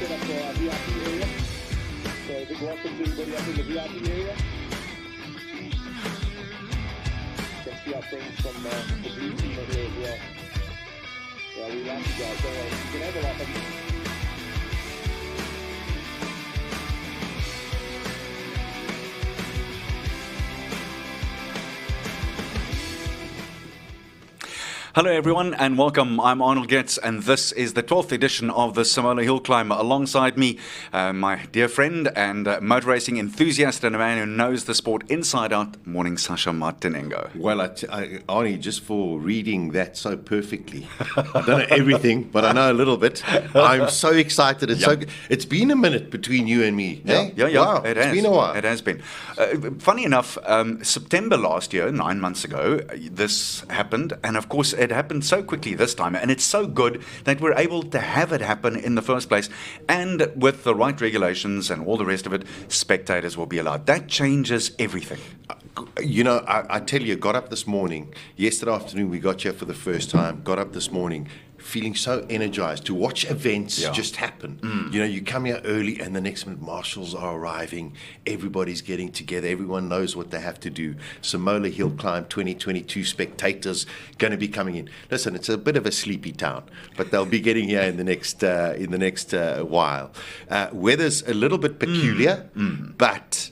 set up for our VIP area. So a big welcome to everybody up in the VIP area. You can see our friends from the blue team over there as well. Yeah, we like you guys. So you can have a lot of you. Hello everyone and welcome. I'm Arnold Getz and this is the 12th edition of the Simola Hillclimb. Alongside me, my dear friend and motor racing enthusiast and a man who knows the sport inside out, morning Sasha Martinengo. Well, Arnie, just for reading that so perfectly, I don't know everything, but I know a little bit. I'm so excited. It's been a minute between you and me. Yeah. Wow, It's been a while. It has been. Funny enough, September last year, 9 months ago, this happened, and of course it happened so quickly this time, and it's so good that we're able to have it happen in the first place, and with the right regulations and all the rest of it, spectators will be allowed. That changes everything. You know, I tell you, got up this morning, yesterday afternoon we got here for the first time, got up this morning feeling so energized to watch events just happen. You know, you come here early and the next minute marshals are arriving, everybody's getting together, everyone knows what they have to do. Simola Hillclimb 2022 spectators going to be coming in. Listen, it's a bit of a sleepy town, but they'll be getting here in the next while. Weather's a little bit peculiar, but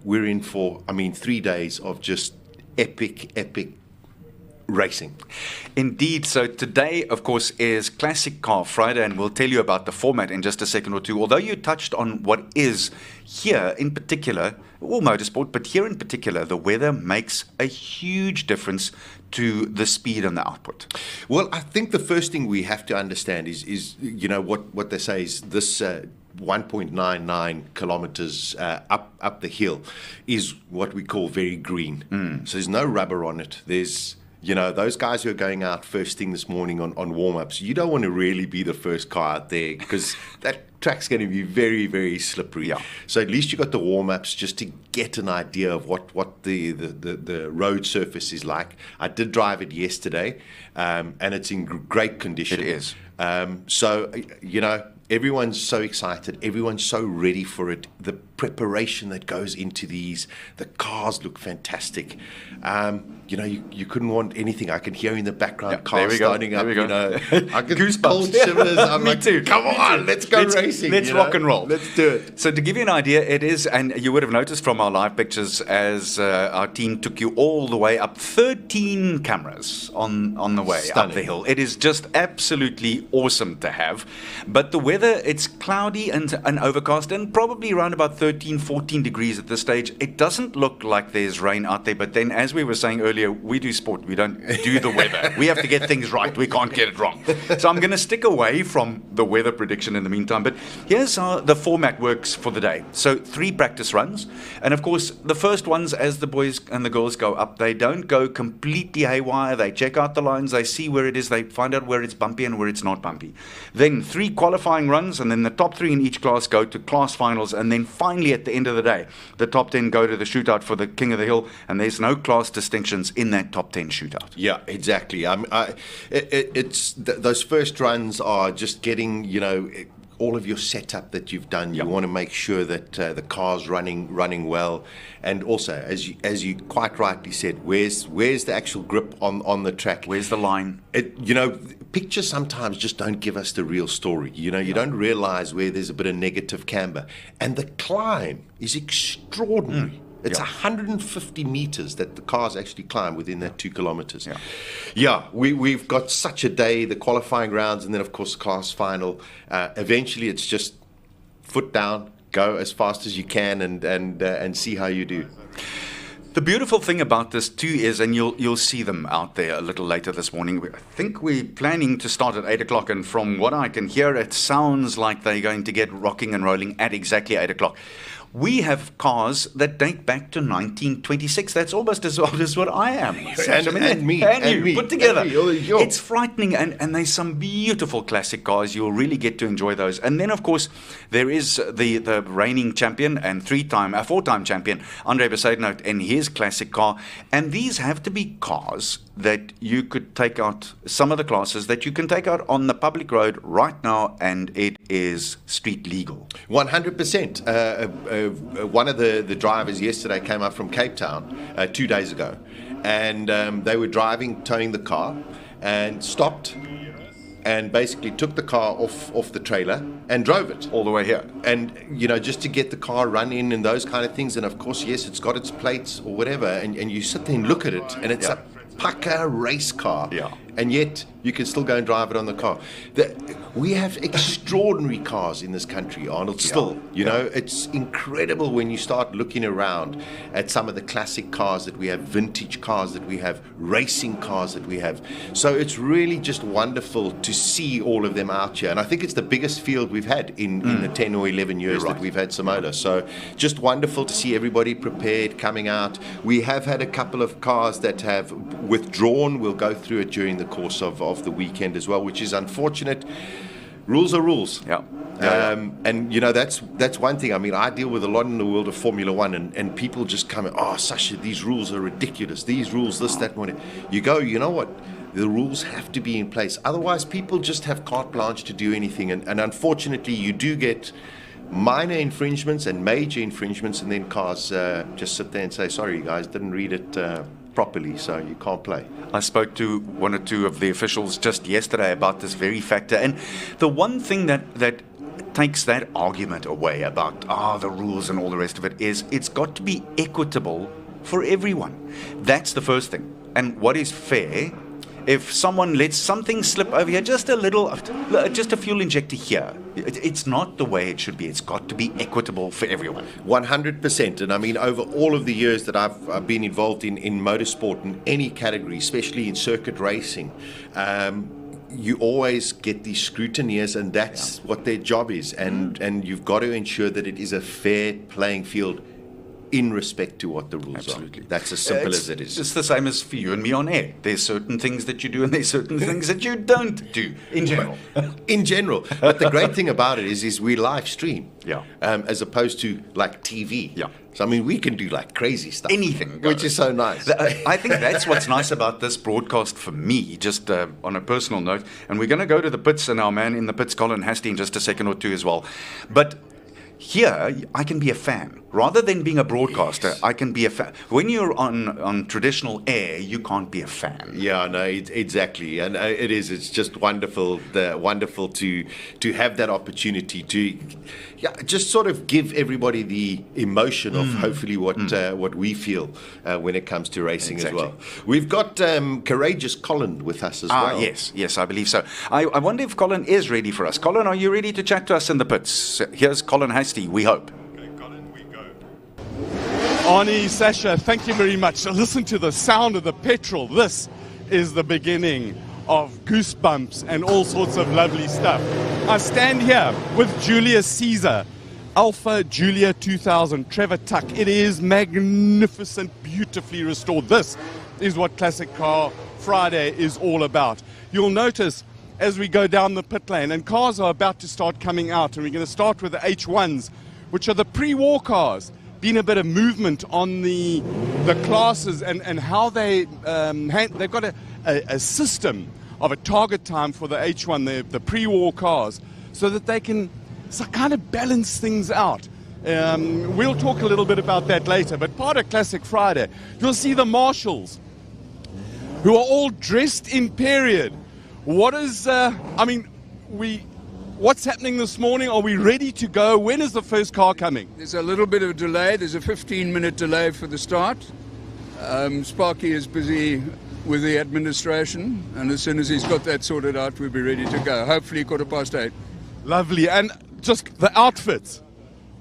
we're in for, 3 days of just epic racing. Indeed. So today, of course, is Classic Car Friday, and we'll tell you about the format in just a second or two. Although you touched on what is here in particular, all motorsport, but here in particular, the weather makes a huge difference to the speed and the output. Well, I think the first thing we have to understand is you know, what they say is this 1.99 kilometers up the hill is what we call very green. So there's no rubber on it. There's, you know, those guys who are going out first thing this morning on warm-ups, you don't want to really be the first car out there because that track's going to be very, very slippery. Yeah. So at least you got the warm-ups just to get an idea of what the road surface is like. I did drive it yesterday, and it's in great condition. It is. So, you know, everyone's so excited. Everyone's so ready for it. The preparation that goes into these, the cars look fantastic. You know, you couldn't want anything. I can hear in the background cars starting up. You know, I get Goosebumps. cold shivers. I'm Me like, too. come on, let's go racing. Let's rock and roll. Let's do it. So to give you an idea, it is, and you would have noticed from our live pictures as our team took you all the way up, 13 cameras on the way up the hill. It is just absolutely awesome to have. But the weather, it's cloudy and overcast and probably around about 13, 14 degrees at this stage. It doesn't look like there's rain out there, but then as we were saying earlier, we do sport, we don't do the weather. We have to get things right, we can't get it wrong. So I'm going to stick away from the weather prediction in the meantime, but here's how the format works for the day. So 3 practice runs, and of course the first ones, as the boys and the girls go up, they don't go completely haywire. They check out the lines, they see where it is, they find out where it's bumpy and where it's not bumpy. Then 3 qualifying runs, and then the top 3 in each class go to class finals, and then finally at the end of the day, the top 10 go to the shootout for the King of the Hill, and there's no class distinctions in that top 10 shootout. Yeah, exactly. Those first runs are just getting, you know, all of your setup that you've done. You want to make sure that the car's running well, and also, as you quite rightly said, where's the actual grip on the track? Where's the line? You know, pictures sometimes just don't give us the real story. You know, you don't realize where there's a bit of negative camber, and the climb is extraordinary. It's 150 meters that the cars actually climb within that 2 kilometers. We've got such a day, the qualifying rounds, and then of course class final. Eventually it's just foot down, go as fast as you can, and see how you do. The beautiful thing about this too is, and you'll see them out there a little later this morning, I think we're planning to start at 8 o'clock, and from what I can hear, it sounds like they're going to get rocking and rolling at exactly 8 o'clock. We have cars that date back to 1926. That's almost as old as what I am. And me. Put together. And me. It's frightening, and there's some beautiful classic cars. You'll really get to enjoy those. And then, of course, there is the reigning champion and four-time champion, Andre Bezuidenhout, and his classic car. And these have to be cars that you could take out, some of the classes that you can take out on the public road right now, and it is street legal. 100%. One of the drivers yesterday came up from Cape Town 2 days ago, and they were towing the car, and stopped and basically took the car off the trailer and drove it All the way here. and just to get the car running and those kind of things. And of course, yes, it's got its plates or whatever, and you sit there and look at it, and it's a pucker race car, and yet you can still go and drive it on the car. We have extraordinary cars in this country, Arnold, still. It's incredible when you start looking around at some of the classic cars that we have, vintage cars that we have, racing cars that we have. So it's really just wonderful to see all of them out here. And I think it's the biggest field we've had in the 10 or 11 years that we've had Simola. So just wonderful to see everybody prepared, coming out. We have had a couple of cars that have withdrawn. We'll go through it during the course of the weekend as well, which is unfortunate. Rules are rules. And that's one thing. I mean, I deal with a lot in the world of Formula One, and people just come, Sasha, these rules are ridiculous. These rules, this, that, one. You go, you know what? The rules have to be in place. Otherwise, people just have carte blanche to do anything. And unfortunately, you do get minor infringements and major infringements, and then cars just sit there and say, sorry, you guys didn't read it properly, so you can't play. I spoke to one or two of the officials just yesterday about this very factor, and the one thing that takes that argument away about the rules and all the rest of it is it's got to be equitable for everyone. That's the first thing. And what is fair? If someone lets something slip over here, just a fuel injector here, it's not the way it should be. It's got to be equitable for everyone. 100%. And I mean, over all of the years that I've been involved in motorsport in any category, especially in circuit racing, you always get these scrutineers, and that's what their job is. And you've got to ensure that it is a fair playing field in respect to what the rules are. That's as simple as it is. It's the same as for you and me on air. There's certain things that you do and there's certain things that you don't do in general. In general. But the great thing about it is we live stream. As opposed to like TV. So I mean, we can do like crazy stuff. Anything. Which is so nice. I think that's what's nice about this broadcast for me, just on a personal note. And we're going to go to the pits, and our man in the pits, Colin Hasty, in just a second or two as well. But here, I can be a fan. Rather than being a broadcaster, I can be a fan. When you're on traditional air, you can't be a fan. Yeah, no, exactly. And it is. It's just wonderful to have that opportunity to just sort of give everybody the emotion of hopefully what we feel when it comes to racing as well. We've got courageous Colin with us as well. Yes, I believe so. I wonder if Colin is ready for us. Colin, are you ready to chat to us in the pits? Here's Colin Hasty, we hope. Arnie, Sasha, thank you very much. Listen to the sound of the petrol. This is the beginning of goosebumps and all sorts of lovely stuff. I stand here with Julius Caesar, Alpha Julia 2000, Trevor Tuck. It is magnificent, beautifully restored. This is what Classic Car Friday is all about. You'll notice as we go down the pit lane, and cars are about to start coming out, and we're going to start with the H1s, which are the pre-war cars. Been a bit of movement on the classes and how they've got a system of a target time for the H1, the pre-war cars, so that they can kind of balance things out. We'll talk a little bit about that later, but part of Classic Friday, you'll see the marshals who are all dressed in period. What is, what's happening this morning? Are we ready to go? When is the first car coming? There's a little bit of a delay. There's a 15-minute delay for the start. Sparky is busy with the administration, and as soon as he's got that sorted out, we'll be ready to go. Hopefully 8:15. Lovely. And just the outfits.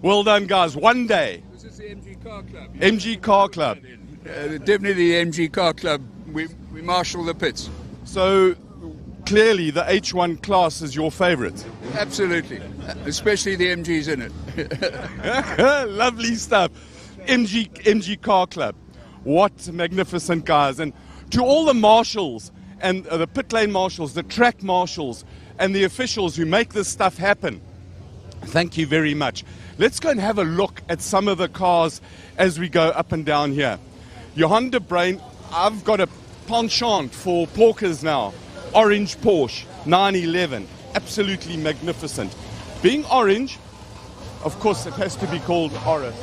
Well done, guys. One day. This is the MG Car Club. MG Car Club. Definitely the MG Car Club. We marshal the pits. So clearly the H1 class is your favorite. Absolutely, especially the MGs in it. Lovely stuff. MG Car Club. What magnificent guys. And to all the marshals and the pit lane marshals, the track marshals and the officials who make this stuff happen, thank you very much. Let's go and have a look at some of the cars as we go up and down here. Johan de Bruin, I've got a penchant for Porkers now. Orange Porsche 911, absolutely magnificent. Being orange, of course it has to be called Oris.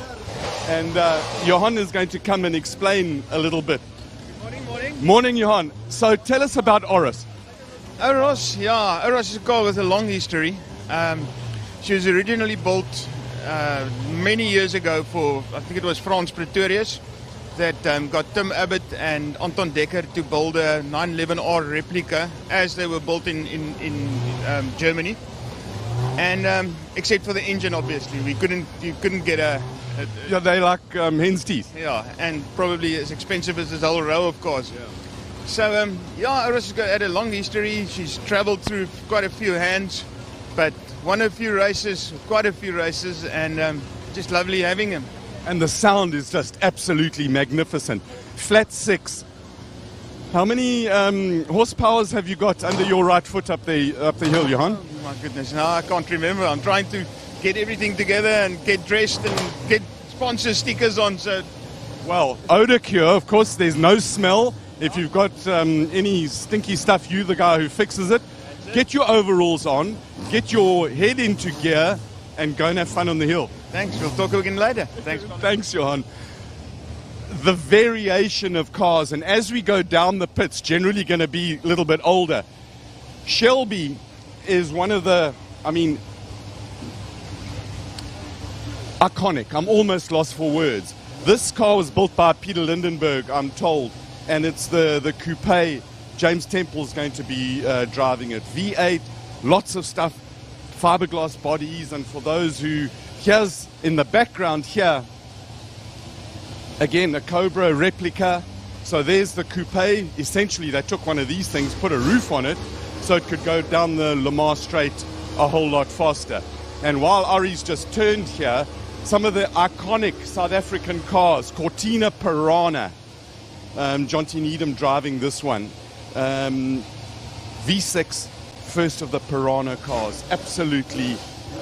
And Johan is going to come and explain a little bit. Morning, Johan. So tell us about Oris. Oris is a car with a long history. She was originally built many years ago for, I think it was Frans Pretorius, that got Tim Abbott and Anton Dekker to build a 911R replica as they were built in Germany. And except for the engine, obviously, you couldn't get a yeah, they like hen's teeth. Yeah, and probably as expensive as this whole row of cars. Yeah. So, Oris has had a long history. She's traveled through quite a few hands, but won quite a few races, and just lovely having him. And the sound is just absolutely magnificent. Flat 6. How many horsepowers have you got under your right foot up the hill, Johan? Oh, my goodness, now I can't remember. I'm trying to get everything together and get dressed and get sponsor stickers on. So, well, odor cure, of course, there's no smell. If you've got any stinky stuff, you're the guy who fixes it. Get your overalls on, get your head into gear, and go and have fun on the hill. Thanks, we'll talk again later. Thanks, Johan. The variation of cars, and as we go down the pits, generally going to be a little bit older. Shelby is one of the, iconic. I'm almost lost for words. This car was built by Peter Lindenberg, I'm told, and it's the coupe. James Temple's going to be driving it. V8, lots of stuff, fiberglass bodies, and for those who, here's in the background here, again, a Cobra replica. So there's the coupe. Essentially, they took one of these things, put a roof on it, so it could go down the Lamar Straight a whole lot faster. And while Ari's just turned here, some of the iconic South African cars, Cortina Piranha, John T. Needham driving this one. V6, first of the Piranha cars, absolutely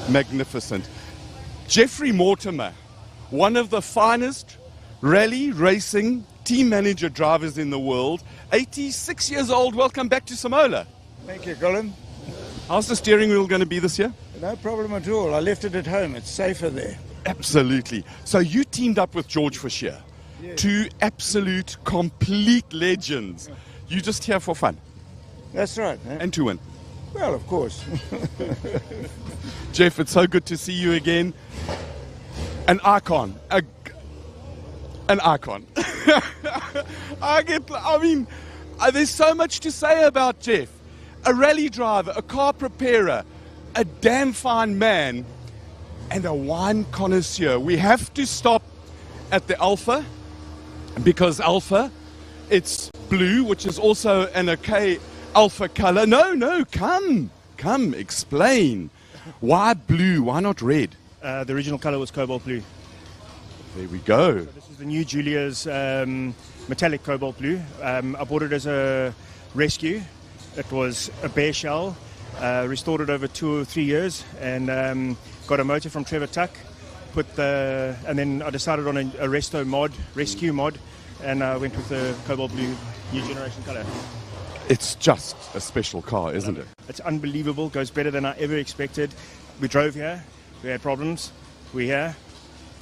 magnificent. Jeffrey Mortimer, one of the finest rally racing team manager drivers in the world, 86 years old. Welcome back to Simola. Thank you, Colin. How's the steering wheel going to be this year? No problem at all. I left it at home. It's safer there. Absolutely. So you teamed up with George Fisher. Yes. Two absolute, complete legends. You just here for fun. That's right. Eh? And to win. Well, of course. Jeff, it's so good to see you again. An icon. An icon. There's so much to say about Jeff. A rally driver, a car preparer, a damn fine man, and a wine connoisseur. We have to stop at the Alpha, because Alpha, it's blue, which is also an okay Alpha color. No, come, explain. Why blue? Why not red? The original color was cobalt blue. There we go. So this is the new Julia's metallic cobalt blue. I bought it as a rescue. It was a bare shell, restored it over 2 or 3 years, and got a motor from Trevor Tuck. And then I decided on a rescue mod, and I went with the cobalt blue new generation color. It's just a special car, isn't it? It's unbelievable. Goes better than I ever expected. We drove here. We had problems. We're here.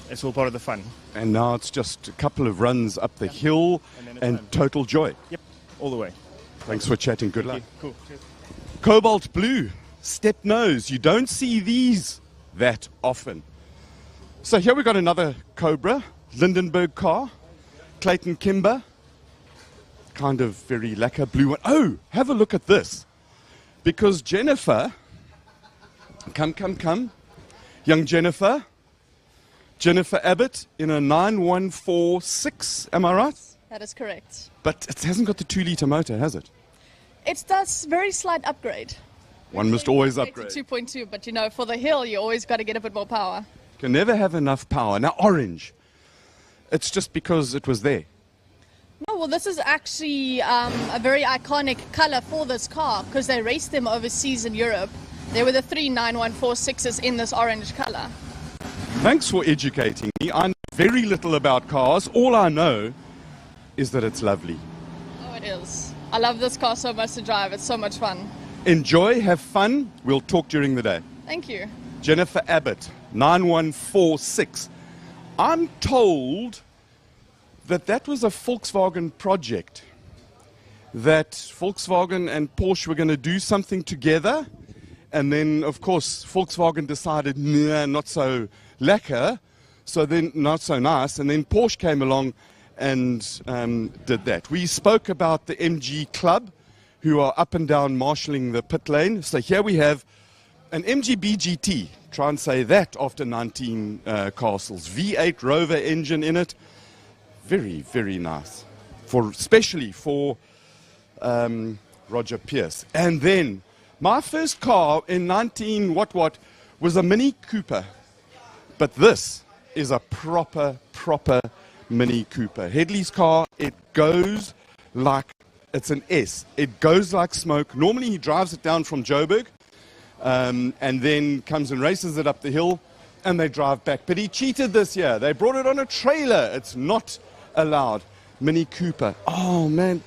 It's all part of the fun. And now it's just a couple of runs up the hill and total joy. Yep, all the way. Thanks for chatting. Good luck. Cool. Cheers. Cobalt blue, step nose. You don't see these that often. So here we got another Cobra, Lindenberg car, Clayton Kimber. Kind of very lacquer blue one. Oh, have a look at this. Because Jennifer, come. Young Jennifer Abbott in a 9146, am I right? That is correct. But it hasn't got the 2-litre motor, has it? It's this very slight upgrade. One must always To upgrade. 2.2, but you know, for the hill, you always got to get a bit more power. Can never have enough power. Now, orange. It's just because it was there. No, well, this is actually a very iconic color for this car because they raced them overseas in Europe. There were the 3 9146s in this orange color. Thanks for educating me. I know very little about cars. All I know is that it's lovely. Oh, it is. I love this car so much to drive. It's so much fun. Enjoy, have fun. We'll talk during the day. Thank you. Jennifer Abbott, 9146. I'm told that was a Volkswagen project, that Volkswagen and Porsche were going to do something together, and then, of course, Volkswagen decided, nah, not so lekker, so then not so nice, and then Porsche came along and did that. We spoke about the MG Club, who are up and down marshalling the pit lane. So here we have an MG BGT, try and say that after 19 castles, V8 Rover engine in it. Very, very nice, especially for Roger Pierce. And then my first car in 19 was a Mini Cooper, but this is a proper Mini Cooper. Headley's car, it goes like, it's an S. It goes like smoke. Normally he drives it down from Joburg and then comes and races it up the hill and they drive back. But he cheated this year. They brought it on a trailer. It's not allowed. Mini Cooper. Oh man,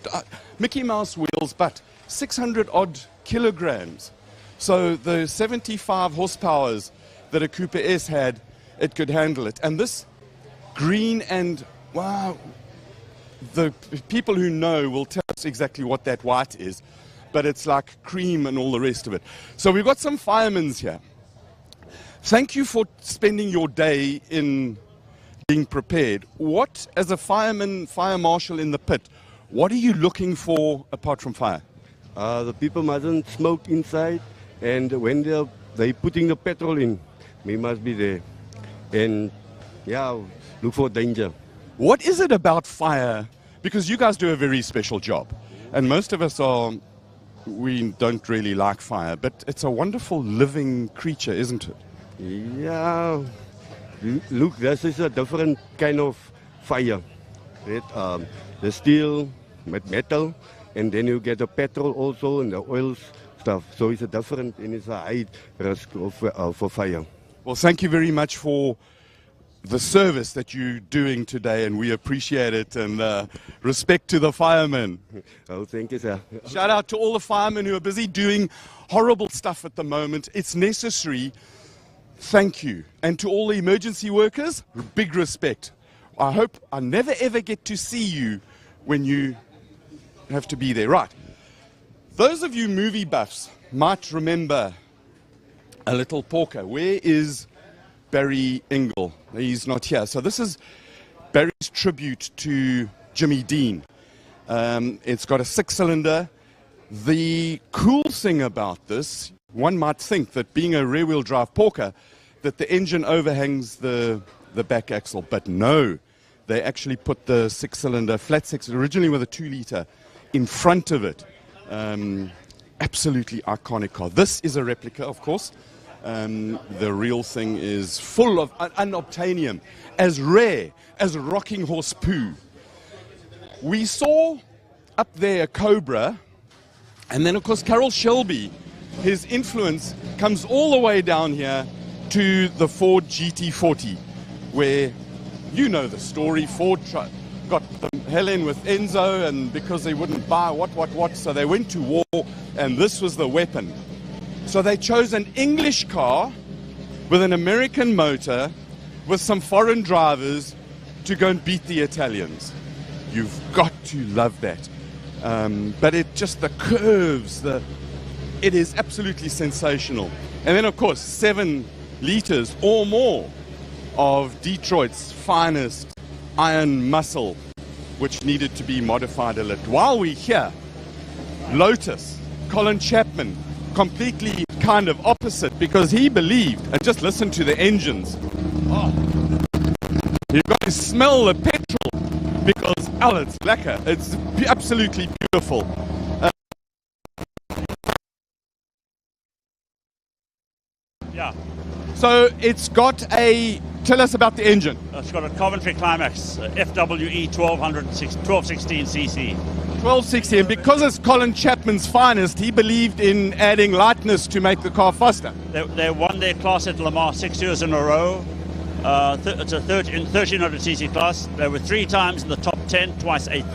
Mickey Mouse wheels, but 600 odd kilograms. So the 75 horsepowers that a Cooper S had, it could handle it. And this green and, wow, the people who know will tell us exactly what that white is, but it's like cream and all the rest of it. So we've got some firemen here. Thank you for spending your day in being prepared. What, as a fireman, fire marshal in the pit, what are you looking for apart from fire? The people mustn't smoke inside, and when they're putting the petrol in, we must be there. And yeah, look for danger. What is it about fire? Because you guys do a very special job, and most of us we don't really like fire, but it's a wonderful living creature, isn't it? Yeah, look, this is a different kind of fire. The steel, metal, and then you get the petrol also and the oil stuff. So it's a different, and it's a high risk for fire. Well, thank you very much for the service that you're doing today, and we appreciate it, and respect to the firemen. Oh, thank you, sir. Shout out to all the firemen who are busy doing horrible stuff at the moment. It's necessary. Thank you. And to all the emergency workers, big respect. I hope I never ever get to see you when you have to be there. Right. Those of you movie buffs might remember A Little Porker. Where is Barry Ingle? He's not here. So this is Barry's tribute to Jimmy Dean. It's got a 6-cylinder. The cool thing about this, one might think that being a rear-wheel drive Porker, that the engine overhangs the back axle, but no. They actually put the 6-cylinder, flat 6, originally with a 2-liter, in front of it. Absolutely iconic car. This is a replica, of course. The real thing is full of unobtainium, as rare as rocking horse poo. We saw up there a Cobra, and then of course Carroll Shelby, his influence comes all the way down here to the Ford GT40, where you know the story. Ford got the hell in with Enzo, and because they wouldn't buy what, so they went to war, and this was the weapon. So they chose an English car with an American motor with some foreign drivers to go and beat the Italians. You've got to love that. But it just, the curves, it is absolutely sensational. And then of course 7 liters or more of Detroit's finest iron muscle, which needed to be modified a little. While we're here, Lotus, Colin Chapman, completely kind of opposite, because he believed, and just listen to the engines. Oh, you've got to smell the petrol, because it's lekker. It's absolutely beautiful. Yeah. So it's got a... Tell us about the engine. It's got a Coventry Climax, FWE 1216 cc. 1260, and because it's Colin Chapman's finest, he believed in adding lightness to make the car faster. They won their class at Le Mans 6 years in a row. It's a 1300cc class. They were 3 times in the top 10, twice 8th.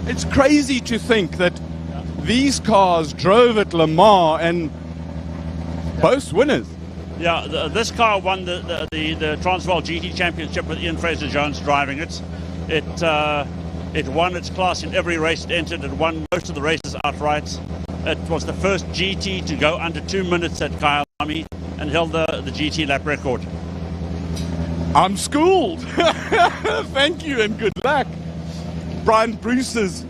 It's crazy to think that these cars drove at Le Mans and both winners. Yeah, this car won the Transvaal GT Championship with Ian Fraser-Jones driving it. It won its class in every race it entered. It won most of the races outright. It was the first GT to go under 2 minutes at Kyalami and held the GT lap record. I'm schooled. Thank you and good luck. Brian Bruce's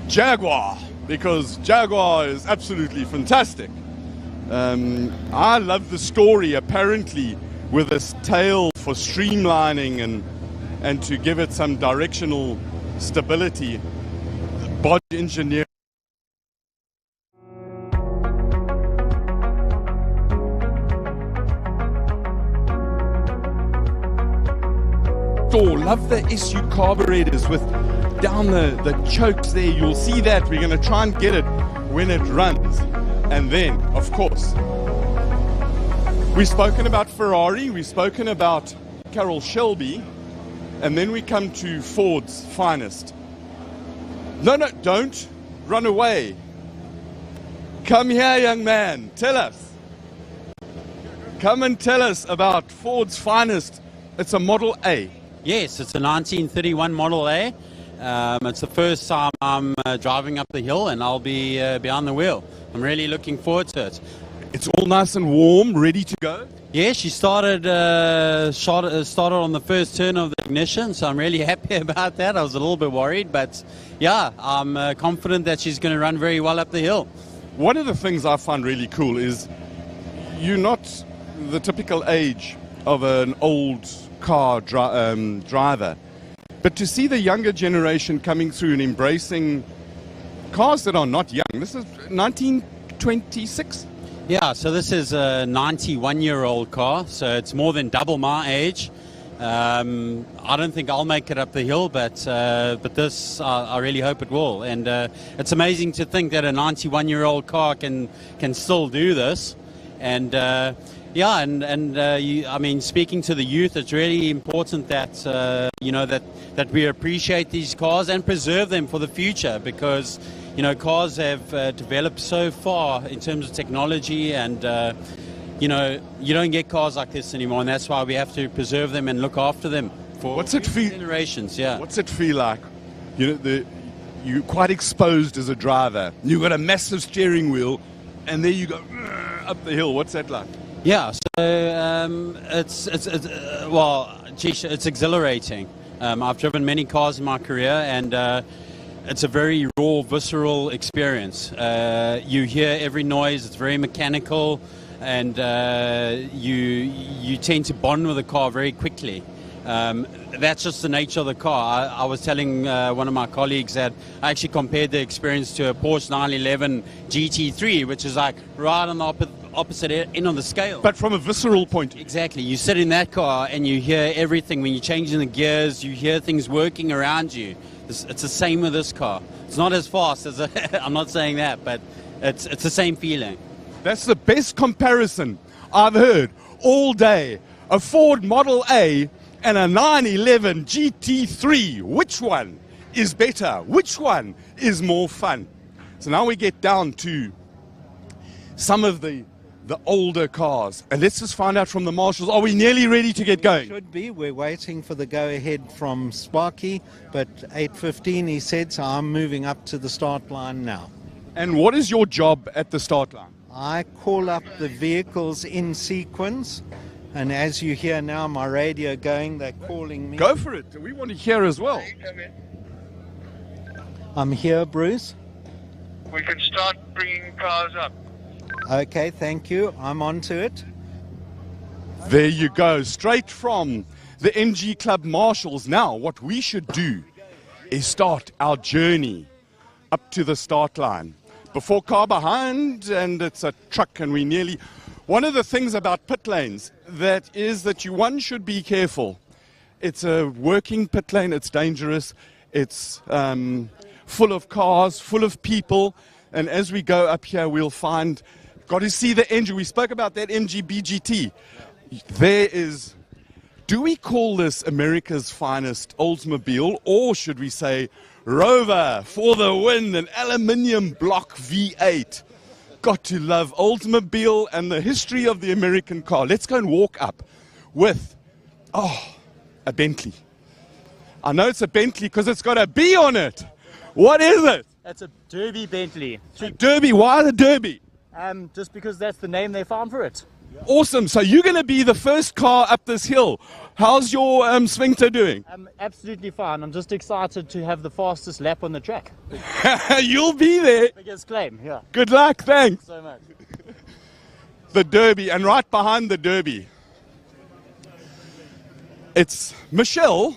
Jaguar, because Jaguar is absolutely fantastic. I love the story, apparently, with this tail for streamlining and to give it some directional stability. Body engineering. Love the SU carburetors with down the chokes there. You'll see that. We're going to try and get it when it runs. And then, of course, we've spoken about Ferrari, we've spoken about Carroll Shelby, and then we come to Ford's finest. No, don't run away. Come here, young man. Tell us. Come and tell us about Ford's finest. It's a Model A. Yes, it's a 1931 Model A. It's the first time I'm driving up the hill, and I'll be behind the wheel. I'm really looking forward to it. It's all nice and warm, ready to go? Yeah, she started on the first turn of the ignition, so I'm really happy about that. I was a little bit worried, but yeah, I'm confident that she's going to run very well up the hill. One of the things I find really cool is you're not the typical age of an old car driver, but to see the younger generation coming through and embracing cars that are not young. This is 1926. Yeah, so this is a 91-year-old car, so it's more than double my age. I don't think I'll make it up the hill, but this I really hope it will. And it's amazing to think that a 91-year-old car can still do this. And yeah, I mean, speaking to the youth, it's really important that that we appreciate these cars and preserve them for the future, because cars have developed so far in terms of technology, and you don't get cars like this anymore, and that's why we have to preserve them and look after them for generations. Yeah. What's it feel like? You're quite exposed as a driver. You've got a massive steering wheel, and there you go up the hill. What's that like? Yeah, so it's exhilarating. I've driven many cars in my career, and it's a very raw, visceral experience. You hear every noise. It's very mechanical, and you tend to bond with the car very quickly. That's just the nature of the car. I was telling one of my colleagues that I actually compared the experience to a Porsche 911 GT3, which is like right on the opposite end of the scale. But from a visceral point. Exactly. You sit in that car and you hear everything. When you're changing the gears, you hear things working around you. It's the same with this car. It's not as fast as I'm not saying that, but it's the same feeling. That's the best comparison I've heard all day. A Ford Model A and a 911 GT3. Which one is better? Which one is more fun? So now we get down to some of the older cars, and let's just find out from the marshals. Are we nearly ready to get going? Should be. We're waiting for the go-ahead from Sparky, but 8:15 he said, so I'm moving up to the start line now. And what is your job at the start line? I call up the vehicles in sequence, and as you hear now my radio going, they're calling me. Go for it. We want to hear as well. I'm here, Bruce. We can start bringing cars up. Okay, thank you. I'm on to it. There you go, straight from the MG Club marshals. Now, what we should do is start our journey up to the start line. Before car behind, and it's a truck, and we nearly... One of the things about pit lanes that one should be careful. It's a working pit lane. It's dangerous. It's full of cars, full of people. And as we go up here, we'll find, got to see the engine. We spoke about that MG BGT. There is, do we call this America's finest Oldsmobile, or should we say Rover for the win, an aluminium block V8? Got to love Oldsmobile and the history of the American car. Let's go and walk up with, a Bentley. I know it's a Bentley because it's got a B on it. What is it? That's a Derby Bentley. A Derby. Why the Derby? Just because that's the name they found for it. Awesome. So you're going to be the first car up this hill. How's your sphincter doing? Absolutely fine. I'm just excited to have the fastest lap on the track. You'll be there. Biggest claim, yeah. Good luck. Thanks. So much. The Derby, and right behind the Derby, it's Michelle.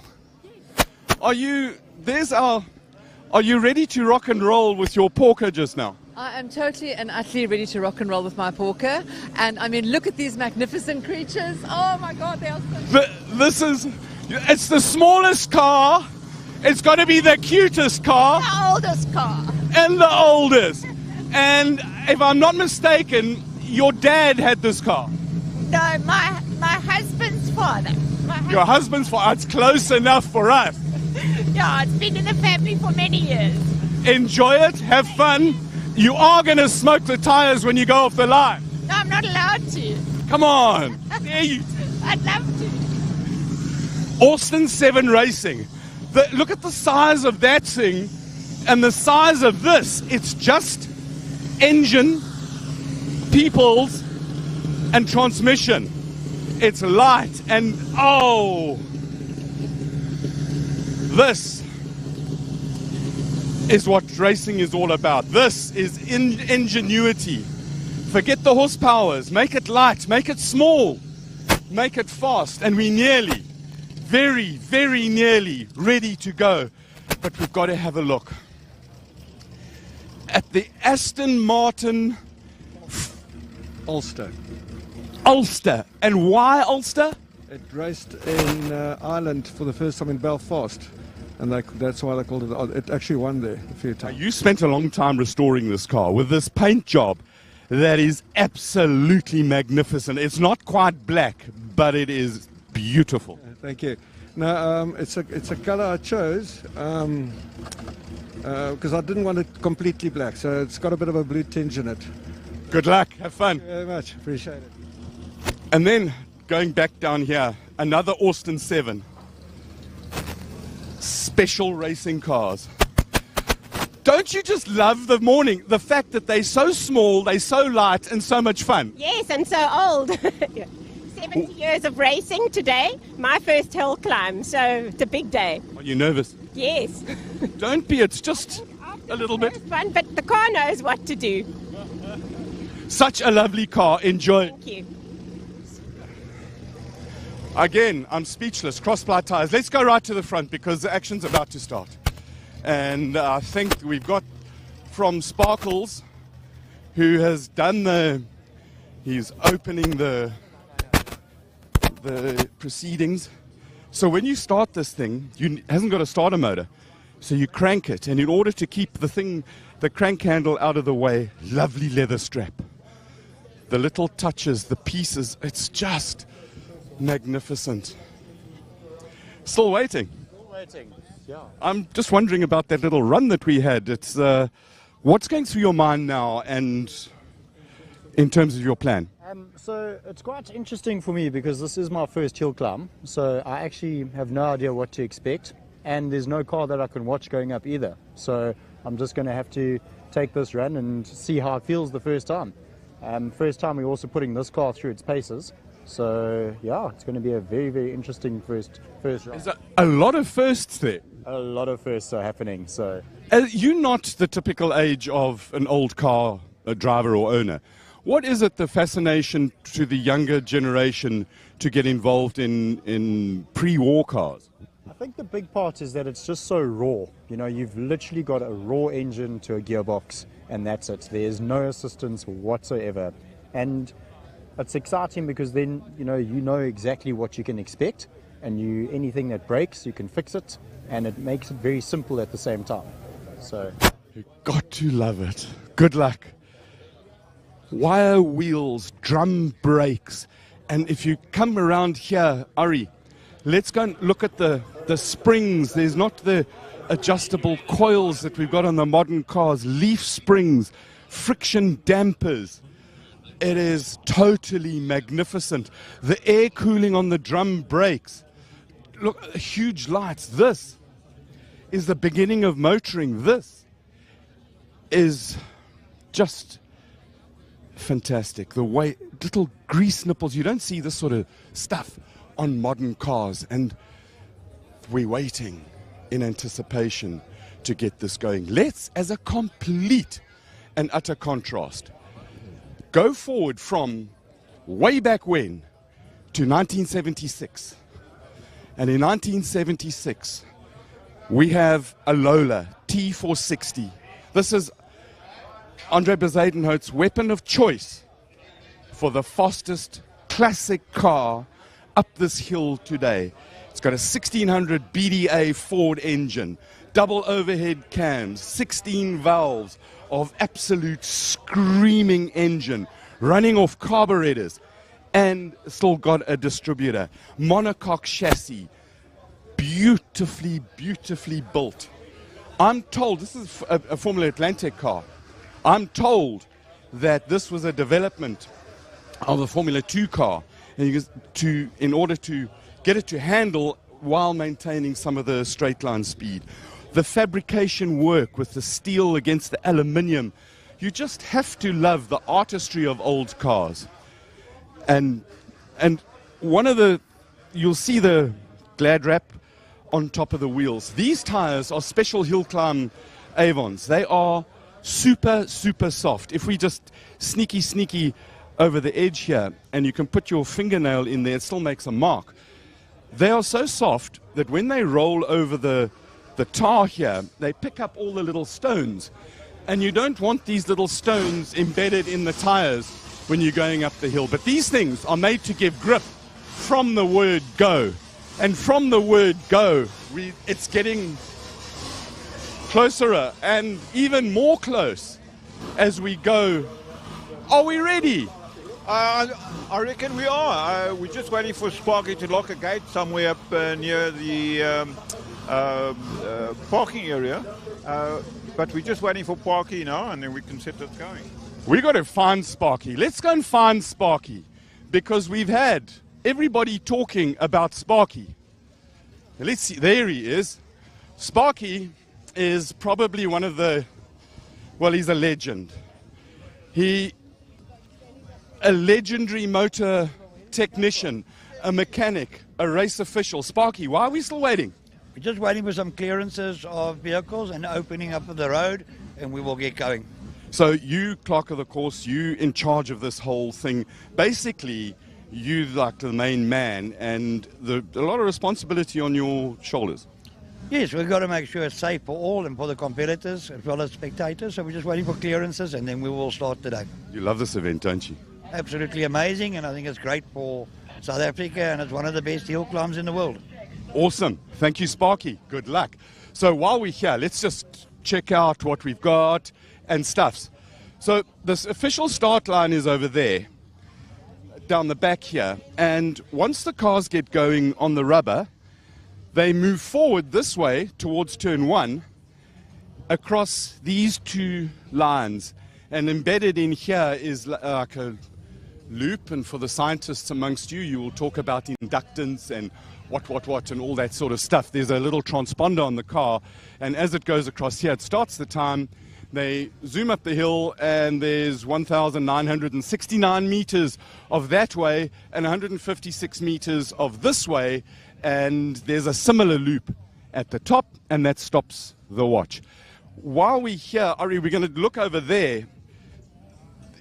Are you ready to rock and roll with your porker just now? I am totally and utterly ready to rock and roll with my porker. And I mean, look at these magnificent creatures. Oh my God, they are so... It's the smallest car. It's got to be the cutest car. The oldest car. And the oldest. And if I'm not mistaken, your dad had this car. No, my husband's father. Your husband's father. It's close enough for us. Yeah, it's been in the family for many years. Enjoy it. Have fun. You are going to smoke the tires when you go off the line. No, I'm not allowed to. Come on. There you. I'd love to. Austin 7 Racing. Look at the size of that thing and the size of this. It's just engine, peoples, and transmission. It's light and this is what racing is all about. This is ingenuity. Forget the horsepowers. Make it light. Make it small. Make it fast. And we're nearly, very, very nearly ready to go. But we've got to have a look at the Aston Martin Ulster. Ulster. And why Ulster? It raced in Ireland for the first time in Belfast. And that's why they called it. It actually won there a few times. You spent a long time restoring this car with this paint job that is absolutely magnificent. It's not quite black, but it is beautiful. Thank you. No, it's a color I chose because I didn't want it completely black. So it's got a bit of a blue tinge in it. Good luck. Have fun. Thank you very much. Appreciate it. And then going back down here, another Austin 7. Special racing cars. Don't you just love the morning? The fact that they're so small, they're so light, and so much fun. Yes, and so old. 70 years of racing today. My first hill climb, so it's a big day. Are you nervous? Yes. Don't be, it's just a little bit. Fun, but the car knows what to do. Such a lovely car. Enjoy. Thank you. Again, I'm speechless. Cross-ply tires. Let's go right to the front because the action's about to start. And I think we've got from Sparkles, who has done he's opening the proceedings. So when you start this thing, it hasn't got a starter motor. So you crank it, and in order to keep the crank handle out of the way, lovely leather strap. The little touches, the pieces, it's just magnificent. Still waiting. Yeah. I'm just wondering about that little run that we had. It's what's going through your mind now, and in terms of your plan? So it's quite interesting for me because this is my first hill climb. So I actually have no idea what to expect, and there's no car that I can watch going up either. So I'm just going to have to take this run and see how it feels the first time. First time we're also putting this car through its paces. So yeah, it's going to be a very, very interesting first run. There's a lot of firsts there. A lot of firsts are happening. So you're not the typical age of an old car driver or owner. What is it, the fascination to the younger generation to get involved in pre-war cars? I think the big part is that it's just so raw. You know, you've literally got a raw engine to a gearbox, and that's it. There's no assistance whatsoever. And it's exciting because then you know exactly what you can expect, and anything that breaks you can fix it, and it makes it very simple at the same time. So you got to love it. Good luck. Wire wheels, drum brakes, and if you come around here, Ari, let's go and look at the springs. There's not the adjustable coils that we've got on the modern cars, leaf springs, friction dampers. It is totally magnificent. The air cooling on the drum brakes. Look, huge lights. This is the beginning of motoring. This is just fantastic. The way, little grease nipples. You don't see this sort of stuff on modern cars. And we're waiting in anticipation to get this going. Let's, as a complete and utter contrast, go forward from way back when to 1976. And in 1976, we have a Lola T460. This is Andre Bezuidenhout's weapon of choice for the fastest classic car up this hill today. It's got a 1600 BDA Ford engine, double overhead cams, 16 valves of absolute screaming engine, running off carburetors, and still got a distributor. Monocoque chassis, beautifully, beautifully built. I'm told, this is a Formula Atlantic car, I'm told that this was a development of a Formula 2 car in order to get it to handle while maintaining some of the straight line speed. The fabrication work with the steel against the aluminium, you just have to love the artistry of old cars. And one of the, you'll see the Glad wrap on top of the wheels. These tires are special Hillclimb Avons. They are super, super soft. If we just sneaky over the edge here, and you can put your fingernail in there, it still makes a mark. They are so soft that when they roll over the tar here, they pick up all the little stones. And you don't want these little stones embedded in the tires when you're going up the hill. But these things are made to give grip from the word go. And from the word go, it's getting closer and even more close as we go. Are we ready? I reckon we are. We're just waiting for Sparky to lock a gate somewhere up near the parking area. But we're just waiting for Sparky now, and then we can set it going. We got to find Sparky. Let's go and find Sparky, because we've had everybody talking about Sparky. Let's see. There he is. Sparky is probably one of the, well, he's a legend. A legendary motor technician, a mechanic, a race official. Sparky, why are we still waiting? We're just waiting for some clearances of vehicles and opening up of the road, and we will get going. So you, clerk of the course, you in charge of this whole thing. Basically, you like the main man, and a lot of responsibility on your shoulders. Yes, we've got to make sure it's safe for all and for the competitors as well as spectators. So we're just waiting for clearances, and then we will start today. You love this event, don't you? Absolutely amazing, and I think it's great for South Africa, and it's one of the best hill climbs in the world. Awesome. Thank you, Sparky. Good luck. So while we're here, let's just check out what we've got and stuffs. So this official start line is over there, down the back here. And once the cars get going on the rubber, they move forward this way towards turn 1 across these two lines. And embedded in here is like a loop, and for the scientists amongst you, you will talk about inductance and what and all that sort of stuff. There's a little transponder on the car, and as it goes across here, it starts the time. They zoom up the hill, and there's 1,969 meters of that way and 156 meters of this way, and there's a similar loop at the top, and that stops the watch. While we're here, Ari, we're going to look over there.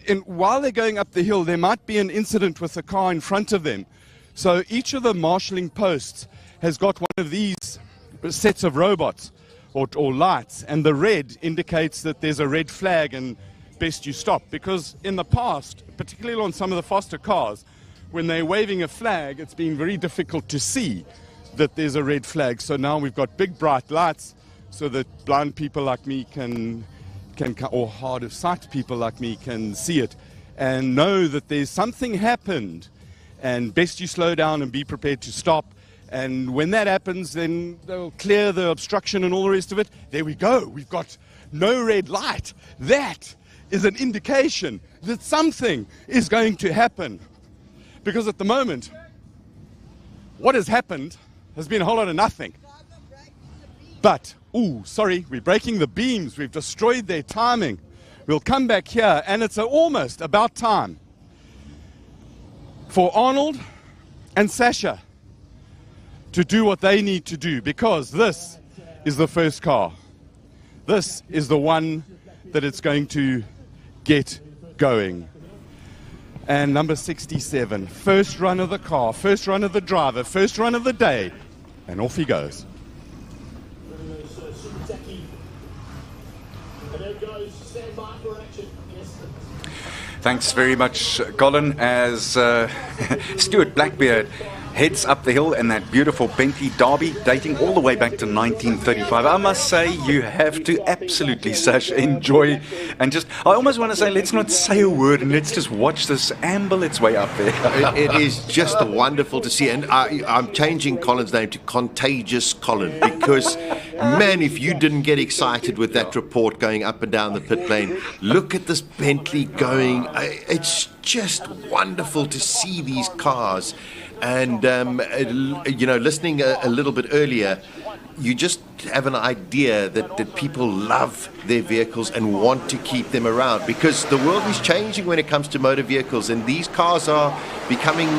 And while they're going up the hill, there might be an incident with the car in front of them. So each of the marshalling posts has got one of these sets of robots or lights, and the red indicates that there's a red flag, and best you stop, because in the past, particularly on some of the faster cars, when they're waving a flag, it's been very difficult to see that there's a red flag. So now we've got big bright lights so that blind people like me can or hard of sight people like me can see it and know that there's something happened, and best you slow down and be prepared to stop. And when that happens, then they'll clear the obstruction and all the rest of it. There we go. We've got no red light. That is an indication that something is going to happen. Because at the moment, what has happened has been a whole lot of nothing. But, sorry, we're breaking the beams. We've destroyed their timing. We'll come back here, and it's almost about time for Arnold and Sasha to do what they need to do, because this is the first car. This is the one that it's going to get going. And number 67, first run of the car, first run of the driver, first run of the day, and off he goes. Thanks very much, Colin, as Stuart Blackbeard heads up the hill in that beautiful Bentley Derby, dating all the way back to 1935. I must say, you have to absolutely, Sash, enjoy and just, I almost want to say, let's not say a word and let's just watch this amble its way up there. It is just wonderful to see, and I'm changing Colin's name to Contagious Colin, because, man, if you didn't get excited with that report going up and down the pit lane, look at this Bentley going. It's just wonderful to see these cars. And, listening a little bit earlier, you just have an idea that people love their vehicles and want to keep them around, because the world is changing when it comes to motor vehicles, and these cars are becoming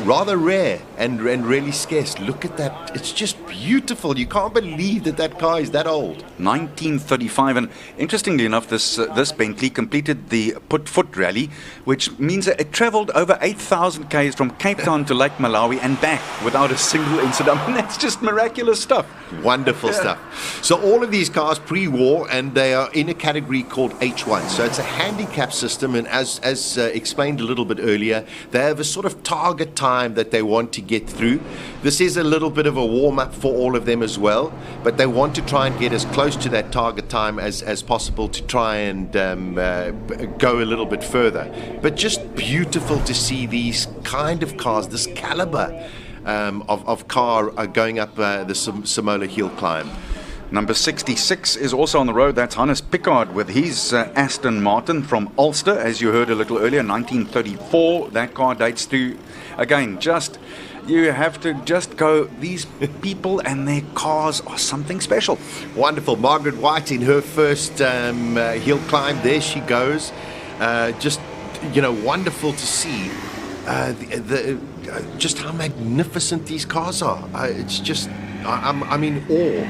rather rare and really scarce. Look at that. It's just beautiful. You can't believe that car is that old. 1935, and interestingly enough, this Bentley completed the Put-Foot Rally, which means that it travelled over 8,000 k's from Cape Town to Lake Malawi and back without a single incident. I mean, that's just miraculous stuff. Wonderful stuff. So all of these cars pre-war, and they are in a category called H1. So it's a handicap system, and as explained a little bit earlier, they have a sort of target time that they want to get through. This is a little bit of a warm-up for all of them as well, but they want to try and get as close to that target time as possible to try and go a little bit further. But just beautiful to see these kind of cars, this caliber of car going up the Simola Hillclimb. Number 66 is also on the road. That's Hannes Pickard with his Aston Martin from Ulster, as you heard a little earlier, 1934. That car dates to, again, you have to just go, these people and their cars are something special. Wonderful. Margaret White in her first hill climb. There she goes. Just, wonderful to see just how magnificent these cars are. It's just, I'm in awe.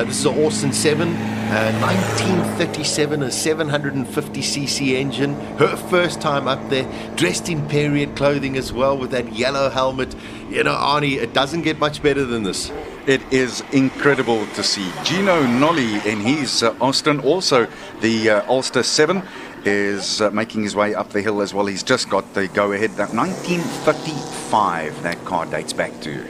This is an Austin 7, 1937, a 750cc engine. Her first time up there, dressed in period clothing as well, with that yellow helmet. Arnie, it doesn't get much better than this. It is incredible to see. Gino Nolli in his Austin, also the Ulster 7, is making his way up the hill as well. He's just got the go-ahead. That 1935, that car dates back to.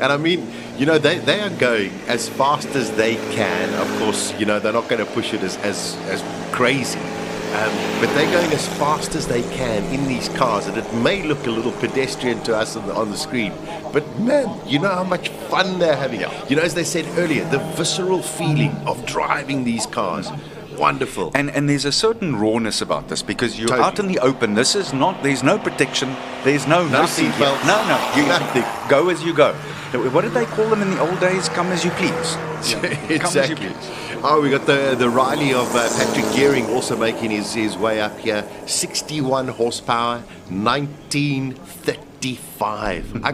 And I mean, they are going as fast as they can. Of course, they're not going to push it as crazy. But they're going as fast as they can in these cars, and it may look a little pedestrian to us on the screen, but man, you know how much fun they're having. As they said earlier, the visceral feeling of driving these cars. Wonderful. And there's a certain rawness about this, because you're out in the open. This is not, there's no protection, there's nothing here. No, you nothing. Go as you go. What did they call them in the old days? Come as you please. Exactly. Come as you please. Oh, we got the Riley of Patrick Gearing also making his way up here. 61 horsepower, 1930. 1935.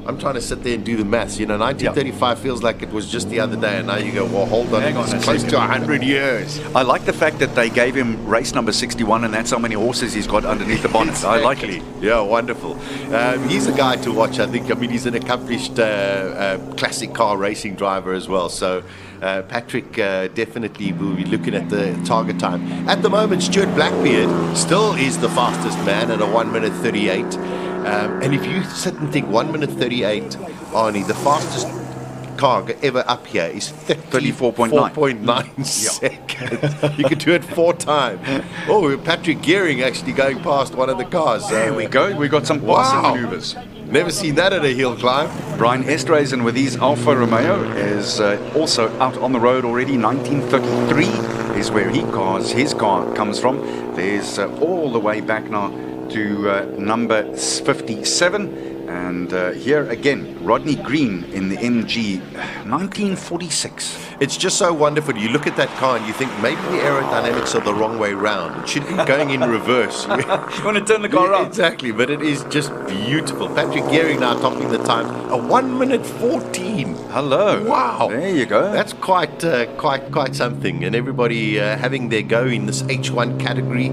I'm trying to sit there and do the maths. 1935 feels like it was just the other day, and now you go, well, hold on, it's close to 100 years. I like the fact that they gave him race number 61, and that's how many horses he's got underneath the bonnet. Exactly. I like it. Yeah, wonderful. He's a guy to watch, I think. I mean, he's an accomplished classic car racing driver as well. So Patrick definitely will be looking at the target time. At the moment, Stuart Blackbeard still is the fastest man at a 1 minute 38. And if you sit and think 1 minute 38, Arnie, the fastest car ever up here is 34.9 seconds. You could do it 4 times. Oh, Patrick Gearing actually going past one of the cars. There we go. We got some passing maneuvers. Never seen that at a hill climb. Brian Esterhazen with his Alfa Romeo is also out on the road already. 1933 is where his car comes from. There's all the way back now to number 57. And here again, Rodney Green in the MG, 1946. It's just so wonderful. You look at that car and you think maybe the aerodynamics are the wrong way round. It should be going in reverse. You want to turn the car around. Exactly, but it is just beautiful. Patrick Gearing now topping the time, a 1 minute 14. Hello. Wow. There you go. That's quite something. And everybody having their go in this H1 category,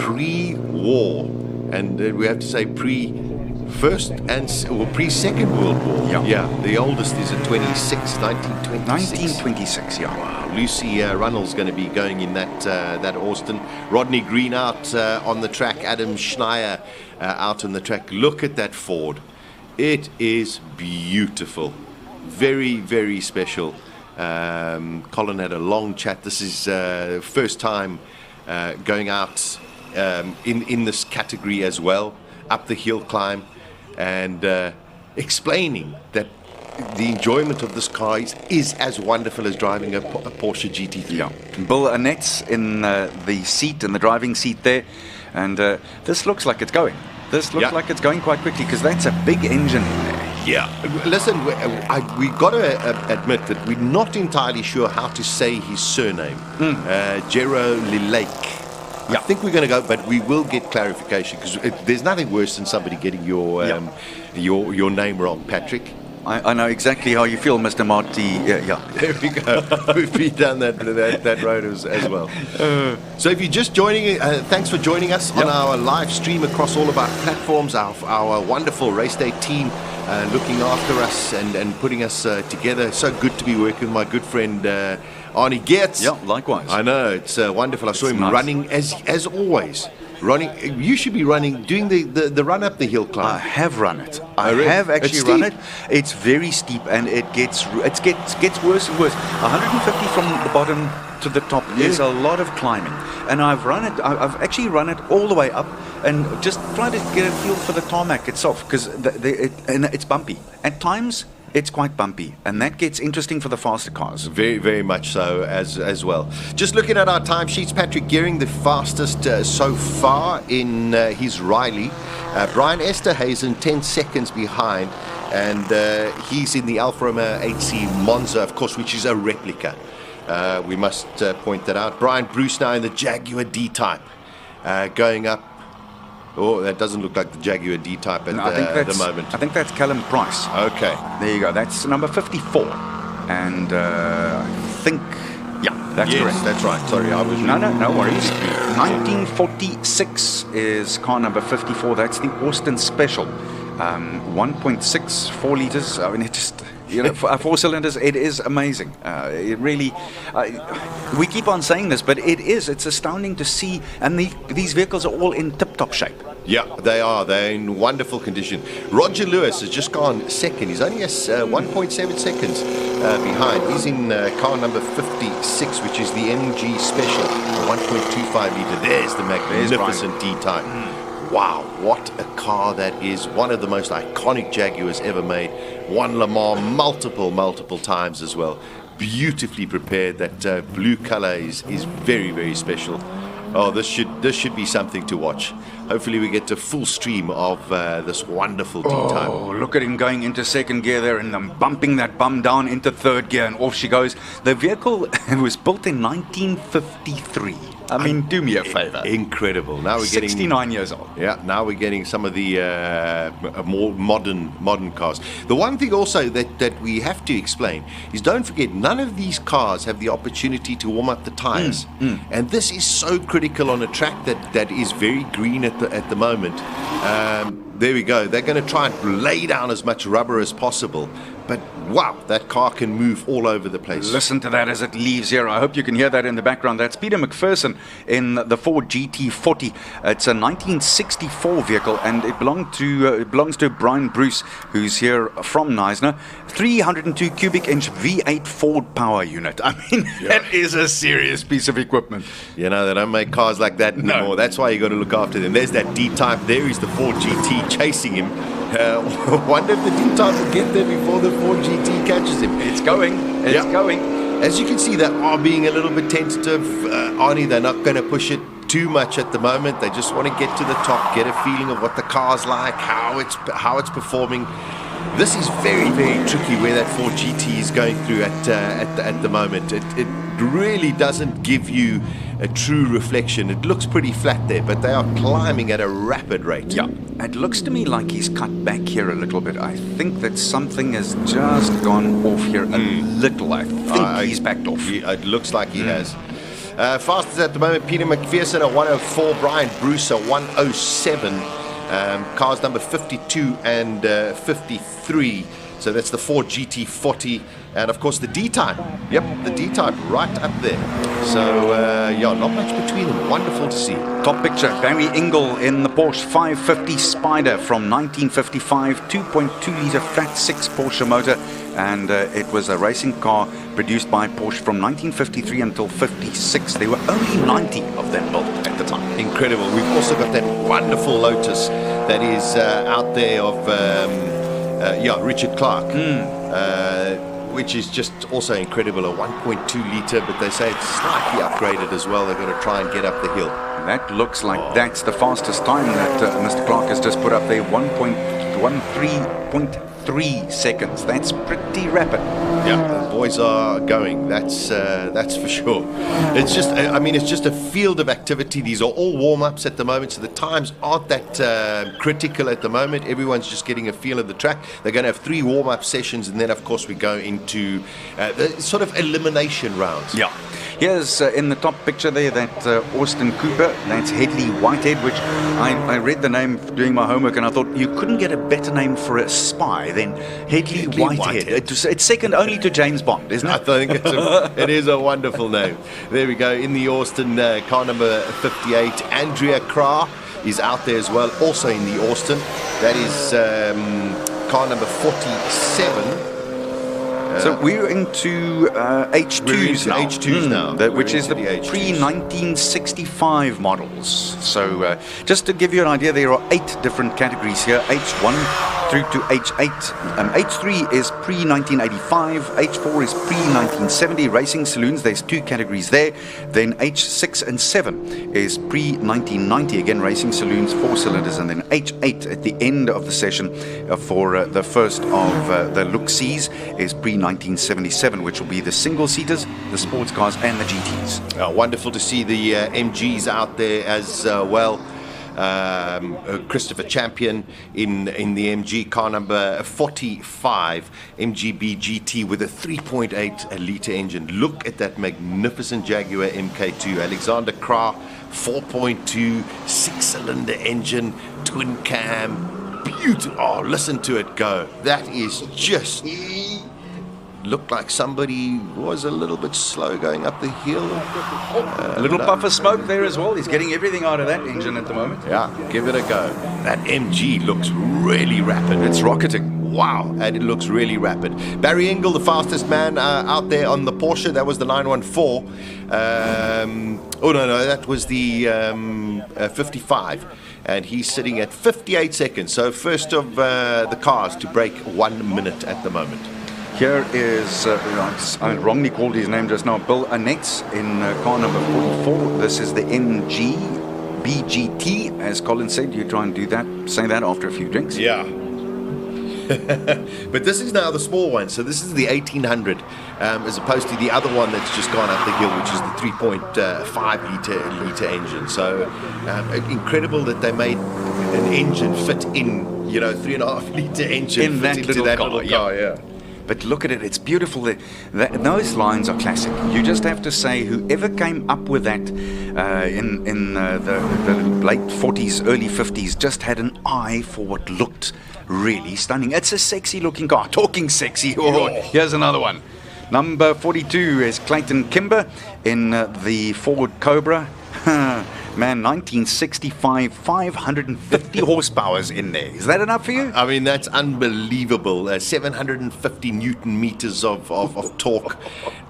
pre-war. And we have to say pre-First and pre-Second World War. Yeah. The oldest is at 1926. Yeah. Wow. Lucy Runnell's going to be going in that Austin. Rodney Green out on the track. Adam Schneier out on the track. Look at that Ford. It is beautiful. Very, very special. Colin had a long chat. This is first time going out in this category as well, up the hill climb, and explaining that the enjoyment of this car is as wonderful as driving a Porsche GT3. Yeah. Bill Annette's in the seat, in the driving seat there, and this looks like it's going. This looks like it's going quite quickly, because that's a big engine in there. Yeah. Listen, we got to admit that we're not entirely sure how to say his surname. Jero Lilake. I think we're going to go, but we will get clarification, because there's nothing worse than somebody getting your name wrong, Patrick. I know exactly how you feel, Mr. Marty. Yeah. There we go. We've been down that road as well. So if you're just joining, thanks for joining us on our live stream across all of our platforms. Our wonderful race day team looking after us and putting us together. So good to be working with my good friend Arnie Geertz. Yeah, likewise. I know, it's wonderful. I saw him running as always. You should be doing the run up the hill climb. I have run it. I have actually run it. It's very steep, and it gets worse and worse. 150 from the bottom to the top is a lot of climbing, and I've I've actually run it all the way up, and just try to get a feel for the tarmac itself, because it's bumpy at times. It's quite bumpy, and that gets interesting for the faster cars. Very, very much so as well. Just looking at our timesheets, Patrick Gearing, the fastest so far in his Riley. Brian Esterhazen, 10 seconds behind, and he's in the Alfa Romeo 8C Monza, of course, which is a replica. We must point that out. Brian Bruce now in the Jaguar D-Type, going up. Oh, that doesn't look like the Jaguar D-Type at the moment. I think that's Callum Price. Okay. There you go. That's number 54. And I think, that's correct. That's right. Sorry, I was... No worries. 1946 is car number 54. That's the Austin Special. 1.6, 4 liters. I mean, it just... for 4 cylinders, it is amazing. It really, we keep on saying this, but it's astounding to see, and these vehicles are all in tip-top shape. Yeah, they are. They're in wonderful condition. Roger Lewis has just gone second. He's only 1.7 seconds behind. He's in car number 56, which is the MG Special, 1.25 litre. There's the magnificent D-Type. Wow, what a car that is. One of the most iconic Jaguars ever made. Won Le Mans multiple times as well. Beautifully prepared. That blue color is very, very special. Oh, this should be something to watch. Hopefully we get a full stream of this wonderful D-Type. Oh, look at him going into second gear there, and then bumping that bum down into third gear, and off she goes. The vehicle was built in 1953. I mean, do me a favor. Incredible. Now we're getting 69 years old. Yeah, now we're getting some of the more modern cars. The one thing also that we have to explain is, don't forget, none of these cars have the opportunity to warm up the tires, and this is so critical on a track that is very green at the moment. There we go. They're going to try and lay down as much rubber as possible. But wow, that car can move all over the place. Listen to that as it leaves here. I hope you can hear that in the background. That's Peter McPherson in the Ford GT40. It's a 1964 vehicle, and it belongs to Brian Bruce, who's here from Neisner. 302 cubic inch V8 Ford power unit. I mean, that is a serious piece of equipment. You know, they don't make cars like that anymore. No. That's why you got to look after them. There's that D-Type. There is the Ford GT chasing him. Wonder if the D-Type will get there before the Ford GT catches him. It's going. It's going. As you can see, they are being a little bit tentative. Arnie, they're not going to push it too much at the moment. They just want to get to the top, get a feeling of what the car's like, how it's performing. This is very, very tricky where that Ford GT is going through at the moment. It really doesn't give you a true reflection. It looks pretty flat there, but they are climbing at a rapid rate. Yeah, it looks to me like he's cut back here a little bit. I think that something has just gone off here a little. I think he's backed off. It looks like he has. Fastest at the moment, Peter McPherson at 104, Brian Bruce at 107. Cars number 52 and 53. So that's the Ford GT40, and of course the D-Type. Yep, the D-Type right up there. So yeah, not much between them. Wonderful to see. Top picture, Barry Engel in the Porsche 550 Spider from 1955, 2.2 litre flat 6 Porsche motor, and it was a racing car produced by Porsche from 1953 until 56. There were only 90 of them built at the time. Incredible. We've also got that wonderful Lotus that is out there of Richard Clark, which is just also incredible, a 1.2 litre, but they say it's slightly upgraded as well. They're going to try and get up the hill. That looks like that's the fastest time that Mr. Clark has just put up there, 1.13.3 seconds. That's pretty rapid. Yeah, the boys are going. That's for sure. It's just, I mean, it's just a field of activity. These are all warm-ups at the moment, so the times aren't that critical at the moment. Everyone's just getting a feel of the track. They're going to have 3 warm-up sessions, and then, of course, we go into the sort of elimination rounds. Yeah. Here's in the top picture there, that Austin Cooper. That's Headley Whitehead, which I read the name doing my homework, and I thought you couldn't get a better name for a spy than Headley Whitehead. It's second only to James Bond, isn't it? I think it is a wonderful name. There we go. In the Austin, car number 58, Andrea Krah is out there as well, also in the Austin. That is car number 47. So we're into H2s now. H2s now. Which is the pre-1965 models. So just to give you an idea, there are 8 different categories here. H1 through to H8. H3 is pre-1985. H4 is pre-1970. Racing saloons, there's 2 categories there. Then H6 and 7 is pre-1990. Again, racing saloons, 4 cylinders. And then H8 at the end of the session for the first of the look-sees is pre-1977, which will be the single-seaters, the sports cars, and the GTs. Wonderful to see the MGs out there as well. Christopher Champion in the MG, car number 45, MGB GT with a 3.8 litre engine. Look at that magnificent Jaguar MK2. Alexander Krah, 4.2 6-cylinder engine, twin cam. Beautiful. Oh, listen to it go. That is just... Looked like somebody was a little bit slow going up the hill. A little puff of smoke there as well. He's getting everything out of that engine at the moment. Yeah, give it a go. That MG looks really rapid. It's rocketing. Wow, and it looks really rapid. Barry Engel, the fastest man out there on the Porsche. That was the 914. Oh, no, that was the 55. And he's sitting at 58 seconds. So first of the cars to break 1 minute at the moment. Here is, I wrongly called his name just now, Bill Annetz in car number 44. This is the MG BGT, as Colin said. You try and do that, say that after a few drinks. Yeah. But this is now the small one, so this is the 1800, as opposed to the other one that's just gone up the hill, which is the 3.5 litre engine. So incredible that they made an engine fit in, 3.5 litre engine in that into little that car, little car, yeah. But look at it, it's beautiful. Those lines are classic. You just have to say whoever came up with that in the late 40s, early 50s just had an eye for what looked really stunning. It's a sexy looking car. Talking sexy. Oh, here's another one. Number 42 is Clayton Kimber in the Ford Cobra. Man, 1965, 550 horsepower's in there. Is that enough for you? I mean, that's unbelievable. 750 Newton meters of torque.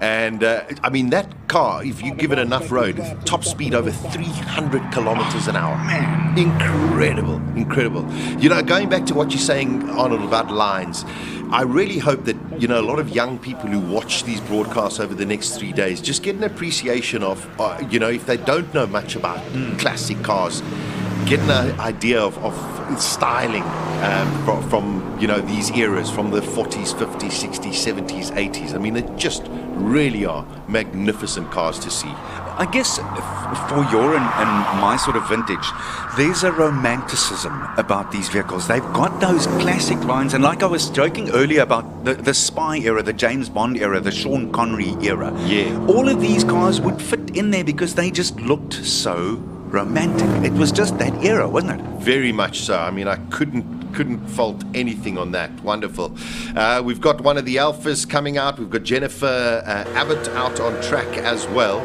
And, I mean, that car, if you give it enough road, top speed over 300 kilometers an hour. Man, incredible, incredible. Going back to what you're saying, Arnold, about lines, I really hope that, a lot of young people who watch these broadcasts over the next 3 days just get an appreciation of, if they don't know much about classic cars, get an idea of styling from these eras, from the 40s, 50s, 60s, 70s, 80s. I mean, they just really are magnificent cars to see. I guess for your and my sort of vintage, there's a romanticism about these vehicles. They've got those classic lines, and like I was joking earlier about the spy era, the James Bond era, the Sean Connery era. Yeah. All of these cars would fit in there because they just looked so romantic. It was just that era, wasn't it? Very much so. I mean, I couldn't fault anything on that. Wonderful. We've got one of the Alphas coming out. We've got Jennifer Abbott out on track as well.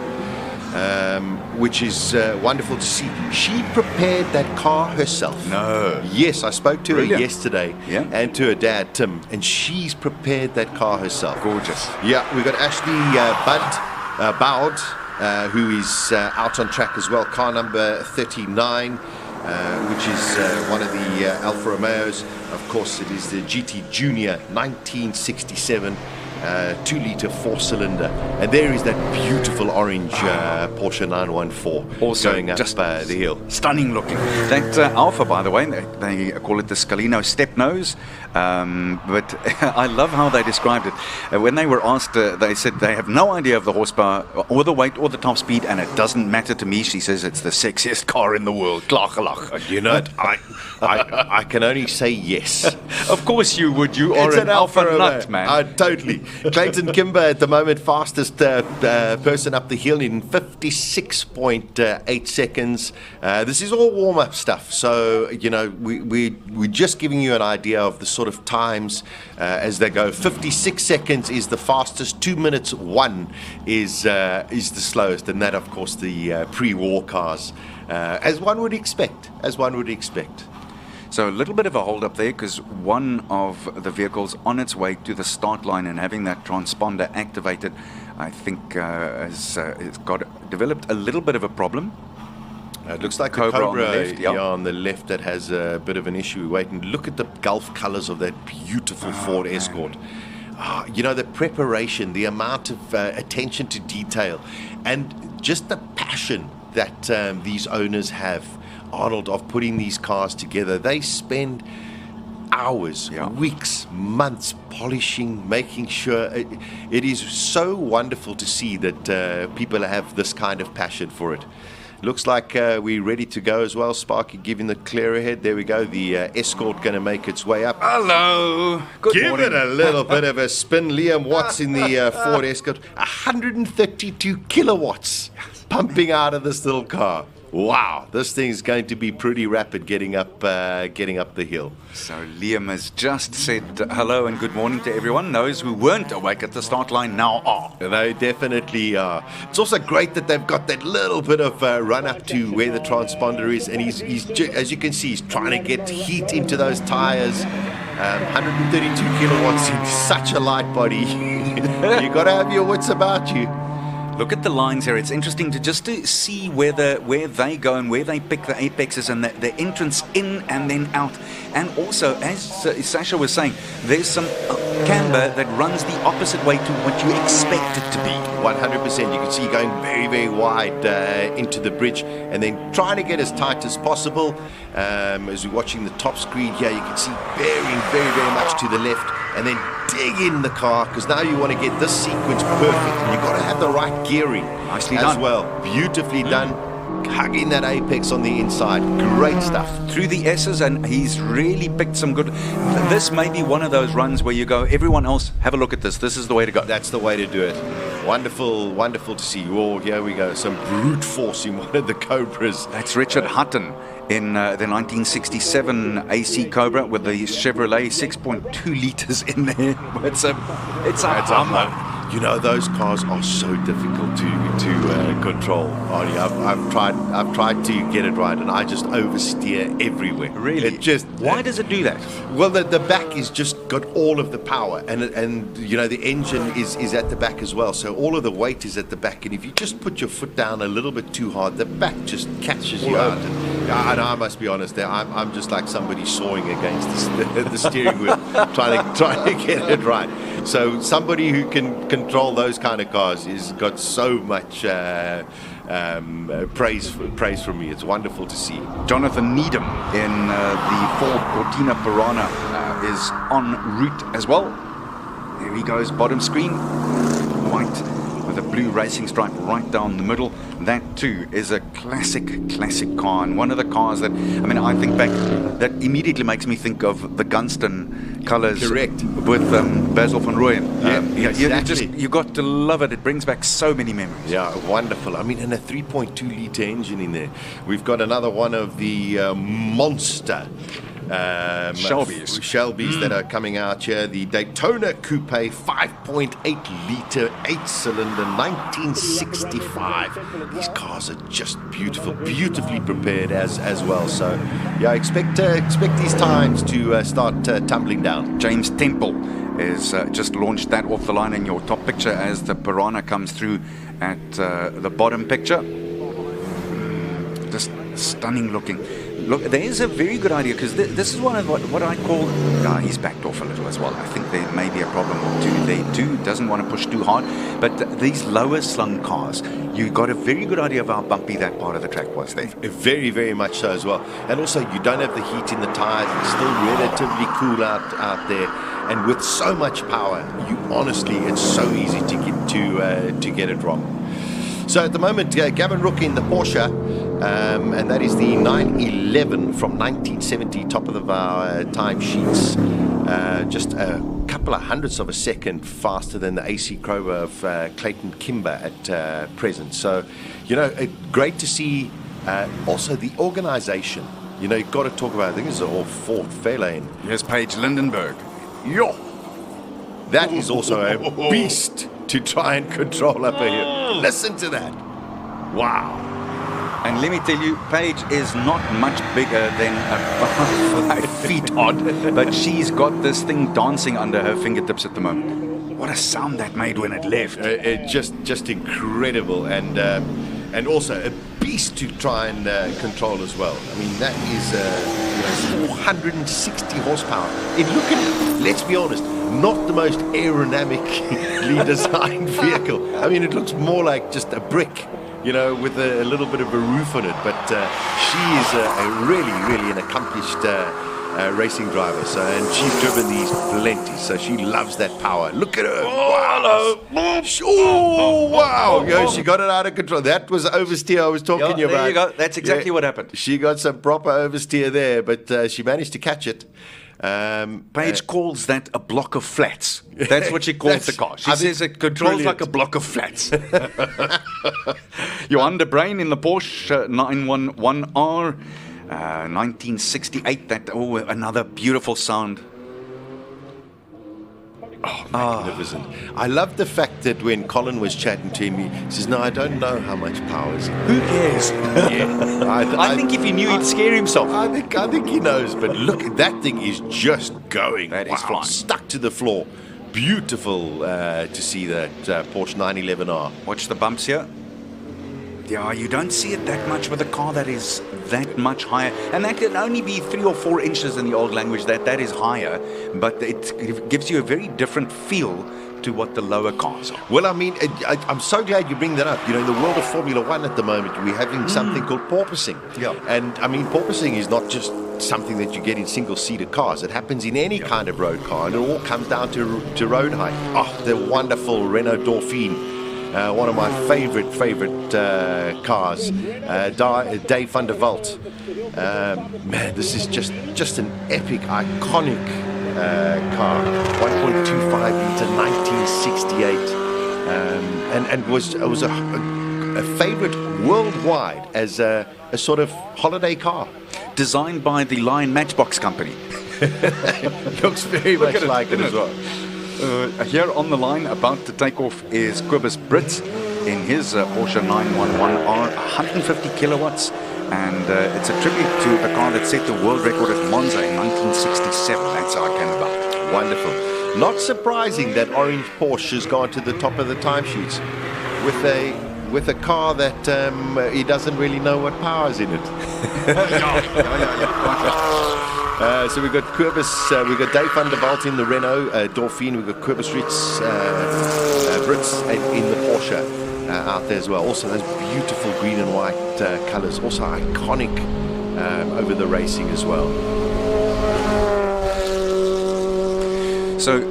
Which is wonderful to see. She prepared that car herself. No. Yes, I spoke to Brilliant. her yesterday, and to her dad, Tim, and she's prepared that car herself. Gorgeous. Yeah, we've got Ashley Bowd, who is out on track as well. Car number 39, which is one of the Alfa Romeos. Of course, it is the GT Junior 1967. 2-litre 4-cylinder, and there is that beautiful orange Porsche 914 also going up just the hill. Stunning looking. That Alpha, by the way, they call it the Scalino step nose, but I love how they described it. When they were asked, they said they have no idea of the horsepower or the weight or the top speed, and it doesn't matter to me. She says it's the sexiest car in the world. I can only say yes. Of course you would. You are an Alpha nut, man. Totally. Clayton Kimber at the moment, fastest person up the hill in 56.8 seconds. This is all warm-up stuff, so we're just giving you an idea of the sort of times as they go. 56 seconds is the fastest. 2 minutes 1 is the slowest, and that, of course, the pre-war cars, as one would expect. So a little bit of a hold up there, because one of the vehicles on its way to the start line and having that transponder activated, I think has developed a little bit of a problem. It looks like Cobra on the left, yeah. on the left, that has a bit of an issue. Wait and look at the Gulf colors of that beautiful Ford Escort. The preparation, the amount of attention to detail, and just the passion that these owners have, Arnold, of putting these cars together. They spend hours, weeks, months polishing, making sure. It is so wonderful to see that people have this kind of passion for it. Looks like we're ready to go as well. Sparky giving the clear ahead. There we go. The Escort going to make its way up. Hello. Good morning. Give it a little bit of a spin. Liam Watts in the Ford Escort. 132 kilowatts pumping out of this little car. Wow, this thing's going to be pretty rapid getting up the hill. So Liam has just said hello and good morning to everyone. Those who weren't awake at the start line now are. They definitely are. It's also great that they've got that little bit of run up to where the transponder is, and he's as you can see, he's trying to get heat into those tires. 132 kilowatts in such a light body. You got to have your wits about you. Look at the lines here. It's interesting to see where they go and where they pick the apexes and the entrance in and then out. And also, as Sasha was saying, there's some camber that runs the opposite way to what you expect it to be. 100%. You can see going very, very wide into the bridge and then trying to get as tight as possible. As we're watching the top screen here, you can see bearing very, very much to the left and then dig in the car, because now you want to get this sequence perfect and you've got to have the right gearing. Nicely as done. well. Beautifully done. Hugging that apex on the inside. Great stuff. Through the S's, and he's really picked some good. This may be one of those runs where you go, everyone else, have a look at this. This is the way to go. That's the way to do it. Wonderful, wonderful to see. Oh, here we go. Some brute force in one of the Cobras. That's Richard Hutton in the 1967 AC Cobra with the Chevrolet 6.2 litres in there. It's a Hummer. You know, those cars are so difficult to control, Arnie. I've tried to get it right, and I just oversteer everywhere. Really? Why does it do that? Well, the back is just got all of the power, and you know, the engine is at the back as well. So all of the weight is at the back, and if you just put your foot down a little bit too hard, the back just catches you out. And I must be honest, there I'm just like somebody sawing against the steering wheel, trying to get it right. So somebody who can control those kind of cars has got so much praise from me. It's wonderful to see. Jonathan Needham in the Ford Cortina Piranha is en route as well. There he goes, bottom screen, white with a blue racing stripe right down the middle. That too is a classic car, and one of the cars that, I mean, I think back, that immediately makes me think of the Gunston colours. Correct. With Basil van Rooyen. Exactly. You've got to love it. It brings back so many memories. Yeah, wonderful. I mean, and a 3.2 litre engine in there. We've got another one of the monster Shelbys that are coming out here. The Daytona Coupe 5.8 litre 8-cylinder 1965. These cars are just beautifully prepared as well. So yeah, expect these times to start tumbling down. James Temple is just launched that off the line in your top picture as the Piranha comes through at the bottom picture. Just stunning looking. Look, there is a very good idea, because this is one of what I call... he's backed off a little as well. I think there may be a problem or two there too. Doesn't want to push too hard. But these lower slung cars, you got a very good idea of how bumpy that part of the track was there. Very, very much so as well. And also, you don't have the heat in the tyres. It's still relatively cool out there. And with so much power, it's so easy to get it wrong. So at the moment, Gavin Rook in the Porsche, and that is the 911 from 1970, top of our time sheets. Just a couple of hundredths of a second faster than the AC Cobra of Clayton Kimber at present. So, you know, great to see also the organisation. You know, you've got to talk about, I think this is all Ford Fairlane. Here's Paige Lindenberg. Yo! That is also a beast to try and control up here. Listen to that. Wow. And let me tell you, Paige is not much bigger than 5 feet odd, but she's got this thing dancing under her fingertips at the moment. What a sound that made when it left. Just incredible, and also a beast to try and control as well. I mean, that is 460 horsepower. Look at it, let's be honest, not the most aerodynamically designed vehicle. I mean, it looks more like just a brick, you know, with a little bit of a roof on it. But she is a really an accomplished racing driver. So, and she's driven these plenty, so she loves that power. Look at her! Wow! Oh, wow! Yo, she got it out of control. That was oversteer I was talking about. There you go. That's exactly what happened. She got some proper oversteer there, but she managed to catch it. Paige calls that a block of flats. That's what she calls the car. She says it controls like a block of flats. Johan de Bruin in the Porsche 911R, 1968. Another beautiful sound. Oh, magnificent. I love the fact that when Colin was chatting to me, he says, no, I don't know how much power is it. Who cares? I think if he knew, he'd scare himself. I think he knows, but look, that thing is just going. That is flying. Stuck to the floor. beautiful to see that Porsche 911R. Watch the bumps here. Yeah, you don't see it that much with a car that is that much higher. And that can only be 3 or 4 inches in the old language, that is higher. But it gives you a very different feel to what the lower cars are. Well, I mean, I'm so glad you bring that up. You know, in the world of Formula One at the moment, we're having something called porpoising. Yeah. And, I mean, porpoising is not just something that you get in single-seater cars. It happens in any kind of road car, and it all comes down to road height. Oh, the wonderful Renault Dauphine. One of my favorite cars, Dave van der Walt. Man, this is just an epic, iconic car. 1.25 litre, 1968, and was a favorite worldwide as a sort of holiday car. Designed by the Lion Matchbox Company. Looks very much like it as well. Here on the line, about to take off, is Kobus Brits in his Porsche 911R, 150 kilowatts, and it's a tribute to the car that set the world record at Monza in 1967. That's how it came about. Wonderful. Not surprising that orange Porsche has gone to the top of the timesheets with a car that he doesn't really know what power's in it. So we've got Kobus, we've got Dave van der Walt in the Renault Dauphine, we've got Kobus Brits in the Porsche out there as well. Also those beautiful green and white colours, also iconic over the racing as well. So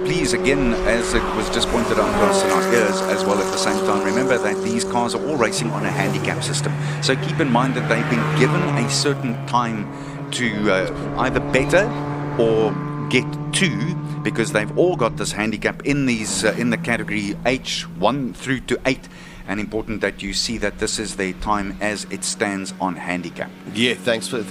please, again, as it was just pointed out to us in our ears as well at the same time, remember that these cars are all racing on a handicap system. So keep in mind that they've been given a certain time to either better or get to, because they've all got this handicap in these in the category H1 through to 8. And important that you see that this is their time as it stands on handicap. Yeah, thanks for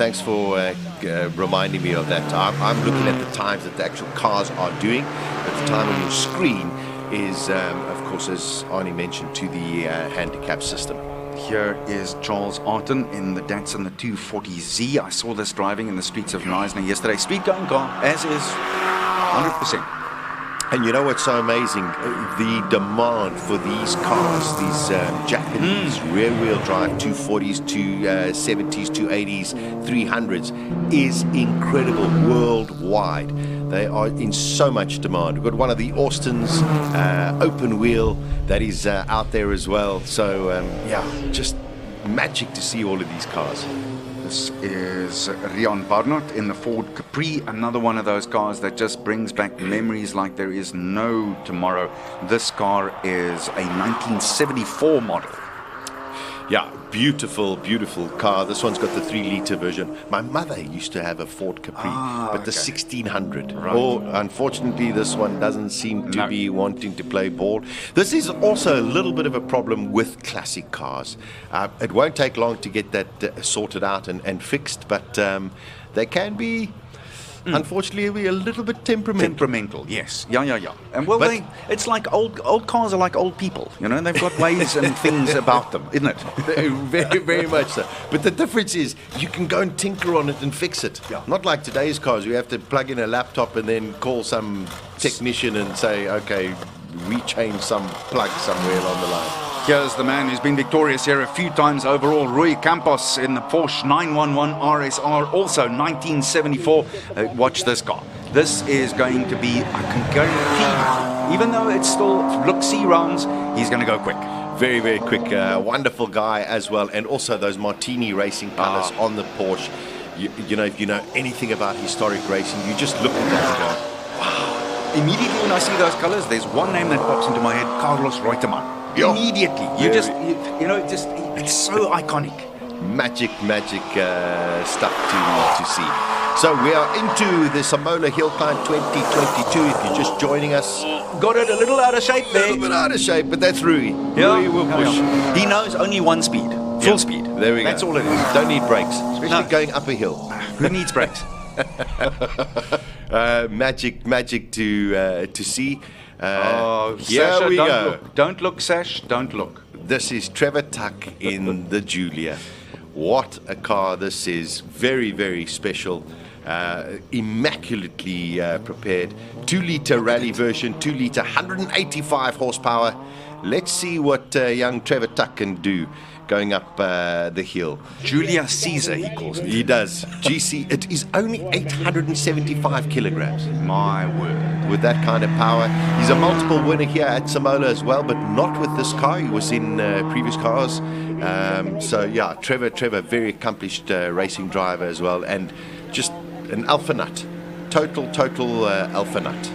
reminding me of that. I'm looking at the times that the actual cars are doing, but the time on your screen is, of course, as Arnie mentioned, to the handicap system. Here is Charles Arton in the Datsun, the 240Z. I saw this driving in the streets of Neisner yesterday. Street going car, as is, 100%. And you know what's so amazing? The demand for these cars, these Japanese rear-wheel drive 240s, 270s, 280s, 300s, is incredible worldwide. They are in so much demand. We've got one of the Austins open wheel that is out there as well. So, yeah, just magic to see all of these cars. This is Rian Barnard in the Ford Capri, another one of those cars that just brings back memories like there is no tomorrow. This car is a 1974 model. Yeah, beautiful, beautiful car. This one's got the 3-litre version. My mother used to have a Ford Capri, but the 1600. Right. Oh, unfortunately, this one doesn't seem to be wanting to play ball. This is also a little bit of a problem with classic cars. It won't take long to get that sorted out and fixed, but they can be... Unfortunately, we're a little bit temperamental. Yes. Yeah. And well, it's like old cars are like old people. You know, they've got ways and things about them, isn't it? Very, very much so. But the difference is you can go and tinker on it and fix it. Yeah. Not like today's cars. You have to plug in a laptop and then call some technician and say, okay, rechange some plug somewhere along the line. Here's the man who's been victorious here a few times overall, Rui Campos in the Porsche 911 RSR, also 1974. Watch this car. This is going to be, I can guarantee you, even though it's still look-see rounds, he's going to go quick. Very, very quick. Wonderful guy as well. And also those Martini racing colours on the Porsche. You know, if you know anything about historic racing, you just look at that and go, wow. Immediately when I see those colours, there's one name that pops into my head, Carlos Reutemann. Immediately. It's so iconic. Magic stuff to see. So we are into the Simola Hillclimb 2022. If you're just joining us, got it a little out of shape there. A little bit out of shape, but that's Rui. Yeah. Rui will push. He knows only one speed, full speed. There we go. That's all it is. Don't need brakes, especially going up a hill. Who needs brakes? Magic to see. Here Sasha, we go. Look. Don't look, Sash. Don't look. This is Trevor Tuck in the Giulia. What a car this is. Very, very special. immaculately prepared. 2-litre rally version, 2-litre, 185 horsepower. Let's see what young Trevor Tuck can do going up the hill. Julia Caesar, he calls it. He does. GC, it is only 875 kilograms. My word. With that kind of power. He's a multiple winner here at Simola as well, but not with this car. He was in previous cars. So, yeah, Trevor, very accomplished racing driver as well, and just an alpha nut. Total alpha nut.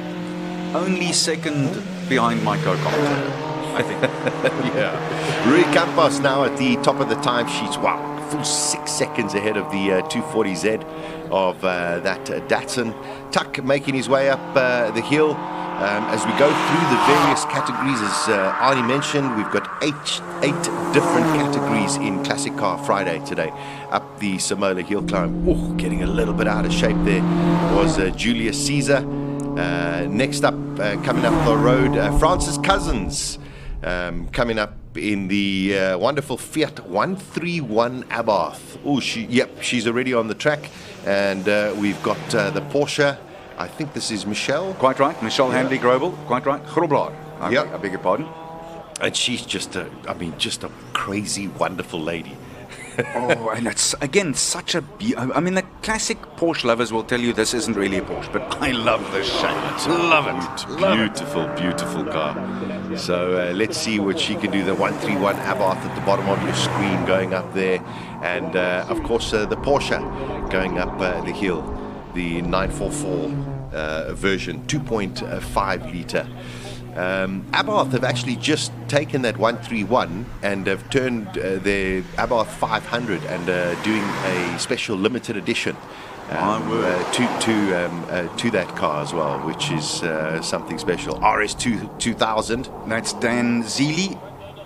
Only second behind my co-commentator, I think. Yeah. Rui Campos now at the top of the timesheets. Wow, full 6 seconds ahead of the 240Z of that Datsun. Tuck making his way up the hill. As we go through the various categories, as Arnie mentioned, we've got eight different categories in Classic Car Friday today. Up the Simola Hillclimb. Oh, getting a little bit out of shape there was Julius Caesar. Next up, coming up the road, Francis Cousins. Coming up in the wonderful Fiat 131 Abarth. Oh, she's already on the track. And we've got the Porsche. I think this is Michelle. Quite right, Michelle Handley Grobel. Quite right, Grobler. I beg your pardon. And she's just a crazy, wonderful lady. Oh, and it's, again, such a... I mean, the classic Porsche lovers will tell you this isn't really a Porsche, but I love this shape. Love it. Beautiful car. So let's see what she can do. The 131 Abarth at the bottom of your screen going up there. And, of course, the Porsche going up the hill. The 944 version, 2.5 litre. Abarth have actually just taken that 131 and have turned their Abarth 500 and doing a special limited edition to that car as well, which is something special. RS2 2000. That's Dan Zeely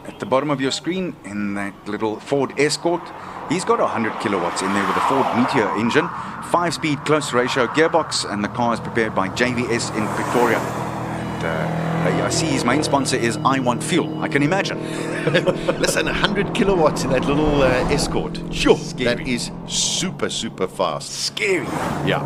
at the bottom of your screen in that little Ford Escort. He's got 100 kilowatts in there with a Ford Meteor engine, 5-speed close ratio gearbox, and the car is prepared by JVS in Pretoria. And I see his main sponsor is I Want Fuel. I can imagine. Listen, 100 kilowatts in that little Escort. Sure, scary. That is super fast. Scary. Yeah.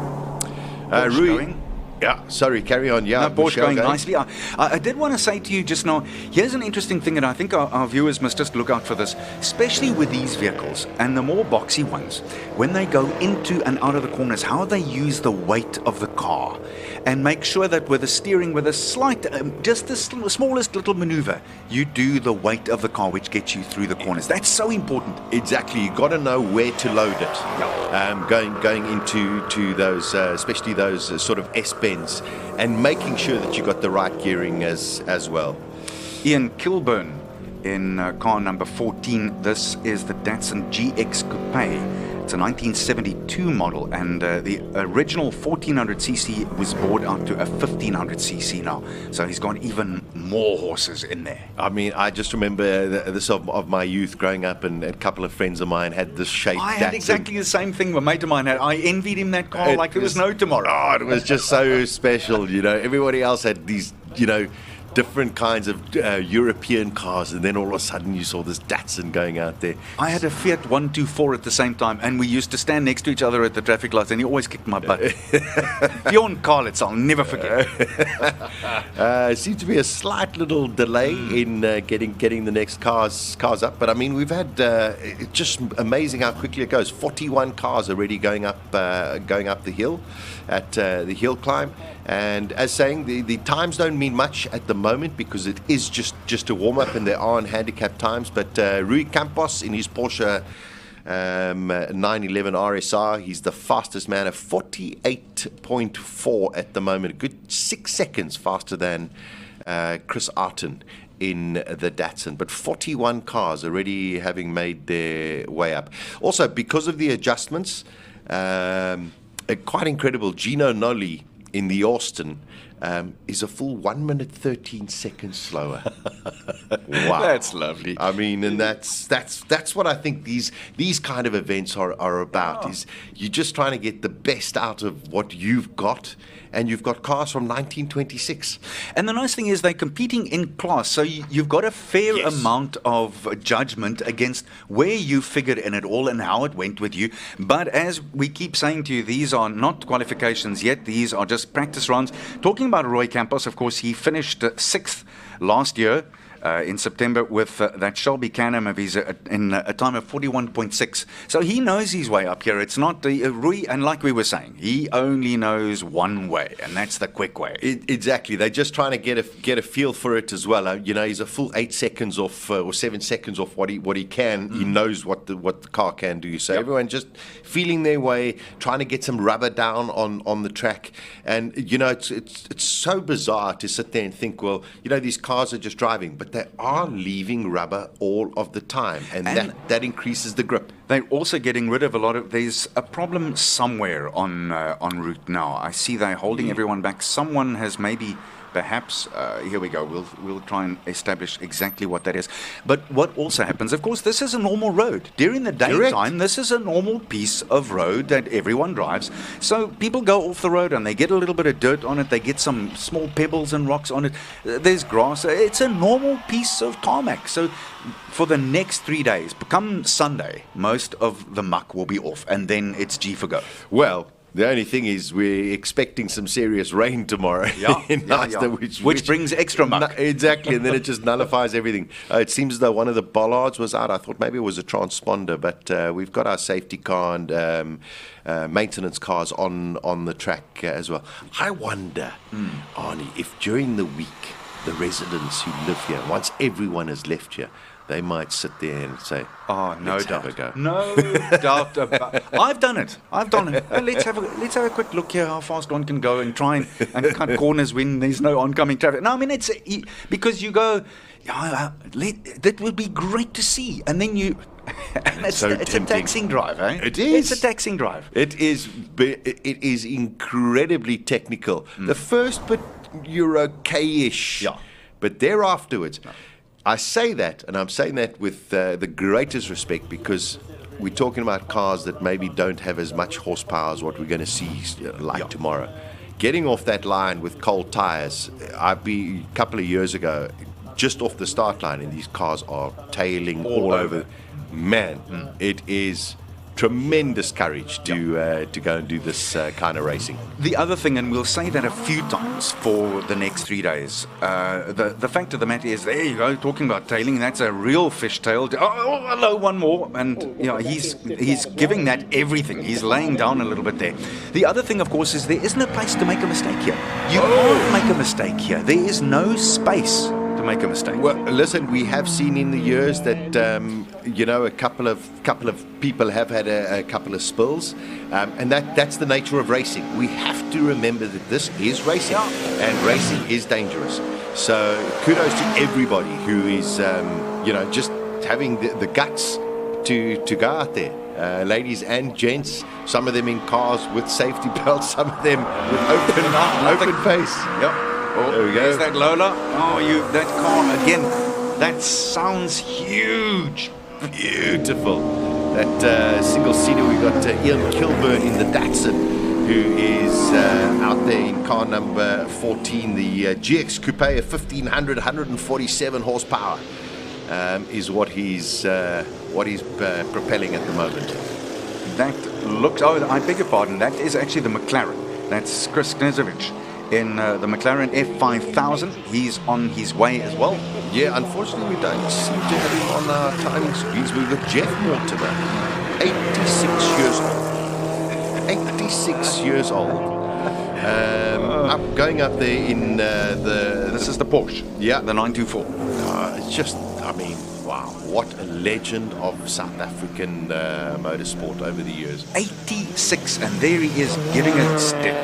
Rui. Yeah, sorry, carry on. Yeah, no, Porsche going nicely. I did want to say to you just now, here's an interesting thing, and I think our viewers must just look out for this, especially with these vehicles, and the more boxy ones, when they go into and out of the corners, how they use the weight of the car, and make sure that with the steering, with a slight, just the smallest little maneuver, you do the weight of the car, which gets you through the corners. That's so important. Exactly. You got to know where to load it. Going into those, especially those sort of S-bends, and making sure that you got the right gearing as well. Ian Kilburn in car number 14. This is the Datsun GX Coupe. It's a 1972 model, and the original 1400cc was bored out to a 1500cc now. So he's got even more horses in there. I mean, I just remember this of my youth growing up, and a couple of friends of mine had this shape. I had exactly the same thing. A mate of mine had. I envied him that car like there was no tomorrow. Oh, it was just so special, you know. Everybody else had these, you know, different kinds of European cars, and then all of a sudden you saw this Datsun going out there. I had a Fiat 124 at the same time, and we used to stand next to each other at the traffic lights, and he always kicked my butt. Bjorn Karlitz, I'll never forget. Seems to be a slight little delay in getting the next cars up, but I mean, we've had it's just amazing how quickly it goes. 41 cars already going up the hill at the hill climb. And as saying, the times don't mean much at the moment because it is just a warm-up and there are handicapped times. But Rui Campos in his Porsche 911 RSR, he's the fastest man at 48.4 at the moment. A good 6 seconds faster than Chris Arton in the Datsun. But 41 cars already having made their way up. Also, because of the adjustments, quite incredible, Gino Nolli in the Austin is a full 1 minute 13 seconds slower. Wow, that's lovely. I mean, and that's what I think these kind of events are about. Is you're just trying to get the best out of what you've got, and you've got cars from 1926. And the nice thing is they're competing in class, so you've got a fair amount of judgment against where you figured in it all and how it went with you. But as we keep saying to you, these are not qualifications yet. These are just practice runs. Talking about Roy Campos, of course, he finished 6th last year. In September with that Shelby Can-Am of his in a time of 41.6. So he knows his way up here. It's not Rui, and like we were saying, he only knows one way, and that's the quick way. Exactly. They're just trying to get a feel for it as well. He's a full 8 seconds off or 7 seconds off what he can. He knows what the car can do. So everyone just feeling their way, trying to get some rubber down on the track. And it's so bizarre to sit there and think, well, these cars are just driving, but they are leaving rubber all of the time, and that increases the grip. They're also getting rid of a lot of. There's a problem somewhere on route now. I see they're holding everyone back. Someone has maybe. Perhaps, here we go, we'll try and establish exactly what that is. But what also happens, of course, this is a normal road. During the daytime, this is a normal piece of road that everyone drives. So people go off the road and they get a little bit of dirt on it. They get some small pebbles and rocks on it. There's grass. It's a normal piece of tarmac. So for the next 3 days, come Sunday, most of the muck will be off. And then it's G for go. Well, the only thing is we're expecting some serious rain tomorrow. Which brings extra muck. Exactly, and then it just nullifies everything. It seems as though one of the bollards was out. I thought maybe it was a transponder, but we've got our safety car and maintenance cars on the track as well. I wonder, Arnie, if during the week the residents who live here, once everyone has left here, they might sit there and say, "Oh, no doubt, have a go." No doubt about it. I've done it. Let's have a quick look here how fast one can go and try and cut corners when there's no oncoming traffic. No, I mean it's because you go, that would be great to see, and then you. It's a taxing drive, eh? It is. It's a taxing drive. It is incredibly technical. The first bit you're okay-ish, but thereafterwards. I say that, and I'm saying that with the greatest respect, because we're talking about cars that maybe don't have as much horsepower as what we're going to see tomorrow. Getting off that line with cold tires, a couple of years ago, just off the start line, and these cars are tailing all over. Man, it is tremendous courage to go and do this kind of racing. The other thing, and we'll say that a few times for the next 3 days, the fact of the matter is, there you go, talking about tailing, that's a real fishtail. Oh, hello, one more. And he's giving that everything. He's laying down a little bit there. The other thing, of course, is there isn't a place to make a mistake here. You can't make a mistake here. There is no space to make a mistake. Well, listen, we have seen in the years that a couple of people have had a couple of spills, and that's the nature of racing. We have to remember that this is racing, and racing is dangerous. So kudos to everybody who is just having the guts to go out there. Ladies and gents, some of them in cars with safety belts, some of them with open face. Oh, there we go. There's that Lola. Oh, that car again. That sounds huge. Beautiful. That single seater, we got Ian Kilburn in the Datsun, who is out there in car number 14, the GX Coupe, a 1500, 147 horsepower, is what he's propelling at the moment. That looks. Oh, I beg your pardon. That is actually the McLaren. That's Chris Knezovic in the McLaren F5000. He's on his way as well. Yeah, unfortunately we don't seem to have him on our timing screens. We've got Jeff Mortimer, 86 years old. 86 years old. Going up there in This is the Porsche. Yeah. The 924. It's just, wow. What a legend of South African motorsport over the years. 86, and there he is giving it stick.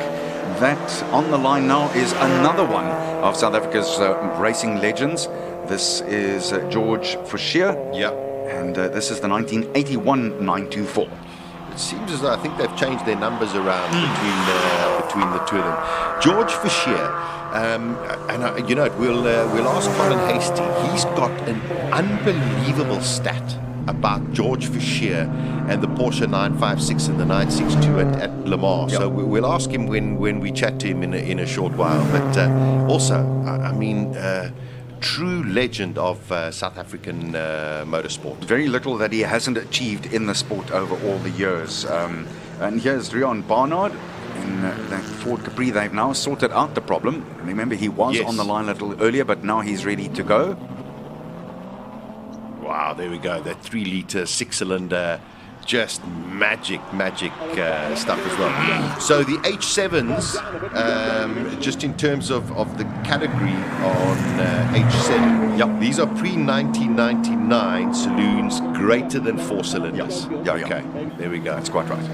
That on the line now is another one of South Africa's racing legends. This is George Forshire. Yeah. And this is the 1981 924. It seems as though I think they've changed their numbers around between the two of them. George Forshire, we'll ask Colin Hasty. He's got an unbelievable stat about George Fischer and the Porsche 956 and the 962 at Le Mans. So we'll ask him when we chat to him in a short while. But also, I mean, true legend of South African motorsport. Very little that he hasn't achieved in the sport over all the years. And here's Rion Barnard in that Ford Capri. They've now sorted out the problem. Remember, he was on the line a little earlier, but now he's ready to go. Wow, there we go. That 3-litre 6-cylinder, just magic stuff as well. So the H7s, just in terms of the category on H7, these are pre-1999 saloons greater than 4 cylinders. Okay, there we go. That's quite right.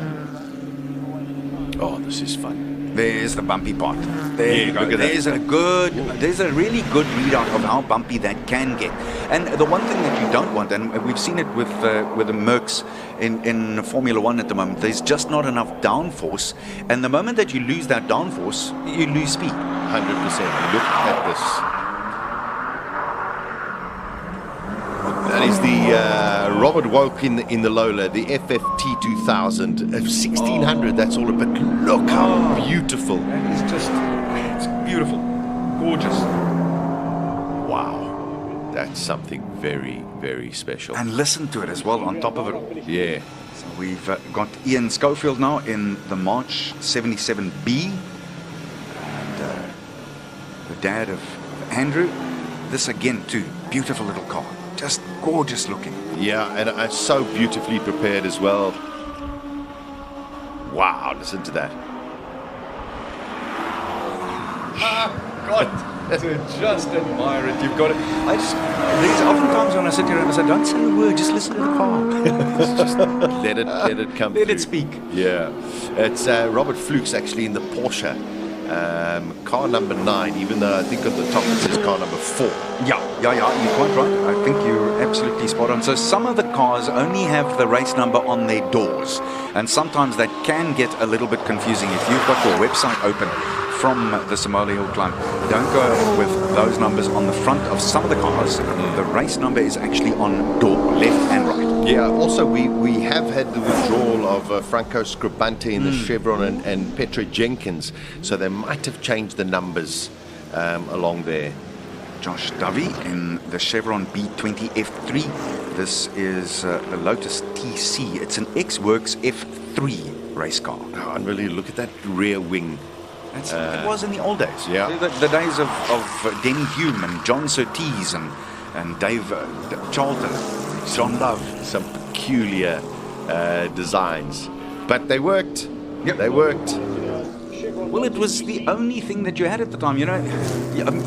Oh, this is fun. There's the bumpy part. There you go. There's a really good readout of how bumpy that can get. And the one thing that you don't want, and we've seen it with the Mercs in Formula One at the moment, there's just not enough downforce. And the moment that you lose that downforce, you lose speed. 100%. Look at this. That is the Robert Woke in the Lola, the FFT 2000 of 1600. That's all. But look how beautiful! It's beautiful, gorgeous. Wow, that's something very, very special. And listen to it as well. On top of it all. Yeah. So we've got Ian Schofield now in the March 77B, and the dad of Andrew. This again too, beautiful little car. Just gorgeous looking. Yeah, and so beautifully prepared as well. Wow, listen to that. God, to just admire it. You've got it. There's oftentimes when I sit here and I say, don't say a word, just listen to the car. Just let it come Let through. it speak. Yeah. It's Robert Flukes actually in the Porsche. Car number 9, even though I think on the top it says car number 4. Yeah, you're quite right. I think you're absolutely spot on. So some of the cars only have the race number on their doors, and sometimes that can get a little bit confusing. If you've got your website open from the Simola Hillclimb, don't go with those numbers on the front of some of the cars. The race number is actually on door, left and right. Yeah, also we have had the withdrawal of Franco Scribante in the Chevron and Petra Jenkins, so they might have changed the numbers along there. Josh Dovey in the Chevron B20 F3. This is the Lotus TC. It's an X-Works F3 race car. Oh, unbelievable. Look at that rear wing. That's what it was in the old days. Yeah. The days of Denny Hume and John Surtees and Dave Charlton, John Love. Some peculiar designs. But they worked. Yep. They worked. Well, it was the only thing that you had at the time. You know,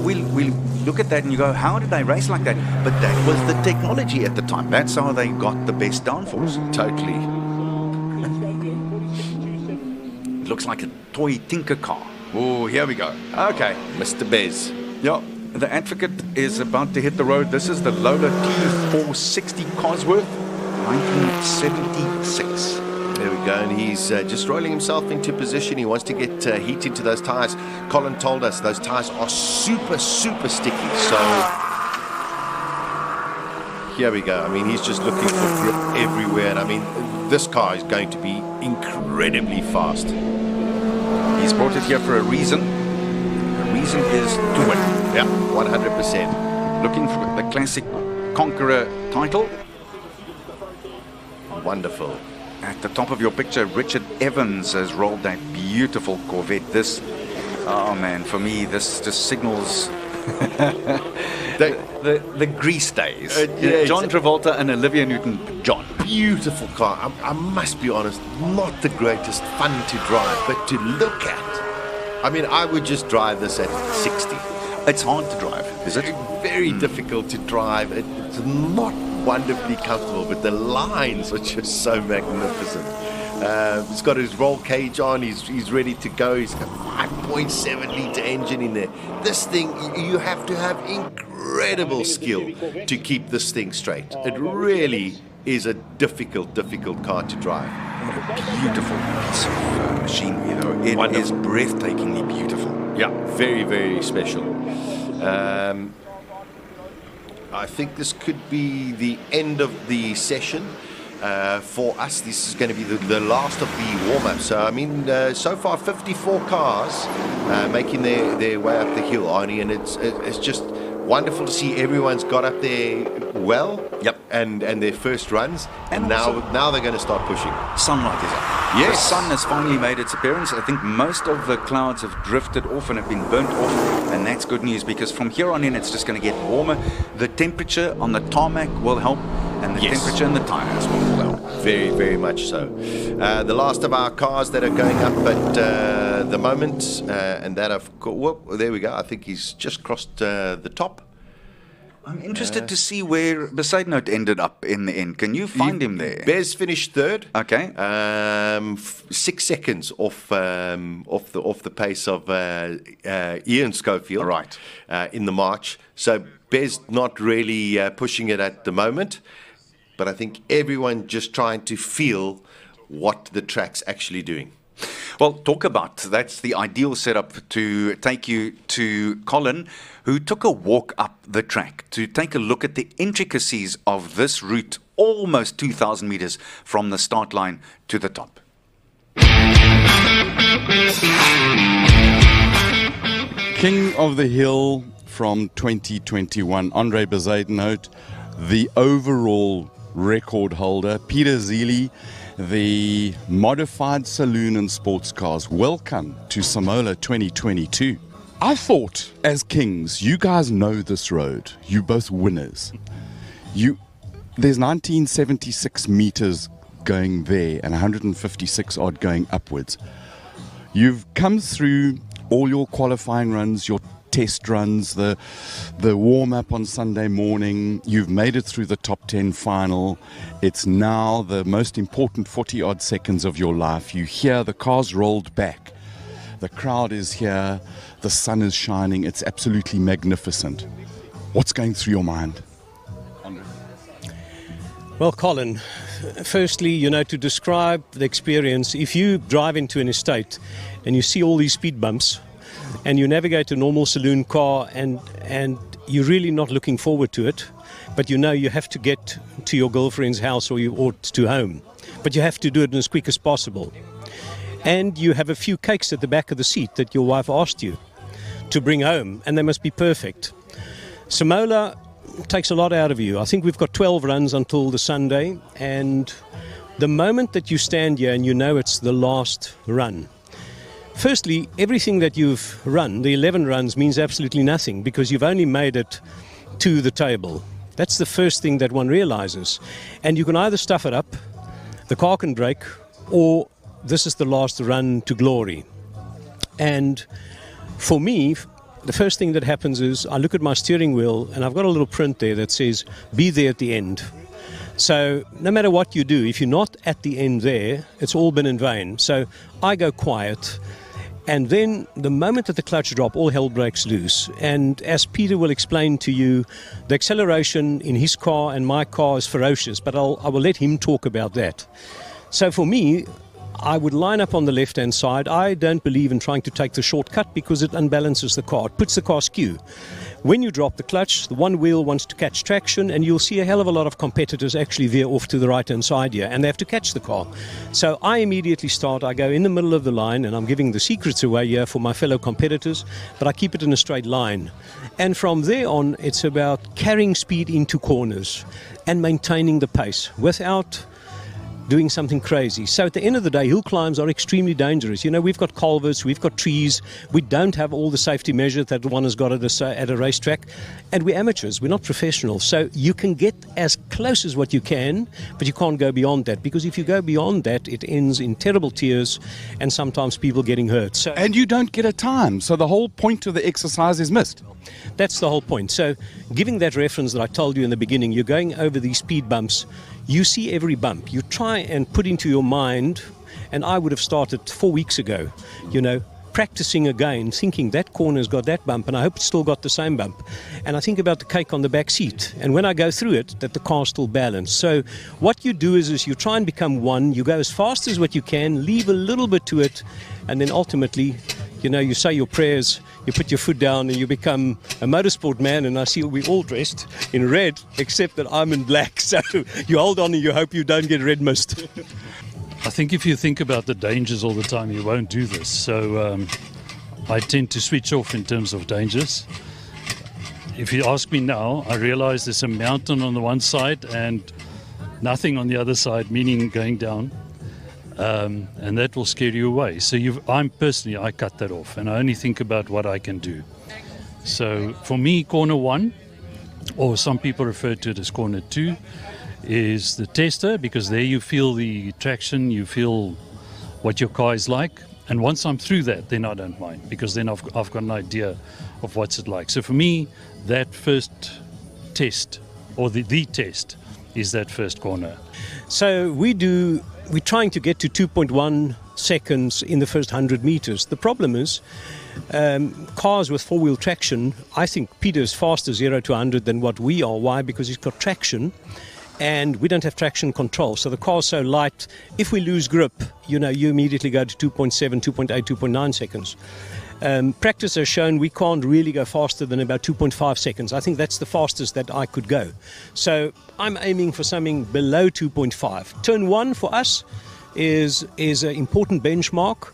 we'll look at that and you go, how did they race like that? But that was the technology at the time. That's how they got the best downforce. Totally. It looks like a toy Tinker car. Oh, here we go. Okay. Mr. Bez. Yeah, the Advocate is about to hit the road. This is the Lola T460 Cosworth, 1976. There we go, and he's just rolling himself into position. He wants to get heat into those tyres. Colin told us those tyres are super sticky. So here we go. I mean, he's just looking for grip everywhere. And I mean, this car is going to be incredibly fast. He's brought it here for a reason. The reason is to win. Yeah, 100%. Looking for the classic Conqueror title. Wonderful. At the top of your picture, Richard Evans has rolled that beautiful Corvette. This, oh man, for me, this just signals the Grease days. Yeah, John Travolta and Olivia Newton-John. Beautiful car. I must be honest, not the greatest fun to drive, but to look at. I mean, I would just drive this at 60. It's hard to drive, is it? Very difficult to drive. It's not wonderfully comfortable, but the lines are just so magnificent. He's got his roll cage on. He's ready to go. He's got 5.7 litre engine in there. This thing, you have to have incredible skill to keep this thing straight. It really is a difficult car to drive. What a beautiful piece of machinery, though. It is breathtakingly beautiful. Yeah, very, very special. I think this could be the end of the session. For us, this is going to be the last of the warm-up. So, I mean, so far 54 cars making their way up the hill, Arnie, and it's just wonderful to see everyone's got up there well. Yep. And their first runs, and now they're going to start pushing. Sunlight is up. Yes. The sun has finally made its appearance. I think most of the clouds have drifted off and have been burnt off, and that's good news because from here on in it's just going to get warmer. The temperature on the tarmac will help, and the temperature in the tires will help. Very, very much so. The last of our cars that are going up at the moment, and that there we go. I think he's just crossed the top. I'm interested to see where Besaidnout ended up in the end. Can you find him there? Bez finished third. Okay. 6 seconds off the pace of Ian Schofield. Right. In the march. So Bez not really pushing it at the moment, but I think everyone just trying to feel what the track's actually doing. Well, talk about that's the ideal setup to take you to Colin, who took a walk up the track to take a look at the intricacies of this route, almost 2,000 meters from the start line to the top. King of the Hill from 2021, Andre Besaidnout, the overall record holder, Peter Zeely, the modified saloon and sports cars. Welcome to Simola 2022. I thought, as kings, you guys know this road. You both winners. There's 1976 meters going there and 156 odd going upwards. You've come through all your qualifying runs, your test runs, the warm-up on Sunday morning. You've made it through the top 10 final. It's now the most important 40-odd seconds of your life. You hear the cars rolled back. The crowd is here. The sun is shining. It's absolutely magnificent. What's going through your mind? Well, Colin, firstly, to describe the experience, if you drive into an estate and you see all these speed bumps, and you navigate a normal saloon car and you're really not looking forward to it, but you have to get to your girlfriend's house or to home. But you have to do it as quick as possible. And you have a few cakes at the back of the seat that your wife asked you to bring home, and they must be perfect. Simola takes a lot out of you. I think we've got 12 runs until the Sunday, and the moment that you stand here and it's the last run, firstly, everything that you've run, the 11 runs, means absolutely nothing because you've only made it to the table. That's the first thing that one realizes. And you can either stuff it up, the car can break, or this is the last run to glory. And for me, the first thing that happens is I look at my steering wheel and I've got a little print there that says, be there at the end. So no matter what you do, if you're not at the end there, it's all been in vain. So I go quiet. And then the moment that the clutch drop, all hell breaks loose. And as Peter will explain to you, the acceleration in his car and my car is ferocious, but I will let him talk about that. So for me, I would line up on the left-hand side. I don't believe in trying to take the shortcut because it unbalances the car. It puts the car skew. When you drop the clutch, the one wheel wants to catch traction, and you'll see a hell of a lot of competitors actually veer off to the right-hand side here, and they have to catch the car. So I immediately start. I go in the middle of the line, and I'm giving the secrets away here for my fellow competitors, but I keep it in a straight line. And from there on, it's about carrying speed into corners and maintaining the pace without doing something crazy. So at the end of the day, hill climbs are extremely dangerous. We've got culverts, we've got trees, we don't have all the safety measures that one has got at a racetrack, and we're amateurs, we're not professionals. So you can get as close as what you can, but you can't go beyond that, because if you go beyond that, it ends in terrible tears and sometimes people getting hurt. And you don't get a time, so the whole point of the exercise is missed. That's the whole point. So giving that reference that I told you in the beginning, you're going over these speed bumps, you see every bump. You try and put into your mind, and I would have started 4 weeks ago, practicing again, thinking that corner's got that bump, and I hope it's still got the same bump. And I think about the cake on the back seat, and when I go through it, that the car's still balanced. So what you do is you try and become one. You go as fast as what you can, leave a little bit to it, and then ultimately, you say your prayers, you put your foot down, and you become a motorsport man. And I see we're all dressed in red, except that I'm in black. So you hold on and you hope you don't get red mist. I think if you think about the dangers all the time, you won't do this. So I tend to switch off in terms of dangers. If you ask me now, I realize there's a mountain on the one side and nothing on the other side, meaning going down. And that will scare you away. So I cut that off, and I only think about what I can do. So for me, corner 1, or some people refer to it as corner 2, is the tester, because there you feel the traction, you feel what your car is like. And once I'm through that, then I don't mind, because then I've got an idea of what's it like. So for me, that first test, or the test, is that first corner. So we're trying to get to 2.1 seconds in the first 100 meters. The problem is, cars with four-wheel traction, I think Peter's faster 0 to 100 than what we are. Why? Because he's got traction, and we don't have traction control. So the car's so light, if we lose grip, you immediately go to 2.7, 2.8, 2.9 seconds. Practice has shown we can't really go faster than about 2.5 seconds. I think that's the fastest that I could go. So I'm aiming for something below 2.5. Turn 1 for us is an important benchmark,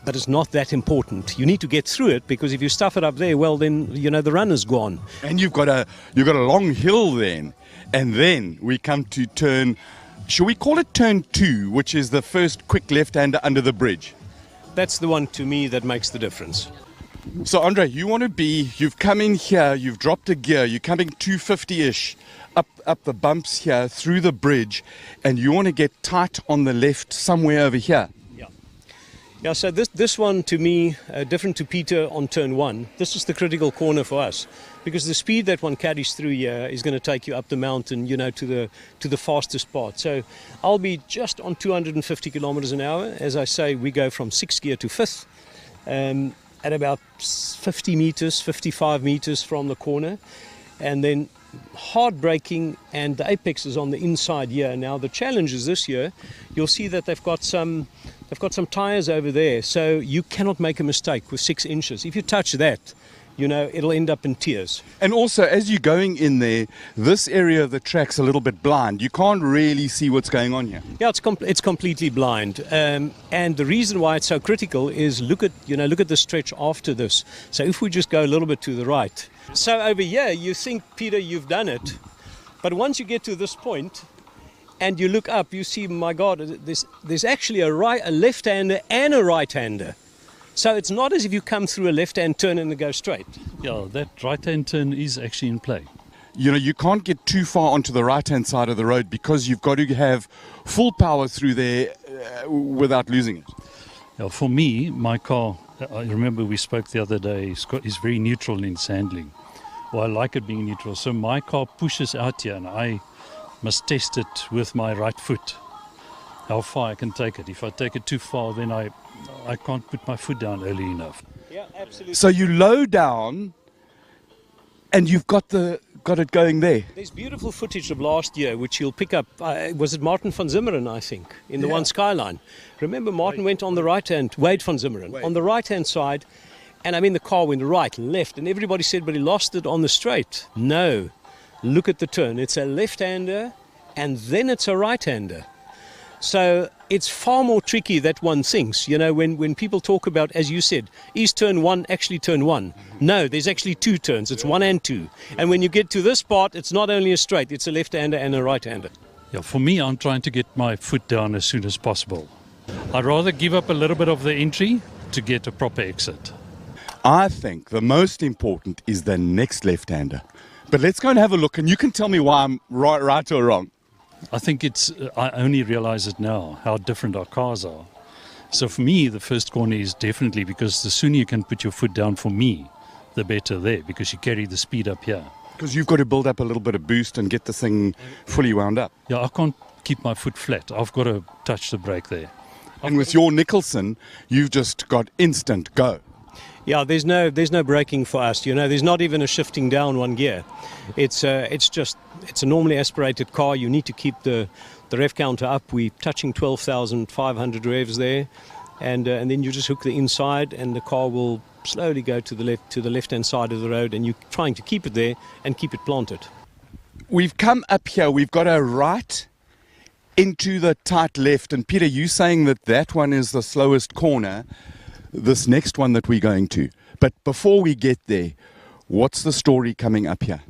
but it's not that important. You need to get through it, because if you stuff it up there, well, then the run is gone. And you've got a long hill then, and then we come to turn. Shall we call it turn 2, which is the first quick left-hander under the bridge? That's the one, to me, that makes the difference. So, Andre, you've come in here, you've dropped a gear, you're coming 250-ish up the bumps here through the bridge, and you want to get tight on the left somewhere over here. Yeah, so this one, to me, different to Peter on turn 1, this is the critical corner for us, because the speed that one carries through here is going to take you up the mountain, to the fastest part. So I'll be just on 250 kilometers an hour. As I say, we go from 6th gear to 5th at about 50 meters, 55 meters from the corner, and then hard braking, and the apex is on the inside here. Now the challenge is this year, you'll see that they've got some tires over there, so you cannot make a mistake with 6 inches. If you touch that, it'll end up in tears. And also, as you're going in there, this area of the track's a little bit blind. You can't really see what's going on here. Yeah, it's completely blind. And the reason why it's so critical is look at the stretch after this. So if we just go a little bit to the right. So over here, you think, Peter, you've done it. But once you get to this point and you look up, you see, my God, there's actually a left-hander and a right-hander. So it's not as if you come through a left-hand turn and go straight. Yeah, that right-hand turn is actually in play. You can't get too far onto the right-hand side of the road, because you've got to have full power through there without losing it. Yeah, for me, my car, I remember we spoke the other day, is very neutral in its handling. Well, I like it being neutral. So my car pushes out here, and I must test it with my right foot, how far I can take it. If I take it too far, then I can't put my foot down early enough. Yeah, absolutely. So you low down, and you've got it going there. There's beautiful footage of last year, which you'll pick up. Was it Martin van Zimmeren, I think, in the one Skyline? Remember, Martin went on the right hand, Wade van Zimmeren, on the right-hand side, and the car went right, left, and everybody said, but he lost it on the straight. No, look at the turn. It's a left-hander, and then it's a right-hander. So it's far more tricky than one thinks. When people talk about, as you said, is turn 1 actually turn 1? No, there's actually 2 turns. It's 1 and 2. And when you get to this part, it's not only a straight, it's a left-hander and a right-hander. Yeah, for me, I'm trying to get my foot down as soon as possible. I'd rather give up a little bit of the entry to get a proper exit. I think the most important is the next left-hander. But let's go and have a look, and you can tell me why I'm right or wrong. I think I only realize it now, how different our cars are. So for me, the first corner is definitely, because the sooner you can put your foot down for me, the better there, because you carry the speed up here. Because you've got to build up a little bit of boost and get this thing fully wound up. Yeah, I can't keep my foot flat. I've got to touch the brake there. And with your Nicholson, you've just got instant go. Yeah, there's no braking for us. You know, there's not even a shifting down one gear. It's a normally aspirated car. You need to keep the rev counter up. We're touching 12,500 revs there, and then you just hook the inside, and the car will slowly go to the left-hand side of the road, and you're trying to keep it there and keep it planted. We've come up here. We've got a right into the tight left, and Peter, you saying that one is the slowest corner. This next one that we're going to. But before we get there, what's the story coming up here?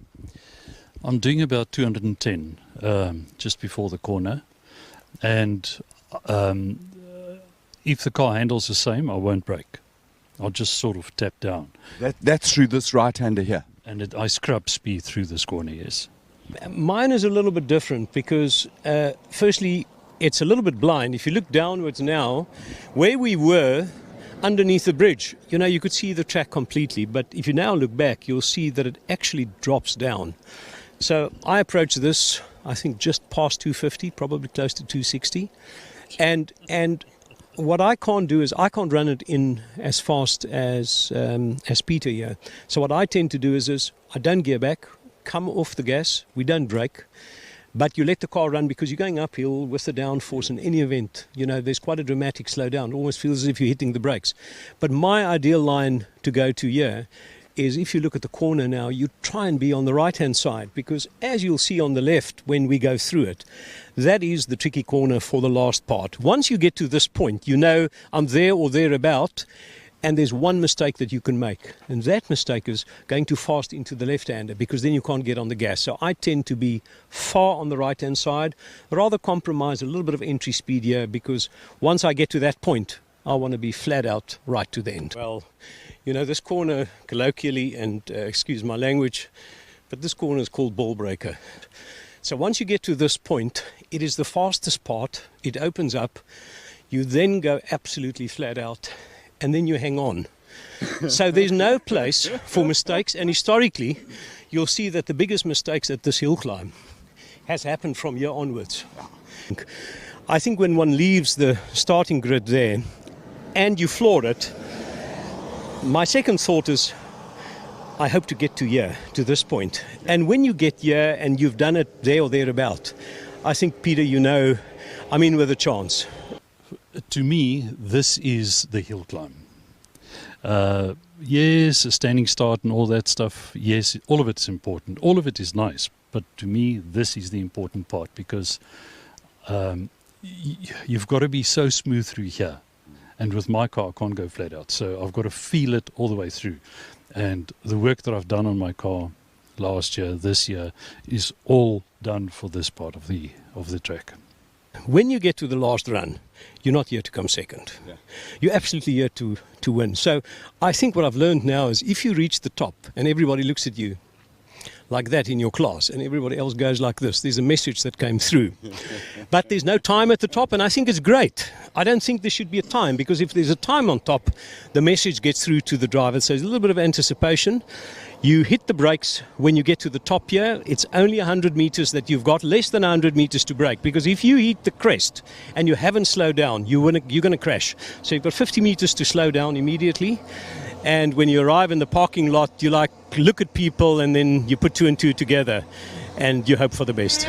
I'm doing about 210 just before the corner, and if the car handles the same, I won't brake. I'll just sort of tap down. That's through this right-hander here? And I scrub speed through this corner, yes. Mine is a little bit different because, firstly, it's a little bit blind. If you look downwards now, where we were underneath the bridge, you know, you could see the track completely, but if you now look back, you'll see that it actually drops down. So I approach this, I think, just past 250, probably close to 260, and what I can't do is I can't run it in as fast as Peter here. So what I tend to do is I don't gear back, come off the gas, we don't brake, but you let the car run because you're going uphill with the downforce in any event. You know, there's quite a dramatic slowdown. It almost feels as if you're hitting the brakes. But my ideal line to go to here is if you look at the corner now, you try and be on the right-hand side because as you'll see on the left when we go through it, that is the tricky corner for the last part. Once you get to this point, you know I'm there or thereabout, and there's one mistake that you can make, and that mistake is going too fast into the left-hander because then you can't get on the gas. So I tend to be far on the right-hand side, rather compromise a little bit of entry speed here because once I get to that point, I want to be flat out right to the end. Well, you know, this corner colloquially, and excuse my language, but this corner is called ball breaker. So once you get to this point, it is the fastest part. It opens up. You then go absolutely flat out, and then you hang on. So there's no place for mistakes, and historically you'll see that the biggest mistakes at this hill climb has happened from here onwards. I think when one leaves the starting grid there and you floor it, my second thought is I hope to get to here, to this point. And when you get here and you've done it there or thereabout, I think, Peter, you know, I'm in with a chance. To me, this is the hill climb. Yes, a standing start and all that stuff, yes, all of it's important. All of it is nice. But to me, this is the important part because you've got to be so smooth through here. And with my car, I can't go flat out. So I've got to feel it all the way through. And the work that I've done on my car last year, this year, is all done for this part of the track. When you get to the last run, you're not here to come second. Yeah. You're absolutely here to win. So I think what I've learned now is if you reach the top and everybody looks at you like that in your class and everybody else goes like this, there's a message that came through. But there's no time at the top, and I think it's great. I don't think there should be a time, because if there's a time on top, the message gets through to the driver. So there's a little bit of anticipation. You hit the brakes when you get to the top here. It's only 100 meters that you've got, less than 100 meters to brake, because if you hit the crest and you haven't slowed down, you're going to crash. So you've got 50 meters to slow down immediately. And when you arrive in the parking lot, you look at people and then you put two and two together and you hope for the best.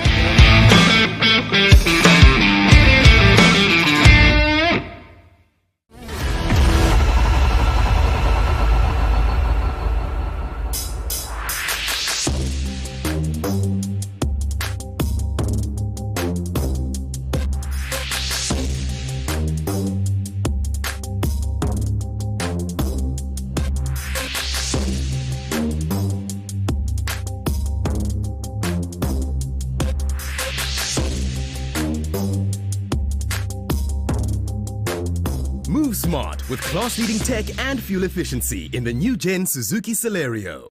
Move smart with class-leading tech and fuel efficiency in the new-gen Suzuki Celerio.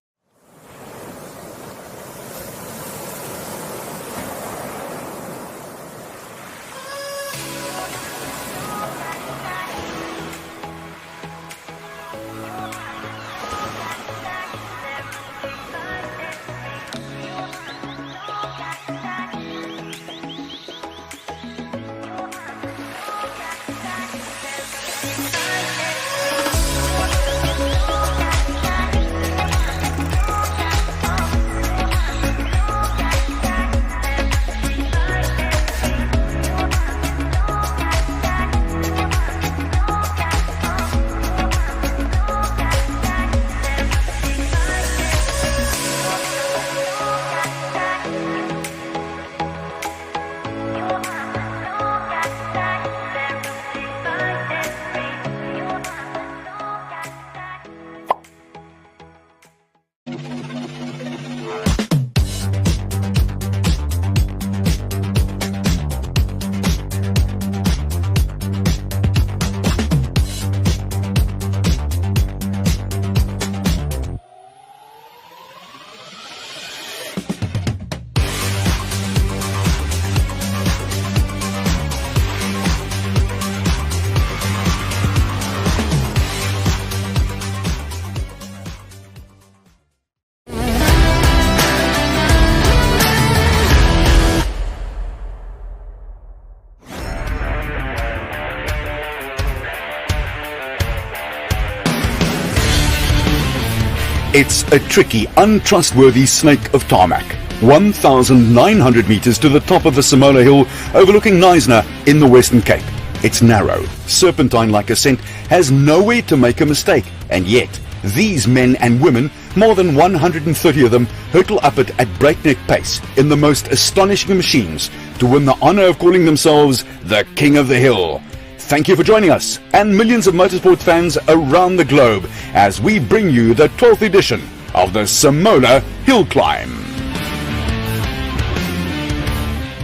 It's a tricky, untrustworthy snake of tarmac. 1,900 meters to the top of the Simola Hill, overlooking Knysna in the Western Cape. It's narrow, serpentine-like ascent, has nowhere to make a mistake, and yet these men and women, more than 130 of them, hurtle up it at breakneck pace in the most astonishing machines to win the honor of calling themselves the King of the Hill. Thank you for joining us and millions of motorsport fans around the globe as we bring you the 12th edition of the Simola Hillclimb.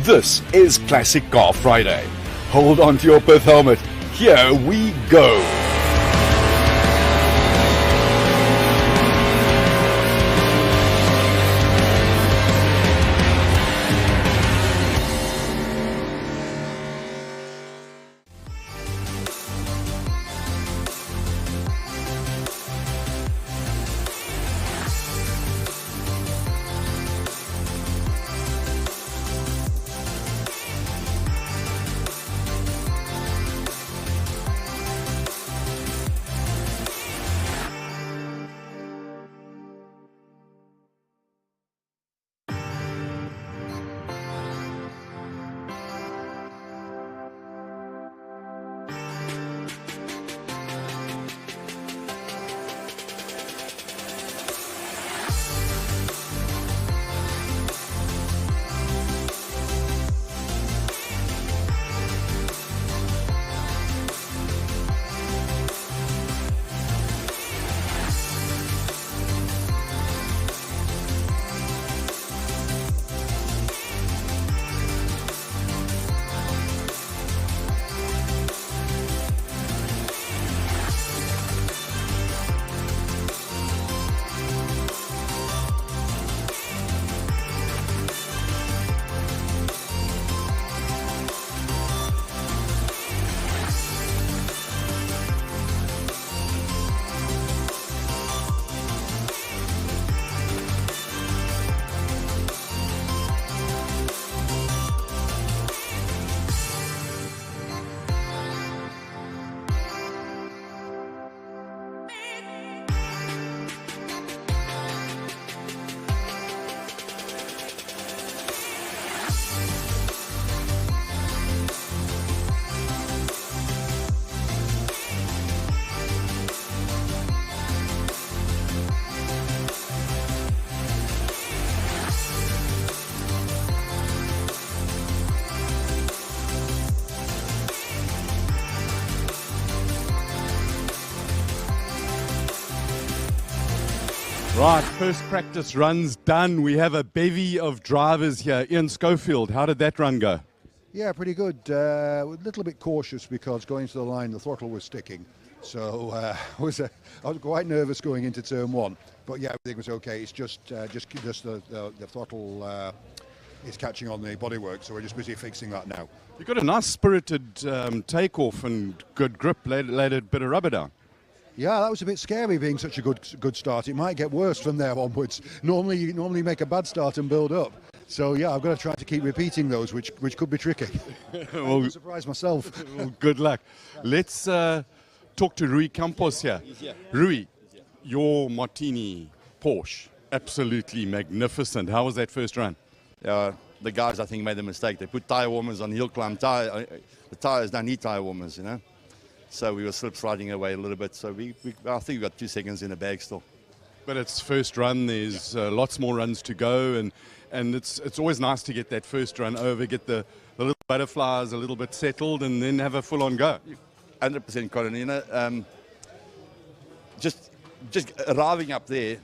This is Classic Car Friday. Hold on to your Perth helmet. Here we go. Right, first practice run's done. We have a bevy of drivers here. Ian Schofield, how did that run go? Yeah, pretty good. A little bit cautious because going to the line, the throttle was sticking. So I was quite nervous going into turn one. But yeah, everything was okay. It's just the throttle is catching on the bodywork, so we're just busy fixing that now. You got a nice spirited takeoff and good grip, laid a bit of rubber down. Yeah, that was a bit scary being such a good start. It might get worse from there onwards. Normally you make a bad start and build up. So yeah, I've got to try to keep repeating those, which could be tricky. Well, I'm surprised myself. Well, good luck. Let's talk to Rui Campos here. Rui, your Martini Porsche, absolutely magnificent. How was that first run? The guys, I think, made a mistake. They put tyre warmers on the hill climb. The tyres don't need tyre warmers, you know. So we were slip sliding away a little bit. So I think we got 2 seconds in the bag still. But it's first run. There's lots more runs to go, and it's always nice to get that first run over, get the little butterflies a little bit settled, and then have a full-on go. 100%, Colin. You know, just arriving up there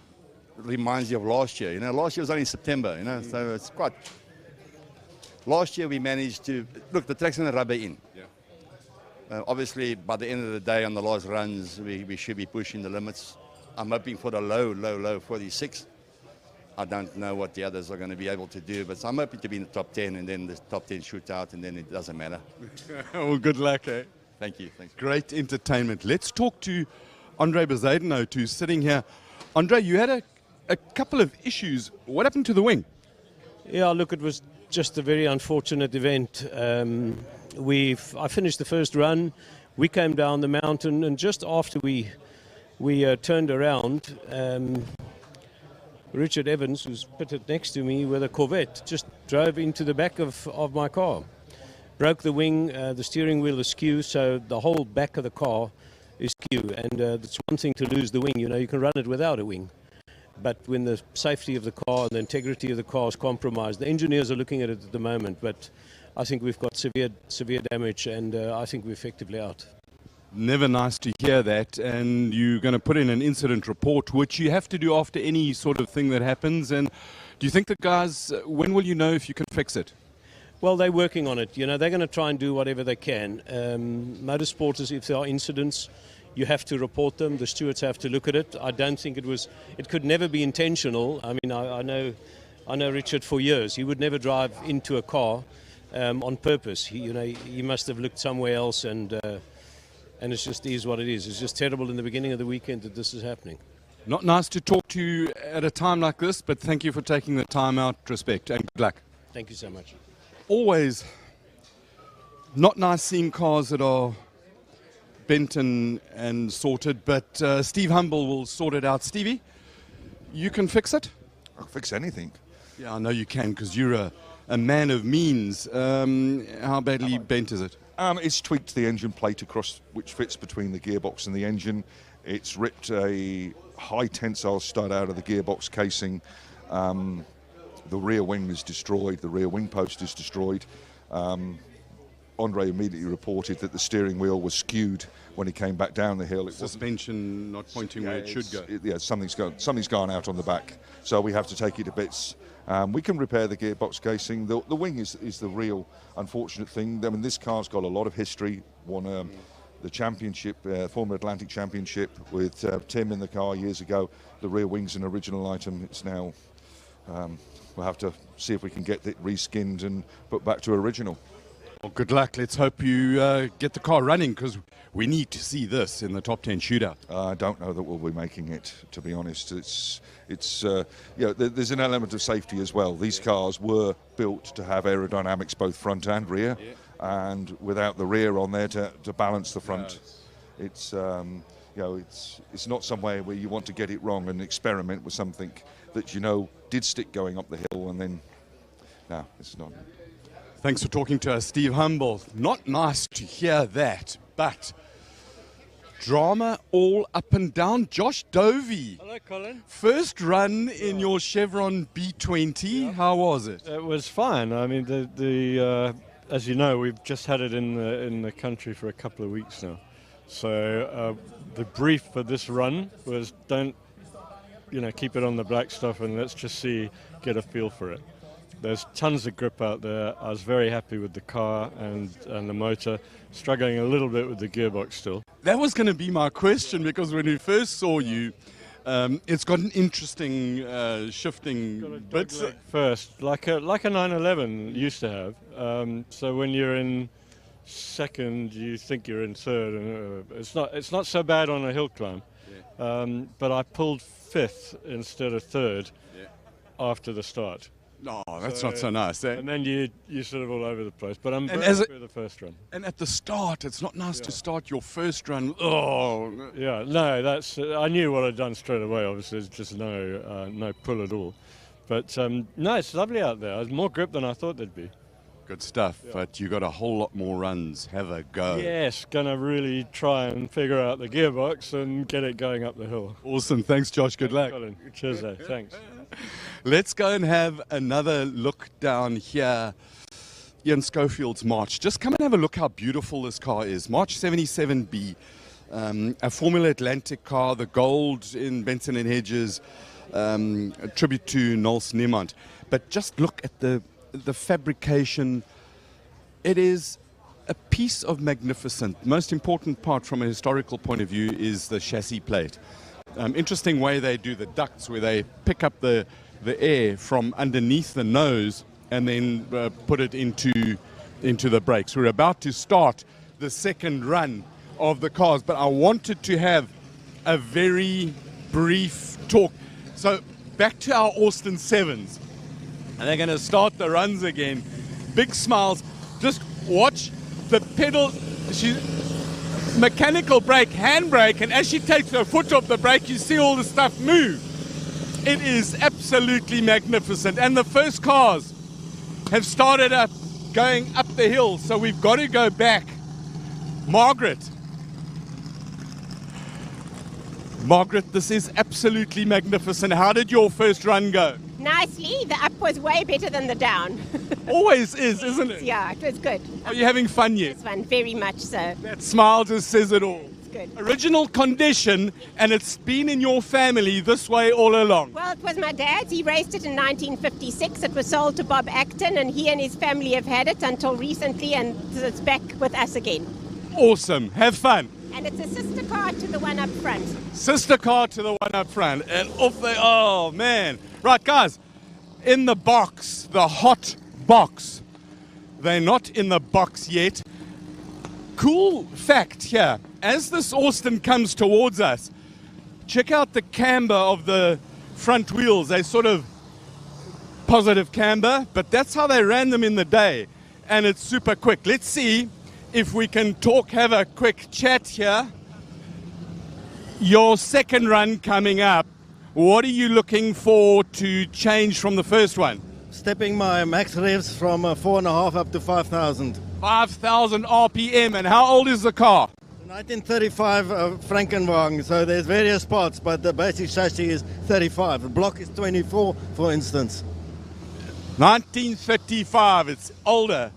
reminds you of last year. You know, last year was only in September. You know, so it's quite. Last year we managed to look. The track's going to rubber in. Yeah. Obviously, by the end of the day, on the last runs, we should be pushing the limits. I'm hoping for the low 46. I don't know what the others are going to be able to do, but I'm hoping to be in the top 10, and then the top 10 shootout, and then it doesn't matter. Well, good luck, eh? Thank you. Thanks. Great entertainment. Let's talk to Andre Bezuidenhout, who's sitting here. Andre, you had a couple of issues. What happened to the wing? Yeah, look, it was just a very unfortunate event. I finished the first run. We came down the mountain, and just after we turned around, Richard Evans, who's pitted next to me with a Corvette, just drove into the back of my car. Broke the wing, the steering wheel is skew, so the whole back of the car is skew. And it's one thing to lose the wing, you know, you can run it without a wing. But when the safety of the car and the integrity of the car is compromised, the engineers are looking at it at the moment, but I think we've got severe damage, and I think we're effectively out. Never nice to hear that, and you're going to put in an incident report, which you have to do after any sort of thing that happens. And do you think the guys, when will you know if you can fix it? Well, they're working on it. You know, they're going to try and do whatever they can. Motorsporters, if there are incidents, you have to report them. The stewards have to look at it. I don't think it could never be intentional. I mean, I know Richard for years. He would never drive into a car on purpose. He must have looked somewhere else, and it just is what it is. It's just terrible in the beginning of the weekend that this is happening. Not nice to talk to you at a time like this, but thank you for taking the time out. Respect and good luck. Thank you so much. Always not nice seeing cars that are bent and sorted, but Steve Humble will sort it out. Stevie, you can fix it? I'll fix anything. Yeah, I know you can, because you're a man of means. How badly bent is it? It's tweaked the engine plate across, which fits between the gearbox and the engine. It's ripped a high tensile stud out of the gearbox casing. The rear wing is destroyed. The rear wing post is destroyed. Andre immediately reported that the steering wheel was skewed when he came back down the hill. Suspension not pointing where it should go. Something's gone out on the back, so we have to take it to bits. We can repair the gearbox casing. The wing is the real unfortunate thing. I mean, this car's got a lot of history. Won the championship, former Atlantic Championship with Tim in the car years ago. The rear wing's an original item. It's now, we'll have to see if we can get it reskinned and put back to original. Well, good luck. Let's hope you get the car running, because we need to see this in the top 10 shootout. I don't know that we'll be making it, to be honest. There's an element of safety as well. These cars were built to have aerodynamics both front and rear, and without the rear on there to balance the front, it's not somewhere where you want to get it wrong and experiment with something that did stick going up the hill, and then no, it's not. Thanks for talking to us, Steve Humble. Not nice to hear that, but drama all up and down. Josh Dovey. Hello, Colin. First run in your Chevron B20. Yeah. How was it? It was fine. I mean, as you know, we've just had it in the country for a couple of weeks now. So the brief for this run was keep it on the black stuff and let's just get a feel for it. There's tons of grip out there. I was very happy with the car and the motor, struggling a little bit with the gearbox still. That was going to be my question, because when we first saw you, it's got an interesting shifting bits. First, like a 911 used to have. So when you're in second, you think you're in third, and it's not so bad on a hill climb. Yeah. But I pulled fifth instead of third after the start. No, that's not so nice. And then you're sort of all over the place. But I'm very happy with the first run. And at the start, it's not nice to start your first run. Oh, yeah. No, I knew what I'd done straight away. Obviously, there's just no pull at all. But no, it's lovely out there. There's more grip than I thought there'd be. Good stuff. Yeah. But you got a whole lot more runs. Have a go. Yes, gonna really try and figure out the gearbox and get it going up the hill. Awesome. Thanks, Josh. Good luck. Colin. Cheers, thanks. Let's go and have another look down here. Ian Schofield's March. Just come and have a look how beautiful this car is. March 77B, a Formula Atlantic car, the gold in Benson and Hedges, a tribute to Nels Niemand. But just look at the fabrication. It is a piece of magnificent. Most important part from a historical point of view is the chassis plate. Interesting way they do the ducts, where they pick up the air from underneath the nose and then put it into the brakes. We're about to start the second run of the cars, but I wanted to have a very brief talk. So back to our Austin 7s, and they're going to start the runs again. Big smiles. Just watch the pedal. Mechanical brake, handbrake, and as she takes her foot off the brake, you see all the stuff move. It is absolutely absolutely magnificent. And the first cars have started up going up the hill, so we've got to go back. Margaret, this is absolutely magnificent. How did your first run go? Nicely. The up was way better than the down. Always is, isn't it? Yeah, it was good. Are you having fun yet? This one, very much so. That smile just says it all. It's good. Original condition, and it's been in your family this way all along. Well, it was my dad's. He raced it in 1956. It was sold to Bob Acton, and he and his family have had it until recently, and it's back with us again. Awesome. Have fun. And it's a sister car to the one up front. Sister car to the one up front. And off they... Oh, man. Right, guys. In the box, the hot box. They're not in the box yet. Cool fact here. As this Austin comes towards us, check out the camber of the front wheels. They sort of positive camber, but that's how they ran them in the day. And it's super quick. Let's see if we can have a quick chat here. Your second run coming up, what are you looking for to change from the first one? Stepping my max revs from 4.5 up to 5,000. 5,000 RPM, and how old is the car? 1935 Frankenwagen, so there's various parts, but the basic chassis is 35. The block is 24, for instance. 1935, it's older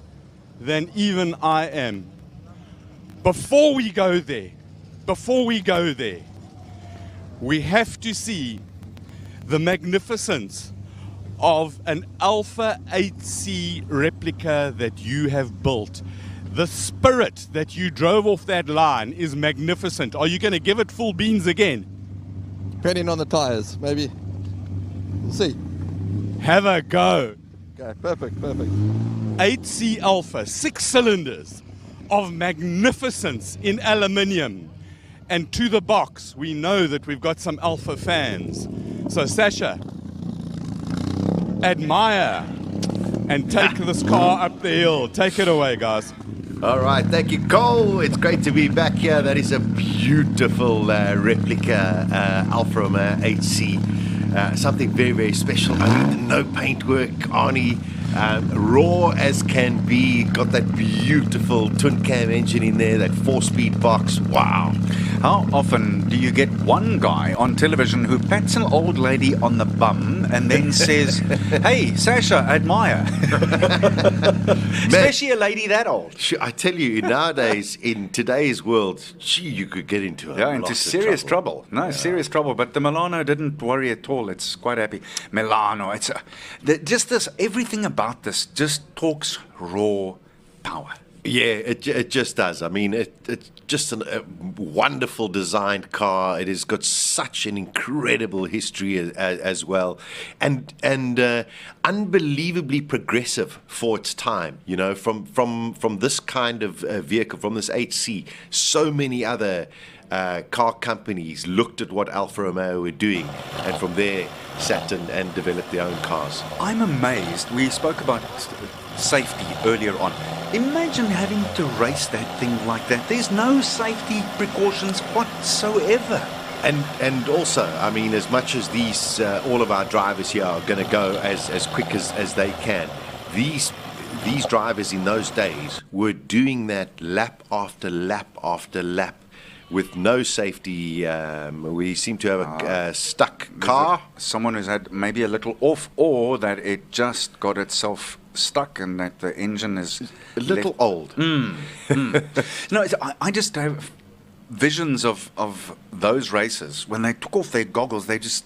than even I am. Before we go there, we have to see the magnificence of an Alpha 8C replica that you have built. The spirit that you drove off that line is magnificent. Are you going to give it full beans again? Depending on the tyres, maybe. We'll see. Have a go. Okay, perfect. 8C Alpha, 6 cylinders of magnificence in aluminium. And to the box, we know that we've got some Alpha fans. So Sasha, admire and take this car up the hill. Take it away, guys. All right, thank you, Cole. It's great to be back here. That is a beautiful replica Alfa Romeo 8C. Something very, very special. I mean, no paintwork, Arnie. Raw as can be. Got that beautiful twin cam engine in there, that 4-speed box. Wow. How often do you get one guy on television who pats an old lady on the bum and then says, "Hey, Sasha, admire"? Especially a lady that old. I tell you, nowadays, in today's world, gee, you could get into serious trouble. Serious trouble. But the Milano didn't worry at all. It's quite happy. Milano, it's just this. Everything about this just talks raw power. Yeah, it just does. I mean, it's just a wonderful designed car. It has got such an incredible history as well, and unbelievably progressive for its time. You know, from this kind of vehicle, from this 8C, so many other car companies looked at what Alfa Romeo were doing, and from there sat and developed their own cars. I'm amazed. We spoke about safety earlier on. Imagine having to race that thing like that. There's no safety precautions whatsoever. And also, I mean, as much as these all of our drivers here are going to go as quick as they can, these drivers in those days were doing that lap after lap after lap with no safety. We seem to have a stuck car. Someone who's had maybe a little off, or that it just got itself stuck and that the engine is a little old. No, I just have visions of those races when they took off their goggles. They just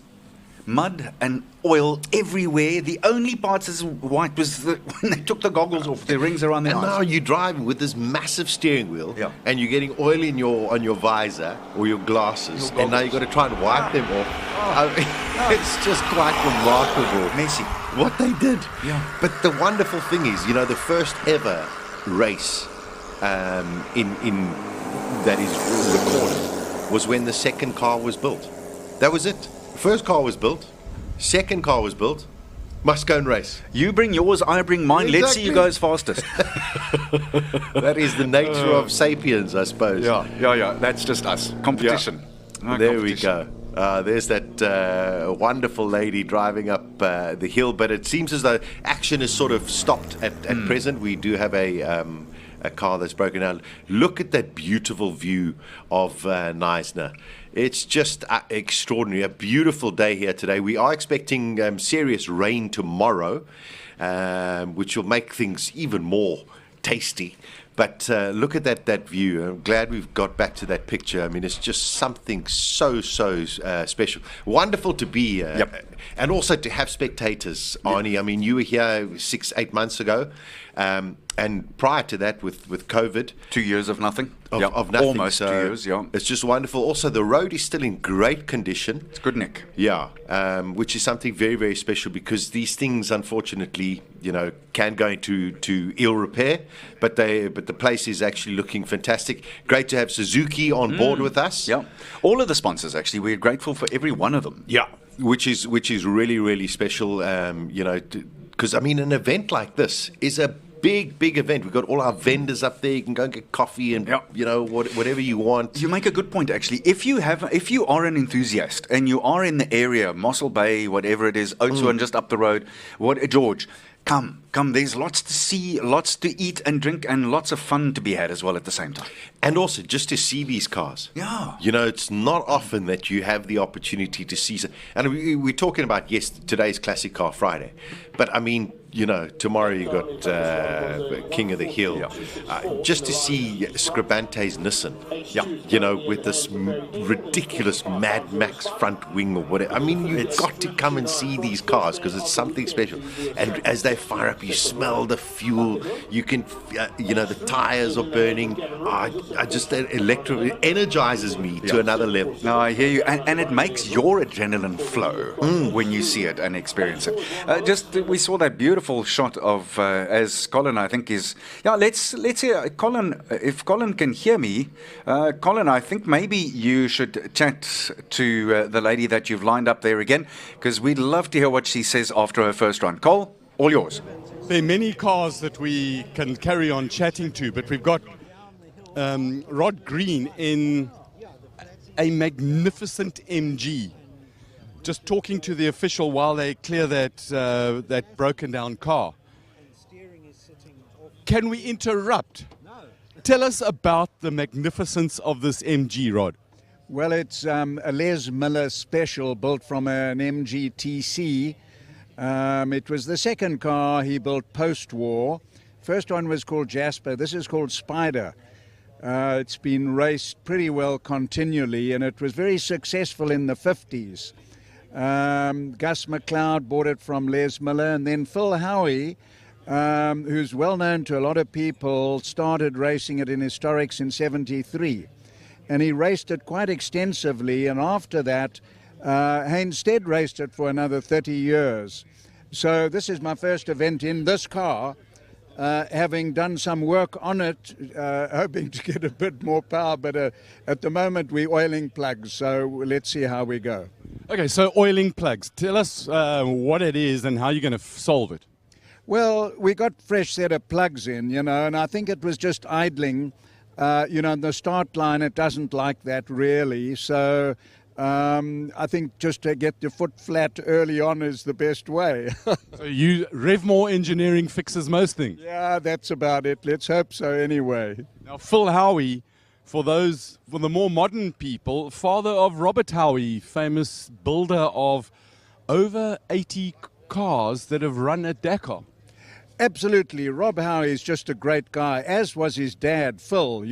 mud and oil everywhere. The only part that's white was when they took the goggles off, the rings around their eyes. And now you're driving with this massive steering wheel, and you're getting oil on your visor or your glasses, and now you've got to try and wipe them off. I mean, it's just quite remarkable. Messy. What they did. Yeah. But the wonderful thing is, you know, the first ever race in that is recorded was when the second car was built. That was it. First car was built, second car was built, must go and race. You bring yours, I bring mine. Exactly. Let's see who goes fastest. That is the nature of sapiens, I suppose. Yeah. That's just us. Competition. Yeah. There we go. There's that wonderful lady driving up the hill, but it seems as though action is sort of stopped at present. We do have a car that's broken down. Look at that beautiful view of Knysna. It's just extraordinary. A beautiful day here today. We are expecting serious rain tomorrow, which will make things even more tasty. But look at that view. I'm glad we've got back to that picture. I mean, it's just something so special. Wonderful to be here. And also to have spectators, Arnie. I mean, you were here 6-8 months ago. And prior to that, with COVID. 2 years of nothing. Of nothing. Almost so 2 years, yeah. It's just wonderful. Also, the road is still in great condition. It's good, Nick. Yeah, which is something very, very special because these things, unfortunately, can go into ill repair. But the place is actually looking fantastic. Great to have Suzuki on board with us. Yeah, all of the sponsors, actually. We're grateful for every one of them. Yeah, which is really, really special, because, I mean, an event like this is a big event. We've got all our vendors up there. You can go and get coffee and whatever you want. You make a good point, actually. If you are an enthusiast and you are in the area, Mossel Bay, whatever it is, Oudtshoorn just up the road, George, come. There's lots to see, lots to eat and drink, and lots of fun to be had as well at the same time. And also just to see these cars. Yeah. It's not often that you have the opportunity to see. And we're talking about today's Classic Car Friday, but I mean, tomorrow you got King of the Hill. Yeah. Just to see Scribante's Nissan. Yeah. With this ridiculous Mad Max front wing or whatever. I mean, you've got to come and see these cars because it's something special. And as they fire up, you smell the fuel. You can, the tires are burning. It energizes me to another level. No, I hear you. And it makes your adrenaline flow when you see it and experience it. We saw that beautiful shot of, as Colin, I think, is... Yeah, let's hear... Colin, if Colin can hear me, Colin, I think maybe you should chat to the lady that you've lined up there again, because we'd love to hear what she says after her first run. Cole, all yours. There are many cars that we can carry on chatting to, but we've got Rod Green in a magnificent MG. Just talking to the official while they clear that broken down car. Can we interrupt? No. Tell us about the magnificence of this MG, Rod. Well, it's a Les Miller special built from an MG TC. It was the second car he built post-war. First one was called Jasper. This is called Spider. It's been raced pretty well continually, and it was very successful in the 50s. Gus McLeod bought it from Les Miller, and then Phil Howie, who's well known to a lot of people, started racing it in historics in 73. And he raced it quite extensively, and after that, Haynes Stead raced it for another 30 years. So this is my first event in this car, having done some work on it, hoping to get a bit more power, but at the moment we're oiling plugs, so let's see how we go. Okay, so oiling plugs. Tell us what it is and how you're going to solve it. Well, we got fresh set of plugs in, and I think it was just idling. The start line, it doesn't like that really, so I think just to get your foot flat early on is the best way. So Revmore Engineering fixes most things? Yeah, that's about it. Let's hope so anyway. Now, Phil Howie, for the more modern people, father of Robert Howie, famous builder of over 80 cars that have run at Dakar. Absolutely. Rob Howie is just a great guy, as was his dad, Phil.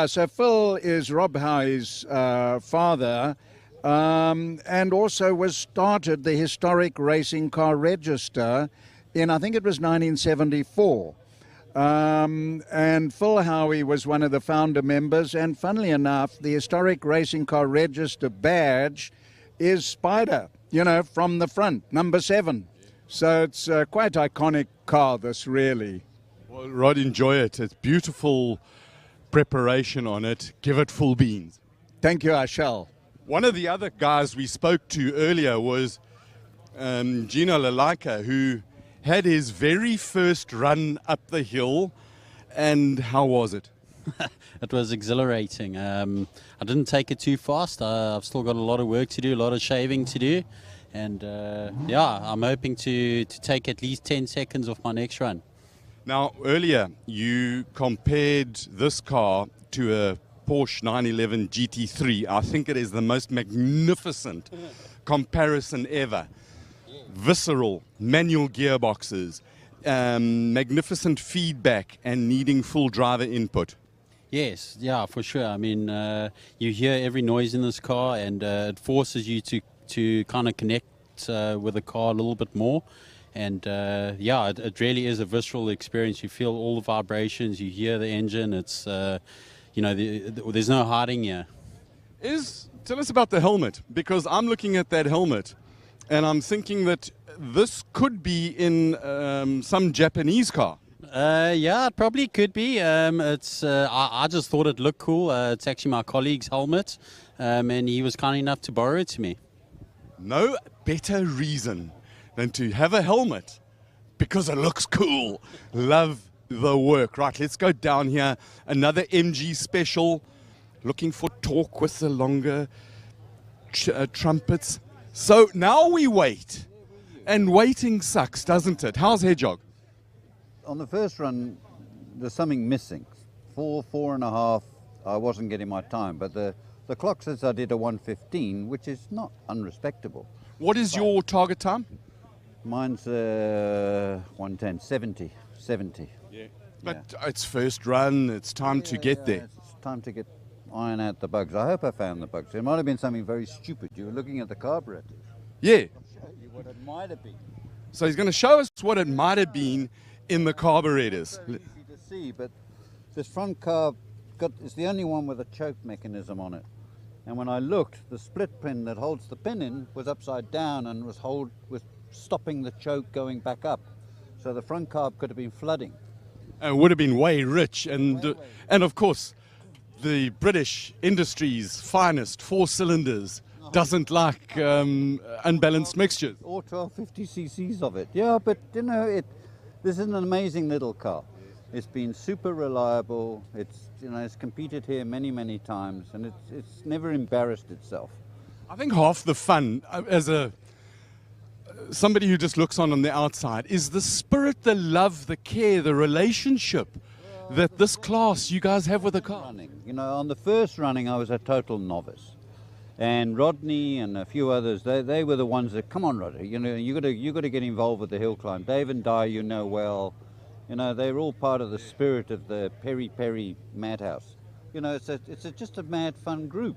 So Phil is Rob Howie's father, and also started the historic racing car register in, I think it was 1974. And Phil Howie was one of the founder members, and funnily enough, the historic racing car register badge is Spider, from the front, number 7. So it's a quite iconic car, this really. Well, Rod, enjoy it. It's beautiful preparation on it. Give it full beans. Thank you, I shall. One of the other guys we spoke to earlier was Gino Lalaika, who had his very first run up the hill. And how was it? It was exhilarating. I didn't take it too fast. I've still got a lot of work to do, a lot of shaving to do. And yeah, I'm hoping to take at least 10 seconds off my next run. Now, earlier you compared this car to a Porsche 911 GT3. I think it is the most magnificent comparison ever. Visceral, manual gearboxes, magnificent feedback, and needing full driver input. Yes, yeah, for sure. I mean, you hear every noise in this car, and it forces you to kind of connect with the car a little bit more. And yeah, it really is a visceral experience. You feel all the vibrations, you hear the engine. It's, you know, there's no hiding here. Tell us about the helmet, because I'm looking at that helmet and I'm thinking that this could be in some Japanese car. Yeah, it probably could be. I just thought it looked cool. It's actually my colleague's helmet, and he was kind enough to borrow it to me. No better reason than to have a helmet because it looks cool. Love the work. Right, let's go down here. Another MG special. Looking for torque with the longer trumpets. So now we wait. And waiting sucks, doesn't it? How's Hedgehog? On the first run, there's something missing. 4.5, I wasn't getting my time. But the clock says I did a 1:15, which is not unrespectable. What is your target time? Mine's 1:10, 70. Yeah. But it's first run, it's time to get there. It's time to iron out the bugs. I hope I found the bugs. It might have been something very stupid. You were looking at the carburetors. Yeah. I'll show you what it might have been. So he's going to show us what it might have been in the carburetors. It's very easy to see, but this front carb is the only one with a choke mechanism on it. And when I looked, the split pin that holds the pin in was upside down and was stopping the choke going back up. So the front carb could have been flooding. It would have been way rich, and of course, the British industry's finest 4 cylinders doesn't like unbalanced mixtures. Or 1250 cc's of it. Yeah, but you know, this is an amazing little car. It's been super reliable. It's competed here many times, and it's never embarrassed itself. I think half the fun, as somebody who just looks on the outside, is the spirit, the love, the care, the relationship that this class you guys have with the car. You know, on the first running, I was a total novice. And Rodney and a few others, they were the ones that, come on, Rodney, you know, you got to get involved with the hill climb. Dave and Di, you know well. You know, they're all part of the spirit of the Peri Madhouse. You know, it's just a mad, fun group.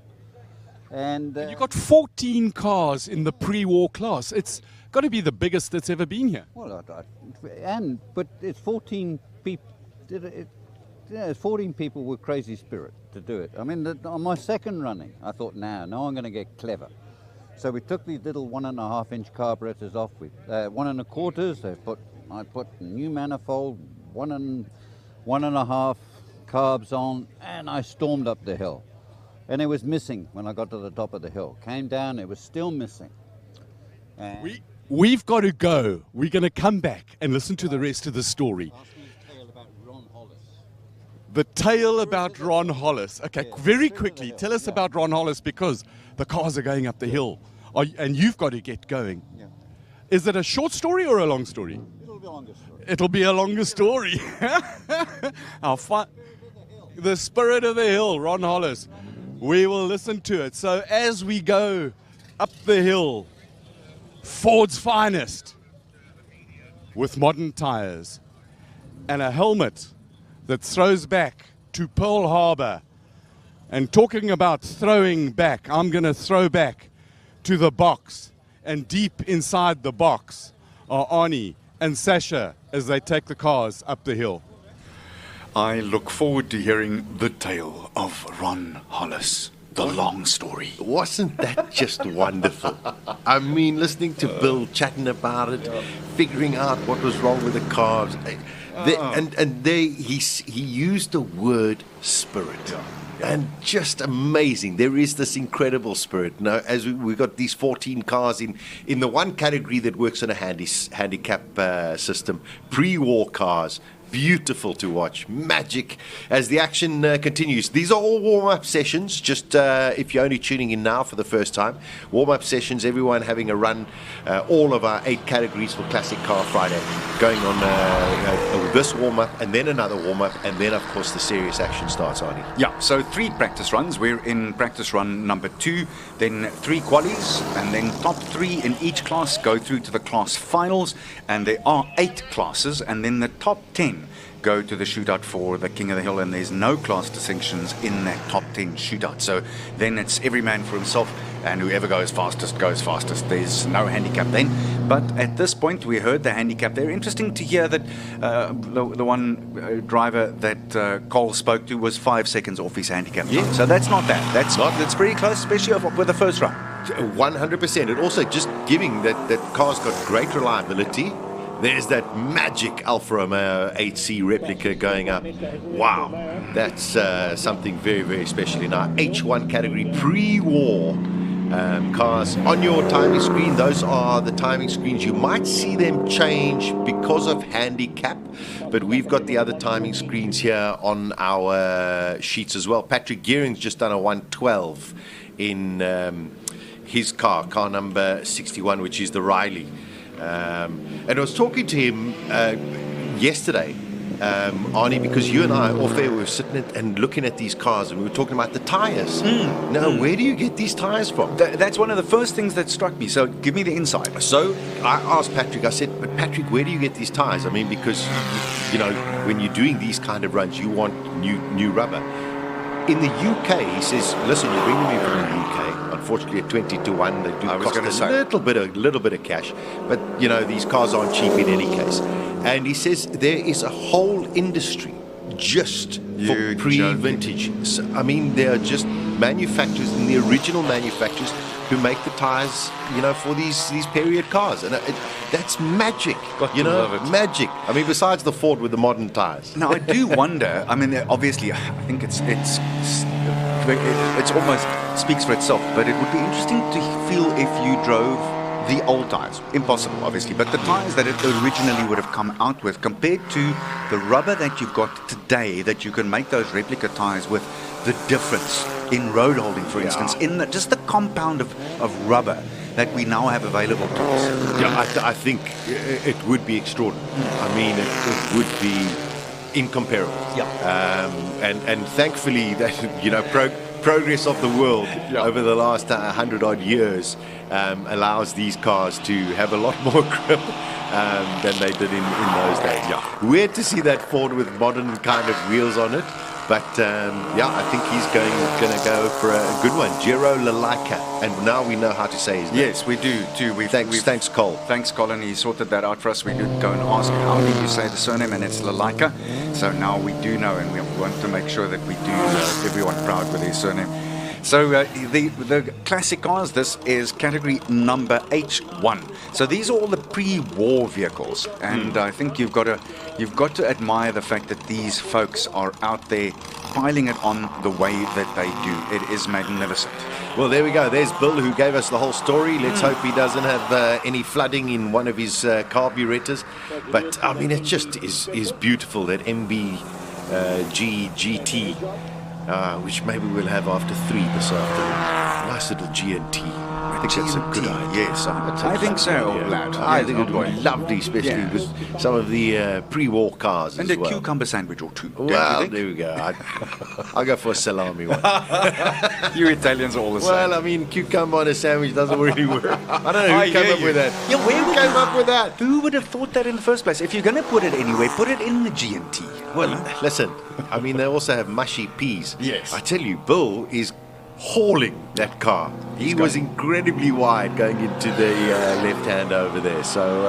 And you got 14 cars in the pre-war class. It's got to be the biggest that's ever been here. Well, but it's 14 people. It's 14 people with crazy spirit to do it. I mean, on my second running, I thought, now I'm going to get clever. So we took these little 1.5-inch carburetors off with 1.25. I put a new manifold, 1.5 carbs on, and I stormed up the hill. And it was missing when I got to the top of the hill. Came down, it was still missing. And We've got to go. We're going to come back and listen to the rest of the story. The tale about Ron Hollis. Okay, very quickly, tell us about Ron Hollis, because the cars are going up the hill, and you've got to get going. Yeah. Is it a short story or a long story? It'll be a longer story. It'll be a longer story. The spirit of the hill, Ron Hollis. We will listen to it. So as we go up the hill, Ford's finest, with modern tires and a helmet that throws back to Pearl Harbor. And talking about throwing back, I'm going to throw back to the box. And deep inside the box are Arnie and Sasha as they take the cars up the hill. I look forward to hearing the tale of Ron Hollis, the long story. Wasn't that just wonderful? I mean, listening to Bill chatting about it, figuring out what was wrong with the cars. He used the word spirit. And just amazing. There is this incredible spirit. Now, as we've got these 14 cars in the one category that works on a handicap system, pre-war cars, beautiful to watch. Magic as the action continues. These are all warm-up sessions, just if you're only tuning in now for the first time. Warm-up sessions, everyone having a run, all of our 8 categories for Classic Car Friday, going on this warm-up and then another warm-up, and then, of course, the serious action starts, Arnie. Yeah, so 3 practice runs. We're in practice run number 2, then 3 qualies, and then top 3 in each class go through to the class finals, and there are 8 classes, and then the top 10 go to the shootout for the King of the Hill, and there's no class distinctions in that top 10 shootout. So then it's every man for himself, and whoever goes fastest goes fastest. There's no handicap then. But at this point, we heard the handicap there. Interesting to hear that the one driver that Cole spoke to was 5 seconds off his handicap. Yeah. So that's not bad. That's pretty close, especially with the first run. 100%. And also just giving that car's got great reliability. There's that magic Alfa Romeo 8C replica going up. Wow, that's something very, very special in our H1 category pre-war cars. On your timing screen, those are the timing screens. You might see them change because of handicap, but we've got the other timing screens here on our sheets as well. Patrick Gearing's just done a 112 in his car number 61, which is the Riley. And I was talking to him yesterday, Arnie, because you and I off air were sitting and looking at these cars, and we were talking about the tires. Now, where do you get these tires from? That's one of the first things that struck me. So give me the insight. So I asked Patrick, I said, but Patrick, where do you get these tires? I mean, because, you know, when you're doing these kind of runs, you want new rubber. In the UK, he says, listen, you're bringing me from the UK. Unfortunately, at 20-1, they do cost a little bit of cash. But, you know, these cars aren't cheap in any case. And he says there is a whole industry just for pre-vintage. So, I mean, there are just manufacturers and the original manufacturers who make the tires, you know, for these period cars. And that's magic, magic. I mean, besides the Ford with the modern tires. Now, I do wonder, I mean, obviously, I think it's almost speaks for itself, but it would be interesting to feel if you drove the old tires. Impossible, obviously, but the tires that it originally would have come out with, compared to the rubber that you've got today, that you can make those replica tires with, the difference in road holding, for instance, in just the compound of rubber that we now have available to us. Yeah, I think it would be extraordinary. I mean, it would be incomparable. Yeah. And thankfully, that, you know, progress of the world over the last 100-odd years allows these cars to have a lot more grip than they did in those days. Yeah. Weird to see that Ford with modern kind of wheels on it. But, I think he's going to go for a good one. Giro Lalaika. And now we know how to say his name. Yes, we do, too. Thanks, Cole. Thanks, Colin. He sorted that out for us. We did go and ask, how do you say the surname? And it's Lalaika. So now we do know, and we want to make sure that we do everyone proud with his surname. So the classic cars, this is category number H1. So these are all the pre-war vehicles, and I think you've got to admire the fact that these folks are out there piling it on the way that they do. It is magnificent. Well, there we go. There's Bill, who gave us the whole story. Let's hope he doesn't have any flooding in one of his carburetors. But I mean, it just is beautiful, that MB GT. Which maybe we'll have after 3 this afternoon. Nice little G&T. I think that's a good idea. Yes, I think so, lad. I think it would be lovely, especially with some of the pre-war cars and as a well. cucumber sandwich or two. Well, there we go. I'll go for a salami one. You Italians are all the same. Well, I mean, cucumber on a sandwich doesn't really work. I don't know who came up with that. Yeah, who came up with that? Who would have thought that in the first place? If you're going to put it anywhere, put it in the G&T. Well, listen, I mean, they also have mushy peas. Yes. I tell you, Bill is hauling that car. He was incredibly wide going into the left hand over there. So,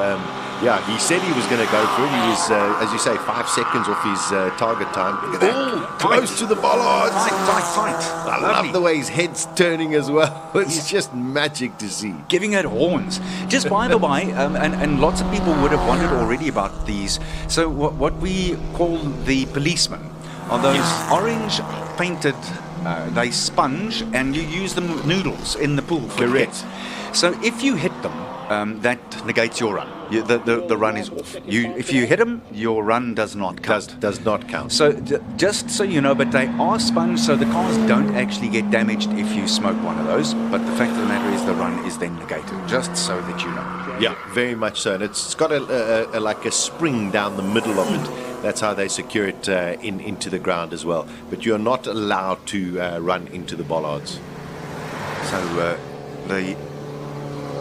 he said he was going to go for it. He was, as you say, 5 seconds off his target time. Look at that. Close to the bollards. Tight. I love the way his head's turning as well. It's just magic to see. Giving it horns. Just by the way, and lots of people would have wondered already about these. So what we call the policemen are those orange painted, they sponge, and you use them noodles in the pool. Correct. So if you hit them, that negates your run. the run is off. If you hit them, your run does not count. Does not count. So just so you know, but they are sponged, so the cars don't actually get damaged if you smoke one of those. But the fact of the matter is the run is then negated, just so that you know. Yeah, very much so. And it's got like a spring down the middle of it. That's how they secure it into the ground as well. But you're not allowed to run into the bollards. So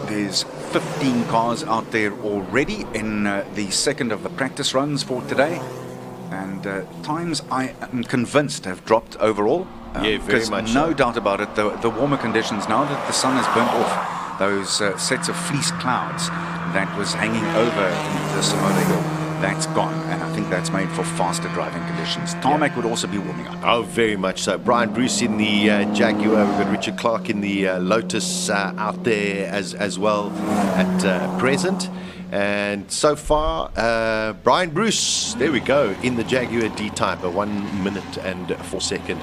there's 15 cars out there already in the second of the practice runs for today. And times, I am convinced, have dropped overall. Yeah, very much no so. doubt about it, the warmer conditions, now that the sun has burnt off those sets of fleece clouds that was hanging over the Simola Hill, that's gone, and I think that's made for faster driving conditions. Tarmac would also be warming up. Oh, very much so. Brian Bruce in the Jaguar. We've got Richard Clark in the Lotus out there as well at present. And so far, Brian Bruce, there we go, in the Jaguar D-Type, 1 minute and 4 seconds.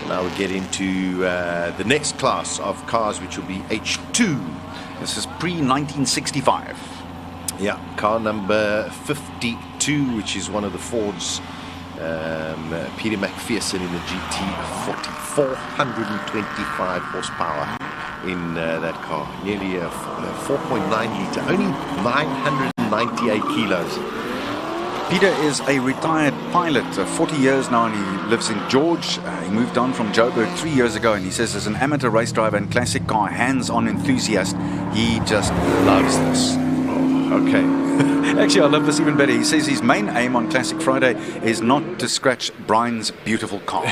Now we get into the next class of cars, which will be H2. This is pre-1965. Yeah, car number 52, which is one of the Fords. Peter McPherson in the GT40, 425 horsepower in that car. Nearly a 4.9 litre, only 998 kilos. Peter is a retired pilot, 40 years now, and he lives in George. He moved on from Joburg 3 years ago, and he says as an amateur race driver and classic car hands-on enthusiast, he just loves this. Okay. Actually, I love this even better. He says his main aim on Classic Friday is not to scratch Brian's beautiful car.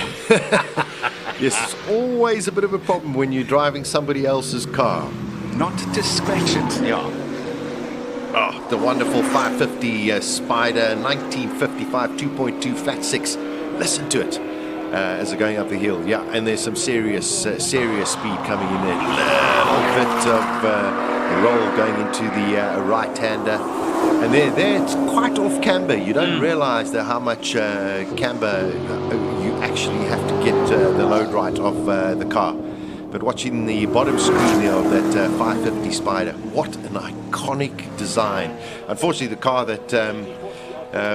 Yes, it's always a bit of a problem when you're driving somebody else's car. Not to scratch it, yeah. Oh, the wonderful 550 Spider, 1955, 2.2 flat 6. Listen to it as they're going up the hill. Yeah, and there's some serious speed coming in there. Little bit of roll going into the right-hander. And there it's quite off camber. You don't realize how much camber you actually have to get the load right of the car. But watching the bottom screen there of that 550 Spider, what an iconic design. Unfortunately, the car that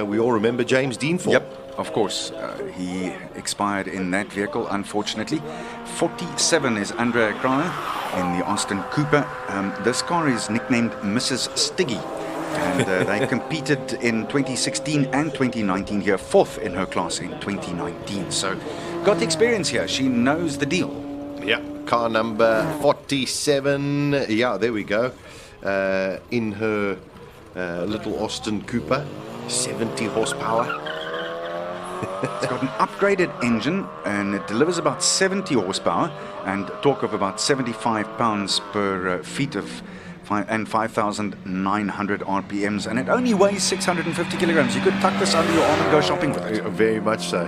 we all remember James Dean for. Yep, of course. He expired in that vehicle, unfortunately. 47 is Andrea Kramer in the Austin Cooper. This car is nicknamed Mrs. Stiggy. And they competed in 2016 and 2019 here, 4th in her class in 2019. So, got experience here. She knows the deal. Yeah, car number 47. Yeah, there we go. In her little Austin Cooper, 70 horsepower. It's got an upgraded engine and it delivers about 70 horsepower and torque of about 75 pounds per feet of and 5,900 RPMs, and it only weighs 650 kilograms. You could tuck this under your arm and go shopping with it. Very much so.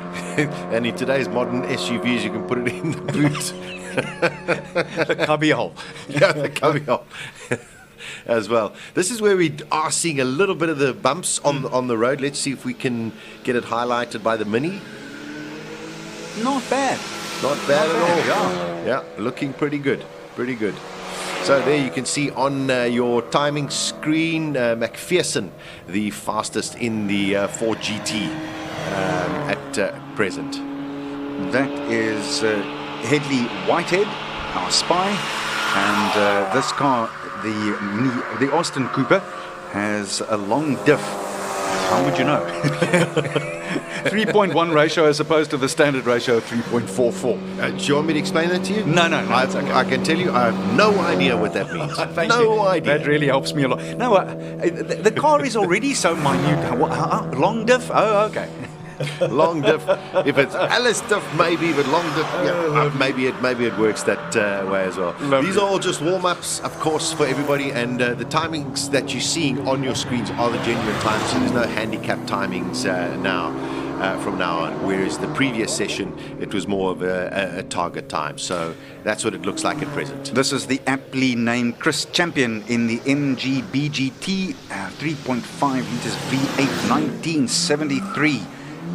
And in today's modern SUVs, you can put it in the boot. The cubby hole. Yeah, the cubby hole. As well. This is where we are seeing a little bit of the bumps on the road. Let's see if we can get it highlighted by the Mini. Not bad. Not bad at all. Yeah, looking pretty good. Pretty good. So there you can see on your timing screen, McPherson, the fastest in the Ford GT at present. That is Headley Whitehead, our spy, and this car, the Austin Cooper, has a long diff. How would you know? 3.1 ratio as opposed to the standard ratio of 3.44. Do you want me to explain that to you? No, it's okay. I can tell you, I have no idea what that means. No idea. That really helps me a lot. No, the car is already so minute. Long diff? Oh, okay. Long diff. If it's Alice diff, maybe, but long diff, yeah, maybe it works that way as well. Lovely. These are all just warm-ups, of course, for everybody, and the timings that you're seeing on your screens are the genuine times, so there's no handicap timings now. From now on, whereas the previous session it was more of a target time, so that's what it looks like at present. This is the aptly named Chris Champion in the MG BGT 3.5 litres V8 1973.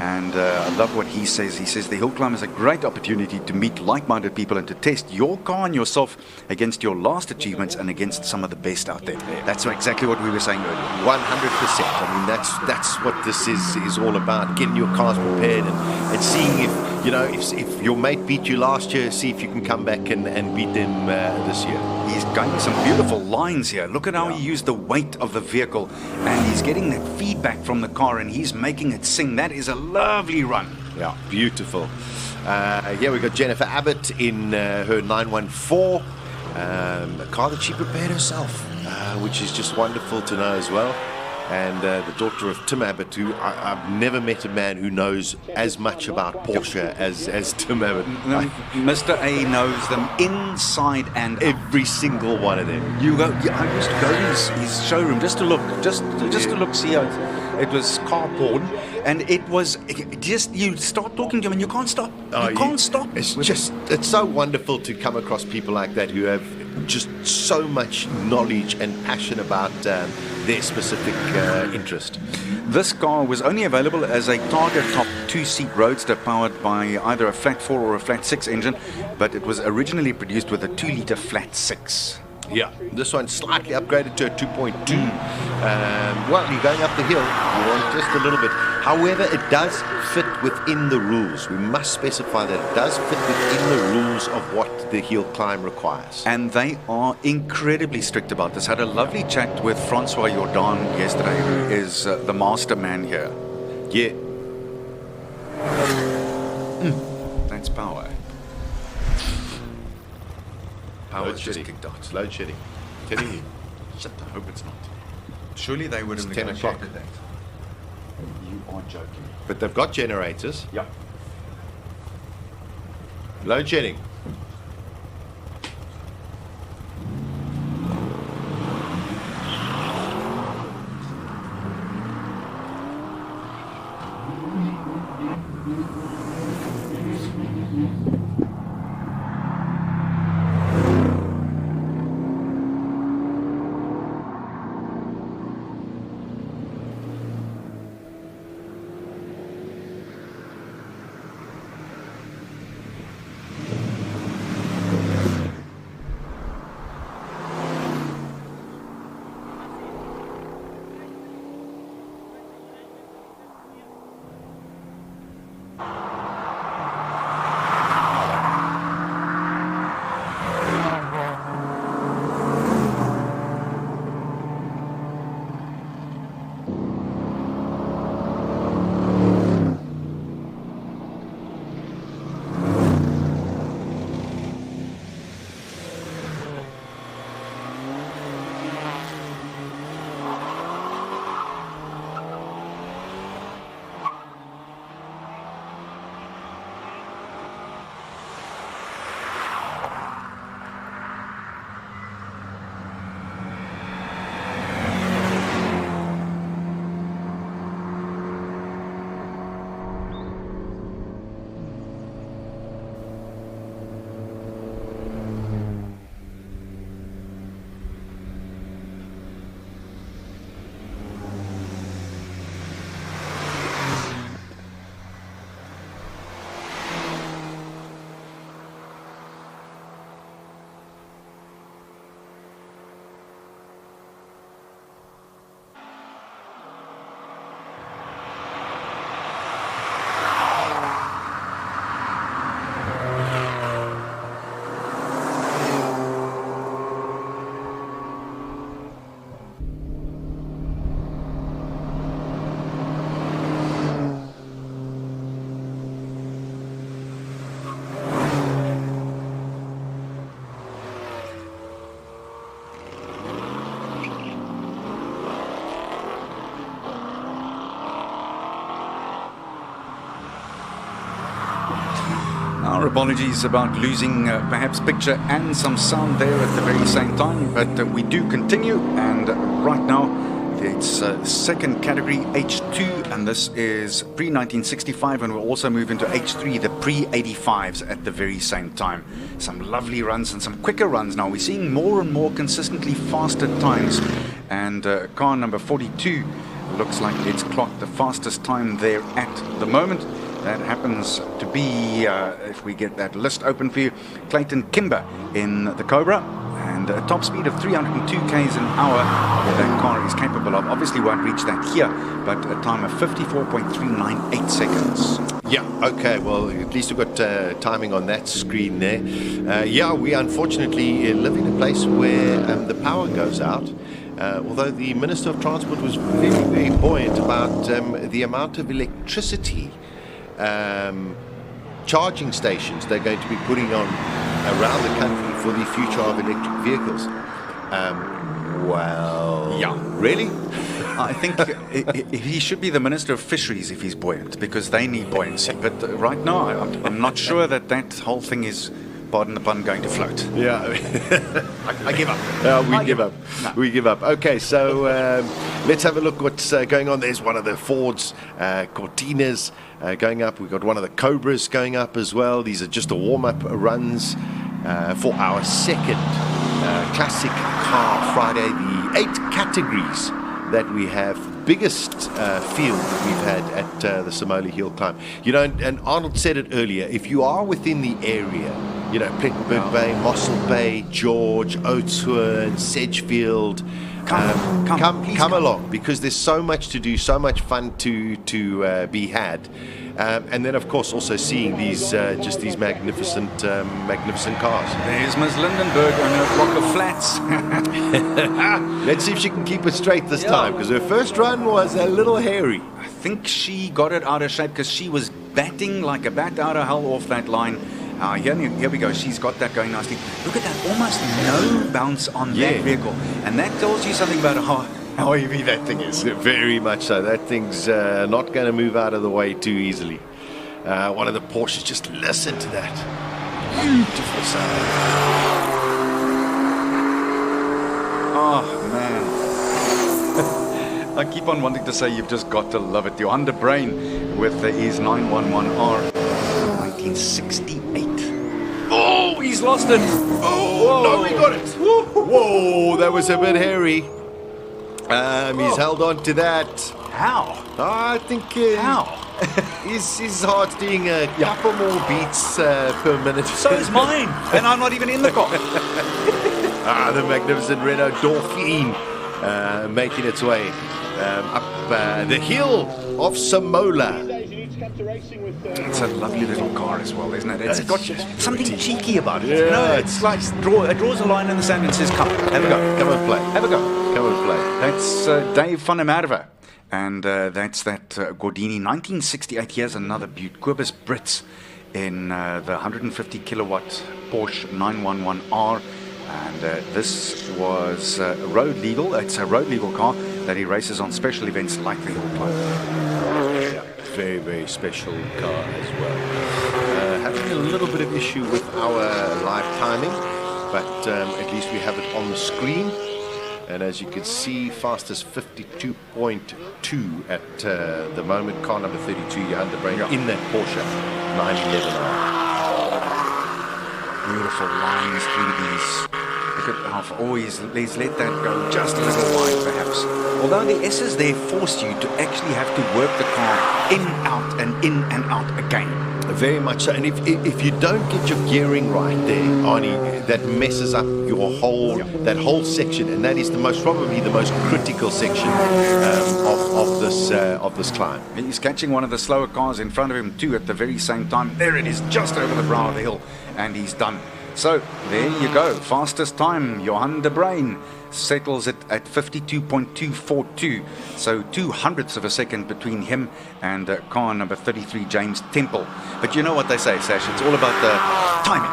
And I love what he says. He says the hill climb is a great opportunity to meet like-minded people and to test your car and yourself against your last achievements and against some of the best out there. That's exactly what we were saying earlier. 100%. I mean, that's what this is all about. Getting your cars prepared and seeing if your mate beat you last year, see if you can come back and beat them this year. He's going some beautiful lines here. Look at how he used the weight of the vehicle, and he's getting that feedback from the car, and he's making it sing. That is a lovely run. Yeah, beautiful. Here we got Jennifer Abbott in her 914, a car that she prepared herself, which is just wonderful to know as well. And the daughter of Tim Abbott, who I've never met a man who knows as much about Porsche as Tim Abbott. Mr. A knows them inside and every single one of them. I used to go to his showroom just to look, just to look, see how it was car porn, and it was just, you start talking to him and you can't stop. You can't stop. It's so wonderful to come across people like that who have just so much knowledge and passion about their specific interest. This car was only available as a Targa Top 2-seat roadster powered by either a flat 4 or a flat 6 engine, but it was originally produced with a 2-litre flat 6. Yeah, this one's slightly upgraded to a 2.2. Well, you're going up the hill, you want just a little bit. However, it does fit within the rules. We must specify that it does fit within the rules of what the hill climb requires. And they are incredibly strict about this. Had a lovely chat with Francois Jordan yesterday, who is the master man here. Yeah. That's power. Power's just kicked out. Load shedding. Telling you. Shit, I hope it's not. Surely they would have It's 10 o'clock. negotiated that. You are joking. But they've got generators. Yeah. Load shedding. Our apologies about losing perhaps picture and some sound there at the very same time, but we do continue, and right now it's second category H2, and this is pre-1965, and we'll also move into H3, the pre-85s at the very same time. Some lovely runs and some quicker runs now. We're seeing more and more consistently faster times, and car number 42 looks like it's clocked the fastest time there at the moment. That happens to be, if we get that list open for you, Clayton Kimber in the Cobra, and a top speed of 302 k's an hour that car is capable of. Obviously won't reach that here, but a time of 54.398 seconds. Yeah, okay, well, at least we've got timing on that screen there. Yeah, we unfortunately live in a place where the power goes out. Although the Minister of Transport was very, very buoyant about the amount of electricity charging stations they're going to be putting on around the country for the future of electric vehicles. Well, yeah, really? I think he should be the Minister of Fisheries if he's buoyant, because they need buoyancy. But right now, I'm not sure that whole thing is, pardon the pun, going to float. Yeah, I give up. We give up. No. We give up. Okay, so let's have a look what's going on. There's one of the Fords, Cortinas going up. We've got one of the Cobras going up as well. These are just the warm-up runs for our second Classic Car Friday. The 8 categories that we have, biggest field that we've had at the Simola Hillclimb. You know, and Arnold said it earlier, if you are within the area, you know, Plettenberg Bay, Mossel Bay, George, Oudtshoorn, Sedgefield, come along, because there's so much to do, so much fun to be had. And then, of course, also seeing these just these magnificent cars. There's Ms. Lindenberg on her block of flats. Let's see if she can keep it straight this time, because her first run was a little hairy. I think she got it out of shape because she was batting like a bat out of hell off that line. Here we go. She's got that going nicely. Look at that, almost no bounce on that vehicle. And that tells you something about how heavy that thing is. Very much so. That thing's not going to move out of the way too easily. One of the Porsches, just listen to that. Beautiful sound. Oh, man. I keep on wanting to say you've just got to love it. Your Brain with his 911R 1968. Oh, he's lost it. Oh, no, he got it. Whoa, that was a bit hairy. He's held on to that. How? I think how? his heart's doing a couple more beats per minute. So is mine, and I'm not even in the car. The magnificent Renault Dauphine making its way up the hill of Simola. It's a lovely little car as well, isn't it? It's got something cheeky about it. Yeah, you know, it's like it draws a line in the sand and says, "Come, have a go, come and play, have a go, come and play." That's Dave van der Merwe, and that's that Gordini 1968. Here's another beaut, Cobus Brits in the 150 kilowatt Porsche 911R. And this was road legal. It's a road legal car that he races on special events like the Hillclimb. Yeah, very, very special car as well. Having a little bit of issue with our live timing, but at least we have it on the screen. And as you can see, fastest 52.2 at the moment. Car number 32, Johan de Bruin, in that Porsche 911R. Beautiful lines through these. Look at how always let's let that go just a little wide, perhaps. Although the S's there force you to actually have to work the car in and out again. Very much so. And if you don't get your gearing right there, Arnie, that messes up your whole that whole section, and that is probably the most critical section of this climb. He's catching one of the slower cars in front of him too at the very same time. There it is, just over the brow of the hill, and he's done. So there you go, fastest time, Johan de Bruin settles it at 52.242, so 2/100ths of a second between him and car number 33, James Temple. But you know what they say, Sash, it's all about the timing.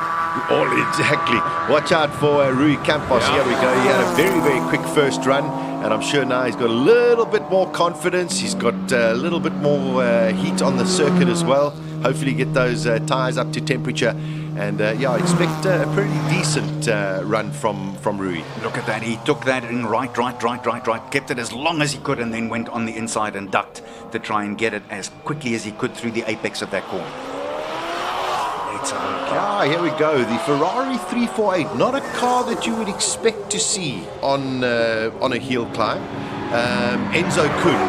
All exactly. Watch out for Rui Campos. Here we go. He had a very, very quick first run, and I'm sure now he's got a little bit more confidence. He's got a little bit more heat on the circuit as well. Hopefully get those tyres up to temperature. And I expect a pretty decent run from Rui. Look at that, he took that in right, kept it as long as he could, and then went on the inside and ducked to try and get it as quickly as he could through the apex of that corner. Here we go, the Ferrari 348, not a car that you would expect to see on a hill climb. Enzo Kuhn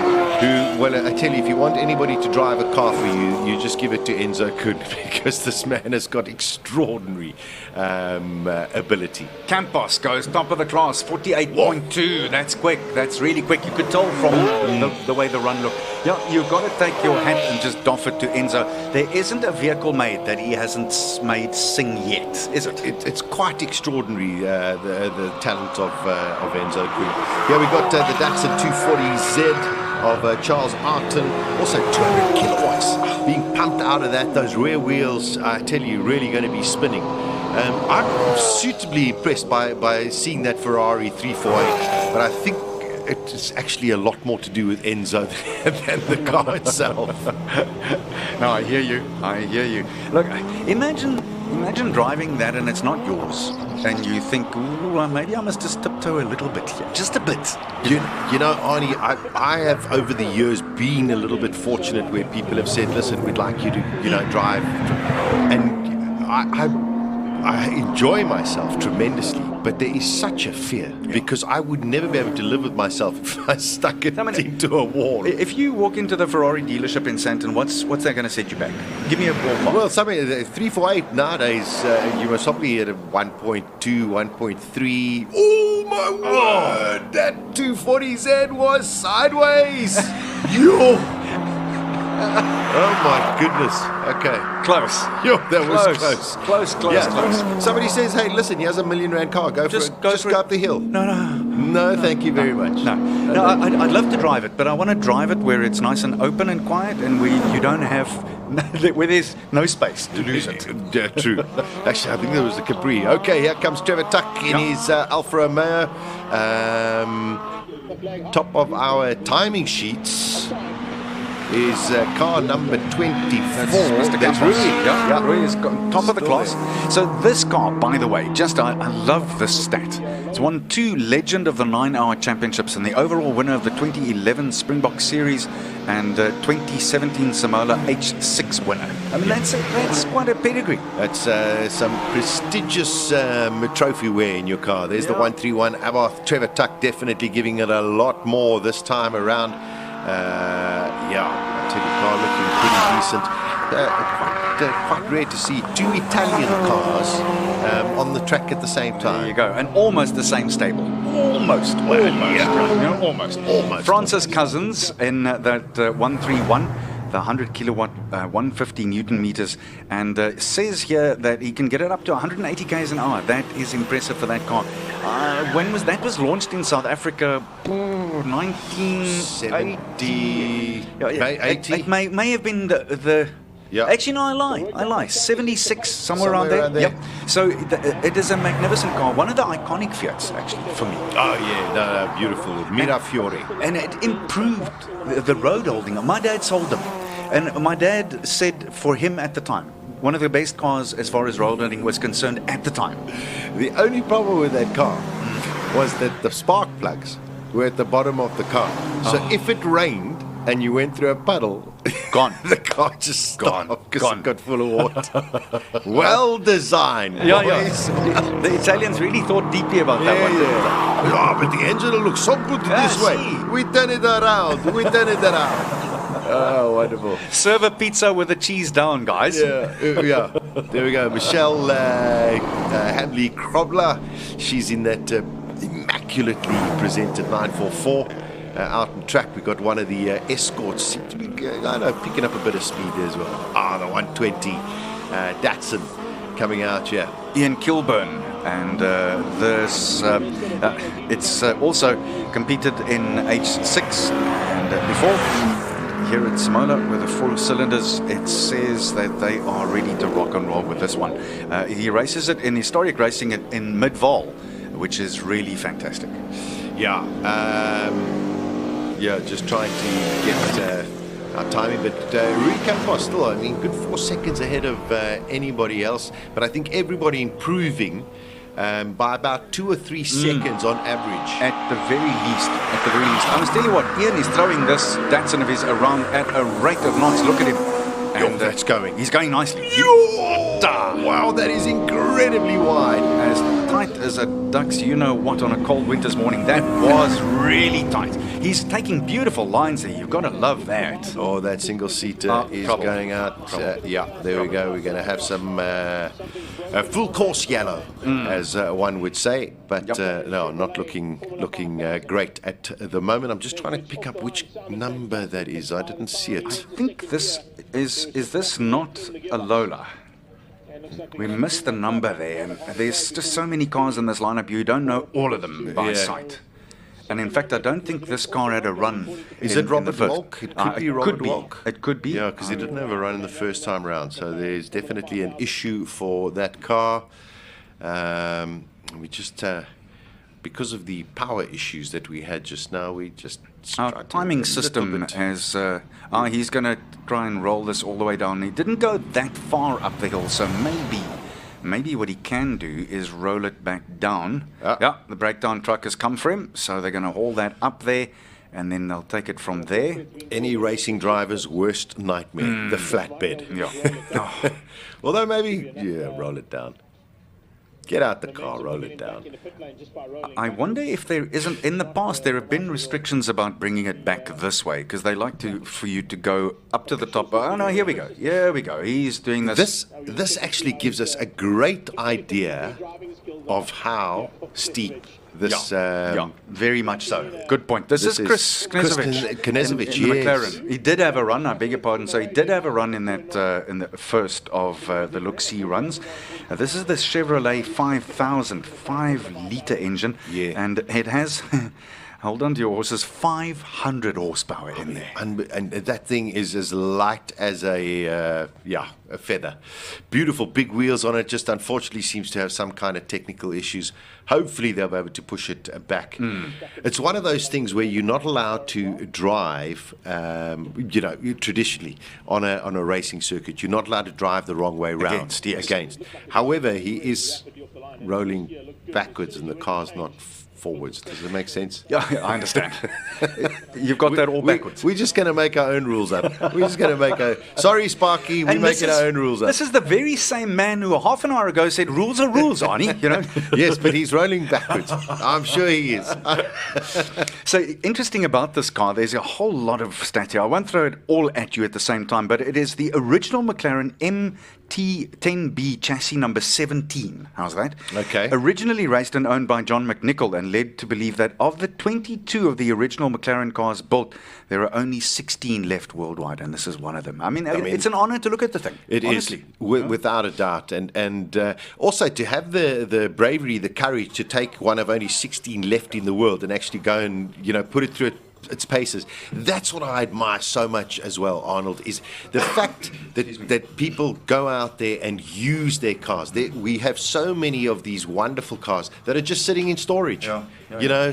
Well, I tell you, if you want anybody to drive a car for you, you just give it to Enzo Kuhn, because this man has got extraordinary ability. Campos goes top of the class, 48.2. That's quick. That's really quick. You could tell from the way the run looked. Yeah, you've got to take your hat and just doff it to Enzo. There isn't a vehicle made that he hasn't made sing yet, is it? It's quite extraordinary, the talent of Enzo Kuhn. Here we got the Datsun 240Z of Charles Arton, also 200 kilowatts being pumped out of that. Those rear wheels, I tell you, really going to be spinning. I'm suitably impressed by seeing that Ferrari 348, but I think it's actually a lot more to do with Enzo than the car itself. No, I hear you. Look, imagine driving that and it's not yours, and you think, ooh, maybe I must just tiptoe a little bit here, just a bit. You know, Arnie, I have over the years been a little bit fortunate where people have said, listen, we'd like you to, drive, and I enjoy myself tremendously, but there is such a fear, because I would never be able to live with myself if I stuck it into a wall. If you walk into the Ferrari dealership in Santon, what's that going to set you back? Give me a ballpark. Well, something 348 nowadays, you must probably at a 1.2, 1.3. Oh my word! That 240Z was sideways. Oh my goodness. Okay. Close. That was close. Close. Somebody says, hey, listen, here's a $1 million car. Just go up the hill. No, thank you very much. No, I'd love to drive it, but I want to drive it where it's nice and open and quiet, and where you don't have, where there's no space to lose it. Yeah, true. Actually, I think there was the Capri. Okay, here comes Trevor Tuck in his Alfa Romeo. Top of our timing sheets is car number 24. That's Mr. Campos. Rui is top of the class. So this car, by the way, I love this stat. It's won 2 Legend of the 9-Hour Championships and the overall winner of the 2011 Springbok Series and 2017 Simola H6 winner. I mean, that's quite a pedigree. That's some prestigious trophy wear in your car. There's the 131 Abarth. Trevor Tuck definitely giving it a lot more this time around. I tell you, car looking pretty decent. Quite rare to see 2 Italian cars on the track at the same time. There you go, and almost the same stable. Almost. Francis Cousins in that 131. The 100 kilowatt, 150 Newton meters, and says here that he can get it up to 180 k's an hour. That is impressive for that car. When was that? Was launched in South Africa, 1970. It may have been the Actually, no, I lie. 76, somewhere around there. Yep. So it is a magnificent car. One of the iconic Fiats, actually, for me. Oh, yeah. Beautiful. Mirafiore. And it improved the road holding. My dad sold them. And my dad said for him at the time, one of the best cars as far as road holding was concerned at the time. The only problem with that car was that the spark plugs were at the bottom of the car. So if it rained and you went through a puddle, gone. The car just stopped because it got full of water. Well designed. Yeah. The Italians really thought deeply about that one. Yeah, but the engine will look so good this way. We turn it around. Oh, wonderful. Serve a pizza with the cheese down, guys. Yeah. There we go. Michelle Hamley Krobler. She's in that immaculately presented 944. Out on track, we got one of the escorts, seem to be picking up a bit of speed there as well. The 120 Datsun coming out here. Ian Kilburn, and it's also competed in H6 and before. Here at Simola with the 4 cylinders, it says that they are ready to rock and roll with this one. He races it in historic racing in Midval, which is really fantastic. Just trying to get our timing, but Rui Campos still, good 4 seconds ahead of anybody else, but I think everybody improving by about 2 or 3 seconds on average. At the very least. I must tell you what, Ian is throwing this Datsun of his around at a rate of knots. Look at him. And that's going. He's going nicely. Wow, that is incredibly wide. As tight as a duck's, you know what, on a cold winter's morning. That was really tight. He's taking beautiful lines there. You've got to love that. Oh, that single seater is going out. Yeah, there we go. We're going to have some full course yellow, as one would say. But no, not looking great at the moment. I'm just trying to pick up which number that is. I didn't see it. I think this is this not a Lola? We missed the number there, and there's just so many cars in this lineup, you don't know all of them by sight. And in fact, I don't think this car had a run. Is it Robert Walk? It could be Robert Walk. It could be. Yeah, because he didn't have a run in the first time round, so there's definitely an issue for that car. We just, because of the power issues that we had just now, we just... Our timing system has... he's going to try and roll this all the way down. He didn't go that far up the hill, so maybe what he can do is roll it back down. Yeah, the breakdown truck has come for him, so they're going to haul that up there, and then they'll take it from there. Any racing driver's worst nightmare, the flatbed. Yeah. Although maybe, roll it down. Get out the car, roll it down. I wonder if there isn't, in the past, there have been restrictions about bringing it back this way, because they like for you to go up to the top. Oh, no, here we go. Here we go. He's doing this. This actually gives us a great idea of how steep this... very much so. Good point. This is Chris Knezovic in McLaren. He did have a run, I beg your pardon. So he did have a run in that in the first of the look-see runs. This is the Chevrolet 5000 5-litre engine, and it has... Hold on to your horses, 500 horsepower in there. And that thing is as light as a feather. Beautiful big wheels on it, just unfortunately seems to have some kind of technical issues. Hopefully they'll be able to push it back. It's one of those things where you're not allowed to drive, traditionally on a racing circuit. You're not allowed to drive the wrong way round. Against. However, he is rolling backwards and the car's not forwards. Does it make sense? Yeah, I understand. You've got that all backwards. We're just going to make our own rules up. We're just going to make sorry, Sparky, we're making our own rules up. This is the very same man who half an hour ago said rules are rules, Arnie. Yes, but he's rolling backwards. I'm sure he is. So interesting about this car, there's a whole lot of stats here. I won't throw it all at you at the same time, but it is the original McLaren MT10B chassis number 17. How's that? Okay. Originally raced and owned by John McNichol and led to believe that of the 22 of the original McLaren cars built, there are only 16 left worldwide, and this is one of them. I mean it's an honor to look at the thing. It honestly is, without a doubt. And also to have the bravery, the courage to take one of only 16 left in the world and actually go and, put it through its paces. That's what I admire so much as well, Arnold, is the fact that people go out there and use their cars. We have so many of these wonderful cars that are just sitting in storage.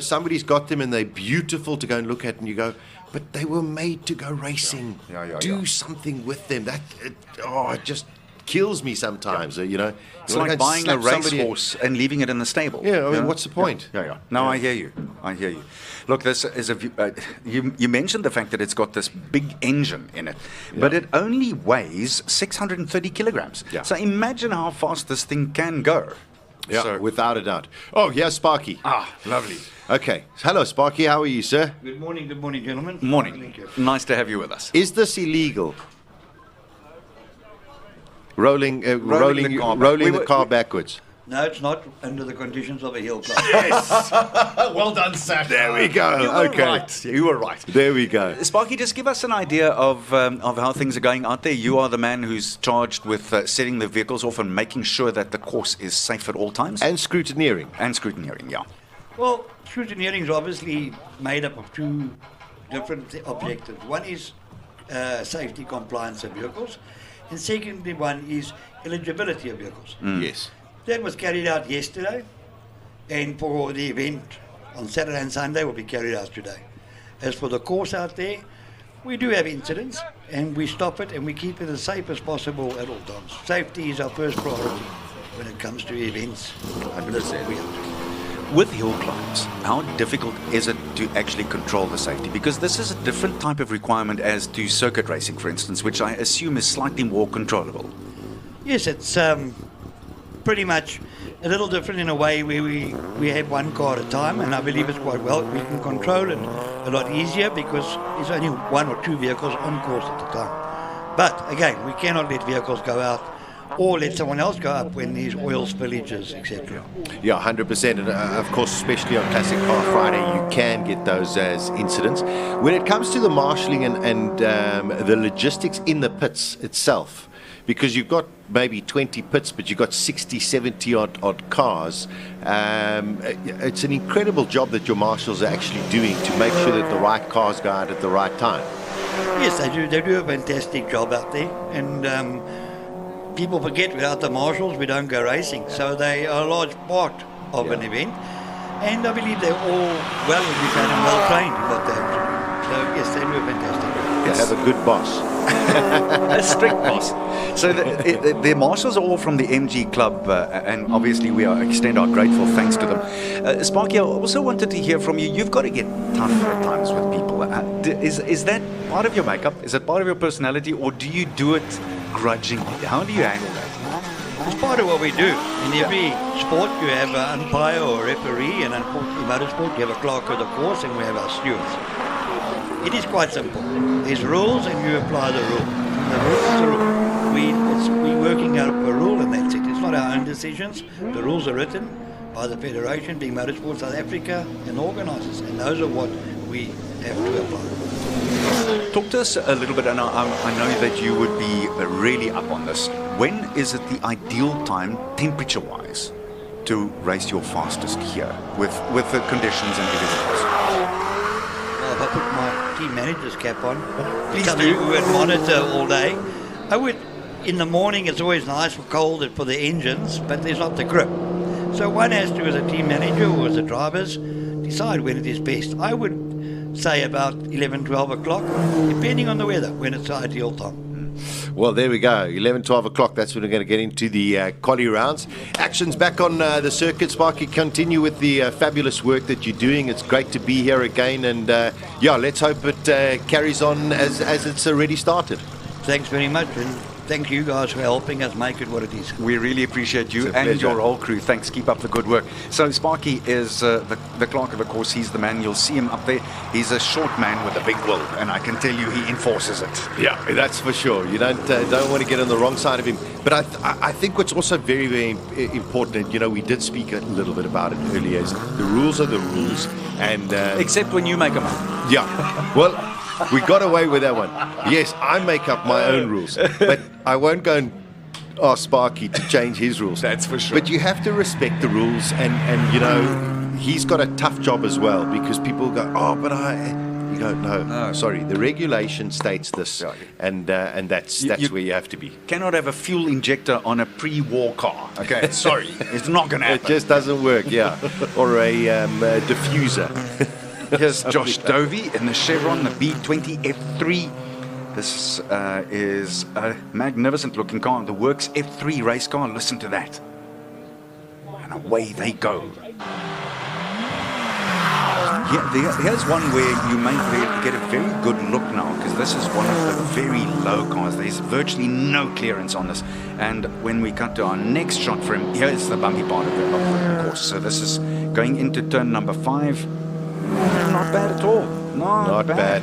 Somebody's got them and they're beautiful to go and look at, and you go, but they were made to go racing. Do something with them. It just kills me sometimes. It's like buying a racehorse and leaving it in the stable. Yeah, I mean, what's the point? No, I hear you. Look, this is you mentioned the fact that it's got this big engine in it, but it only weighs 630 kilograms. So imagine how fast this thing can go. Yeah, so, without a doubt. Oh, yeah, Sparky. Lovely. Okay. Hello, Sparky. How are you, sir? Good morning, gentlemen. Morning. Nice to have you with us. Is this illegal? Rolling the car backwards. No, it's not under the conditions of a hill climb. Yes! Well done, Sash. There we go. You were right. There we go. Sparky, just give us an idea of how things are going out there. You are the man who's charged with setting the vehicles off and making sure that the course is safe at all times. And scrutineering. Yeah. Well, scrutineering is obviously made up of two different objectives. One is safety compliance of vehicles, and secondly, one is eligibility of vehicles. Yes. That was carried out yesterday, and for the event on Saturday and Sunday will be carried out today. As for the course out there, we do have incidents, and we stop it and we keep it as safe as possible at all times. Safety is our first priority when it comes to events. 100%. With hill climbs, how difficult is it to actually control the safety? Because this is a different type of requirement as to circuit racing, for instance, which I assume is slightly more controllable. Yes, it's pretty much a little different in a way where we have one car at a time, and I believe it's quite well. We can control it a lot easier because there's only one or two vehicles on course at the time. But again, we cannot let vehicles go out or let someone else go up when there's oil spillages, etc. Yeah, 100%. And of course, especially on Classic Car Friday, you can get those as incidents. When it comes to the marshalling and the logistics in the pits itself, because you've got maybe 20 pits, but you've got 60, 70 odd cars, it's an incredible job that your marshals are actually doing to make sure that the right cars go out at the right time. Yes, they do. They do a fantastic job out there, and people forget without the marshals we don't go racing. So they are a large part of an event, and I believe they're all well educated and well trained in what they have to do. So yes, they do a fantastic job. They have a good boss. A strict boss. So the marshals are all from the MG Club, and obviously we extend our grateful thanks to them. Sparky, I also wanted to hear from you. You've got to get tough at times with people. Is that part of your makeup? Is it part of your personality, or do you do it grudgingly? How do you handle that? It's part of what we do. In every sport, you have an umpire or referee, and in motorsport, you have a clerk of the course, and we have our stewards. It is quite simple. There's rules, and you apply the rule. The rule is the rule. We're working out a rule, and that's it. It's not our own decisions. The rules are written by the Federation, being Motorsport South Africa, and organisers, and those are what we have to apply. Talk to us a little bit, and I know that you would be really up on this. When is it the ideal time, temperature-wise, to race your fastest here with the conditions and everything else? Well, if I put my team manager's cap on, something we would monitor all day. I would, in the morning, it's always nice for cold for the engines, but there's not the grip. So one has to, as a team manager or as the drivers, decide when it is best. I would say about 11, 12 o'clock, depending on the weather, when it's the ideal time. Well, there we go. 11, 12 o'clock. That's when we're going to get into the quali rounds. Action's back on the circuit. Sparky, continue with the fabulous work that you're doing. It's great to be here again. And, let's hope it carries on as it's already started. Thanks very much. And thank you guys for helping us make it what it is. We really appreciate you and your whole crew. Thanks. Keep up the good work. So Sparky is the clerk of the course. He's the man. You'll see him up there. He's a short man with a big will, and I can tell you he enforces it. Yeah, that's for sure. You don't want to get on the wrong side of him. But I think what's also very, very important, and we did speak a little bit about it earlier, is the rules are the rules. And except when you make them up. Yeah. Well, we got away with that one. Yes, I make up my own rules, but I won't go and ask Sparky to change his rules. That's for sure. But you have to respect the rules, and he's got a tough job as well, because people go, you go, no, sorry, the regulation states this, and that's where you have to be. Cannot have a fuel injector on a pre-war car. Okay, sorry, it's not going to happen. It just doesn't work, or a diffuser. Here's Josh Dovey in the Chevron, the B20 F3. This is a magnificent looking car, the Works F3 race car. Listen to that. And away they go. Here's one where you may get a very good look now, because this is one of the very low cars. There's virtually no clearance on this. And when we cut to our next shot for him, here's the bumpy part of the course. So this is going into turn number 5. Not bad at all. Not bad.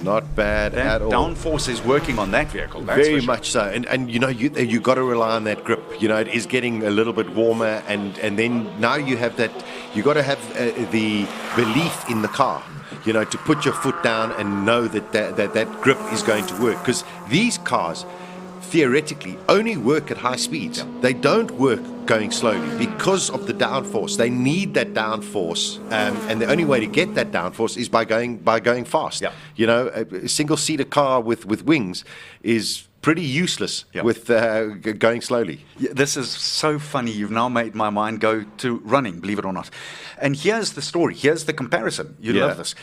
Not bad at all. Downforce is working on that vehicle. Very much so. And you got to rely on that grip. It is getting a little bit warmer, and then now you have that. You got to have the belief in the car. To put your foot down and know that grip is going to work, because these cars theoretically only work at high speeds. They don't work going slowly because of the downforce. They need that downforce, and the only way to get that downforce is by going fast. A single-seater car with wings is pretty useless with going slowly. This is so funny. You've now made my mind go to running, believe it or not. And here's the story. Here's the comparison. You love this.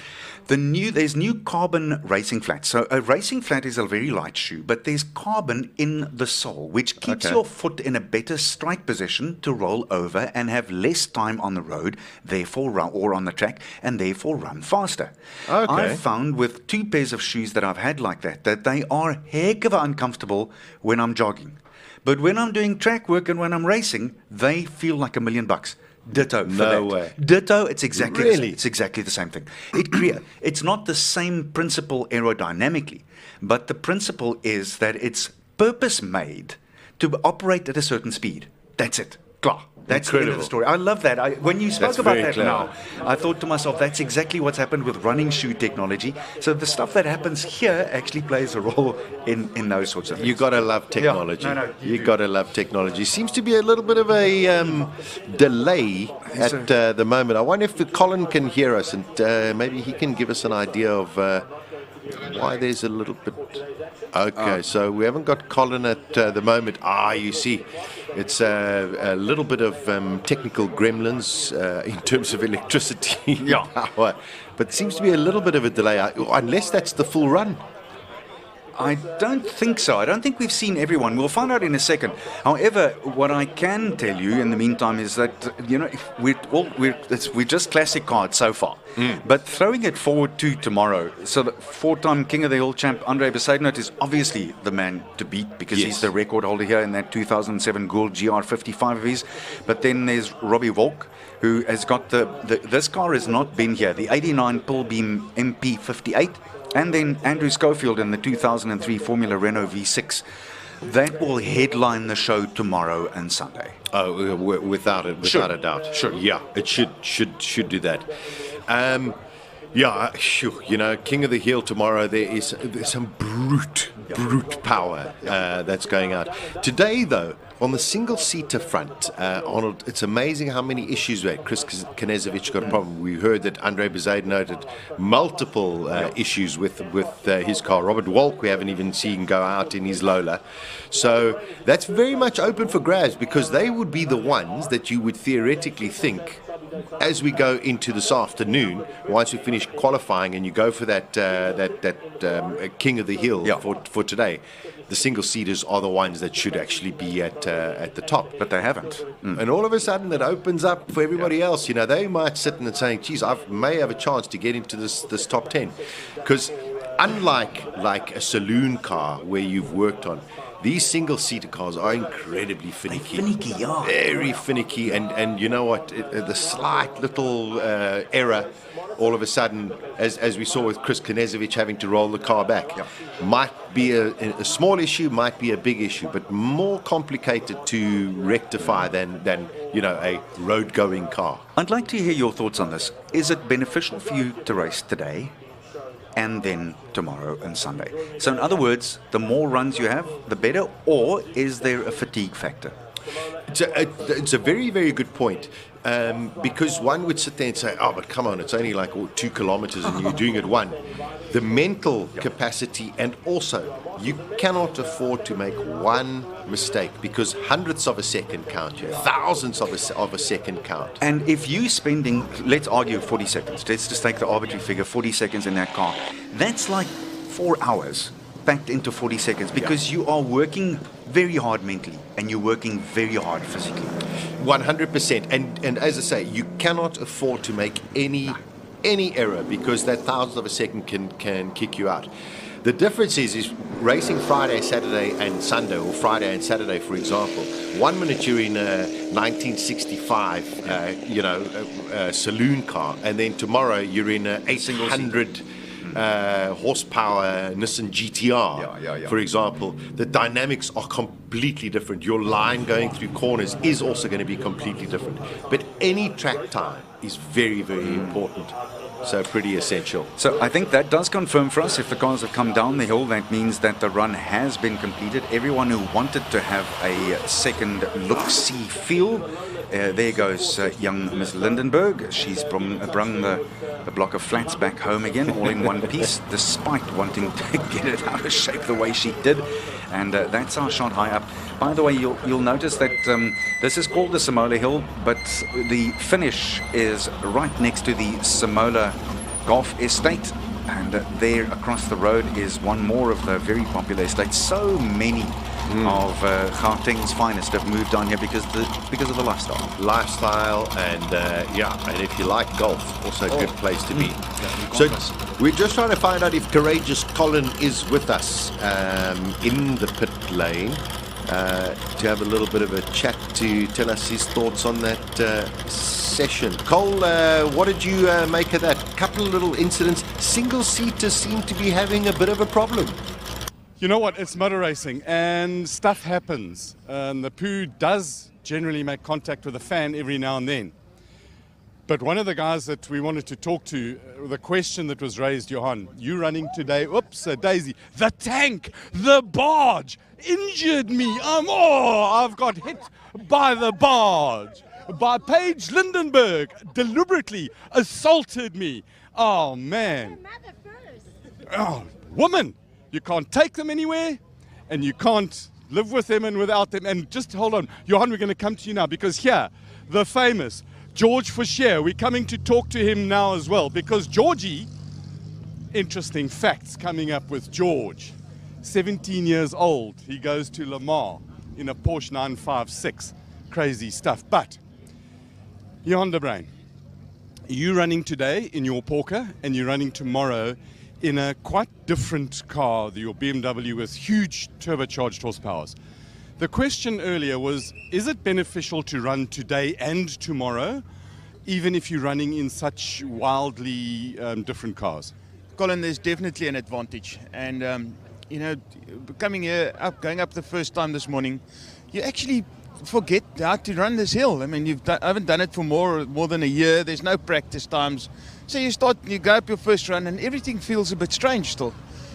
There's new carbon racing flats. So a racing flat is a very light shoe, but there's carbon in the sole, which keeps your foot in a better strike position to roll over and have less time on the road, therefore run, or on the track, and therefore run faster. I've found with 2 pairs of shoes that I've had like that they are heck of uncomfortable when I'm jogging. But when I'm doing track work and when I'm racing, they feel like $1 million. Ditto. For No that. way. Ditto. It's exactly Really? it's exactly the same thing. It's not the same principle aerodynamically, but the principle is that it's purpose made to operate at a certain speed. That's it. Klar. That's the end of the story. I love that. When you spoke That's about very that clever. now, I thought to myself, that's exactly what's happened with running shoe technology. So the stuff that happens here actually plays a role in those sorts of things. You gotta love technology. Yeah. No, you gotta love technology. Seems to be a little bit of a delay at the moment. I wonder if Colin can hear us, and maybe he can give us an idea of why there's a little bit. Okay, so we haven't got Colin at the moment. You see, it's a little bit of technical gremlins in terms of electricity power, but it seems to be a little bit of a delay, unless that's the full run. I don't think so. I don't think we've seen everyone. We'll find out in a second. However, what I can tell you in the meantime is that we're just classic cards so far. But throwing it forward to tomorrow, so the 4-time King of the Hill champ Andre Besaidnout is obviously the man to beat because he's the record holder here in that 2007 Gould GR55 of his. But then there's Robbie Volk, who has got this car has not been here, the 89 Pullbeam MP58. And then Andrew Schofield in the 2003 Formula Renault V6. That will headline the show tomorrow and Sunday. Oh, without a doubt. Sure. Yeah, it should do that. King of the Hill tomorrow. There's some brute power that's going out. Today, though, on the single-seater front, Arnold, it's amazing how many issues we had. Chris Knezovic got a problem. We heard that Andre Besaidnout had multiple issues with his car. Robert Walk, we haven't even seen go out in his Lola. So that's very much open for grabs because they would be the ones that you would theoretically think, as we go into this afternoon, once we finish qualifying and you go for that King of the Hill for today, the single-seaters are the ones that should actually be at the top. But they haven't. And all of a sudden it opens up for everybody else. You know, they might sit and saying, geez, I may have a chance to get into this top 10. Because unlike a saloon car where you've worked on, these single-seater cars are incredibly finicky. Very finicky. And you know what? The slight little error, all of a sudden, as we saw with Chris Knezovic having to roll the car back, might be a small issue, might be a big issue, but more complicated to rectify than a road-going car. I'd like to hear your thoughts on this. Is it beneficial for you to race today and then tomorrow and Sunday? So in other words, the more runs you have, the better, or is there a fatigue factor? It's a very, very good point. Because one would sit there and say, but come on, it's only like 2 kilometers and you're doing it one. The mental capacity, and also you cannot afford to make one mistake because hundredths of a second count here, thousands of a second count. And if you're spending, let's argue 40 seconds, let's just take the arbitrary figure, 40 seconds in that car, that's like 4 hours packed into 40 seconds because you are working very hard mentally and you're working very hard physically. 100%. And as I say, you cannot afford to make any error because that thousandth of a second can kick you out. The difference is racing Friday, Saturday and Sunday, or Friday and Saturday, for example. 1 minute you're in a 1965, saloon car, and then tomorrow you're in a 800 horsepower Nissan GTR, for example. The dynamics are completely different. Your line going through corners is also going to be completely different. But any track time is very, very important. So pretty essential. So I think that does confirm for us if the cars have come down the hill, that means that the run has been completed. Everyone who wanted to have a second look-see feel, there goes young Miss Lindenberg. She's brung the block of flats back home again, all in one piece, despite wanting to get it out of shape the way she did. And that's our shot high up. By the way, you'll notice that this is called the Simola Hill, but the finish is right next to the Simola Golf Estate. And there across the road is one more of the very popular estates. So many of Gauteng's finest have moved on here because of the lifestyle. And if you like golf, also a good place to be. So we're just trying to find out if Courageous Colin is with us in the pit lane. to have a little bit of a chat to tell us his thoughts on that session. Cole, what did you make of that? Couple of little incidents. Single-seaters seem to be having a bit of a problem. You know what? It's motor racing and stuff happens. The poo does generally make contact with the fan every now and then. But one of the guys that we wanted to talk to, the question that was raised, Johan, you running today, oops, Daisy, the tank, the barge, injured me. I've got hit by the barge. By Paige Lindenberg, deliberately assaulted me. Oh, man. Oh, woman, you can't take them anywhere, and you can't live with them and without them. And just hold on, Johan, we're going to come to you now, because here, the famous George Foucher, we're coming to talk to him now as well, because Georgie, interesting facts coming up with George. 17 years old, he goes to Le Mans in a Porsche 956. Crazy stuff. But, Johan de Bruin, you're running today in your Porker, and you're running tomorrow in a quite different car, your BMW with huge turbocharged horsepowers. The question earlier was, is it beneficial to run today and tomorrow, even if you're running in such wildly different cars? Colin, there's definitely an advantage. And, you know, coming here, going up the first time this morning, you actually forget how to run this hill. I mean, I haven't done it for more than a year. There's no practice times. So you go up your first run and everything feels a bit strange still.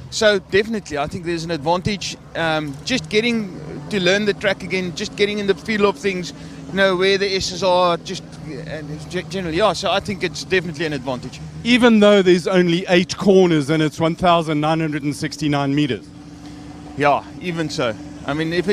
So definitely, I think there's an advantage. Just getting to learn the track again, just getting in the feel of things, you know, where the S's are, just generally, yeah. So I think it's definitely an advantage. Even though there's only 8 corners and it's 1,969 meters. Yeah, even so. I mean, if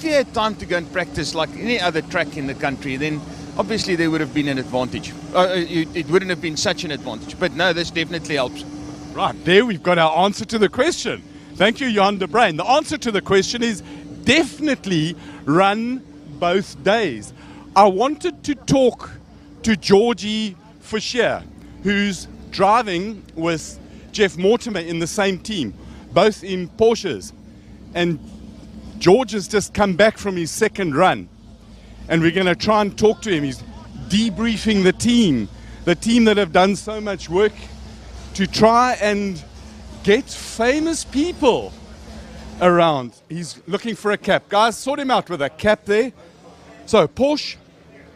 you had time to go and practice like any other track in the country, then obviously there would have been an advantage. It wouldn't have been such an advantage. But no, this definitely helps. Right, there we've got our answer to the question. Thank you, Johan de Bruin. The answer to the question is definitely run both days. I wanted to talk to Georgie Foucher, who's driving with Jeff Mortimer in the same team, both in Porsches. And George has just come back from his second run. And we're going to try and talk to him. He's debriefing the team that have done so much work to try and get famous people around. He's looking for a cap. Guys, sort him out with a cap there. So, Porsche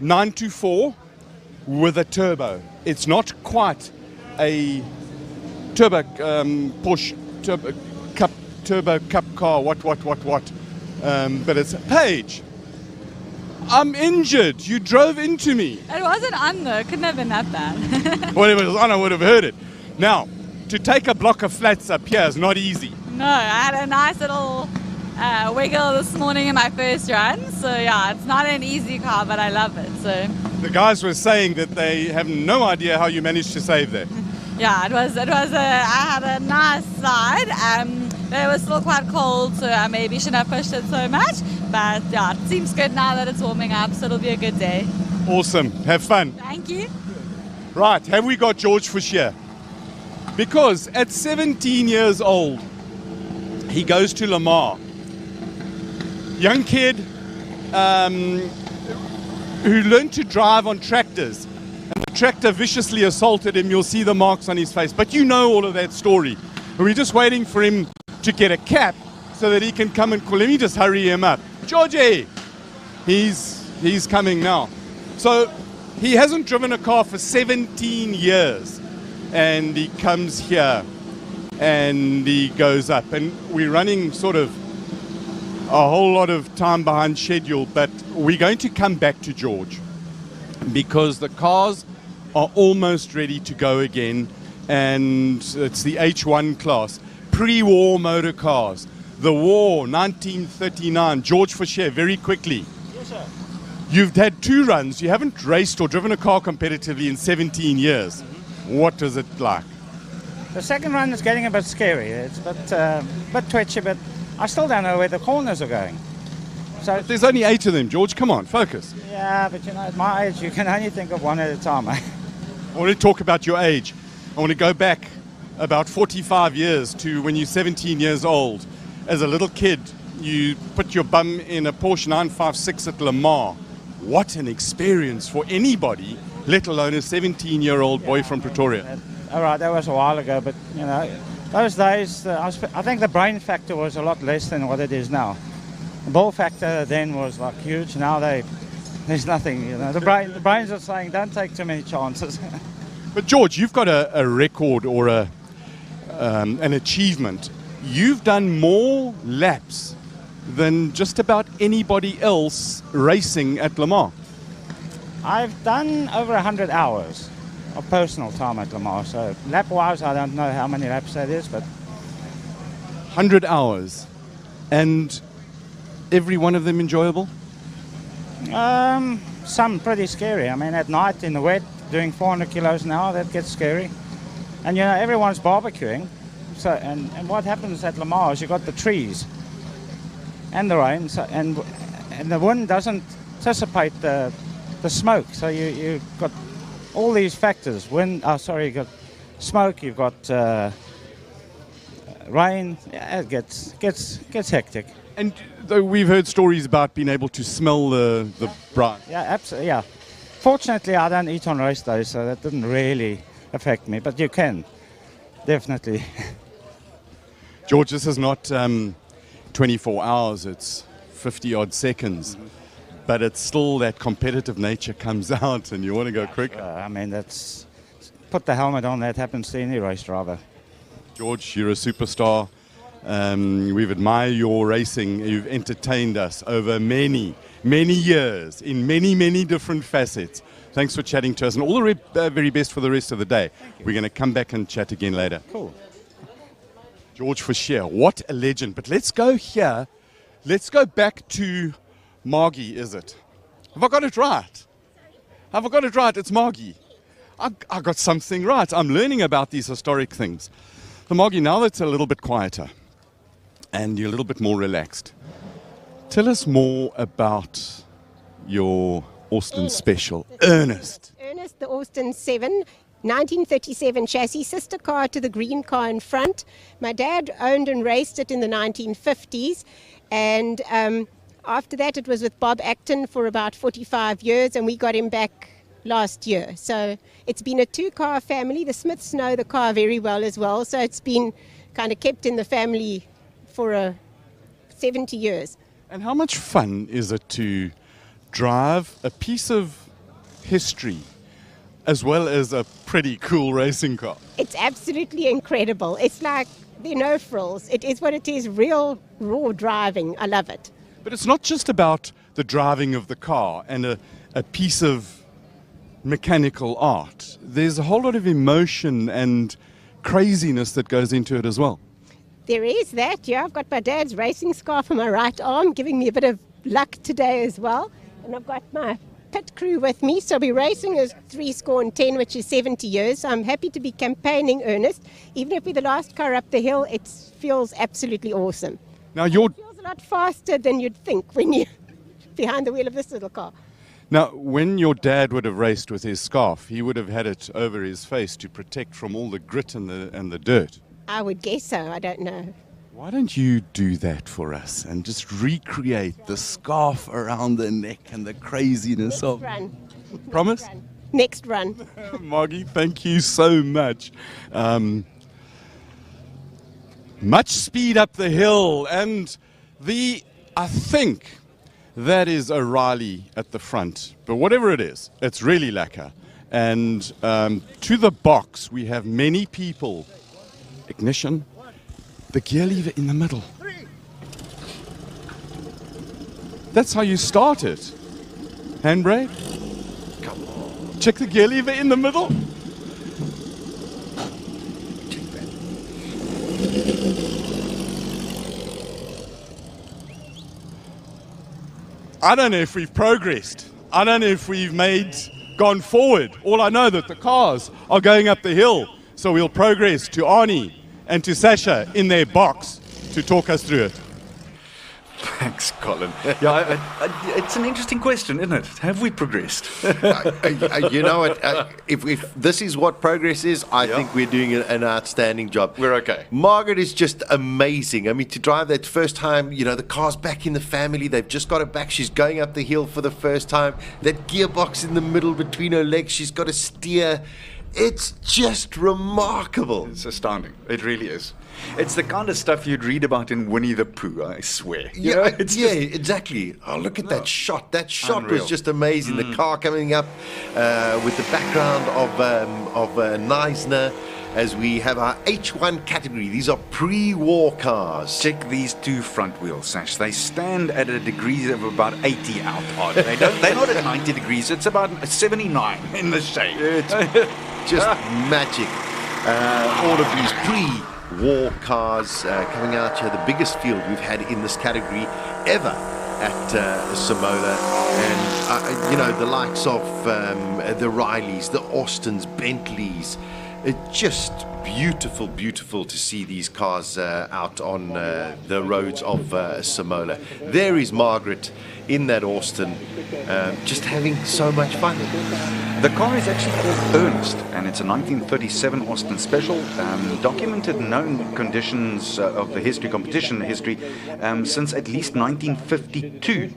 924 with a turbo. It's not quite a turbo Porsche turbo cup car, what. But it's Paige. I'm injured. You drove into me. It wasn't on though. Couldn't have been that bad. Well, if it was on, I would have heard it. Now, to take a block of flats up here is not easy. No, I had a nice little wiggle this morning in my first run. So yeah, it's not an easy car, but I love it. So the guys were saying that they have no idea how you managed to save that. Yeah, it was. I had a nice slide. But it was still quite cold, so I maybe shouldn't have pushed it so much. But yeah, it seems good now that it's warming up, so it'll be a good day. Awesome. Have fun. Thank you. Right, have we got George Foucher? Because at 17 years old, he goes to Le Mans. Young kid who learned to drive on tractors. And the tractor viciously assaulted him. You'll see the marks on his face. But you know all of that story. We're just waiting for him to get a cap so that he can come and call. Let me just hurry him up. Georgie! He's coming now. So he hasn't driven a car for 17 years. And he comes here and he goes up. And we're running sort of a whole lot of time behind schedule, but we're going to come back to George because the cars are almost ready to go again. And it's the H1 class, pre-war motor cars. The war, 1939. George Foucher, very quickly. Yes, sir. You've had 2 runs. You haven't raced or driven a car competitively in 17 years. What is it like? The second run is getting a bit scary. It's a bit twitchy, but I still don't know where the corners are going. So but there's only 8 of them, George. Come on, focus. Yeah, but you know, at my age, you can only think of one at a time. I want to talk about your age. I want to go back about 45 years to when you're 17 years old. As a little kid, you put your bum in a Porsche 956 at Le Mans. What an experience for anybody, let alone a 17-year-old boy from Pretoria. All right, that was a while ago, but you know, those days, I think the brain factor was a lot less than what it is now. The ball factor then was like huge. Now there's nothing. You know, the brains are saying don't take too many chances. But George, you've got a record or an achievement. You've done more laps than just about anybody else racing at Le Mans. I've done over 100 hours of personal time at Le Mans. So lap-wise, I don't know how many laps that is, but 100 hours, and every one of them enjoyable? Some pretty scary. I mean, at night in the wet, doing 400 kilos an hour, that gets scary. And you know, everyone's barbecuing. So, and what happens at Le Mans is you've got the trees and the rain, so, and the wind doesn't dissipate the smoke. So you've got all these factors. Wind, you've got smoke, you've got rain. Yeah, it gets hectic. And though we've heard stories about being able to smell the brine. Yeah, absolutely. Yeah. Fortunately, I don't eat on race days, so that didn't really affect me. But you can, definitely. George, this is not 24 hours, it's 50-odd seconds. Mm-hmm. But it's still that competitive nature comes out and you want to go quicker. I mean, put the helmet on, that happens to any race driver. George, you're a superstar. We've admired your racing. You've entertained us over many, many years in many, many different facets. Thanks for chatting to us, and all the very best for the rest of the day. We're going to come back and chat again later. Cool. George Fischer, what a legend. But let's go here. Let's go back to Margie, is it? Have I got it right? Have I got it right? It's Margie. I got something right. I'm learning about these historic things. So Margie, now that it's a little bit quieter and you're a little bit more relaxed, tell us more about your Austin special, Ernest. Ernest, the Austin 7, 1937 chassis, sister car to the green car in front. My dad owned and raced it in the 1950s, and after that it was with Bob Acton for about 45 years, and we got him back last year. So it's been a two-car family. The Smiths know the car very well as well, so it's been kind of kept in the family for 70 years. And how much fun is it to drive a piece of history as well as a pretty cool racing car? It's absolutely incredible. It's like there are no frills. It is what it is, real raw driving. I love it. But it's not just about the driving of the car and a piece of mechanical art. There's a whole lot of emotion and craziness that goes into it as well. There is that, yeah. I've got my dad's racing scarf on my right arm, giving me a bit of luck today as well. And I've got my pit crew with me. So we're racing as 310, which is 70 years. I'm happy to be campaigning, Ernest. Even if we're the last car up the hill, it feels absolutely awesome. Now it feels a lot faster than you'd think when you're behind the wheel of this little car. Now, when your dad would have raced with his scarf, he would have had it over his face to protect from all the grit and the dirt. I would guess so. I don't know. Why don't you do that for us and just recreate the scarf around the neck and the craziness of... Run. Promise? Next run. Margie, thank you so much. Much speed up the hill, and I think that is O'Reilly at the front. But whatever it is, it's really lacquer. And to the box, we have many people. Ignition. The gear lever in the middle. That's how you start it. Handbrake. Come on. Check the gear lever in the middle. I don't know if we've progressed. I don't know if we've gone forward. All I know that the cars are going up the hill. So we'll progress to Arnie and to Sasha in their box to talk us through it. Thanks, Colin. Yeah, it's an interesting question, isn't it? Have we progressed? You know what? If this is what progress is, I think we're doing an outstanding job. We're okay. Margaret is just amazing. I mean, to drive that first time, you know, the car's back in the family. They've just got it back. She's going up the hill for the first time. That gearbox in the middle between her legs. She's got to steer. It's just remarkable. It's astounding. It really is. It's the kind of stuff you'd read about in Winnie the Pooh, I swear. Exactly. Oh, look at that shot. That shot Unreal. was just amazing. The car coming up with the background of Neisner as we have our H1 category. These are pre-war cars. Check these two front wheels, Sash. They stand at a degree of about 80 out odd. They're not at 90 degrees. It's about 79 in the shade. It's just magic. All of these pre-war cars coming out here. The biggest field we've had in this category ever at Simola. And, you know, the likes of the Rileys, the Austins, Bentleys. It's just beautiful, beautiful to see these cars out on the roads of Simola. There is Margaret in that Austin, just having so much fun. The car is actually called Ernest, and it's a 1937 Austin Special, documented known conditions of the competition history, since at least 1952.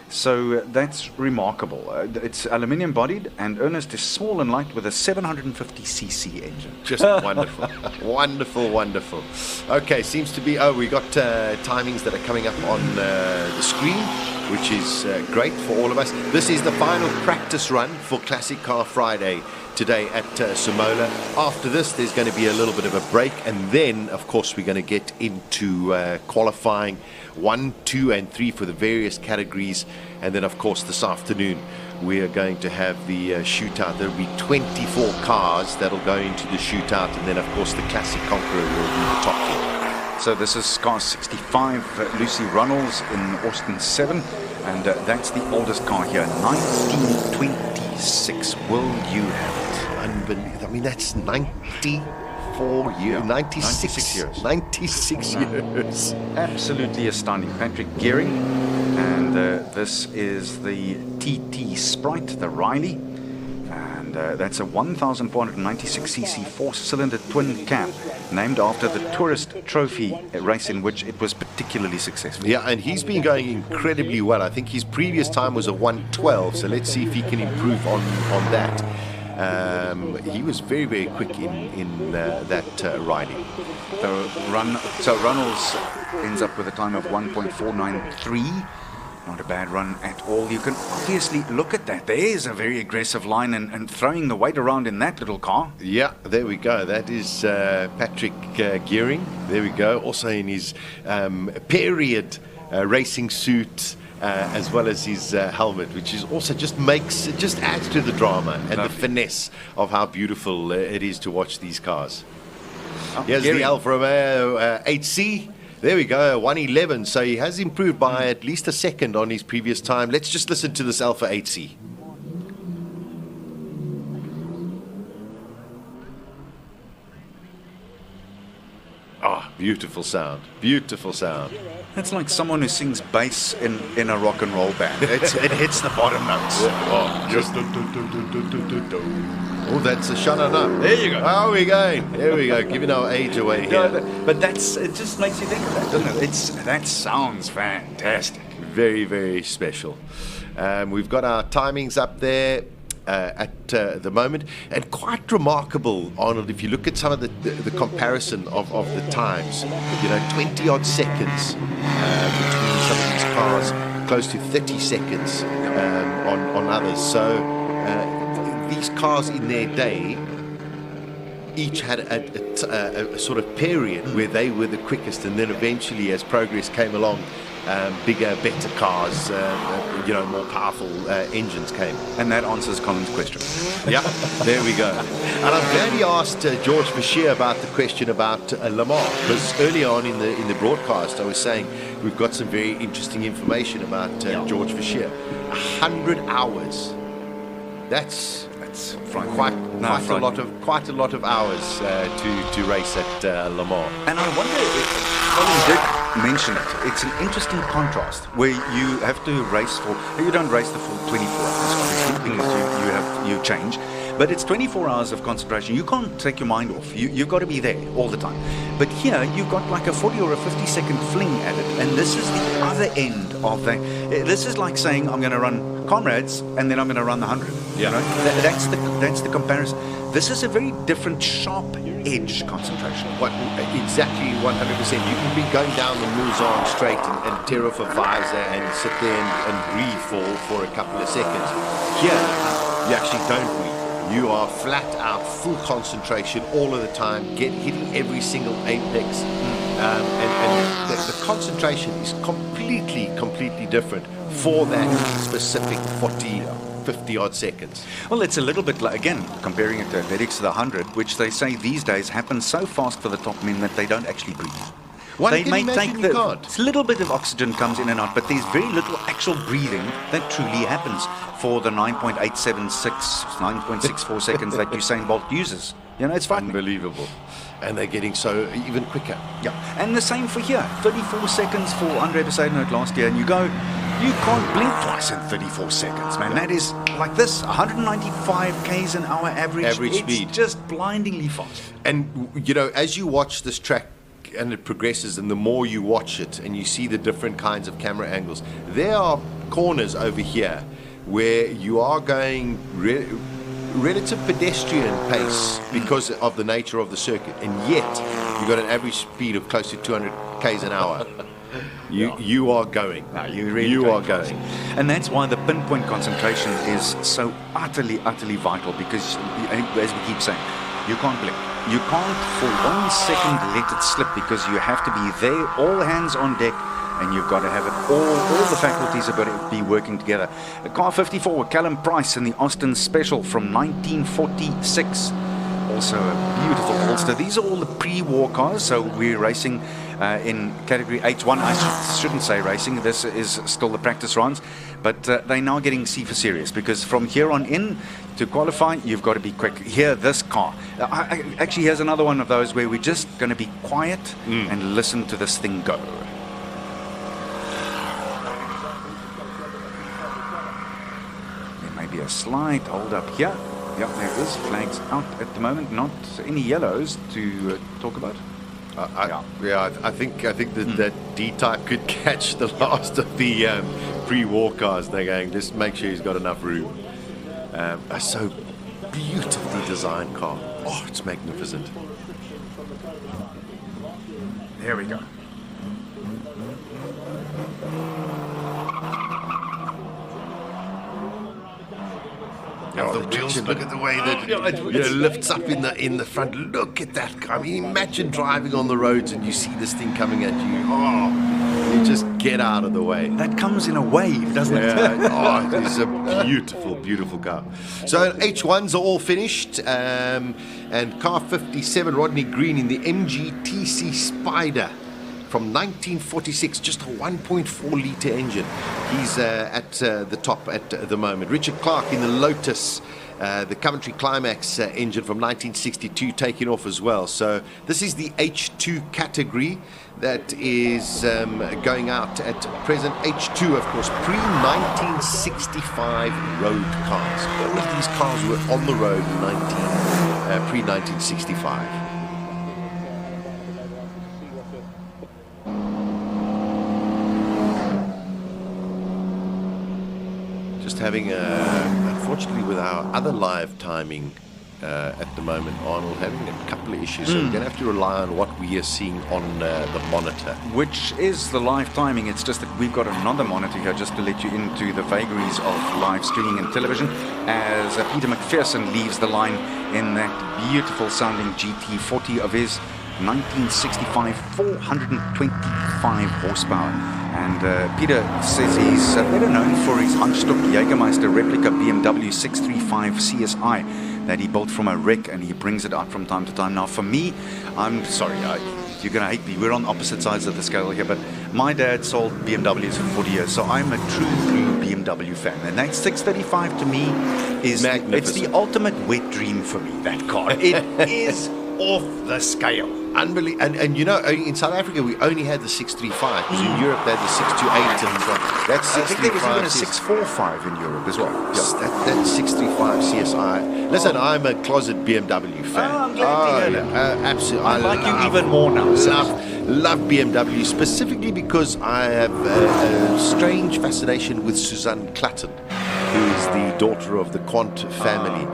So that's remarkable. It's aluminium bodied, and Ernest is small and light with a 750cc engine. Just wonderful. Wonderful, wonderful. Okay, seems to be, we got timings that are coming up on the screen, which is great for all of us. This is the final practice run for Classic Car Friday today at Simola. After this, there's going to be a little bit of a break, and then, of course, we're going to get into qualifying 1, 2, and 3 for the various categories. And then, of course, this afternoon, we are going to have the shootout. There will be 24 cars that will go into the shootout, and then, of course, the Classic Conqueror will be the top 10. So this is car 65, Lucy Runnels in Austin 7, and that's the oldest car here, 1926. Will you have it? Unbelievable. I mean, that's 94 years, 96 years. 96 years. Absolutely astounding. Patrick Gearing, and this is the TT Sprite, the Riley, and that's a 1,496cc four-cylinder twin cam, named after the Tourist Trophy race in which it was particularly successful. Yeah, and he's been going incredibly well. I think his previous time was a 1:12, so let's see if he can improve on that. He was very, very quick in that riding. So Runnels ends up with a time of 1.493. Not a bad run at all. You can obviously look at that. There's a very aggressive line and throwing the weight around in that little car. Yeah, there we go. That is Patrick Gearing. There we go. Also in his period racing suit. As well as his helmet, which is also just adds to the drama and the finesse of how beautiful it is to watch these cars. Here's the Alfa Romeo 8C. There we go, 1:11. So he has improved by at least a second on his previous time. Let's just listen to this Alfa 8C. Ah, beautiful sound. Beautiful sound. It's like someone who sings bass in a rock and roll band. It hits the bottom notes. Oh, that's a shanana. There you go. How are we going? There we go. Giving our age away here. No, but it just makes you think of that, doesn't it? That sounds fantastic. Very, very special. We've got our timings up there. At the moment, and quite remarkable, Arnold, if you look at some of the comparison of the times, 20 odd seconds between some of these cars, close to 30 seconds on others. So these cars in their day each had a sort of period where they were the quickest, and then eventually, as progress came along, bigger, better cars, more powerful engines came. And that answers Colin's question. Yeah, there we go. And I'm glad he asked George Bashir about the question about Le Mans, because early on in the broadcast I was saying we've got some very interesting information about George Bashir. 100 hours. That's quite a lot of hours to race at Le Mans. And I wonder if Colin did mention it. It's an interesting contrast where you have to race for. You don't race the full 24 hours, obviously, because you change. But it's 24 hours of concentration. You can't take your mind off. You've got to be there all the time. But here, you've got like a 40 or a 50-second fling at it. And this is the other end of that. This is like saying, I'm going to run Comrades, and then I'm going to run the 100. You know? That's the comparison. This is a very different, sharp edge concentration. Exactly 100%. You can be going down the Mulsanne straight and tear off a visor and sit there and breathe for a couple of seconds. Here, you actually don't breathe. You are flat out, full concentration all of the time, hitting every single apex. And the concentration is completely different for that specific 50 odd seconds. Well, it's a little bit like, again, comparing it to athletics to the 100, which they say these days happens so fast for the top men that they don't actually breathe. They may take a little bit of oxygen comes in and out, but there's very little actual breathing that truly happens for the 9.876, 9.64 seconds that Usain Bolt uses. You know, it's frightening. Unbelievable. And they're getting so even quicker. Yeah, and the same for here. 34 seconds for Andre Besaidnout last year, and you can't blink twice in 34 seconds, man. That is like this, 195 k's an hour average speed. Just blindingly fast. And, you know, as you watch this track, and it progresses, and the more you watch it and you see the different kinds of camera angles, there are corners over here where you are going relative pedestrian pace because of the nature of the circuit, and yet you've got an average speed of close to 200 k's an hour. You are going. No, you are going. And that's why the pinpoint concentration is so utterly vital, because as we keep saying, you can't blink. You can't for 1 second let it slip, because you have to be there, all hands on deck, and you've got to have it all the faculties have got to be working together. Car 54, Callum Price in the Austin Special from 1946. Also a beautiful Ulster. These are all the pre-war cars, so we're racing in category H1. I shouldn't say racing, this is still the practice runs, but they're now getting C for serious, because from here on in to qualify, you've got to be quick. Here, this car. Actually, here's another one of those where we're just going to be quiet and listen to this thing go. There may be a slight hold up here. Yep, there it is. Flags out at the moment. Not any yellows to talk about. I think that D-Type could catch the last of the pre-war cars. They're going, just make sure he's got enough room. A so beautifully designed car. Oh, it's magnificent. There we go. The wheels, look at the way that it lifts up in the front. Look at that car. I mean, imagine driving on the roads and you see this thing coming at you. Oh, you just get out of the way. That comes in a wave, doesn't it? Oh, it's a beautiful car. So H1s are all finished, and car 57, Rodney Green in the MGTC Spider from 1946, just a 1.4 litre engine. He's at the top at the moment. Richard Clark in the Lotus, the Coventry Climax engine from 1962, taking off as well. So this is the H2 category that is going out at present. H2, of course, pre-1965 road cars. All of these cars were on the road in pre-1965. Just having, unfortunately, with our other live timing at the moment, Arnold, having a couple of issues. So we're going to have to rely on what we are seeing on the monitor. Which is the live timing. It's just that we've got another monitor here just to let you into the vagaries of live streaming and television, as Peter McPherson leaves the line in that beautiful sounding GT40 of his 1965, 425 horsepower. And Peter says he's better known for his Hunchstock Jägermeister replica BMW 635 CSI that he built from a wreck, and he brings it out from time to time. Now, for me, I'm sorry, you're going to hate me. We're on opposite sides of the scale here, but my dad sold BMWs for 40 years, so I'm a true BMW fan. And that 635 to me is it's the ultimate wet dream for me, that car. It is off the scale. Unbelievable. And you know, in South Africa, we only had the 635, because in Europe they had the 628 and so on. That's I think there was even a 645 645 in Europe as well. That's 635 CSI. Listen, I'm a closet BMW fan. Oh, I'm glad to hear that. Absolutely. I like you even more now. Love BMW, specifically because I have a strange fascination with Suzanne Clutton, who is the daughter of the Quant family.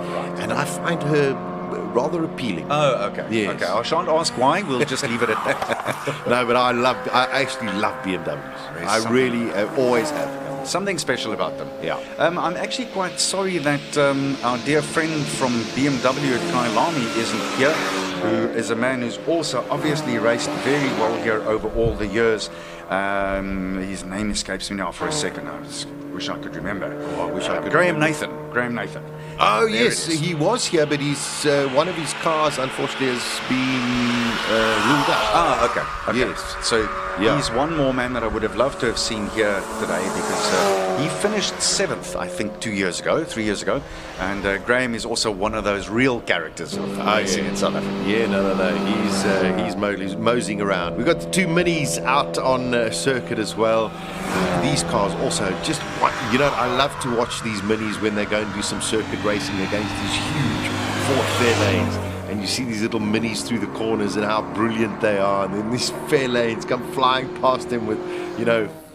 And I find her rather appealing. Oh, okay. Yes. Okay, I shan't ask why. We'll just leave it at that. No, but I actually love BMWs. I really always have. Something special about them. Yeah. I'm actually quite sorry that our dear friend from BMW at Kailami isn't here, who is a man who's also obviously raced very well here over all the years. His name escapes me now for a second. I just wish I could remember. I wish I could. Graham Nathan. Oh, There yes, it is. he was here, but he's one of his cars, unfortunately, has been ruled out. Ah, okay. Yes. So Yeah. he's one more man that I would have loved to have seen here today, because he finished 7th, I think, 3 years ago. And Graham is also one of those real characters of racing in South Africa. Yeah, no. He's moseying around. We've got the two minis out on circuit as well. These cars also just, I love to watch these minis when they go and do some circuit racing against these huge Ford Fairlanes. And you see these little minis through the corners and how brilliant they are. And then these Fairlanes come flying past them with,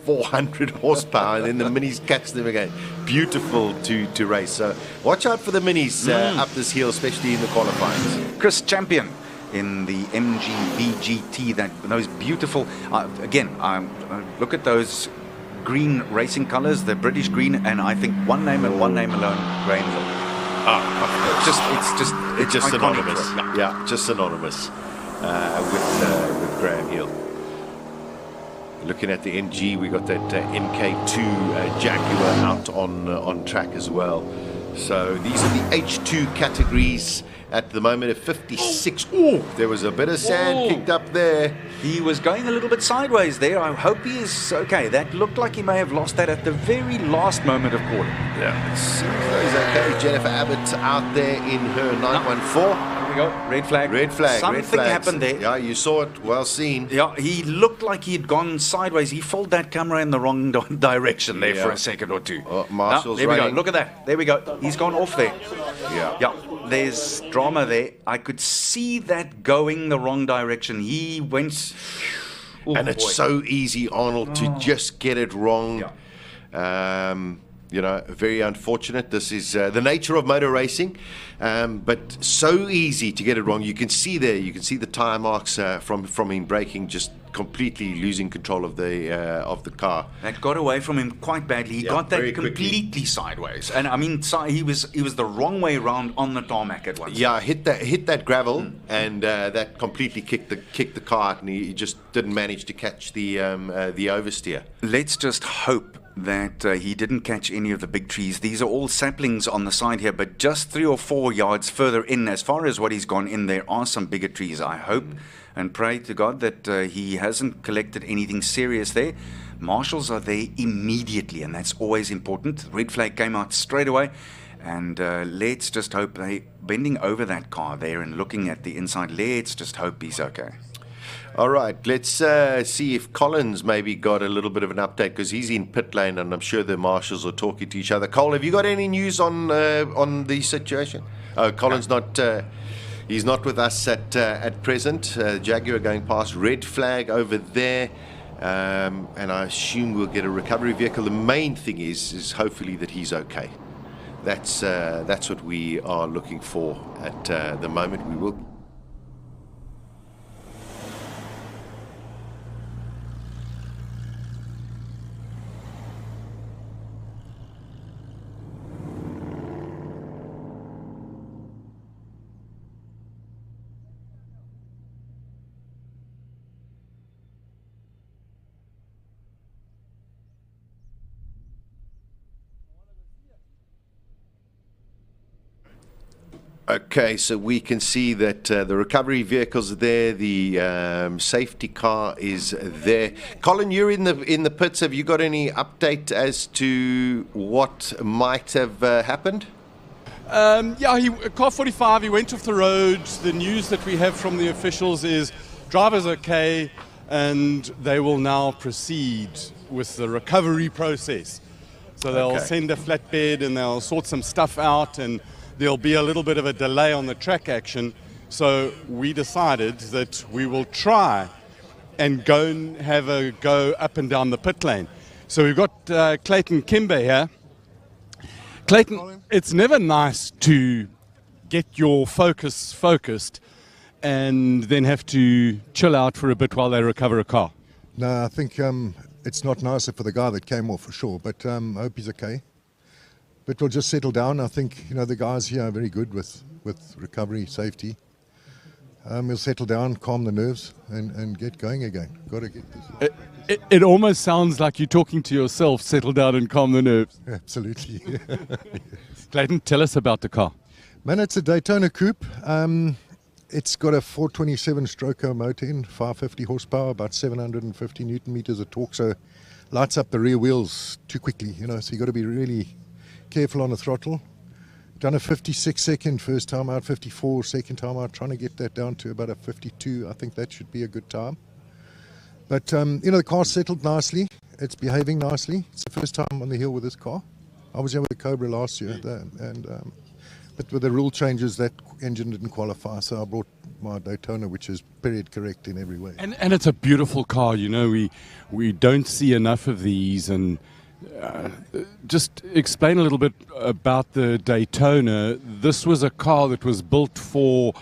400 horsepower, and then the minis catch them again. Beautiful to race. So watch out for the minis up this hill, especially in the qualifiers. Chris Champion in the MG VGT, those beautiful, look at those green racing colours, the British green, and I think one name and one name alone, Graham Hill. It's just synonymous. Yeah, just synonymous with Graham Hill. Looking at the MG, we got that MK2 Jaguar out on track as well. So these are the H2 categories at the moment of 56. Oh, there was a bit of sand kicked up there. He was going a little bit sideways there. I hope he is okay. That looked like he may have lost that at the very last moment of calling. Yeah, it seems though he's okay. Jennifer Abbott out there in her 914. Here we go. Red flag. Something happened there. Yeah, you saw it. Well seen. Yeah, he looked like he had gone sideways. He folded that camera in the wrong direction there for a second or two. Marshall's there we go. running. Look at that. There we go. He's gone off there. Yeah. There's drama there. I could see that going the wrong direction. He went... And it's so easy, Arnold, to just get it wrong. Very unfortunate. This is the nature of motor racing, but so easy to get it wrong. You can see the tire marks from him braking, just completely losing control of the car. That got away from him quite badly. He got that completely sideways, and I mean, he was the wrong way around on the tarmac at once. Yeah, hit that gravel, and that completely kicked the car out, and he just didn't manage to catch the oversteer. Let's just hope that he didn't catch any of the big trees. These are all saplings on the side here, but just 3 or 4 yards further in, as far as what he's gone in, there are some bigger trees. I hope and pray to God that he hasn't collected anything serious there. Marshals are there immediately, and that's always important. Red flag came out straight away, and let's just hope they bending over that car there and looking at the inside. Let's just hope he's okay. All right, let's see if Collins maybe got a little bit of an update, because he's in pit lane, and I'm sure the marshals are talking to each other. Cole, have you got any news on the situation? Collins not. He's not with us at present. Jaguar going past, red flag over there, and I assume we'll get a recovery vehicle. The main thing is hopefully that he's okay. That's what we are looking for at the moment. We will. Okay, so we can see that the recovery vehicles are there. The safety car is there. Colin, you're in the pits. Have you got any update as to what might have happened? Car 45, he went off the road. The news that we have from the officials is driver's okay, and they will now proceed with the recovery process. So they'll send a flatbed and they'll sort some stuff out, and there'll be a little bit of a delay on the track action. So we decided that we will try and go and have a go up and down the pit lane. So we've got Clayton Kimber here. Clayton, it's never nice to get your focus focused and then have to chill out for a bit while they recover a car. No, I think it's not nicer for the guy that came off for sure, but I hope he's okay. But we'll just settle down. I think, you know, the guys here are very good with recovery, safety. We'll settle down, calm the nerves, and get going again. Got to get this. It almost sounds like you're talking to yourself, settle down and calm the nerves. Absolutely. Clayton, tell us about the car. Man, it's a Daytona Coupe. It's got a 427 stroker motor in, 550 horsepower, about 750 newton meters of torque, so lights up the rear wheels too quickly, you know, so you got to be really careful on the throttle. Done a 56 second first time out, 54 second time out, trying to get that down to about a 52. I think that should be a good time. But, you know, the car's settled nicely. It's behaving nicely. It's the first time on the hill with this car. I was here with the Cobra last year, but with the rule changes, that engine didn't qualify, so I brought my Daytona, which is period correct in every way. And it's a beautiful car, you know, we don't see enough of these. And just explain a little bit about the Daytona. This was a car that was built for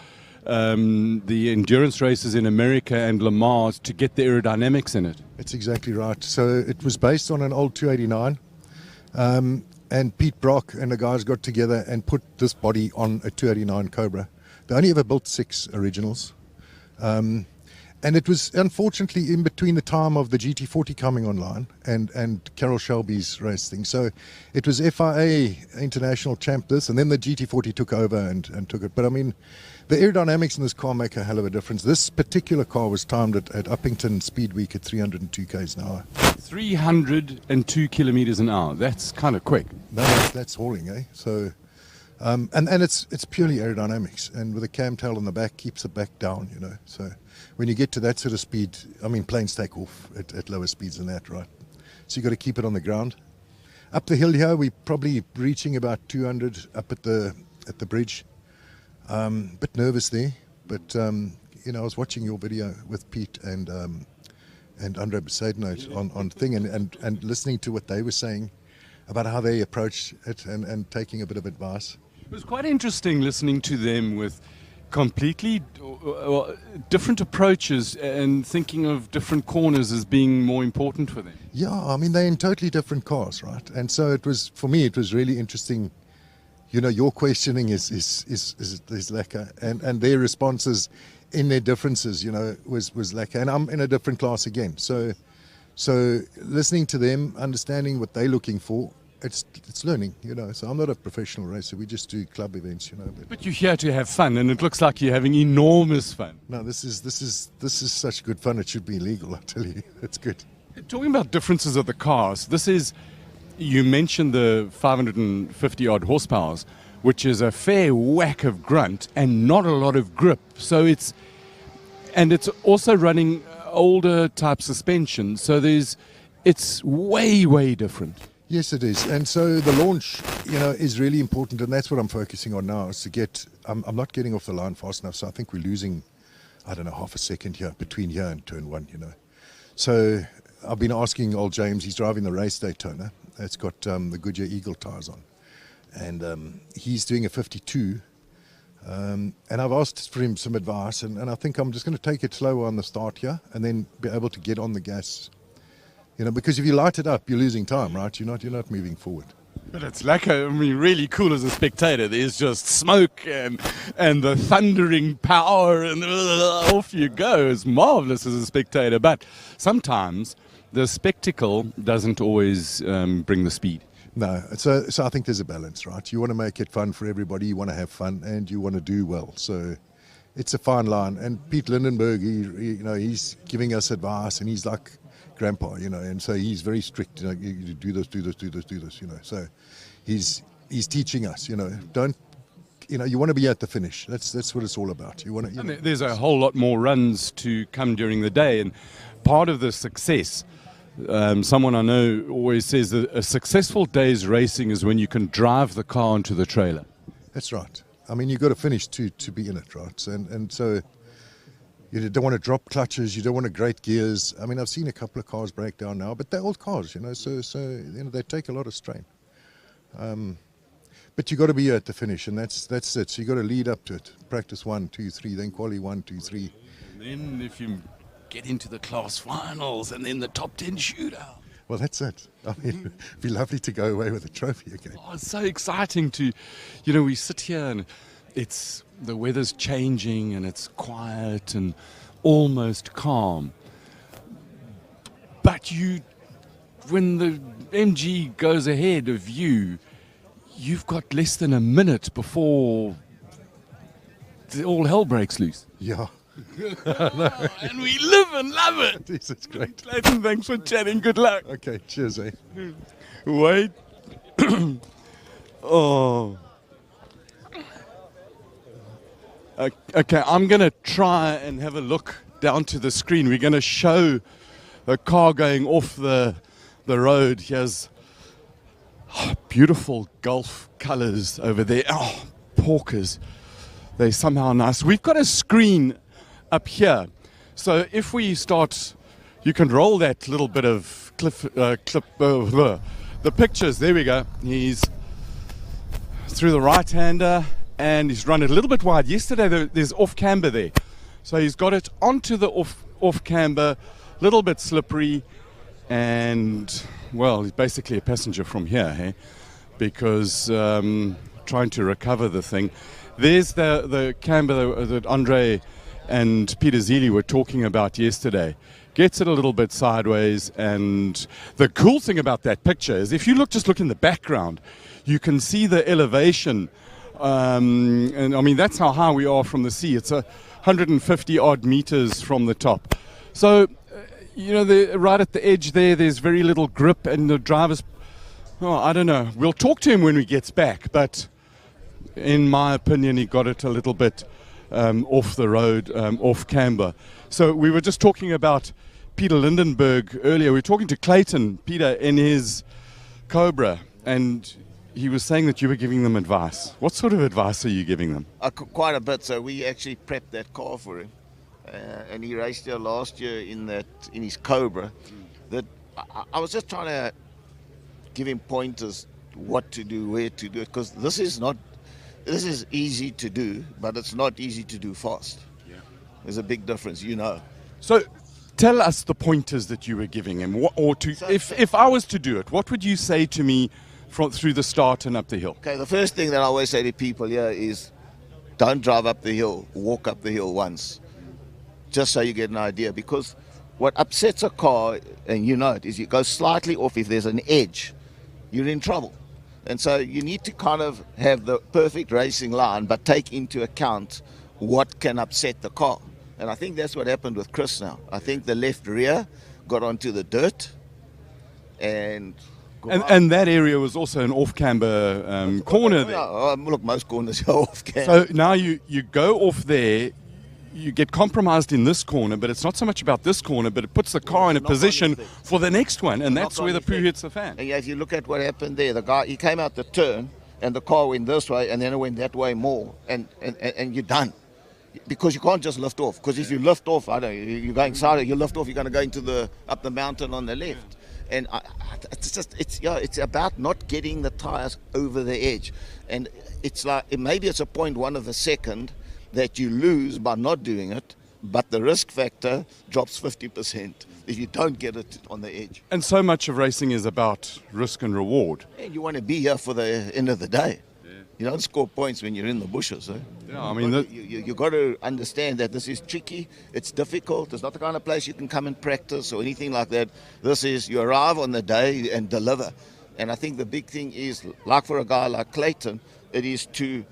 the endurance races in America and Le Mans to get the aerodynamics in it. It's exactly right. So it was based on an old 289. And Pete Brock and the guys got together and put this body on a 289 Cobra. They only ever built 6 originals. And it was unfortunately in between the time of the GT40 coming online and Carroll Shelby's race thing. So it was FIA International Champ this, and then the GT40 took over and took it. But I mean, the aerodynamics in this car make a hell of a difference. This particular car was timed at Uppington Speed Week at 302 k's an hour. 302 kilometers an hour. That's kind of quick. No, that's hauling, eh? So, and it's purely aerodynamics, and with a cam tail on the back keeps it back down, you know. So when you get to that sort of speed, I mean, planes take off at lower speeds than that, right? So you got to keep it on the ground. Up the hill here, we're probably reaching about 200 up at the bridge. Bit nervous there, but you know, I was watching your video with Pete and Andre Besaidnout on thing and listening to what they were saying about how they approach it and taking a bit of advice. It was quite interesting listening to them with completely different approaches and thinking of different corners as being more important for them. Yeah, I mean, they're in totally different cars, right? And so it was, for me, it was really interesting. You know, your questioning is lekker, and their responses in their differences, you know, was lekker. And I'm in a different class again. So listening to them, understanding what they're looking for, it's learning, you know. So I'm not a professional racer. We just do club events, you know. But you're here to have fun, and it looks like you're having enormous fun. No, this is such good fun. It should be illegal, I tell you. It's good. Talking about differences of the cars, this is, you mentioned the 550 odd horsepowers, which is a fair whack of grunt and not a lot of grip. So it's also running older type suspension. So it's way different. Yes, it is. And so the launch, you know, is really important, and that's what I'm focusing on now, is to get, I'm not getting off the line fast enough, so I think we're losing, I don't know, half a second here, between here and turn 1, you know. So I've been asking old James, he's driving the race Daytona, it's got the Goodyear Eagle tires on, and he's doing a 52, and I've asked for him some advice, and I think I'm just going to take it slower on the start here, and then be able to get on the gas. You know, because if you light it up, you're losing time, right? You're not moving forward. But it's lekker. I mean, really cool as a spectator. There's just smoke and the thundering power, and off you go. It's marvelous as a spectator. But sometimes the spectacle doesn't always bring the speed. No, so I think there's a balance, right? You want to make it fun for everybody. You want to have fun, and you want to do well. So it's a fine line. And Pete Lindenberg, he's giving us advice, and he's like grandpa, you know, and so he's very strict, you know, you do this, you know, so he's teaching us, you know, don't you want to be at the finish. That's what it's all about. You want to. And there's a whole lot more runs to come during the day, and part of the success. Someone I know always says that a successful day's racing is when you can drive the car onto the trailer. That's right. I mean, you've got to finish to be in it, right? And so you don't want to drop clutches. You don't want to grate gears. I mean, I've seen a couple of cars break down now, but they're old cars, so they take a lot of strain. But you got to be here at the finish, and that's it. So you got to lead up to it. Practice 1, 2, 3, then quali 1, 2, 3. And then if you get into the class finals and then the top 10 shootout. Well, that's it. I mean, it'd be lovely to go away with a trophy again. Oh, it's so exciting to, we sit here and the weather's changing and it's quiet and almost calm. But when the MG goes ahead of you, you've got less than a minute before all hell breaks loose. Yeah. And we live and love it. This is great. Clayton, thanks for chatting. Good luck. Okay, cheers, eh? Wait. Oh. Okay, I'm going to try and have a look down to the screen. We're going to show the car going off the road. Here's beautiful Gulf colours over there. Oh, porkers. They're somehow nice. We've got a screen up here. So if we start, you can roll that little bit of the pictures. There we go. He's through the right-hander and he's run it a little bit wide. Yesterday there's off-camber there. So he's got it onto the off-camber, a little bit slippery, and, well, he's basically a passenger from here, hey? Because trying to recover the thing. There's the camber that Andre and Peter Zeely were talking about yesterday. Gets it a little bit sideways, and the cool thing about that picture is if you just look in the background, you can see the elevation. And I mean, that's how high we are from the sea. It's 150 odd meters from the top. So, right at the edge there's very little grip, and the driver's, I don't know. We'll talk to him when he gets back, but in my opinion, he got it a little bit off the road, off camber. So we were just talking about Peter Lindenberg earlier. We were talking to Clayton, Peter, in his Cobra, and he was saying that you were giving them advice. What sort of advice are you giving them? Quite a bit. So we actually prepped that car for him, and he raced here last year in his Cobra. That I was just trying to give him pointers what to do, where to do it, because this is easy to do, but it's not easy to do fast. Yeah. There's a big difference, So tell us the pointers that you were giving him, if I was to do it, what would you say to me through the start and up the hill? Okay, the first thing that I always say to people here is don't drive up the hill, walk up the hill once, just so you get an idea, because what upsets a car, and it, is you go slightly off. If there's an edge, you're in trouble. And so you need to kind of have the perfect racing line, but take into account what can upset the car. And I think that's what happened with Chris now. I think the left rear got onto the dirt, and that area was also an off-camber corner there. Look, most corners are off-camber. So now you go off there, you get compromised in this corner, but it's not so much about this corner, but it puts the car in a position for the next one, and that's where the poo hits the fan. And if you look at what happened there, the guy, he came out the turn, and the car went this way, and then it went that way more, and you're done. Because you can't just lift off. Because if you lift off, you're going side, you lift off, you're going to go up the mountain on the left. And it's about not getting the tires over the edge. And it's like, maybe it's a 0.1 of a second that you lose by not doing it, but the risk factor drops 50% if you don't get it on the edge. And so much of racing is about risk and reward. And you want to be here for the end of the day. Yeah. You don't score points when you're in the bushes. Eh? Yeah, I mean, you got to understand that this is tricky. It's difficult. It's not the kind of place you can come and practice or anything like that. This is you arrive on the day and deliver. And I think the big thing is, like for a guy like Clayton, it is to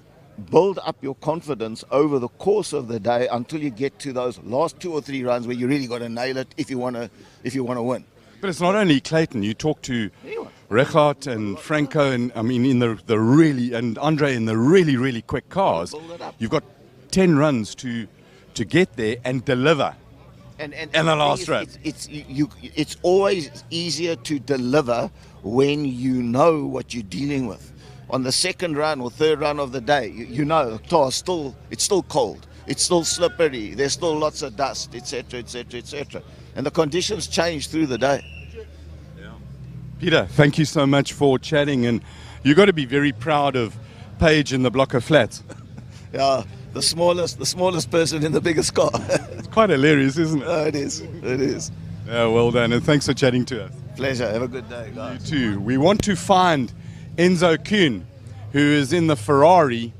build up your confidence over the course of the day until you get to those last 2 or 3 runs where you really got to nail it if you want to win. But it's not only Clayton. You talk to Regat and Franco, and I mean in the really, and Andre in the really quick cars, you've got 10 runs to get there and deliver. And the last run. It's always easier to deliver when you know what you're dealing with. On the second run or third run of the day, you know the car it's still cold, it's still slippery, there's still lots of dust, etc., etc., etc. And the conditions change through the day. Peter, thank you so much for chatting, and you've got to be very proud of Paige in the block of flats. Yeah, the smallest person in the biggest car. It's quite hilarious, isn't it? It is. Yeah, well done, and thanks for chatting to us. Pleasure. Have a good day, guys. You too. We want to find Enzo Kuhn, who is in the Ferrari,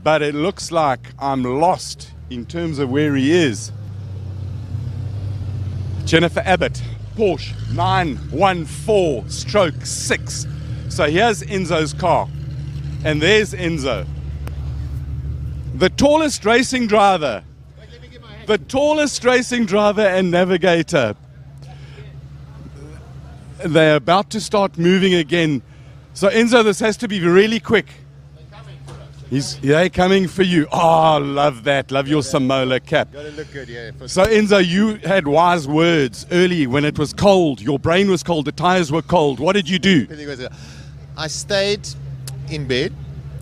but it looks like I'm lost in terms of where he is. Jennifer Abbott, Porsche 914/6. So here's Enzo's car, and there's Enzo, the tallest racing driver and navigator. They're about to start moving again. So Enzo, this has to be really quick. They're coming for you. Oh, love that. Love your Simola cap. Gotta look good, yeah. So Enzo, you had wise words early when it was cold. Your brain was cold. The tires were cold. What did you do? I stayed in bed.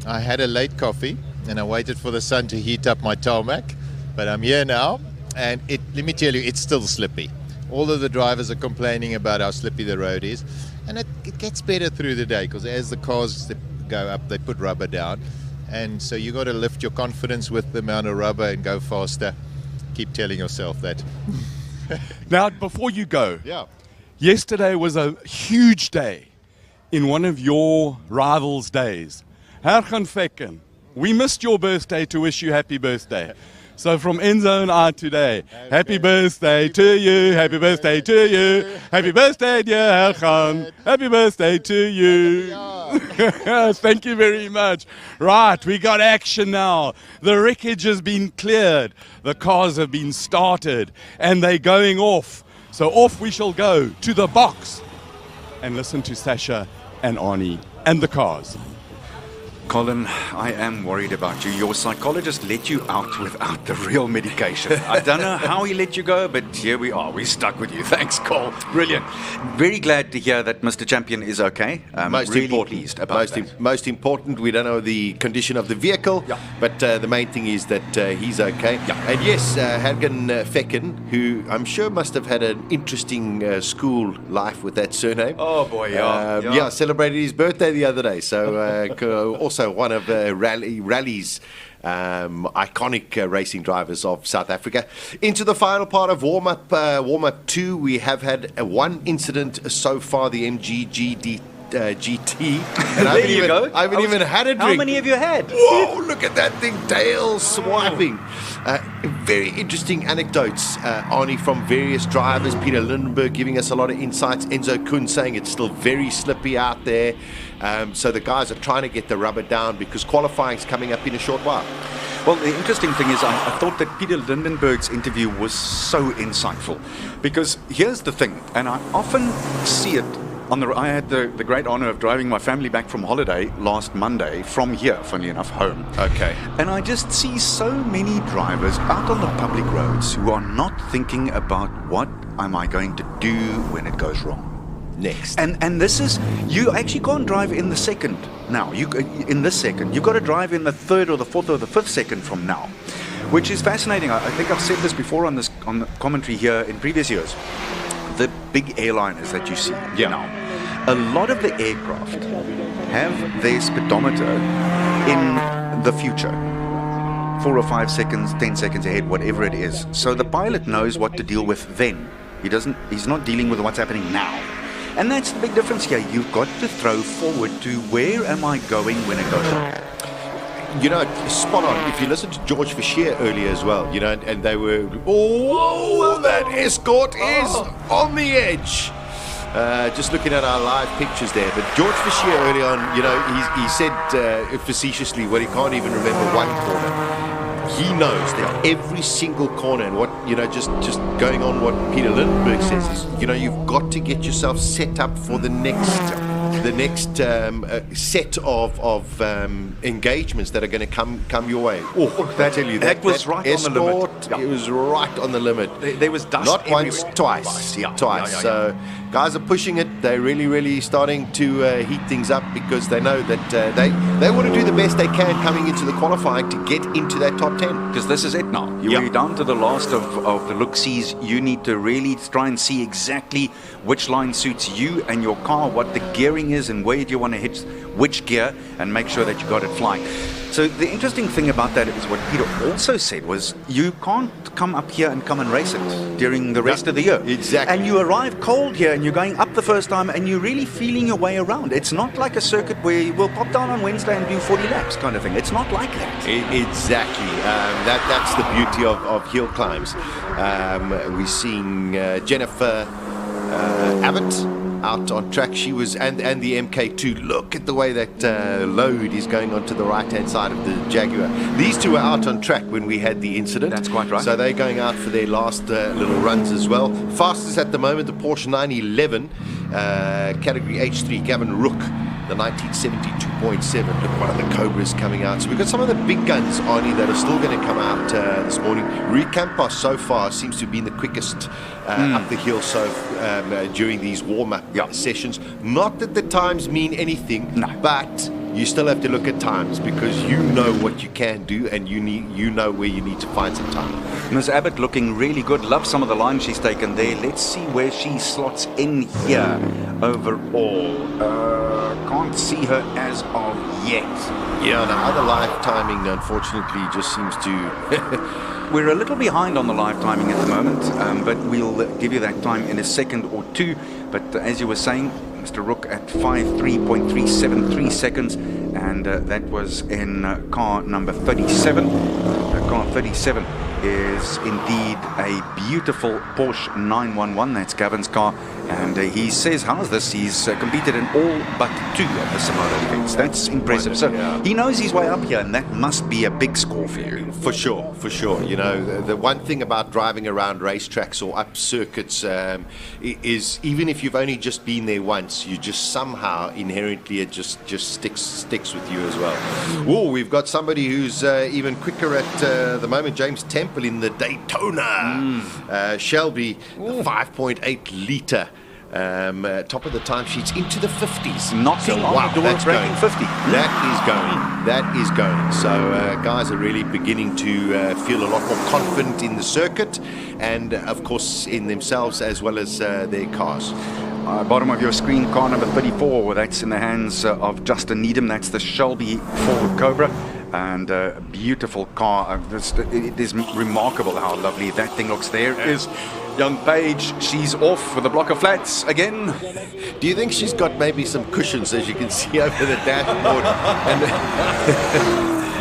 I had a late coffee and I waited for the sun to heat up my tarmac. But I'm here now, and let me tell you, it's still slippy. All of the drivers are complaining about how slippy the road is, and it gets better through the day because as the cars go up, they put rubber down. And so you got to lift your confidence with the amount of rubber and go faster. Keep telling yourself that. Now, before you go, yesterday was a huge day in one of your rivals' days. Hergen Fekken, we missed your birthday to wish you happy birthday. So from Enzo and I today, happy birthday to you, happy birthday to you, happy birthday dear Hergen, happy birthday to you. Thank you very much. Right, we got action now. The wreckage has been cleared, the cars have been started, and they're going off. So off we shall go to the box and listen to Sasha and Arnie and the cars. Colin, I am worried about you. Your psychologist let you out without the real medication. I don't know how he let you go, but here we are. We're stuck with you. Thanks, Cole. Brilliant. Very glad to hear that Mr. Champion is okay. Really pleased about that. Most important, we don't know the condition of the vehicle, but the main thing is that he's okay. And yes, Hergen Fekken, who I'm sure must have had an interesting school life with that surname. Oh, boy, yeah, celebrated his birthday the other day. So also one of Rally's iconic racing drivers of South Africa. Into the final part of warm-up 2, we have had one incident so far, the MG GT. And there you go. I haven't even had a drink. How many have you had? Whoa, look at that thing, tail swiping. Very interesting anecdotes, Arnie, from various drivers. Peter Lindenberg giving us a lot of insights. Enzo Kuhn saying it's still very slippy out there. So the guys are trying to get the rubber down because qualifying is coming up in a short while. Well, the interesting thing is I thought that Peter Lindenberg's interview was so insightful because here's the thing, and I often see it I had the great honor of driving my family back from holiday last Monday from here, funnily enough, home. Okay. And I just see so many drivers out on the public roads who are not thinking about what am I going to do when it goes wrong. Next. And this is, you actually can't drive in the second now. In this second, you've got to drive in the third or the fourth or the fifth second from now, which is fascinating. I think I've said this before on the commentary here in previous years. The big airliners that you see now, a lot of the aircraft have their speedometer in the future, 4 or 5 seconds, 10 seconds ahead, whatever it is. So the pilot knows what to deal with then. He's not dealing with what's happening now. And that's the big difference here. You've got to throw forward to where am I going when it goes wrong. You know, spot on. If you listen to George Fischer earlier as well, you know, and they were, that Escort is on the edge. Just looking at our live pictures there. But George Fischer early on, you know, he said facetiously, well, he can't even remember one corner. He knows that every single corner, and what, you know, just going on what Peter Lindbergh says is, you know, you've got to get yourself set up for the next the next set of engagements that are going to come your way. Oh, I tell you, that was right on the limit. It was right on the limit. There was dust not once, everywhere. twice. Yeah. Twice. So guys are pushing it. They're really starting to heat things up because they know that they want to do the best they can coming into the qualifying to get into that top 10. Because this is it now. You're down to the last of the look-sees. You need to really try and see exactly which line suits you and your car, what the gearing is, and where do you want to hit which gear, and make sure that you got it flying. So the interesting thing about that is what Peter also said was you can't come up here and come and race it during the rest of the year. Exactly. And you arrive cold here and you're going up the first time and you're really feeling your way around. It's not like a circuit where you will pop down on Wednesday and do 40 laps kind of thing. It's not like that. Exactly. That's the beauty of hill climbs. We're seeing Jennifer Abbott out on track. She was, and the MK2. Look at the way that load is going onto the right-hand side of the Jaguar. These two were out on track when we had the incident. That's quite right. So they're going out for their last little runs as well. Fastest at the moment, the Porsche 911, category H3, Gavin Rook, the 1972.7. Look, one of the Cobras coming out. So we've got some of the big guns, Arnie, that are still going to come out this morning. Rui Campos so far seems to have been the quickest up the hill during these warm-up sessions. Not that the times mean anything, but you still have to look at times because you know what you can do and you know where you need to find some time. Ms. Abbott looking really good. Love some of the lines she's taken there. Let's see where she slots in here overall. Can't see her as of yet. Yeah, the other live timing unfortunately just seems to... We're a little behind on the live timing at the moment, but we'll give you that time in a second or two. But as you were saying, Mr. Rook at 53.373 seconds, and that was in car number 37. Car 37 is indeed a beautiful Porsche 911. That's Gavin's car, and he says, how's this? He's competed in all but 2 of the Simola events. That's impressive. So he knows his way up here, and that must be a big score for you. For sure, for sure. You know, the one thing about driving around racetracks or up circuits is even if you've only just been there once, you just somehow inherently it just sticks with you as well. Oh, we've got somebody who's even quicker at the moment, James Temple in the Daytona. Shelby, the 5.8 litre. Top of the timesheets into the 50s. Knocking on the door of breaking 50. That is going. So guys are really beginning to feel a lot more confident in the circuit and of course in themselves as well as their cars. Bottom of your screen, car number 34. That's in the hands of Justin Needham. That's the Shelby Ford Cobra. And a beautiful car. It is remarkable how lovely that thing looks. There is young Paige. She's off with a block of flats again. Do you think she's got maybe some cushions, as you can see over the dashboard?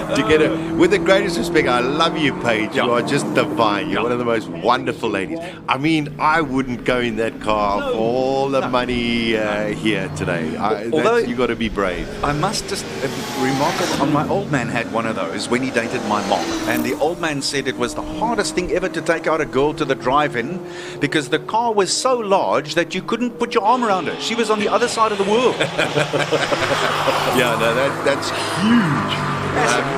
And to get her, with the greatest respect, I love you, Paige. You are just divine. You're one of the most wonderful ladies. I mean, I wouldn't go in that car for all the money here today. Although you got to be brave. I must just remark on my old man had one of those when he dated my mom, and the old man said it was the hardest thing ever to take out a girl to the drive-in because the car was so large that you couldn't put your arm around her. She was on the other side of the world. Yeah, no, that's huge.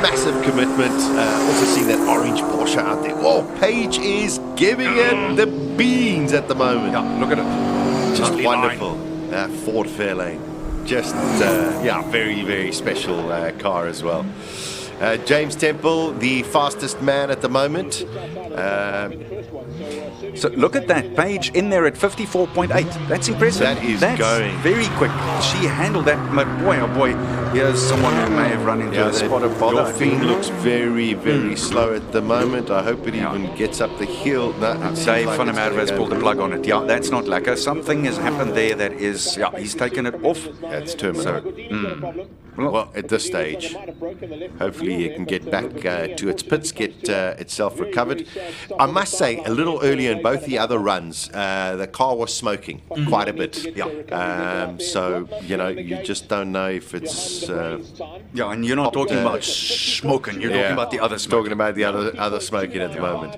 Massive commitment. Also seeing that orange Porsche out there. Whoa, Paige is giving it the beans at the moment. Yeah, look at it. Just wonderful. Ford Fairlane. Just, very, very special car as well. James Temple, the fastest man at the moment. So look at that, Paige in there at 54.8. That's impressive. That's going very quick. She handled that, but boy, oh boy, here's someone who may have run into a spot of bother. Your fiend looks very, very slow at the moment. I hope it even gets up the hill. Dave van der Merwe has pulled the plug on it. Yeah, that's not lacquer. Something has happened there that is, he's taken it off. That's terminal. So, Well, at this stage, hopefully it can get back to its pits, get itself recovered. I must say, a little earlier in both the other runs, the car was smoking quite a bit. So, you just don't know if it's... and you're not talking about smoking, you're talking about the other smoking. Talking about the other smoking at the moment.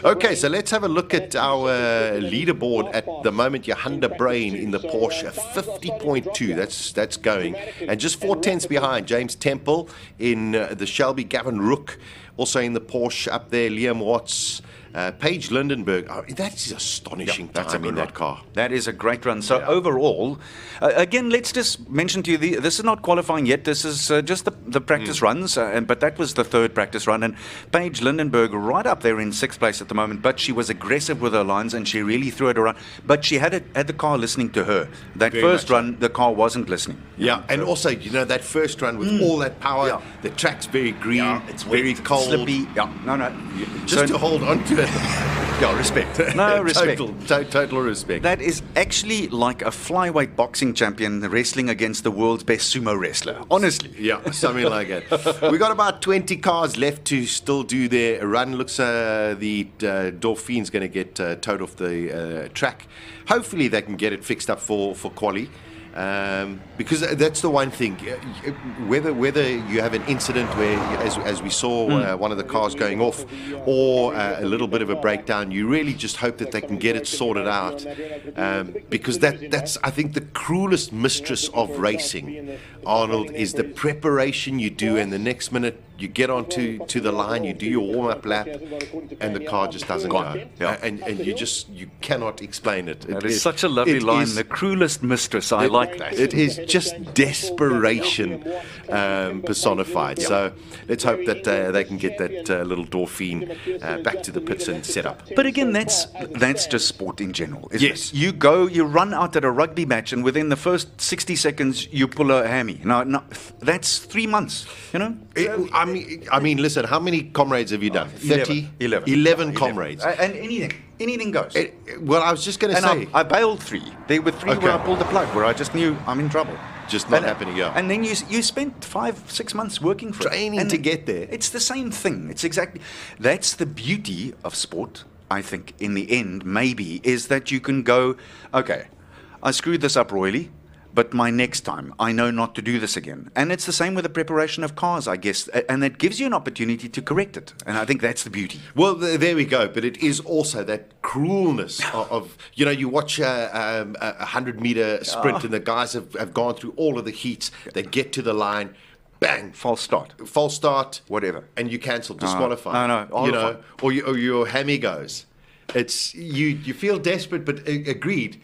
Okay, so let's have a look at our leaderboard at the moment. Johanna Brain in the Porsche, 50.2, that's going. And just 4/10 behind, James Temple in the Shelby, Gavin Rook also in the Porsche up there, Liam Watts, Paige Lindenberg. That's astonishing time in that car. That is a great run. So overall, again, let's just mention to you, this is not qualifying yet. This is just the practice runs, but that was the third practice run. And Paige Lindenberg right up there in 6th place at the moment, but she was aggressive with her lines and she really threw it around. But she had the car listening to her. That Very first much run, the car wasn't listening. Yeah, and also, that first run with all that power, the track's very green, it's very cold. Slippy. Just to hold on to it. Yeah, respect. No, respect. Total respect. That is actually like a flyweight boxing champion wrestling against the world's best sumo wrestler. Honestly. Yeah, something like that. We got about 20 cars left to still do their run. Looks the Dauphine's going to get towed off the track. Hopefully they can get it fixed up for quali. Because that's the one thing, whether you have an incident where, as we saw, one of the cars going off, or a little bit of a breakdown, you really just hope that they can get it sorted out, because that's, I think, the cruelest mistress of racing, Arnold, is the preparation you do, and the next minute you get onto the line, you do your warm-up lap, and the car just doesn't go. Yeah. And you cannot explain it. That is such a lovely line, the cruelest mistress. I like that. It is just desperation personified. Yeah. So let's hope that they can get that little Dauphine back to the pits and set up. But again, that's just sport in general, isn't it? You run out at a rugby match, and within the first 60 seconds, you pull a hammy. No, that's 3 months, I mean, listen, how many comrades have you done? 30? 11 comrades. And anything goes. Well, I was just going to say... I bailed 3. There were 3 where I pulled the plug, where I just knew I'm in trouble. Just not happening, yeah. And then you spent 5-6 months working for training to get there. It's the same thing. It's exactly... That's the beauty of sport, I think, in the end, maybe, is that you can go, okay, I screwed this up royally, but my next time, I know not to do this again. And it's the same with the preparation of cars, I guess. And that gives you an opportunity to correct it. And I think that's the beauty. Well, there we go. But it is also that cruelness of you watch a 100-meter sprint and the guys have gone through all of the heats. They get to the line. Bang! False start. Whatever. And you cancel, disqualify. No. Or your hammy goes. It's you feel desperate, but agreed.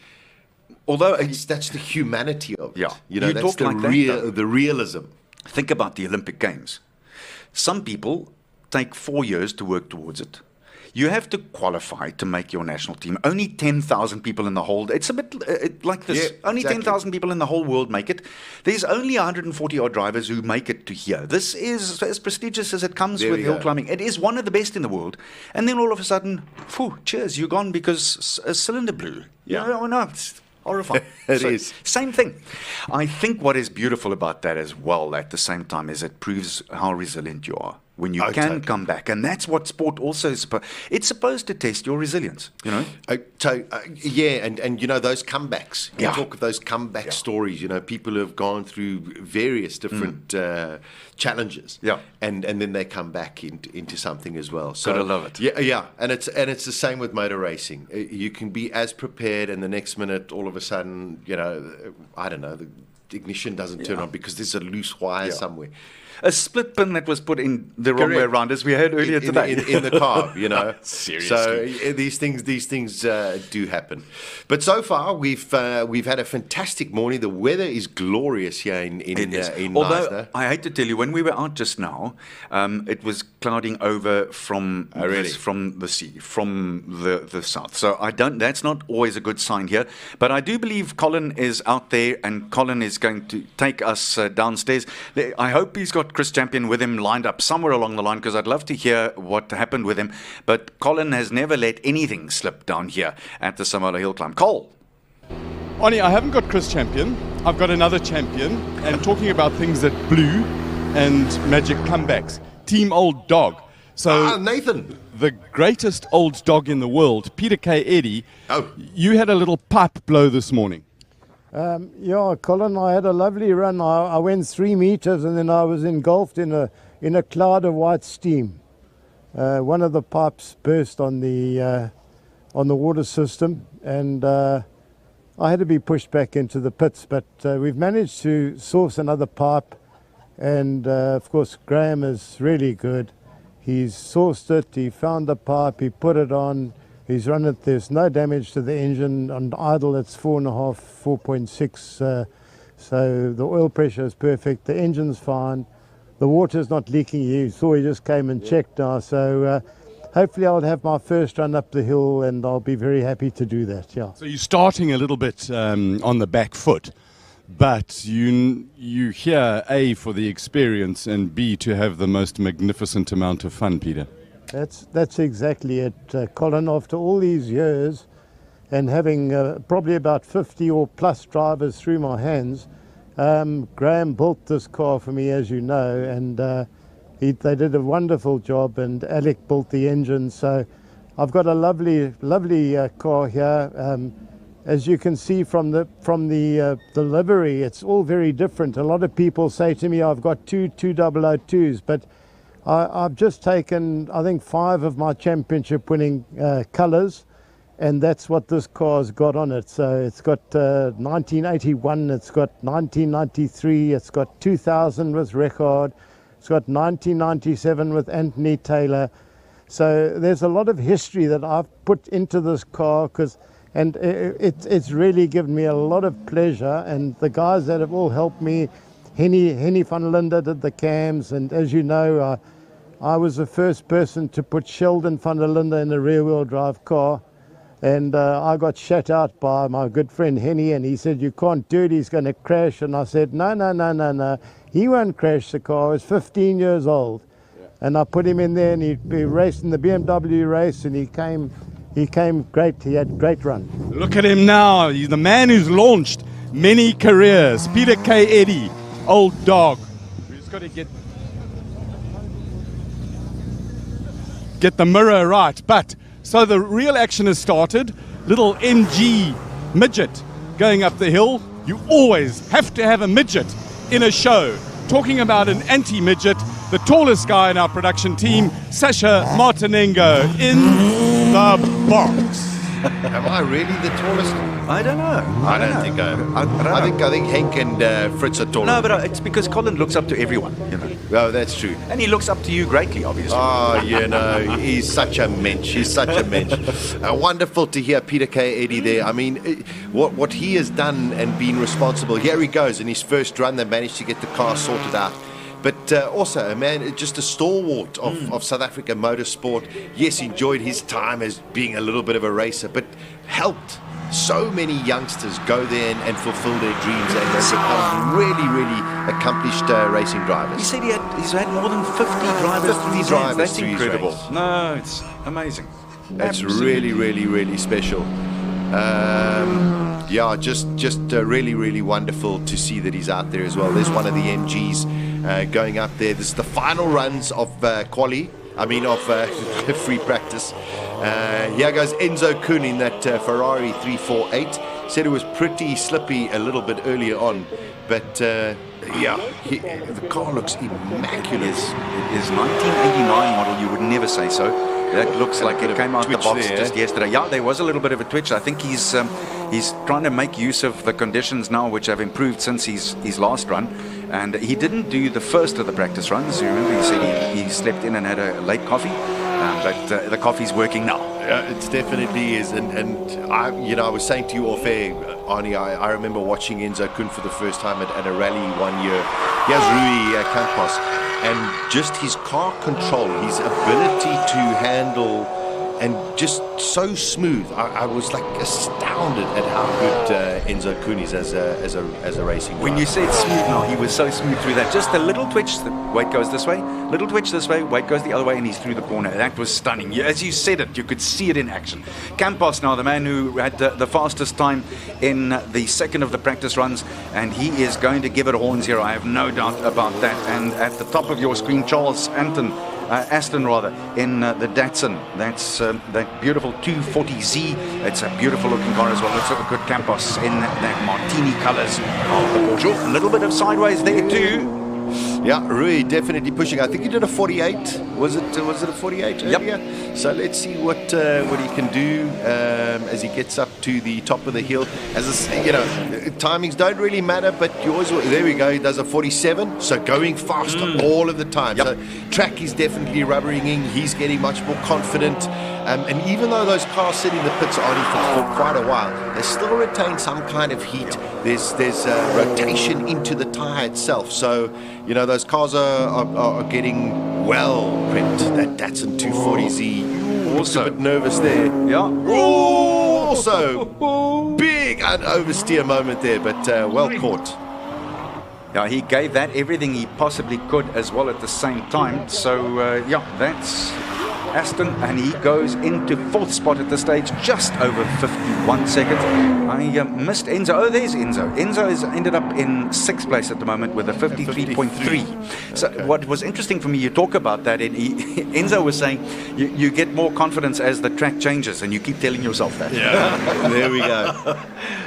Although that's the humanity of it. Yeah. That's the realism. Think about the Olympic Games. Some people take 4 years to work towards it. You have to qualify to make your national team. Only 10,000 people in the whole... It's a bit like this. Yeah, only 10,000 people in the whole world make it. There's only 140-odd drivers who make it to here. This is as prestigious as it comes with hill climbing. It is one of the best in the world. And then all of a sudden, cheers, you're gone because a cylinder blew. It's horrifying. It is. Same thing. I think what is beautiful about that as well at the same time is it proves how resilient you are when you can come back. And that's what sport also is supposed... It's supposed to test your resilience, and those comebacks. You talk of those comeback stories, people who have gone through various different challenges. Yeah. And then they come back into something as well. So gotta love it. Yeah. And it's the same with motor racing. You can be as prepared, and the next minute, all of a sudden, I don't know, the ignition doesn't turn on because there's a loose wire somewhere. A split pin that was put in the wrong way around, as we heard earlier today. In the car, Seriously. So these things do happen. But so far, we've had a fantastic morning. The weather is glorious here in Although, I hate to tell you, when we were out just now, it was clouding over from the sea, from the south. So that's not always a good sign here. But I do believe Colin is out there, and Colin is going to take us downstairs. I hope he's got Chris Champion with him lined up somewhere along the line, because I'd love to hear what happened with him. But Colin has never let anything slip down here at the Simola Hillclimb. Cole. Arnie, I haven't got Chris Champion. I've got another champion, and talking about things that blew and magic comebacks. Team Old Dog. So Nathan, the greatest old dog in the world, Peter K. Eddy. Oh, you had a little pipe blow this morning. Yeah, Colin, I had a lovely run. I went 3 meters and then I was engulfed in a cloud of white steam. One of the pipes burst on the water system, and I had to be pushed back into the pits. But we've managed to source another pipe, and of course Graham is really good. He's sourced it, he found the pipe, he put it on, he's run it. There's no damage to the engine. On idle it's 4.5, 4.6, so the oil pressure is perfect, the engine's fine, the water's not leaking. You saw he just came and checked now, so hopefully I'll have my first run up the hill, and I'll be very happy to do that. Yeah. So you're starting a little bit on the back foot, but you here, A, for the experience, and B, to have the most magnificent amount of fun, Peter. That's exactly it, Colin. After all these years and having probably about 50 or plus drivers through my hands, Graham built this car for me, as you know, and they did a wonderful job, and Alec built the engine. So I've got a lovely car here. As you can see from the livery, it's all very different. A lot of people say to me, I've got two 2002s, but I've just taken, I think, 5 of my championship winning colours, and that's what this car's got on it. So it's got 1981, it's got 1993, it's got 2000 with Record, it's got 1997 with Anthony Taylor. So there's a lot of history that I've put into this car, and it's really given me a lot of pleasure. And the guys that have all helped me, Henny van Linde did the cams, and as you know, I was the first person to put Sheldon van der Linde in a rear-wheel drive car, and I got shut out by my good friend Henny, and he said, you can't do it, he's going to crash. And I said, no, he won't crash the car. He's 15 years old. And I put him in there, and he raced in the BMW race, and he came great. He had a great run. Look at him now. He's the man who's launched many careers. Peter K. Eddy, Old Dog. We just got to get the mirror right. But so the real action has started. Little MG midget going up the hill. You always have to have a midget in a show. Talking about an anti-midget, the tallest guy in our production team, Sasha Martinengo, in the box. Am I really the tallest? I don't know. I don't think I think Henk and Fritz are taller. No, but it's because Colin looks up to everyone, you know. Oh, that's true. And he looks up to you greatly, obviously. Oh, you know, he's such a mensch. He's such a mensch. Wonderful to hear Peter K. Eddy there. I mean, what he has done and been responsible. Here he goes in his first run. They managed to get the car sorted out. But also, a man, just a stalwart of South Africa motorsport. Yes, enjoyed his time as being a little bit of a racer, but helped so many youngsters go there and fulfill their dreams and become really, really accomplished racing drivers. He said he's had more than 50 drivers through his hands. That's incredible. No, it's amazing. That's really, really, really special. Yeah, just really, really wonderful to see that he's out there as well. There's one of the MGs going up there. This is the final runs of free practice. Here goes Enzo Kuhn in that Ferrari 348. Said it was pretty slippy a little bit earlier on, but the car looks immaculate. It is 1989 model. You would never say so. That looks like it came out the box just yesterday. Yeah, there was a little bit of a twitch. I think he's trying to make use of the conditions now, which have improved since his last run. And he didn't do the first of the practice runs. You remember he said he slept in and had a late coffee. But the coffee's working now. Yeah, it definitely is. And I was saying to you off air, Arnie, I remember watching Enzo Kuhn for the first time at a rally one year. Here's Rui Campos. And just his car control, his ability to handle and just so smooth. I was like astounded at how good Enzo Kuhn is as a racing driver. When you said smooth now, he was so smooth through that. Just a little twitch, the weight goes this way, little twitch this way, weight goes the other way, and he's through the corner. That was stunning. As you said it, you could see it in action. Campos now, the man who had the fastest time in the second of the practice runs, and he is going to give it horns here. I have no doubt about that. And at the top of your screen, Charles Aston in the Datsun. That's that beautiful 240Z. It's a beautiful looking car as well. Looks like a good Campos in that martini colors of the Porsche. A little bit of sideways there too. Yeah, Rui definitely pushing. I think he did a 48. Was it a 48 earlier? Yep. So let's see what he can do as he gets up to the top of the hill. Timings don't really matter, but you always, there we go. He does a 47. So going faster all of the time. Yep. So track is definitely rubbering in. He's getting much more confident. And even though those cars sit in the pits are on for quite a while, they still retain some kind of heat. There's rotation into the tyre itself. So, those cars are getting well prepped. That's in 240Z. Also a bit nervous there. Yeah. Also big oversteer moment there, but well caught. Yeah, he gave that everything he possibly could as well at the same time. So, that's Aston, and he goes into fourth spot at the stage, just over 51 seconds. I missed Enzo. Oh, there's Enzo. Enzo has ended up in sixth place at the moment with a 53.3. So what was interesting for me, you talk about that, Enzo was saying you get more confidence as the track changes, and you keep telling yourself that. Yeah, there we go.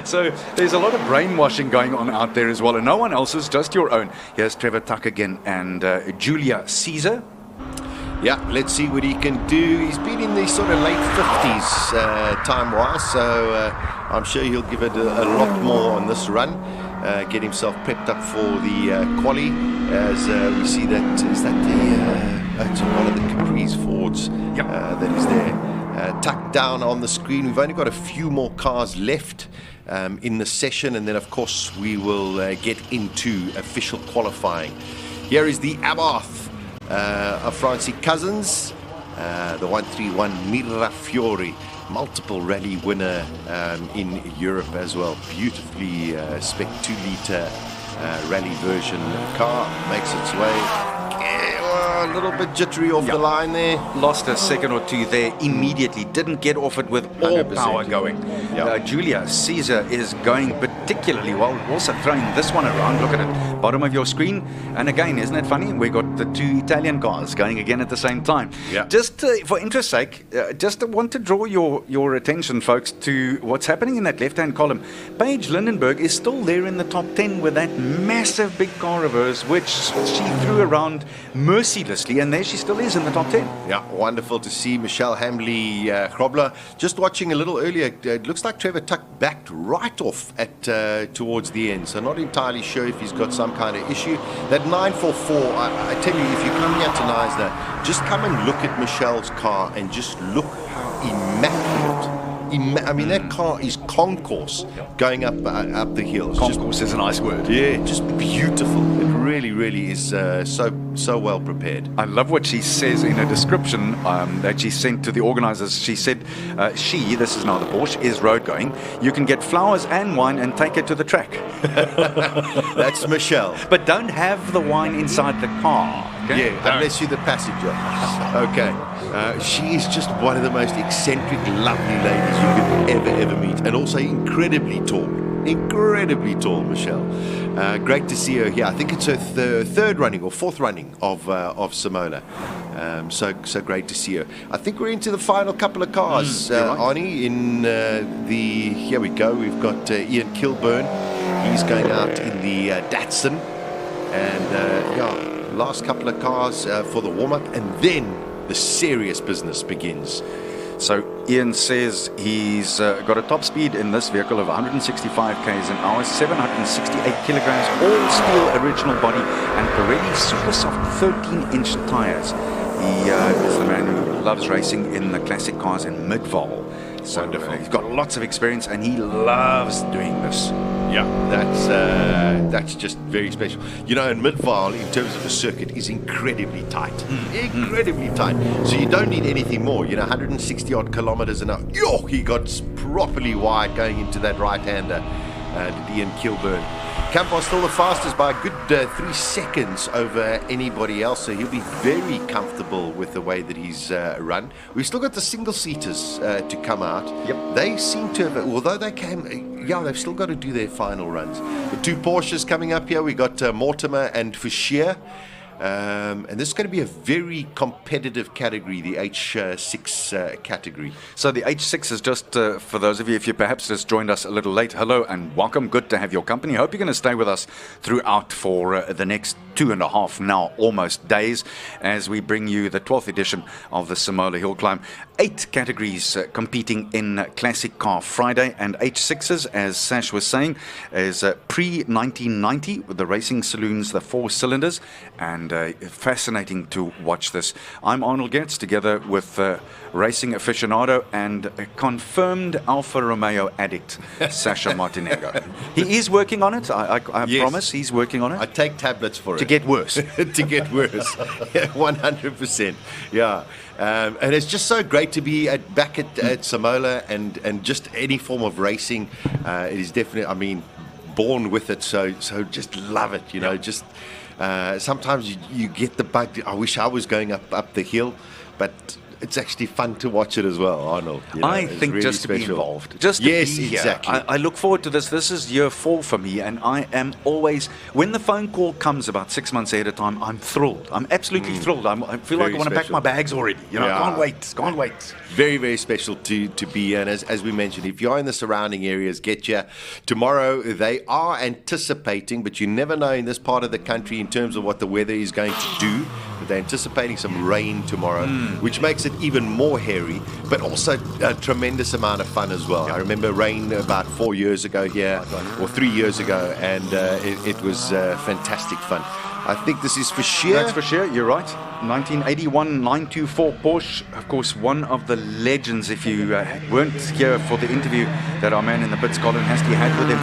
So there's a lot of brainwashing going on out there as well, and no one else's, just your own. Here's Trevor Tuck again, and Julia Caesar. Yeah, let's see what he can do. He's been in the sort of late 50s time-wise, so I'm sure he'll give it a lot more on this run. Get himself prepped up for the quali, as we see that is that it's one of the Capri's Fords that is there. Tucked down on the screen. We've only got a few more cars left in the session, and then of course we will get into official qualifying. Here is the Abarth of Francie Cousins, the 131 Mirafiori, multiple rally winner in Europe as well. Beautifully spec 2-litre rally version car, makes its way. A little bit jittery off the line there. Lost a second or two there immediately. Didn't get off it with all power going. Julia Caesar is going particularly well. Also throwing this one around. Look at it. Bottom of your screen. And again, isn't it funny? We got the two Italian cars going again at the same time. Yeah. Just for interest's sake, just want to draw your attention, folks, to what's happening in that left-hand column. Paige Lindenberg is still there in the top 10 with that massive big car of hers, which she threw around mercilessly, and there she still is in the top 10. Yeah, wonderful to see Michelle Hamley Grobler. Just watching a little earlier, it looks like Trevor Tuck backed right off at towards the end, so not entirely sure if he's got some kind of issue. That 944, I tell you, if you come here to Neisner, just come and look at Michelle's car and just look how immaculate. I mean, that car is concourse going up the hill. Concourse is a nice word. Yeah, just beautiful. It really, really is so well prepared. I love what she says in her description that she sent to the organizers. She said, this is now the Porsche, is road going. You can get flowers and wine and take it to the track. That's Michelle. But don't have the wine inside the car. Okay? Yeah, unless you're the passenger. Okay. She is just one of the most eccentric, lovely ladies you could ever meet, and also incredibly tall, Michelle. Great to see her here. I think it's her third running or fourth running of Simola. So great to see her. I think we're into the final couple of cars, right. Arnie. Here we go. We've got Ian Kilburn. He's going out in the Datsun, and last couple of cars for the warm-up, and then the serious business begins. So Ian says he's got a top speed in this vehicle of 165 k's an hour, 768 kilograms, all steel original body, and Pirelli super soft 13-inch tires. He is the man who loves racing in the classic cars in mid-vol. So he's got lots of experience, and he loves doing this. Yeah, that's that's just very special. You know, and Midvaal, in terms of a circuit, is incredibly tight. Incredibly tight. So you don't need anything more. You know, 160 odd kilometers an hour. Yo, he got properly wide going into that right-hander, Ian Kilburn. Campos still the fastest by a good 3 seconds over anybody else, so he'll be very comfortable with the way that he's run. We've still got the single-seaters to come out. Yep. They seem to have, although they came, they've still got to do their final runs. The 2 Porsches coming up here, we got Mortimer and Fischer. And this is going to be a very competitive category, the H6 category. So the H6 is just, for those of you, if you perhaps just joined us a little late, hello and welcome. Good to have your company. Hope you're going to stay with us throughout for the next 2.5 now almost days as we bring you the 12th edition of the Simola Hillclimb. 8 categories competing in Classic Car Friday, and H6s, as Sash was saying, is pre-1990 with the racing saloons, the 4 cylinders, and fascinating to watch this. I'm Arnold Getz, together with racing aficionado and a confirmed Alfa Romeo addict, Sasha Martinego. He is working on it, I promise, he's working on it. I take tablets for it. To get worse. To get worse. 100%. Yeah. And it's just so great to be back at Simola and just any form of racing. It is definitely, I mean, born with it, so just love it, you know. Just sometimes you get the bug. I wish I was going up the hill, but it's actually fun to watch it as well, Arnold. You know, I think really just to be involved, just to yes, be here. Exactly. I look forward to this. This is year 4 for me, and I am always, when the phone call comes about 6 months ahead of time, I'm thrilled. I'm absolutely thrilled. I feel like I want to pack my bags already. You know, I can't wait. Very, very special to be in. As we mentioned, if you're in the surrounding areas, get you. Tomorrow, they are anticipating, but you never know in this part of the country in terms of what the weather is going to do. But they're anticipating some rain tomorrow, which makes it even more hairy, but also a tremendous amount of fun as well. I remember rain about 4 years ago here, or 3 years ago, and it was fantastic fun. I think this is for sure. That's for sure, you're right. 1981 924 Porsche, of course, one of the legends. If you weren't here for the interview that our man in the pits, Colin Hastie, had with him,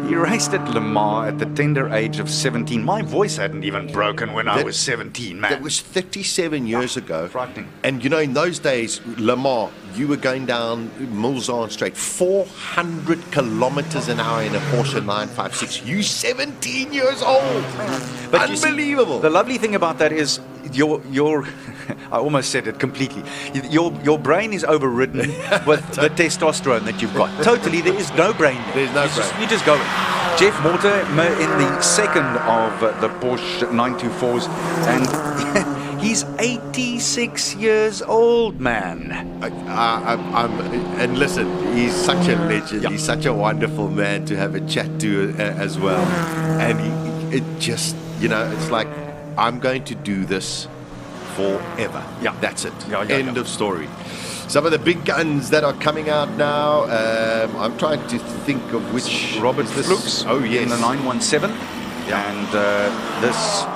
he raced at Le Mans at the tender age of 17. My voice hadn't even broken when I was 17, man. That was 37 years ago. Frightening. And you know, in those days, Le Mans, you were going down Mulsanne Straight, 400 kilometers an hour in a Porsche 956. You 17 years old. But unbelievable. You see, the lovely thing about that is your I almost said it completely. Your brain is overridden with the testosterone that you've got. Totally, there is no brain. There's no brain. You just go. Jeff Morter in the second of the Porsche 924s, and he's 86 years old, man. And listen, he's such a legend. He's such a wonderful man to have a chat to as well. And it just, you know, it's like, I'm going to do this forever. Yeah, that's it. End of story. Some of the big guns that are coming out now. I'm trying to think of which. Robert Flukes. Oh yes, in the 917. And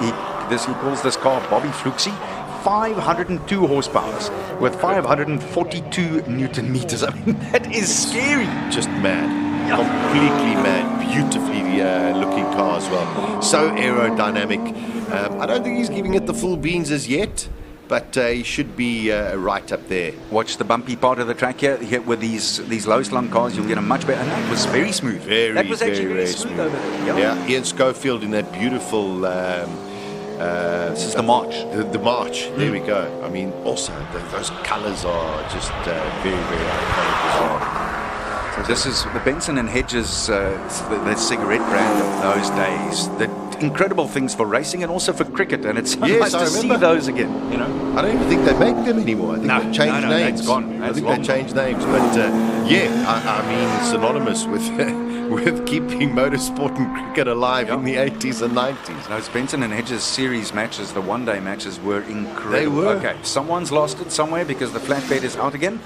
he calls this car Bobby Flukesy. 502 horsepower with 542 Newton meters. I mean, that is scary. Just mad. Completely mad. Beautifully looking car as well. So aerodynamic. I don't think he's giving it the full beans as yet, but he should be right up there. Watch the bumpy part of the track here with these low slung cars. You'll get a much better. And it was very smooth. That was actually very smooth over there. Yeah, Ian Schofield in that beautiful. This is the March. The March. There we go. I mean, also those colours are just very, very iconic as well. So this is the Benson and Hedges, the cigarette brand of those days. The incredible things for racing and also for cricket, and it's so nice to see those again. You know, I don't even think they make them anymore. I think they've changed names. It's gone. I think they changed names, but I mean, synonymous with with keeping motorsport and cricket alive in the 80s and 90s. Those Benson and Hedges series matches, the one-day matches, were incredible. They were. Okay, someone's lost it somewhere because the flatbed is out again.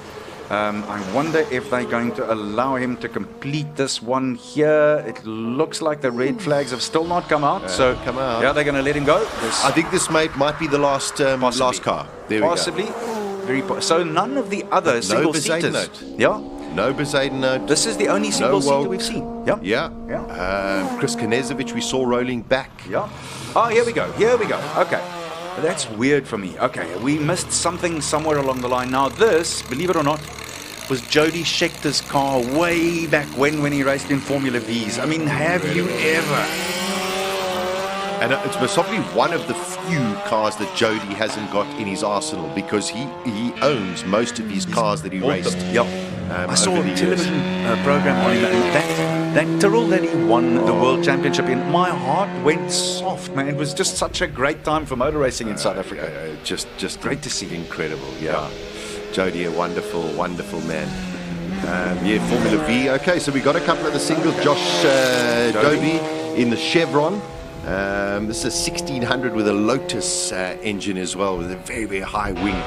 I wonder if they're going to allow him to complete this one here. It looks like the red flags have still not come out. Yeah, they're going to let him go. I think this might be the last car. There possibly. we go. So none of the other single-seaters. Yeah. No Bezuidenhout. This is the only single seater we've seen. Yep. Yeah. Chris Knezovic we saw rolling back. Yeah. Oh, here we go. Okay. That's weird for me. Okay, we missed something somewhere along the line. Now this, believe it or not, was Jody Schechter's car way back when he raced in Formula V's. I mean, have you ever? And it's possibly one of the few cars that Jody hasn't got in his arsenal, because he owns most of his cars that he raced. Yep. I saw a television program on him, and that Tyrrell that he won the World Championship in, my heart went soft, man. It was just such a great time for motor racing in South Africa. Just great to see. Incredible, yeah. Jody, a wonderful, wonderful man. Formula V. Okay, so we got a couple of the singles. Josh Dobie in the Chevron. This is a 1600 with a Lotus engine as well, with a very, very high wing,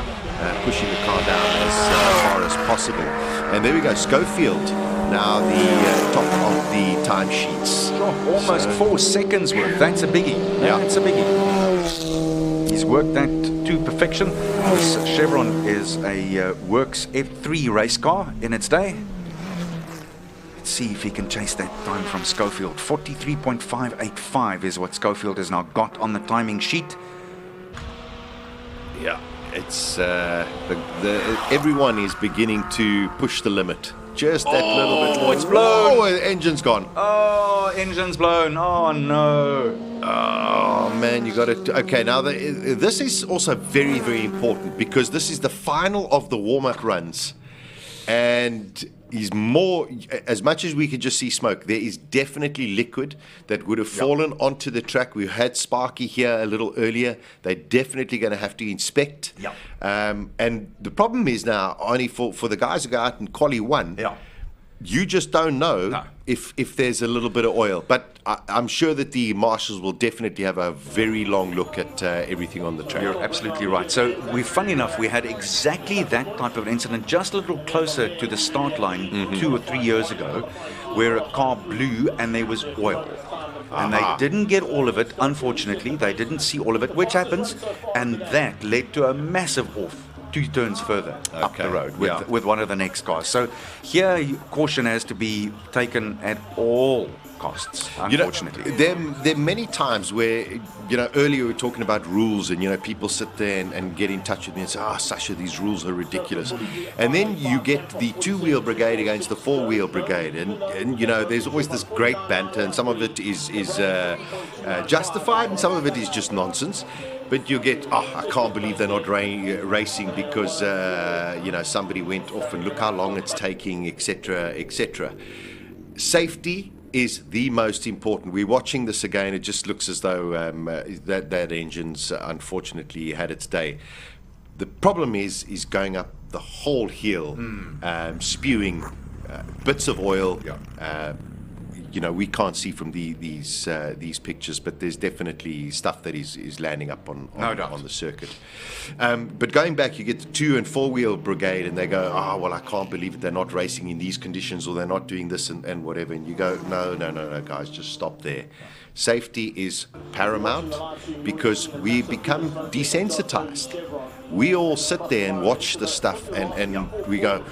pushing the car down as far as possible. And there we go, Schofield, now the top of the timesheets. Almost 4 seconds worth. That's a biggie. Yeah, it's a biggie. He's worked that to perfection. This Chevron is a Works F3 race car in its day. Let's see if he can chase that time from Schofield. 43.585 is what Schofield has now got on the timing sheet. Yeah, it's everyone is beginning to push the limit. Just that little bit. Oh, it's blown. Oh, the engine's gone. Oh, engine's blown. Oh, no. Oh, man, you got it. Okay, now this is also very, very important, because this is the final of the warm-up runs. And is more, as much as we can just see smoke, there is definitely liquid that would have fallen onto the track. We had Sparky here a little earlier. They're definitely going to have to inspect. And the problem is now, only for the guys who go out in Quali 1, you just don't know if there's a little bit of oil. But I'm sure that the marshals will definitely have a very long look at everything on the track. You're absolutely right. So, funny enough, we had exactly that type of incident just a little closer to the start line 2 or 3 years ago, where a car blew and there was oil. And they didn't get all of it, unfortunately. They didn't see all of it, which happens. And that led to a massive off 2 turns further up the road with one of the next cars. So here, caution has to be taken at all costs, unfortunately. There are many times where, earlier we were talking about rules, and, people sit there and get in touch with me and say, Sasha, these rules are ridiculous. And then you get the 2-wheel brigade against the 4-wheel brigade. And there's always this great banter, and some of it is justified, and some of it is just nonsense. But you get, I can't believe they're not racing because, somebody went off, and look how long it's taking, etc., etc. Safety is the most important. We're watching this again. It just looks as though that engine's unfortunately had its day. The problem is going up the whole hill, spewing bits of oil. We can't see from these pictures, but there's definitely stuff that is landing up on the circuit. But going back, you get the 2- and 4-wheel brigade, and they go, well, I can't believe it. They're not racing in these conditions, or they're not doing this and whatever. And you go, no, guys, just stop there. Safety is paramount, because we become desensitized. We all sit there and watch the stuff, and we go,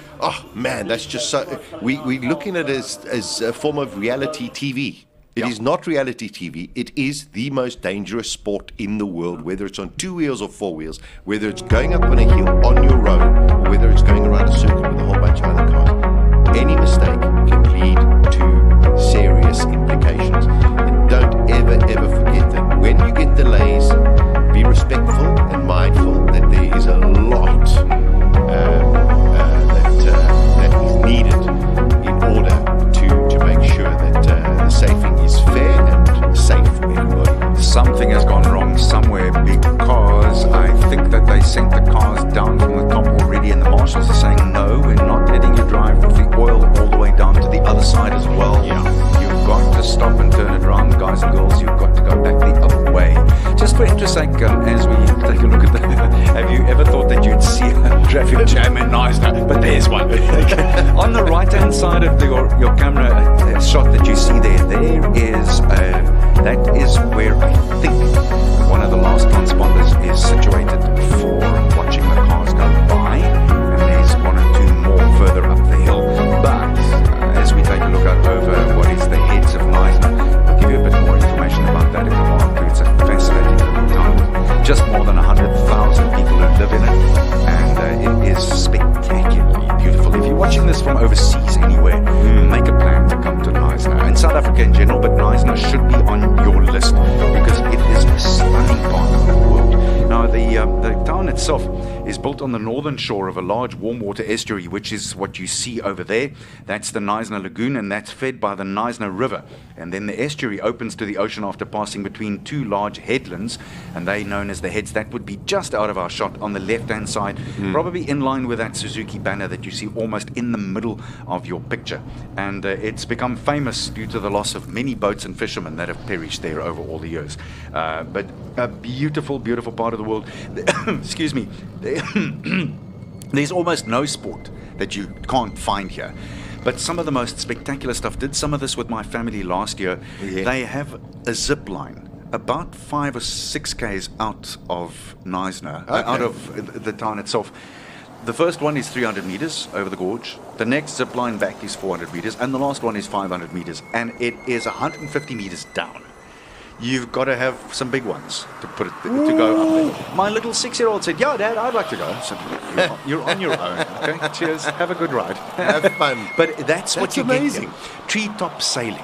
man, that's just so... We're looking at it as a form of reality TV. It is not reality TV. It is the most dangerous sport in the world, whether it's on 2 wheels or 4 wheels, whether it's going up on a hill on your road, or whether it's going around a circuit with a whole bunch of other cars. Any mistake can lead to serious implications. And don't ever forget that when you get delays, be respectful and mindful that there is a lot that is needed in order to make sure that the safing is fair and safe for everybody. Something has gone wrong somewhere, because I think that they sent the cars down from the top already, and the marshals are saying, no, we're not letting you drive with the oil all the way down to the other side as well. You've got to stop and turn it around, guys and girls. You've got to go back the other way. Just for interest sake, as we take a look at that, have you ever thought that you'd see a traffic jam in Knysna? But there's one. On the right-hand side of your camera shot that you see there is that is where I think one of the last transponders is situated for watching the cars go by, and there's 1 or 2 more further up the hill. is built on the northern shore of a large warm water estuary, which is what you see over there. That's the Knysna Lagoon, and that's fed by the Knysna River. And then the estuary opens to the ocean after passing between two large headlands, and they're known as the heads. That would be just out of our shot on the left-hand side, probably in line with that Suzuki banner that you see almost in the middle of your picture. And it's become famous due to the loss of many boats and fishermen that have perished there over all the years. But a beautiful, beautiful part of the world. Excuse me. There's almost no sport that you can't find here. But some of the most spectacular stuff. Did some of this with my family last year. Yeah. They have a zip line about 5 or 6 k's out of Knysna, out of the town itself. The first one is 300 meters over the gorge. The next zip line back is 400 meters, and the last one is 500 meters, and it is 150 meters down. You've got to have some big ones to put it to go up there. My little 6-year-old said, "Yeah, Dad, I'd like to go." So you're on your own. Okay, cheers. Have a good ride. Have fun. But that's what you amazing. get here. Treetop sailing.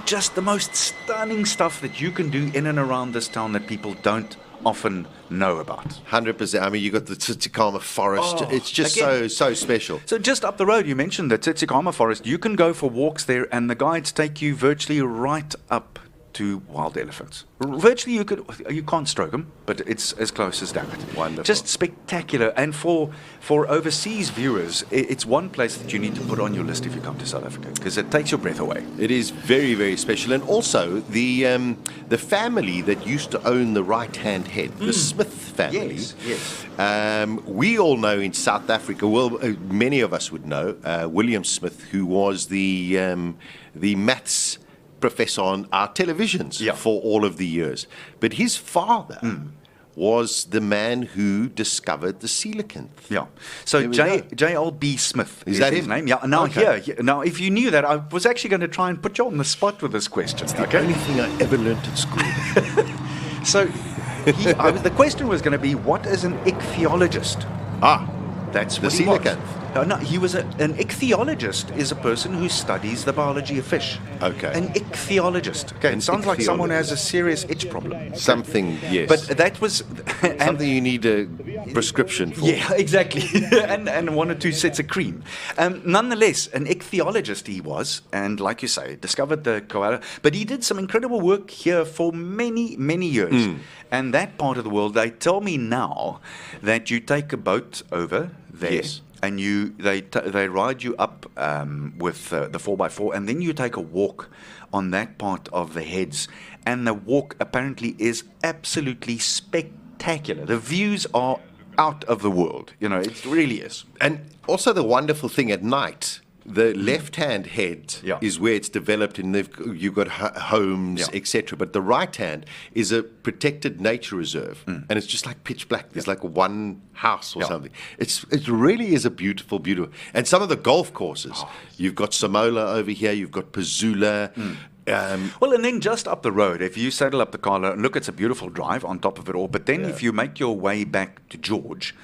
Just the most stunning stuff that you can do in and around this town that people don't often know about. 100%. I mean, you got the Tsitsikamma forest. Oh, it's just again, so special. So just up the road, you mentioned the Tsitsikamma forest. You can go for walks there, and the guides take you virtually right up to wild elephants. Virtually, you can't stroke them, but it's as close as that. Wonderful. Just spectacular. And for overseas viewers, it's one place that you need to put on your list if you come to South Africa, because it takes your breath away. It is very, very special. And also, the family that used to own the right-hand head, the Smith family. Yes. We all know in South Africa, well, many of us would know, William Smith, who was the maths professor on our televisions for all of the years. But his father was the man who discovered the coelacanth. Yeah. So J.L.B. Smith is that his him? name. Yeah. Now Okay. now if you knew that, I was actually going to try and put you on the spot with this question. It's the only thing I ever learnt at school. So the question was going to be, what is an ichthyologist? That's what the he was. coelacanth. No, he was an ichthyologist is a person who studies the biology of fish. Okay. An ichthyologist. Okay, it sounds like someone who has a serious itch problem. Something, yes. But that was... something you need a prescription for. Yeah, exactly. and 1 or 2 sets of cream. Nonetheless, an ichthyologist he was, and like you say, discovered the koala. But he did some incredible work here for many, many years. And that part of the world, they tell me now that you take a boat over there. Yes. And they ride you up with the 4x4, and then you take a walk on that part of the heads. And the walk apparently is absolutely spectacular. The views are out of the world. You know, it really is. And also the wonderful thing at night, the left-hand head is where it's developed, and you've got homes, etc. But the right hand is a protected nature reserve, and it's just like pitch black. There's like one house or something. It really is a beautiful, beautiful. And some of the golf courses, you've got Simola over here, you've got Pazula. Well, and then just up the road, if you saddle up the car, look, it's a beautiful drive on top of it all. But then if you make your way back to George,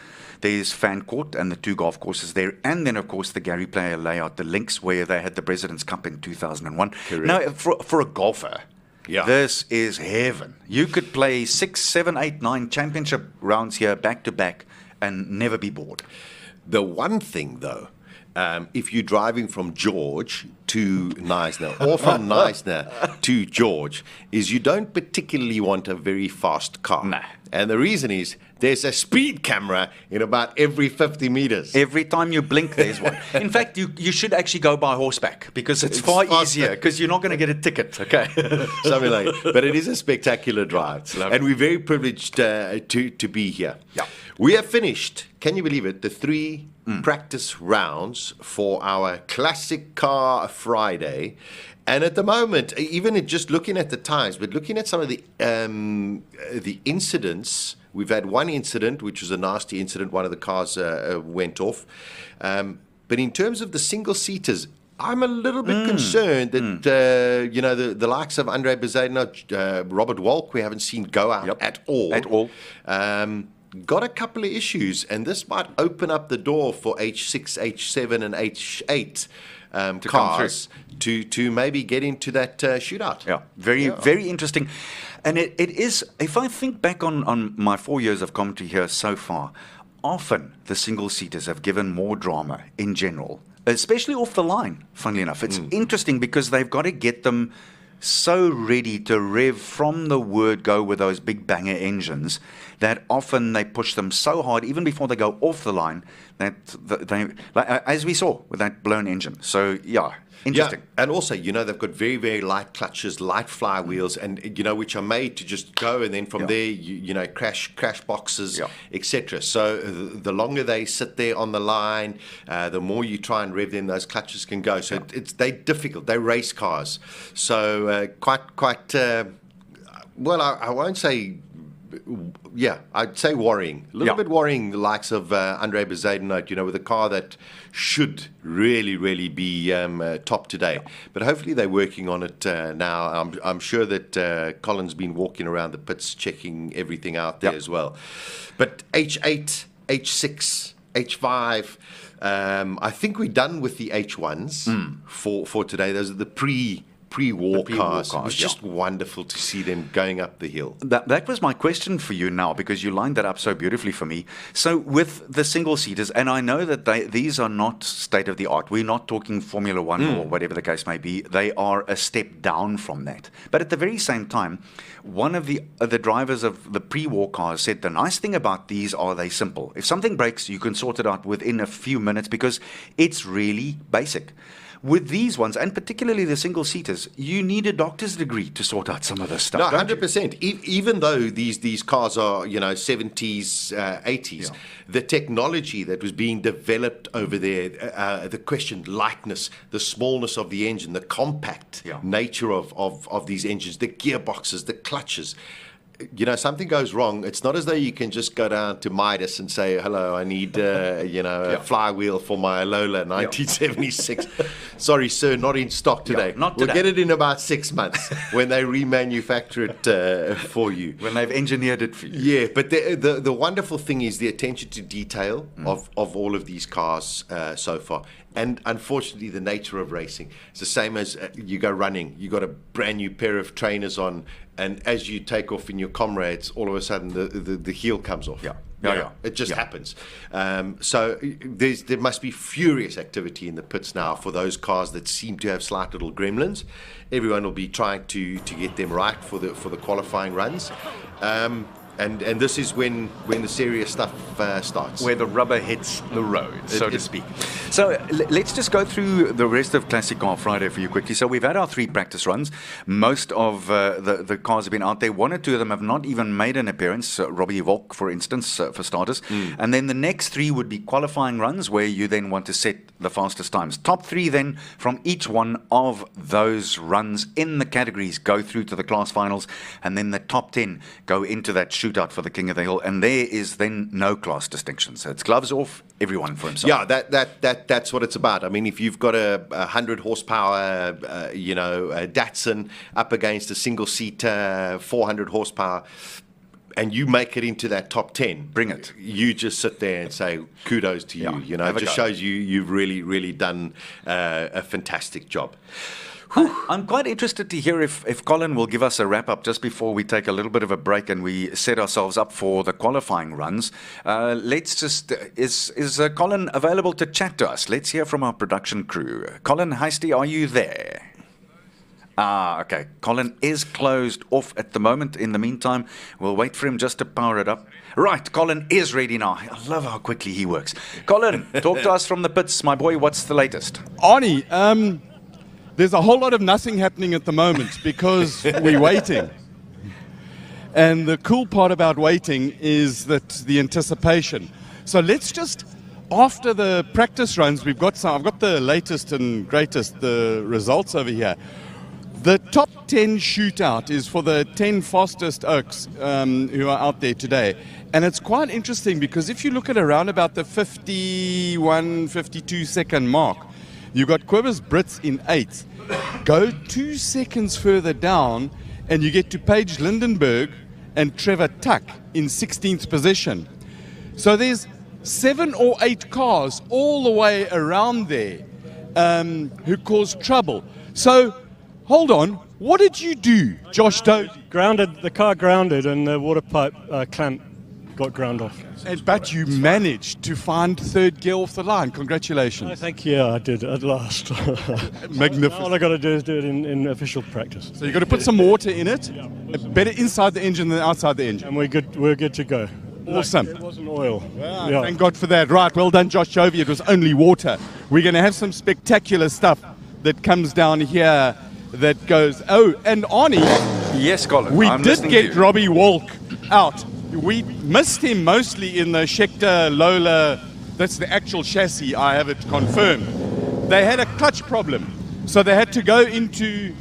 there's Fan Court and the 2 golf courses there. And then, of course, the Gary Player layout, the links where they had the President's Cup in 2001. Correct. Now, for a golfer, this is heaven. You could play 6, 7, 8, 9 championship rounds here back to back and never be bored. The one thing, though, if you're driving from George to Knysna or from Knysna to George, is you don't particularly want a very fast car. Nah. And the reason is there's a speed camera in about every 50 meters. Every time you blink, there's one. In fact, you should actually go by horseback because it's far easier, because you're not going to get a ticket, okay? Something like that. But it is a spectacular drive. And we're very privileged to be here. Yeah. We have finished, can you believe it, the 3 practice rounds for our Classic Car Friday. And at the moment, even just looking at the times, but looking at some of the incidents, we've had one incident, which was a nasty incident. One of the cars went off. But in terms of the single-seaters, I'm a little bit concerned that, the likes of Andre Bezedina, Robert Walk, we haven't seen go out at all. At all. Got a couple of issues, and this might open up the door for H6, H7, and H8 cars to maybe get into that shootout. Yeah, very interesting. And it is, if I think back on my 4 years of commentary here so far, often the single-seaters have given more drama in general, especially off the line, funnily enough. It's interesting because they've got to get them so ready to rev from the word go with those big banger engines that often they push them so hard, even before they go off the line, that they, like, as we saw with that blown engine. So, yeah. Interesting. Yeah, and also, you know, they've got very, very light clutches, light flywheels, and you know, which are made to just go, and then from there, you know, crash boxes, etc. So the longer they sit there on the line, the more you try and rev them, those clutches can go. So they're difficult. They're race cars. So quite. Well, I won't say. Yeah, I'd say worrying. A little bit worrying, the likes of Andre Bezuidenhout, you know, with a car that should really be top today. But hopefully they're working on it now. I'm sure that Colin's been walking around the pits checking everything out there as well. But H8, H6, H5, I think we're done with the H1s for today. Those are the pre-war cars. It was just wonderful to see them going up the hill. That was my question for you now, because you lined that up so beautifully for me. So with the single-seaters, and I know that these are not state-of-the-art. We're not talking Formula One or whatever the case may be. They are a step down from that. But at the very same time, one of the drivers of the pre-war cars said the nice thing about these are they simple. If something breaks, you can sort it out within a few minutes because it's really basic. With these ones, and particularly the single-seaters, you need a doctor's degree to sort out some of this stuff. No, 100%. Even though these cars are, you know, 70s, 80s, the technology that was being developed over there, the questioned lightness, the smallness of the engine, the compact nature of these engines, the gearboxes, the clutches. You know, something goes wrong. It's not as though you can just go down to Midas and say, hello, I need, you know, a flywheel for my Lola 1976. Sorry, sir, not in stock today. Not today. We'll get it in about 6 months when they remanufacture it for you. When they've engineered it for you. Yeah, but the wonderful thing is the attention to detail of all of these cars so far. And unfortunately, the nature of racing. It's the same as you go running. You got a brand new pair of trainers on, and as you take off in your comrades, all of a sudden the heel comes off. It just happens. So there must be furious activity in the pits now for those cars that seem to have slight little gremlins. Everyone will be trying to get them right for the qualifying runs. And this is when the serious stuff starts. Where the rubber hits the road, so to speak. So let's just go through the rest of Classic Car Friday for you quickly. So we've had our 3 practice runs. Most of the cars have been out there. 1 or 2 of them have not even made an appearance. Robbie Volk, for instance, for starters. And then the next 3 would be qualifying runs where you then want to set the fastest times. Top 3 then from each one of those runs in the categories go through to the class finals. And then the top 10 go into that shootout for the King of the Hill, and there is then no class distinction. So it's gloves off, everyone for himself. Yeah, that's what it's about. I mean, if you've got a 100 horsepower, you know, Datsun up against a single seat 400 horsepower, and you make it into that top 10, bring it. You just sit there and say kudos to you. You know, it just shows you've really done a fantastic job. I'm quite interested to hear if Colin will give us a wrap-up just before we take a little bit of a break and we set ourselves up for the qualifying runs. Let's just... Is Colin available to chat to us? Let's hear from our production crew. Colin Heisty, are you there? Okay. Colin is closed off at the moment. In the meantime, we'll wait for him just to power it up. Right, Colin is ready now. I love how quickly he works. Colin, talk to us from the pits. My boy, what's the latest? Arnie, there's a whole lot of nothing happening at the moment because we're waiting. And the cool part about waiting is that the anticipation. So let's just, after the practice runs, I've got the latest and greatest, the results over here. The top 10 shootout is for the 10 fastest Oaks who are out there today. And it's quite interesting because if you look at around about the 51, 52 second mark, you've got Quibber's Brits in 8th. Go 2 seconds further down and you get to Paige Lindenberg and Trevor Tuck in 16th position. So there's 7 or 8 cars all the way around there who cause trouble. So hold on, what did you do, Josh Doty? The car grounded and the water pipe clamp got ground off. But you managed to find third gear off the line. Congratulations. I think, yeah, I did at last. Magnificent. All I got to do is do it in official practice. So you've got to put some water in it, better inside the engine than outside the engine. And we're good to go. Awesome. It wasn't oil. Yeah. Thank God for that. Right, well done, Josh Chovy. It was only water. We're going to have some spectacular stuff that comes down here that goes... Oh, and Arnie... Yes, Colin. We I'm did listening get to you. Robbie Walk out. We missed him mostly in the Schecter Lola. That's the actual chassis, I have it confirmed. They had a clutch problem. So they had to go into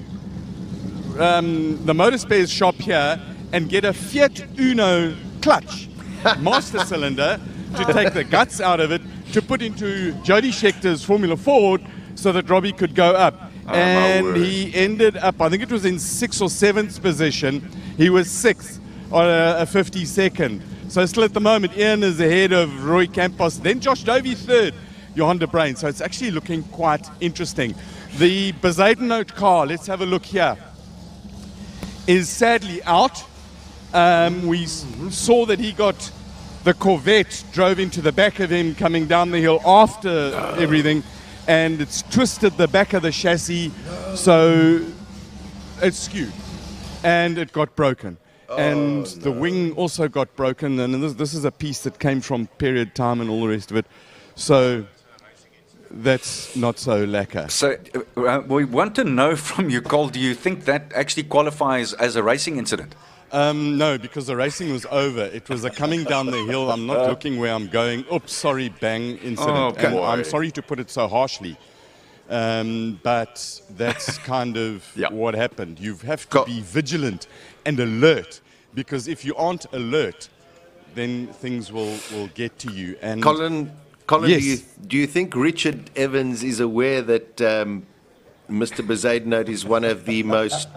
the Motor Spares shop here and get a Fiat Uno clutch, master cylinder, to take the guts out of it, to put into Jody Schecter's Formula Ford so that Robbie could go up. And he ended up, I think it was in 6th or 7th position. He was 6th on a 52nd. So still at the moment, Ian is ahead of Roy Campos. Then Josh Dovey 3rd, Johan de Bruyn. So it's actually looking quite interesting. The Bezuidenhout car, let's have a look here, is sadly out. We saw that he got the Corvette, drove into the back of him coming down the hill after everything, and it's twisted the back of the chassis, so it's skewed, and it got broken. And the wing also got broken, and this is a piece that came from period time and all the rest of it. So that's not so lacquer. So we want to know from you, Cole, do you think that actually qualifies as a racing incident? No, because the racing was over. It was a coming down the hill. I'm not looking where I'm going. Oops, sorry, bang incident. And I'm sorry to put it so harshly. But that's kind of what happened. You have to be vigilant and alert, because if you aren't alert, then things will get to you. And Colin, yes. do you think Richard Evans is aware that Mr. Bezuidenhout is one of the most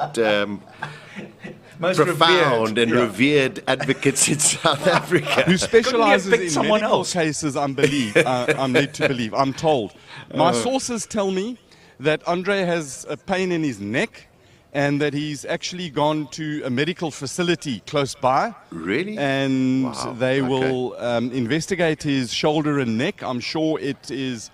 profound and revered advocates in South Africa? Who specializes in medical cases, I'm led to believe. I'm told. My sources tell me that Andre has a pain in his neck and that he's actually gone to a medical facility close by. Really? And they will investigate his shoulder and neck. I'm sure it is...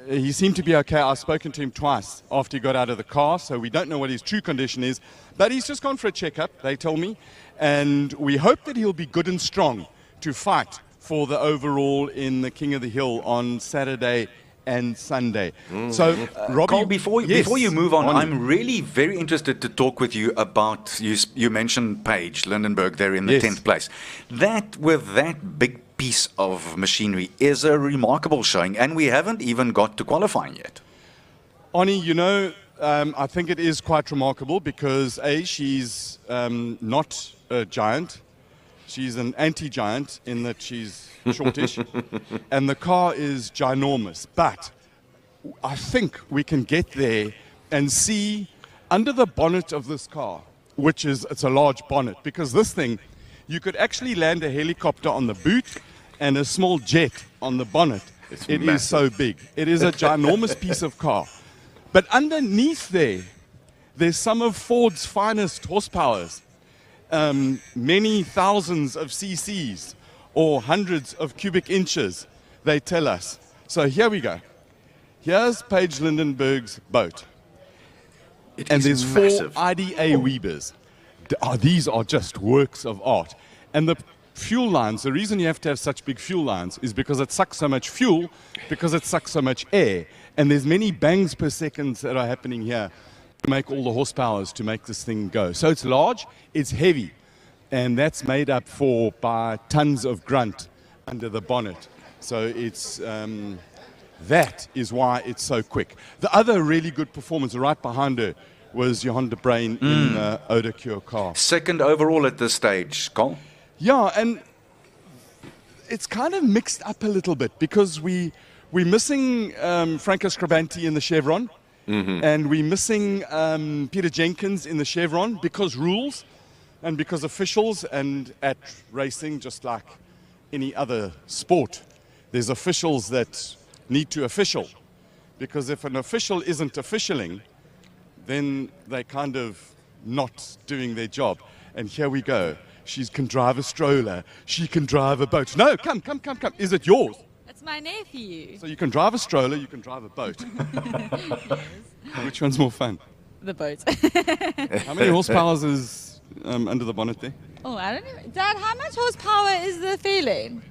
he seemed to be okay. I've spoken to him twice after he got out of the car, so we don't know what his true condition is. But he's just gone for a checkup, they tell me. And we hope that he'll be good and strong to fight for the overall in the King of the Hill on Saturday and Sunday. So, Robbie, Cole, before you move on, I'm really very interested to talk with you about, you mentioned Paige Lindenberg there in the 10th place. That, with that big piece of machinery, is a remarkable showing, and we haven't even got to qualifying yet. Ani, you know, I think it is quite remarkable because, A, she's not a giant. She's an anti-giant in that she's shortish, and the car is ginormous. But I think we can get there and see under the bonnet of this car, which is, it's a large bonnet, because this thing, you could actually land a helicopter on the boot and a small jet on the bonnet. It is so big. It is a ginormous piece of car. But underneath there's some of Ford's finest horsepowers. Many thousands of cc's or hundreds of cubic inches, they tell us. So here we go. Here's Paige Lindenberg's boat. And there's massive. 4 IDA Weebers. These are just works of art. And the fuel lines, the reason you have to have such big fuel lines is because it sucks so much fuel, because it sucks so much air. And there's many bangs per second that are happening here to make all the horsepowers to make this thing go. So it's large, it's heavy, and that's made up for by tons of grunt under the bonnet. So it's that is why it's so quick. The other really good performance right behind her was Johan de Bruyn in the Odacure car. 2nd overall at this stage, Cole. Yeah, and it's kind of mixed up a little bit because we're missing Franco Scribanti in the Chevron. And we're missing Peter Jenkins in the Chevron because rules and because officials, and at racing, just like any other sport, there's officials that need to official. Because if an official isn't officialing, then they're kind of not doing their job. And here we go. She can drive a stroller. She can drive a boat. No, come. Is it yours? It's my nephew. So you can drive a stroller, you can drive a boat. Which one's more fun? The boat. How many horsepower is under the bonnet there? Oh, I don't know. Dad, how much horsepower is the Fairlane?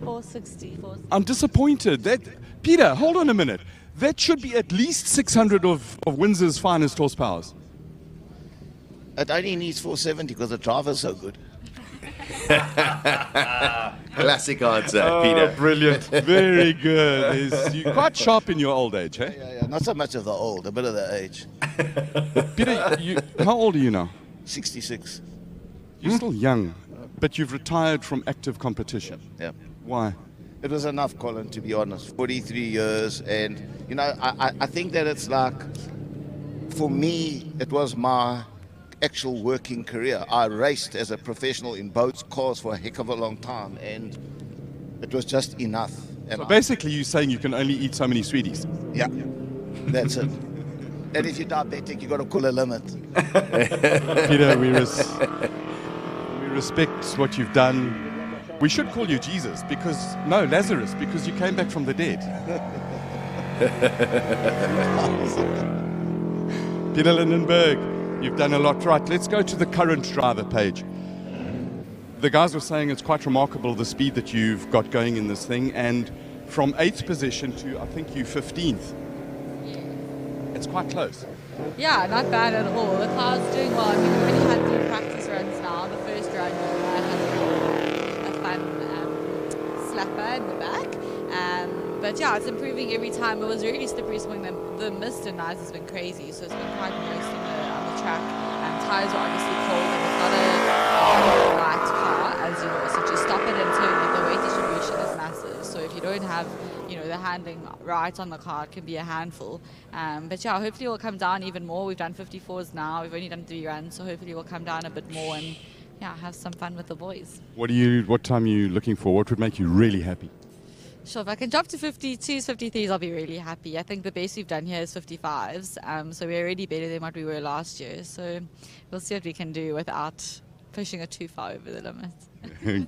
460. I'm disappointed. Peter, hold on a minute. That should be at least 600 of Windsor's finest horsepowers. It only needs 470 because the driver's so good. Classic answer, Oh, Peter. Brilliant. Very good. You're quite sharp in your old age, eh? Yeah, not so much of the old, a bit of the age. Peter, how old are you now? 66. You're still young, but you've retired from active competition. Yeah. Why? It was enough, Colin, to be honest. 43 years, and, you know, I think that it's like, for me, it was my actual working career. I raced as a professional in boats, cars for a heck of a long time, and it was just enough. And So basically you're saying you can only eat so many sweeties? Yeah, that's it. And if you're diabetic, you got to call a limit. Peter, we respect what you've done. We should call you Jesus Lazarus, because you came back from the dead. Peter Lindenberg, you've done a lot right. Let's go to the current driver page. The guys were saying it's quite remarkable the speed that you've got going in this thing, and from 8th position to I think you 15th. It's quite close. Yeah, not bad at all. The car's doing well. I mean, we've already had 3 practice runs now. The first run had a fun slapper in the back. But yeah, it's improving every time. It was really slippery swing. The mist and ice has been crazy, so it's been quite moist on the track. Tires are obviously cold, and it's not a light car, as you know. So just stop it and turn it. The weight distribution is massive. So if you don't have, the handling right on the car, it can be a handful. But yeah, hopefully it will come down even more. We've done 54s now. We've only done 3 runs, so hopefully it will come down a bit more and have some fun with the boys. What time are you looking for? What would make you really happy? Sure, if I can drop to 52s, 53s, I'll be really happy. I think the best we've done here is 55s, so we're already better than what we were last year. So we'll see what we can do without pushing it too far over the limit.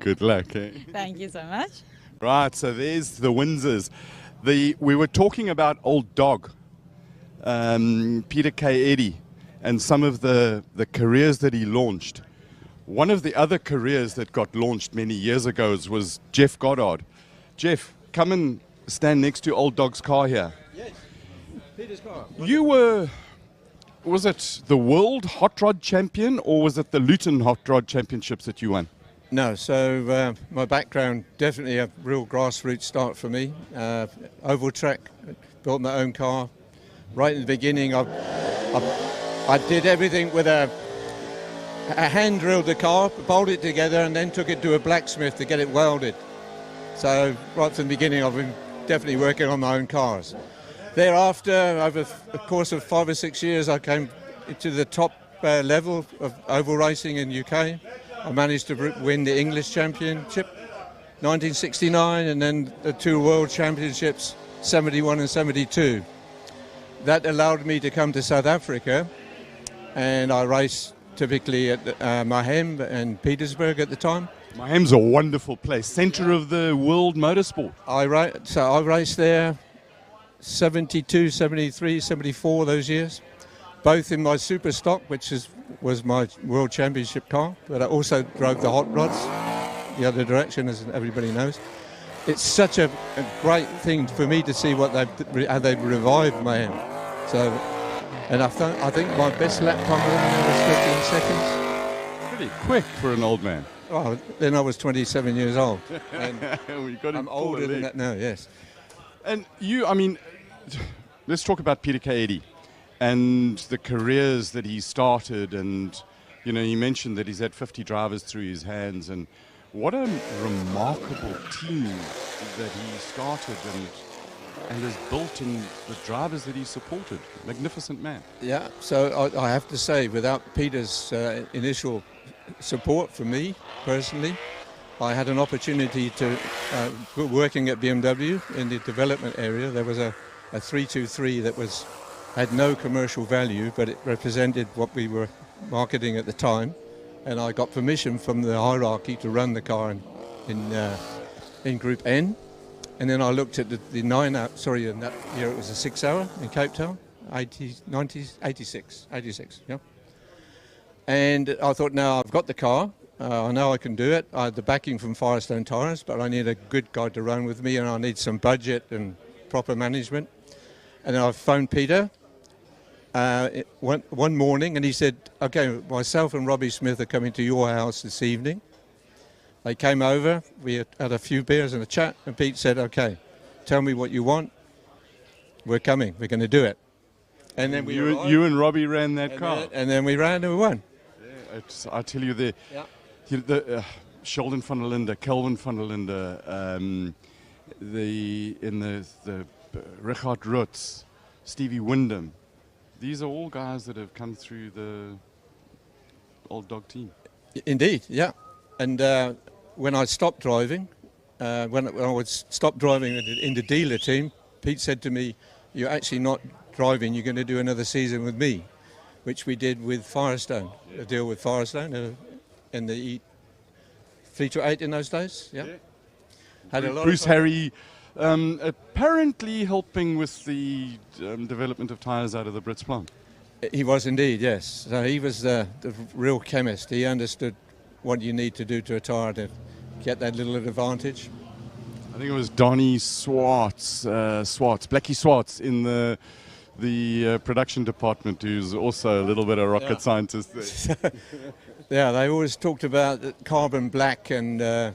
Good luck. Eh? Thank you so much. Right, so there's the Windsors. We were talking about Old Dog, Peter K. Eddy, and some of the careers that he launched. One of the other careers that got launched many years ago was Jeff Goddard. Jeff, come and stand next to Old Dog's car here. Yes, Peter's car. Was it the World Hot Rod Champion, or was it the Luton Hot Rod Championships that you won? No, so my background, definitely a real grassroots start for me. Oval track, built my own car. Right in the beginning, I did everything with a hand drilled the car, bolted it together, and then took it to a blacksmith to get it welded. So right from the beginning, I've been definitely working on my own cars. Thereafter, over the course of 5 or 6 years, I came to the top level of oval racing in UK. I managed to win the English Championship, 1969, and then the 2 World Championships, 71 and 72. That allowed me to come to South Africa, and I raced typically at Mahem and Petersburg at the time. Mahem's a wonderful place, centre of the world motorsport. I raced there 72, 73, 74, those years, both in my super stock, which was my world championship car, but I also drove the hot rods the other direction, as everybody knows. It's such a great thing for me to see how they've revived Mayhem. So, and I think my best lap time was 15 seconds. Pretty quick for an old man. Oh, then I was 27 years old. And I'm older than that now, yes. And let's talk about Peter K. Eddy and the careers that he started. And, he mentioned that he's had 50 drivers through his hands. And what a remarkable team that he started and has built, and the drivers that he supported. Magnificent man. Yeah, so I have to say, without Peter's initial support for me personally, I had an opportunity to working at BMW in the development area. There was a 323 that had no commercial value, but it represented what we were marketing at the time, and I got permission from the hierarchy to run the car in Group N. And then I looked at the 9 hour, sorry, in that year it was a 6 hour in Cape Town, 86, yeah. And I thought, now I've got the car, I know I can do it. I had the backing from Firestone Tyres, but I need a good guy to run with me, and I need some budget and proper management. And then I phoned Peter one morning, and he said, okay, myself and Robbie Smith are coming to your house this evening. They came over, we had a few beers and a chat, and Pete said, okay, tell me what you want. We're coming, we're going to do it. And then you and Robbie ran that car. And then we ran and we won. Yeah, I tell you, the Sheldon van der Linde, Kelvin van der Linde, the Richard Rutz, Stevie Wyndham. These are all guys that have come through the old dog team. Indeed, yeah. And when I stopped driving, when I would stop driving in the dealer team, Pete said to me, you're actually not driving, you're going to do another season with me, which we did with Firestone, a deal with Firestone in the 328 in those days. Yeah. Had a lot Bruce of fun. Harry apparently helping with the development of tyres out of the Brits plant. He was indeed, yes. So he was the real chemist. He understood what you need to do to a tyre to get that little advantage. I think it was Donnie Blackie Swartz in the production department, who's also a little bit of rocket scientist there. Yeah, they always talked about carbon black and a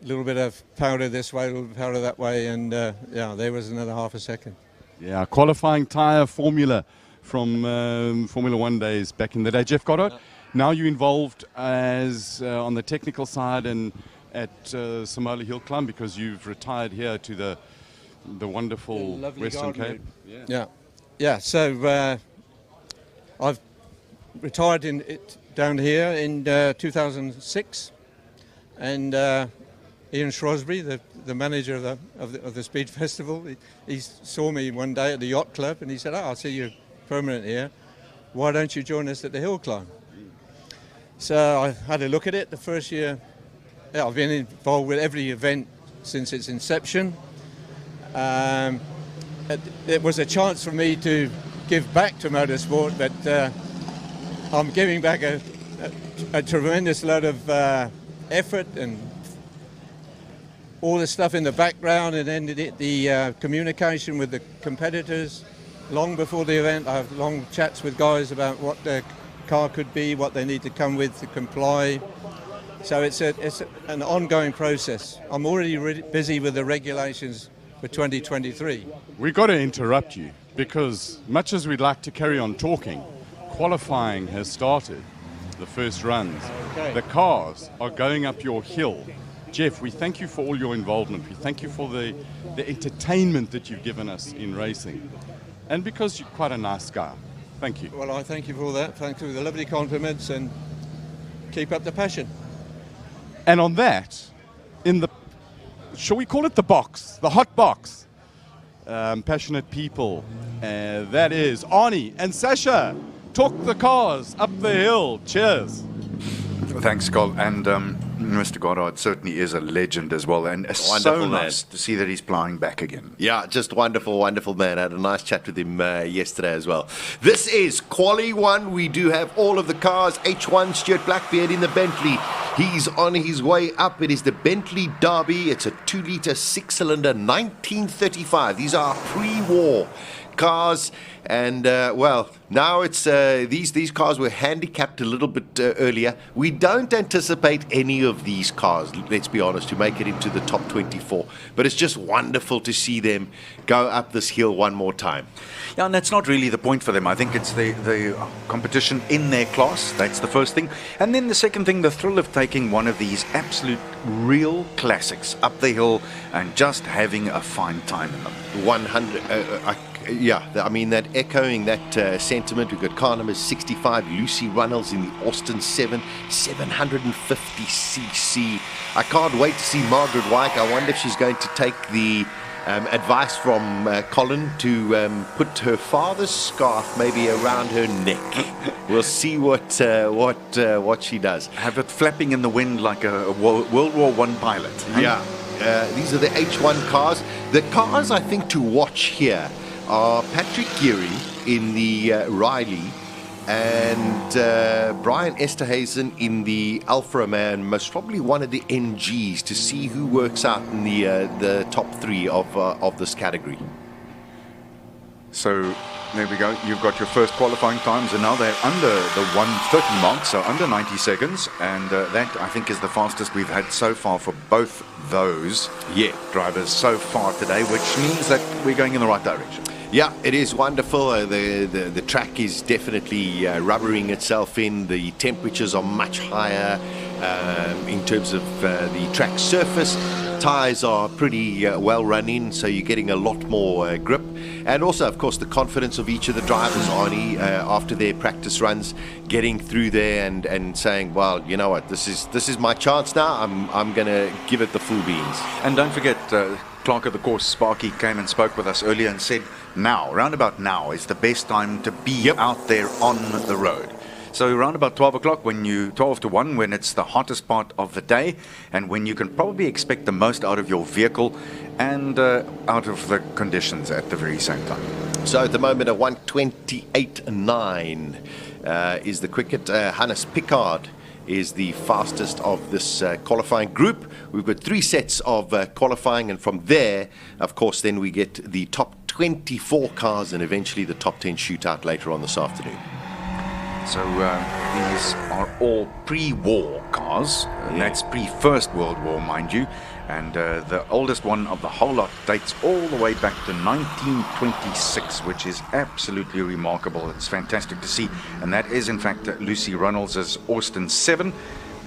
little bit of powder this way, a little bit of powder that way, and yeah, there was another half a second. Yeah, qualifying tyre formula from Formula One days back in the day. Jeff Goddard, now you're involved as on the technical side and at Simola Hillclimb, because you've retired here to the wonderful Western Cape. Yeah. So I've retired down here in 2006, and Ian Shrewsbury, the manager of the Speed Festival, he saw me one day at the yacht club, and he said, "Oh, I see you're permanent here. Why don't you join us at the Hillclimb?" So I had a look at it the first year. Yeah, I've been involved with every event since its inception. It was a chance for me to give back to motorsport, but I'm giving back a tremendous lot of effort and all the stuff in the background, and then the communication with the competitors. Long before the event, I have long chats with guys about what their car could be, what they need to come with to comply. So it's an ongoing process. I'm already busy with the regulations for 2023. We've got to interrupt you, because much as we'd like to carry on talking, qualifying has started, the first runs. Okay. The cars are going up your hill. Jeff, we thank you for all your involvement. We thank you for the entertainment that you've given us in racing. And because you're quite a nice guy. Thank you. Well, I thank you for all that. Thank you for the lovely compliments, and keep up the passion. And on that, shall we call it the box, the hot box? Passionate people. That is Arnie and Sasha. Talk the cars up the hill. Cheers. Thanks, Carl. And Mr. Goddard certainly is a legend as well. And it's Wonderful so man. nice to see that he's flying back again. Yeah, just wonderful, wonderful man. I had a nice chat with him yesterday as well. This is Quali 1. We do have all of the cars. H1, Stuart Blackbeard in the Bentley. He's on his way up. It is the Bentley Derby. It's a 2-litre 6-cylinder 1935. These are pre-war cars, and well, now it's these cars were handicapped a little bit earlier. We don't anticipate any of these cars, let's be honest, to make it into the top 24, but it's just wonderful to see them go up this hill one more time. Yeah, and that's not really the point for them. I think it's the competition in their class. That's the first thing. And then the second thing, the thrill of taking one of these absolute real classics up the hill and just having a fine time in them. 100. Yeah, I mean, that echoing that sentiment. We've got car number 65, Lucy Runnels in the Austin 7, 750cc. I can't wait to see Margaret Wyke. I wonder if she's going to take the advice from Colin to put her father's scarf maybe around her neck. We'll see what she does. Have it flapping in the wind like a World War I pilot. Huh? Yeah, these are the H1 cars. The cars, I think, to watch here are Patrick Geary in the Riley and Brian Esterhazen in the Alfa Romeo, and most probably one of the NGs, to see who works out in the top three of this category. So there we go. You've got your first qualifying times, and now they're under the 1:30 mark, so under 90 seconds, and that I think is the fastest we've had so far for both those drivers so far today, which means that we're going in the right direction. Yeah, it is wonderful. The track is definitely rubbering itself in. The temperatures are much higher in terms of the track surface. Tyres are pretty well run in, so you're getting a lot more grip. And also, of course, the confidence of each of the drivers, Arnie, after their practice runs, getting through there and saying, well, you know what, this is my chance now. I'm going to give it the full beans. And don't forget, Clerk of the course, Sparky, came and spoke with us earlier and said now, round about now, is the best time to be out there on the road. So around about 12 o'clock, 12 to 1, when it's the hottest part of the day, and when you can probably expect the most out of your vehicle and out of the conditions at the very same time. So at the moment, a 1:28.9 is the quickest. Hannes Pickard is the fastest of this qualifying group. We've got 3 sets of qualifying, and from there, of course, then we get the top 24 cars and eventually the top 10 shootout later on this afternoon. So these are all pre-war cars, and that's pre-First World War, mind you, and the oldest one of the whole lot dates all the way back to 1926, which is absolutely remarkable. It's fantastic to see, and that is in fact Lucy Runnels' Austin 7.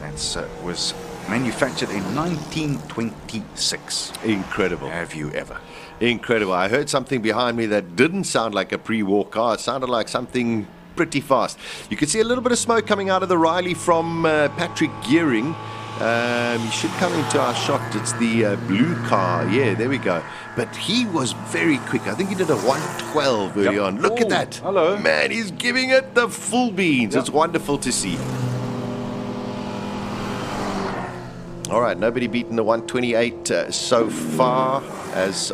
That was manufactured in 1926. Incredible. Have you ever? Incredible. I heard something behind me that didn't sound like a pre-war car. It sounded like something pretty fast. You can see a little bit of smoke coming out of the Riley from Patrick Gearing. He should come into our shot. It's the blue car. Yeah, there we go. But he was very quick. I think he did a 1:12 early on. Look at that. Hello. Man, he's giving it the full beans. It's wonderful to see. All right, nobody beaten the 1:28 so far as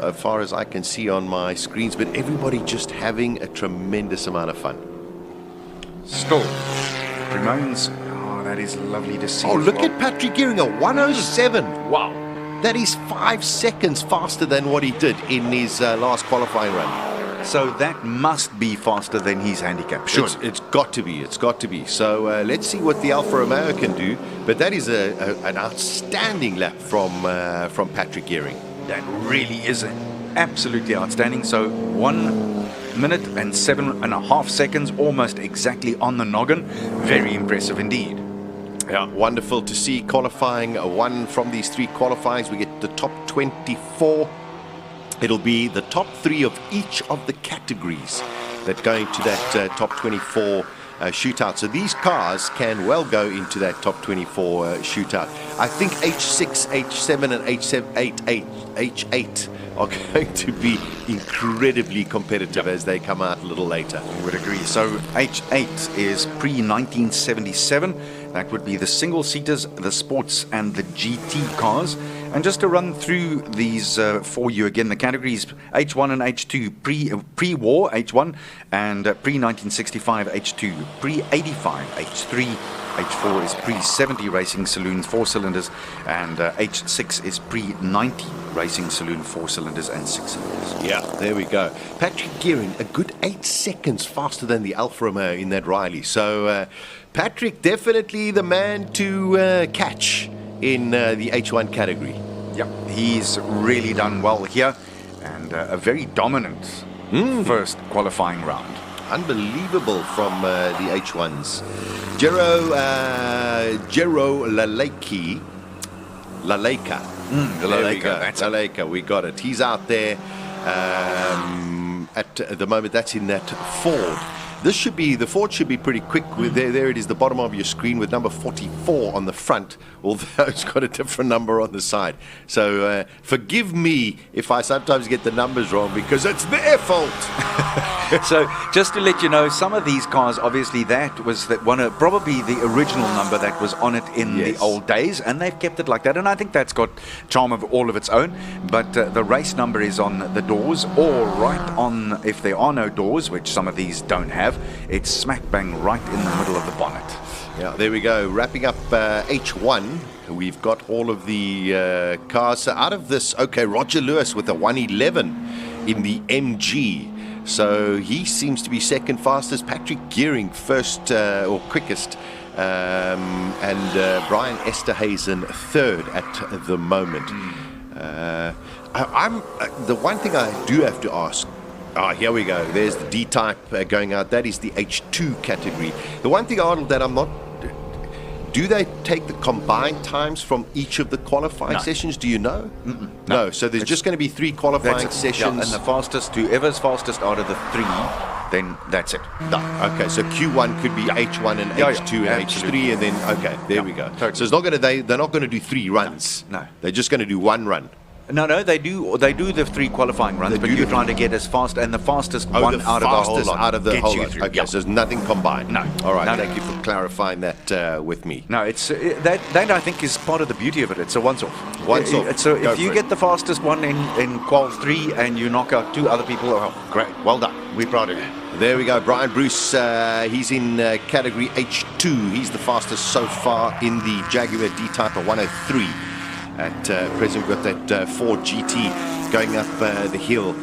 I can see on my screens, but everybody just having a tremendous amount of fun. Still remains. Oh, that is lovely to see. Oh, look at Patrick Gearing, a 1:07. Wow. That is 5 seconds faster than what he did in his last qualifying run. So that must be faster than his handicap. Sure. It's got to be. It's got to be. So let's see what the Alfa Romeo can do. But that is an outstanding lap from Patrick Gearing. That really is absolutely outstanding. So 1 minute and 7.5 seconds, almost exactly on the noggin. Very impressive indeed. Yeah, wonderful to see qualifying one from these 3 qualifyings. We get the top 24. It'll be the top 3 of each of the categories that go into that top 24 shootout. So these cars can well go into that top 24 shootout. I think H6, H7 and H8 are going to be incredibly competitive as they come out a little later. I would agree. So H8 is pre-1977. That would be the single-seaters, the sports and the GT cars. And just to run through these for you again, the categories H1 and H2, pre-war H1 and pre-1965 H2, pre-85 H3, H4 is pre-70 Racing Saloon 4 cylinders, and H6 is pre-90 Racing Saloon 4 cylinders and 6 cylinders. Yeah, there we go. Patrick Gearing, a good 8 seconds faster than the Alfa Romeo in that Riley. So Patrick, definitely the man to catch in the H1 category. Yeah, he's really done well here, and a very dominant first qualifying round. Unbelievable from the H1s. Jero Laleka. Laleka, we got it. He's out there at the moment. That's in that Ford. This should be, the Ford should be pretty quick. There it is, the bottom of your screen with number 44 on the front, although it's got a different number on the side. So forgive me if I sometimes get the numbers wrong, because it's their fault. So just to let you know, some of these cars, obviously that was probably the original number that was on it in the old days, and they've kept it like that, and I think that's got charm of all of its own. But the race number is on the doors, or right on, if there are no doors, which some of these don't have, it's smack bang right in the middle of the bonnet. Yeah, there we go. Wrapping up H1, we've got all of the cars. So out of this, okay, Roger Lewis with a 111 in the MG. So he seems to be second fastest. Patrick Gearing first or quickest. And Brian Esterhazen third at the moment. The one thing I do have to ask, here we go. There's the D-type going out. That is the H2 category. The one thing, Arnold, that I'm not... Do they take the combined times from each of the qualifying sessions? Do you know? No. So there's just going to be 3 qualifying sessions. Yeah, and the fastest, whoever's fastest out of the 3, then that's it. No. Okay, so Q1 could be H1 and H2 and H3, and then, okay, there we go. Totally. So it's not going to, they're not going to do 3 runs. No. They're just going to do 1 run. No, they do the 3 qualifying runs, but you're trying to get as fast, and the fastest one out of the whole lot out of the whole gets you lot. through. Okay, so there's nothing combined. No. All right, No. thank you for clarifying that with me. No, it's that I think is part of the beauty of it. It's a once-off. Once-off. So Go if you for get it. the fastest one in qual 3 and you knock out 2 other people, oh, great, well done. We're proud of you. There we go. Brian Bruce, he's in category H2. He's the fastest so far in the Jaguar D-Type of 103. At present, we've got that Ford GT going up the hill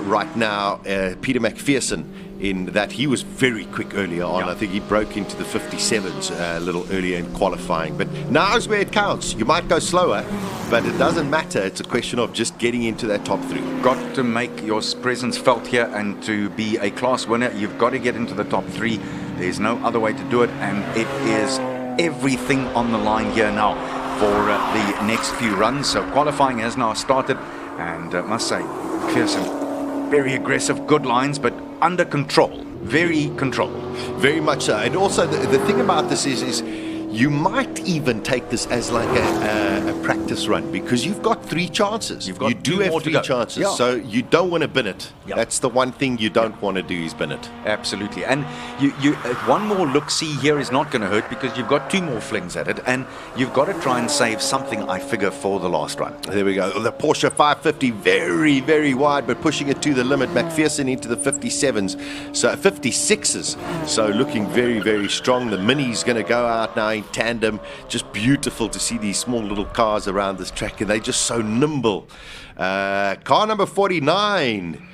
right now. Peter McPherson in that. He was very quick earlier on. I think he broke into the 57s a little earlier in qualifying. But now's where it counts. You might go slower, but it doesn't matter. It's a question of just getting into that top 3. Got to make your presence felt here, and to be a class winner, you've got to get into the top 3. There's no other way to do it, and it is everything on the line here now for the next few runs. So qualifying has now started, and I must say, McPherson, very aggressive, good lines, but under control, very controlled. Very much so. And also the thing about this is you might even take this as like a practice run, because you've got 3 chances. You do have 3 chances, so you don't want to bin it. That's the one thing you don't want to do, is bin it. Absolutely. And you one more look-see here is not going to hurt, because you've got 2 more flings at it, and you've got to try and save something, I figure, for the last run. There we go. The Porsche 550, very, very wide, but pushing it to the limit. McPherson into the 57s, so 56s. So looking very, very strong. The Mini's going to go out now in tandem. Just beautiful to see these small little cars around this track, and they're just so nimble. Car number 49.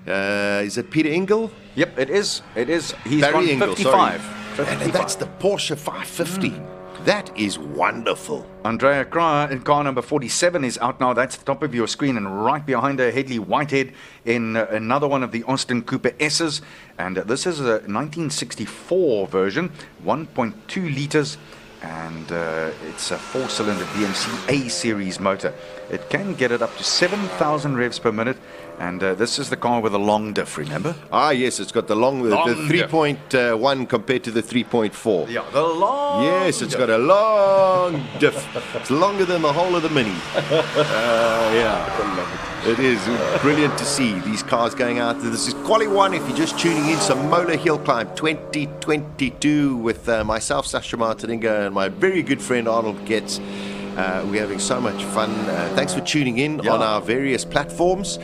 Is it Peter Engel? Yep, it is. He's Barry gone Engel, 55. sorry. And that's the Porsche 550. That is wonderful. Andrea Krah in car number 47 is out now. That's the top of your screen, and right behind her, Hedley Whitehead in another one of the Austin Cooper S's. And this is a 1964 version, 1.2 litres, and it's a 4-cylinder BMC A-series motor. It can get it up to 7,000 revs per minute, and this is the car with a long diff, remember? Ah, yes, it's got the long the 3.1 compared to the 3.4. Yeah, the long Yes, it's got a long diff. It's longer than the whole of the Mini. Yeah, it is brilliant to see these cars going out. This is Quali 1 if you're just tuning in. Simola Hillclimb 2022 with myself, Sasha Martininga, and my very good friend Arnold Getz. We're having so much fun. Thanks for tuning in on our various platforms.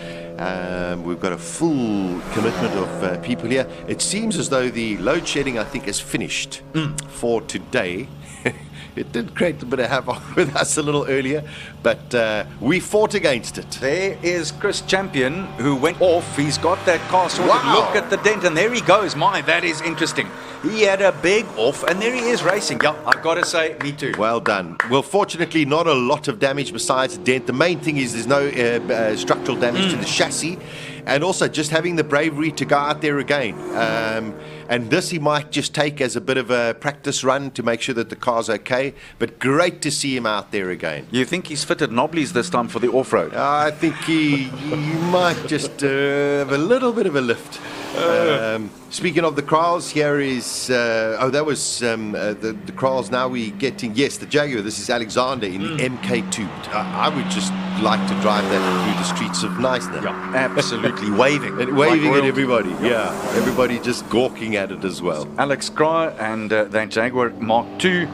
We've got a full commitment of people here. It seems as though the load shedding, I think, is finished for today. It did create a bit of havoc with us a little earlier, but we fought against it. There is Chris Champion, who went off. He's got that car sorted. Wow. Look at the dent, and there he goes. My, that is interesting. He had a big off, and there he is racing. Yeah, I've got to say, me too. Well done. Well, fortunately, not a lot of damage besides the dent. The main thing is there's no structural damage to the chassis, and also just having the bravery to go out there again. And this he might just take as a bit of a practice run to make sure that the car's okay. But great to see him out there again. You think he's fitted knobblies this time for the off-road? I think he might just have a little bit of a lift. Speaking of the Krals, here is that was the Krals. Now we getting the Jaguar. This is Alexander in the MK2. I would just like to drive that through the streets of Knysna. Yeah, absolutely waving at everybody. Yeah, everybody just gawking at it as well. Alex Kra and that Jaguar Mark II.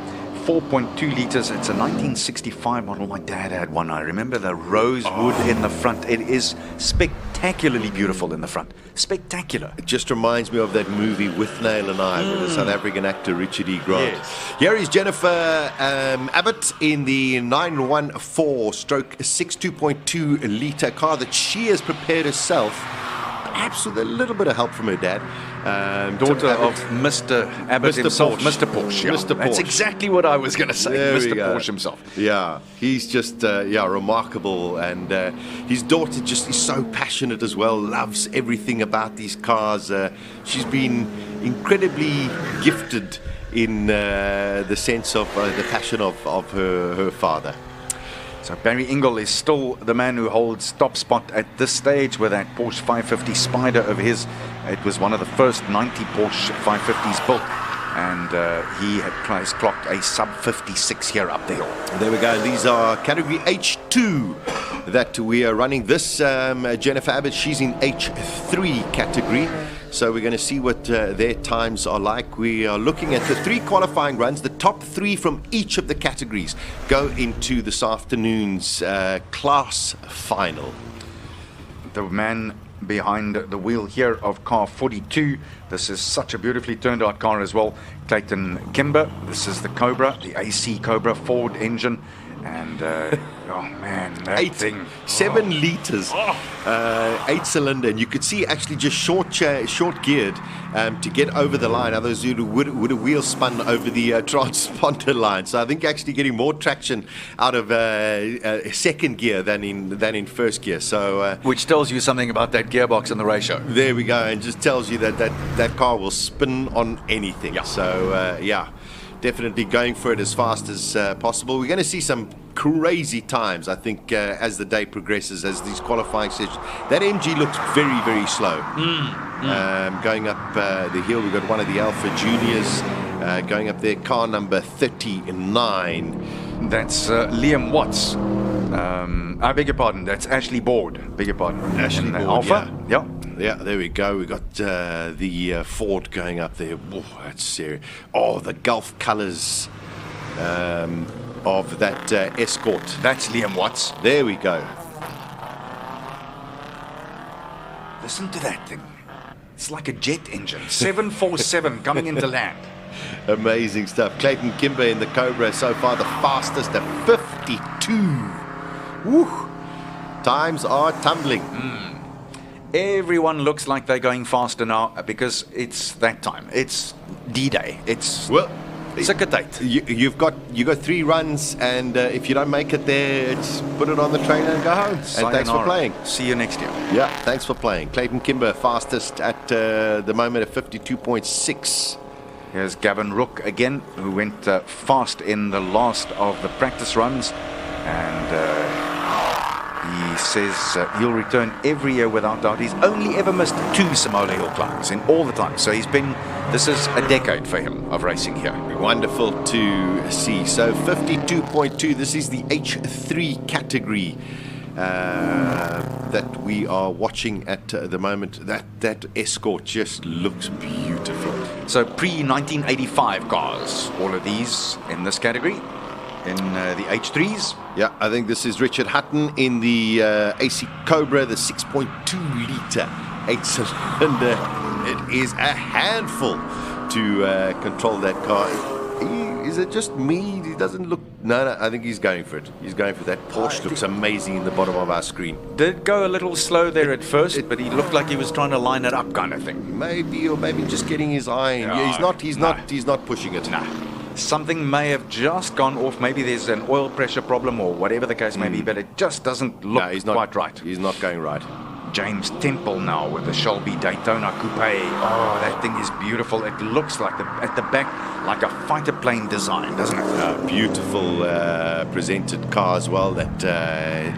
4.2 litres. It's a 1965 model. My dad had one. I remember the rosewood in the front. It is spectacularly beautiful in the front. Spectacular. It just reminds me of that movie With Nail and I with the South African actor Richard E. Grant. Yes. Here is Jennifer Abbott in the 914/62.2 litre car that she has prepared herself, perhaps with a little bit of help from her dad. Daughter of Mr. Abbott himself, Porsche. Mr. Porsche. Yeah. Mr. Porsche. That's exactly what I was going to say, There Mr. we go. Porsche himself. Yeah, he's just remarkable, and his daughter just is so passionate as well. Loves everything about these cars. She's been incredibly gifted in the sense of the passion of her father. So Barry Ingle is still the man who holds top spot at this stage with that Porsche 550 Spider of his. It was one of the first 90 Porsche 550s built, and he has clocked a sub 56 here up the hill. There we go. These are category H2 that we are running. This Jennifer Abbott, she's in H3 category. So we're going to see what their times are like. We are looking at the 3 qualifying runs. The top 3 from each of the categories go into this afternoon's class final. The man behind the wheel here of car 42. This is such a beautifully turned out car as well. Clayton Kimber. This is the Cobra, the AC Cobra Ford engine. And oh man, that thing, 7 litres, 8-cylinder, and you could see actually just short geared to get over the line. Others would have wheel spun over the transponder line. So I think actually getting more traction out of second gear than in first gear. So which tells you something about that gearbox and the ratio. There we go, and just tells you that car will spin on anything. Yeah. So definitely going for it as fast as possible. We're going to see some crazy times, I think, as the day progresses, as these qualifying sessions. That MG looks very, very slow. Going up the hill, we've got one of the Alpha Juniors going up there, car number 39. That's Liam Watts. I beg your pardon, that's Ashley Board. Beg your pardon. Ashley Board, Alpha? Yeah. Yeah, there we go. We got the Ford going up there. Oh, that's serious. Oh, the Gulf colours of that Escort. That's Liam Watts. There we go. Listen to that thing. It's like a jet engine. 747 coming into land. Amazing stuff. Clayton Kimber in the Cobra so far the fastest at 52. Woo. Times are tumbling. Everyone looks like they're going faster now because it's that time. It's D-Day. It's Sikkertyd. You got 3 runs, and if you don't make it there, it's put it on the train and go home. Sayonara. And thanks for playing. See you next year. Yeah, thanks for playing. Clayton Kimber fastest at the moment at 52.6. Here's Gavin Rook again, who went fast in the last of the practice runs, and he says he'll return every year without doubt. He's only ever missed 2 Simola Hillclimbs in all the time, so this is a decade for him of racing here. Wonderful to see. So 52.2, this is the H3 category that we are watching at the moment. That Escort just looks beautiful. So pre-1985 cars, all of these in this category, in the H3s. Yeah, I think this is Richard Hutton in the AC Cobra, the 6.2 litre 8-cylinder. It is a handful to control that car. Is it just me? He doesn't look... No, I think he's going for it. He's going for that. Porsche looks amazing in the bottom of our screen. Did go a little slow there at first, but he looked like he was trying to line it up kind of thing. Maybe just getting his eye in. Yeah, he's not pushing it. Nah. Something may have just gone off. Maybe there's an oil pressure problem or whatever the case may be, but it just doesn't look quite right. He's not going right. James Temple now with the Shelby Daytona Coupe. Oh, that thing is beautiful. It looks like at the back like a fighter plane design, doesn't it? Beautiful presented car as well. That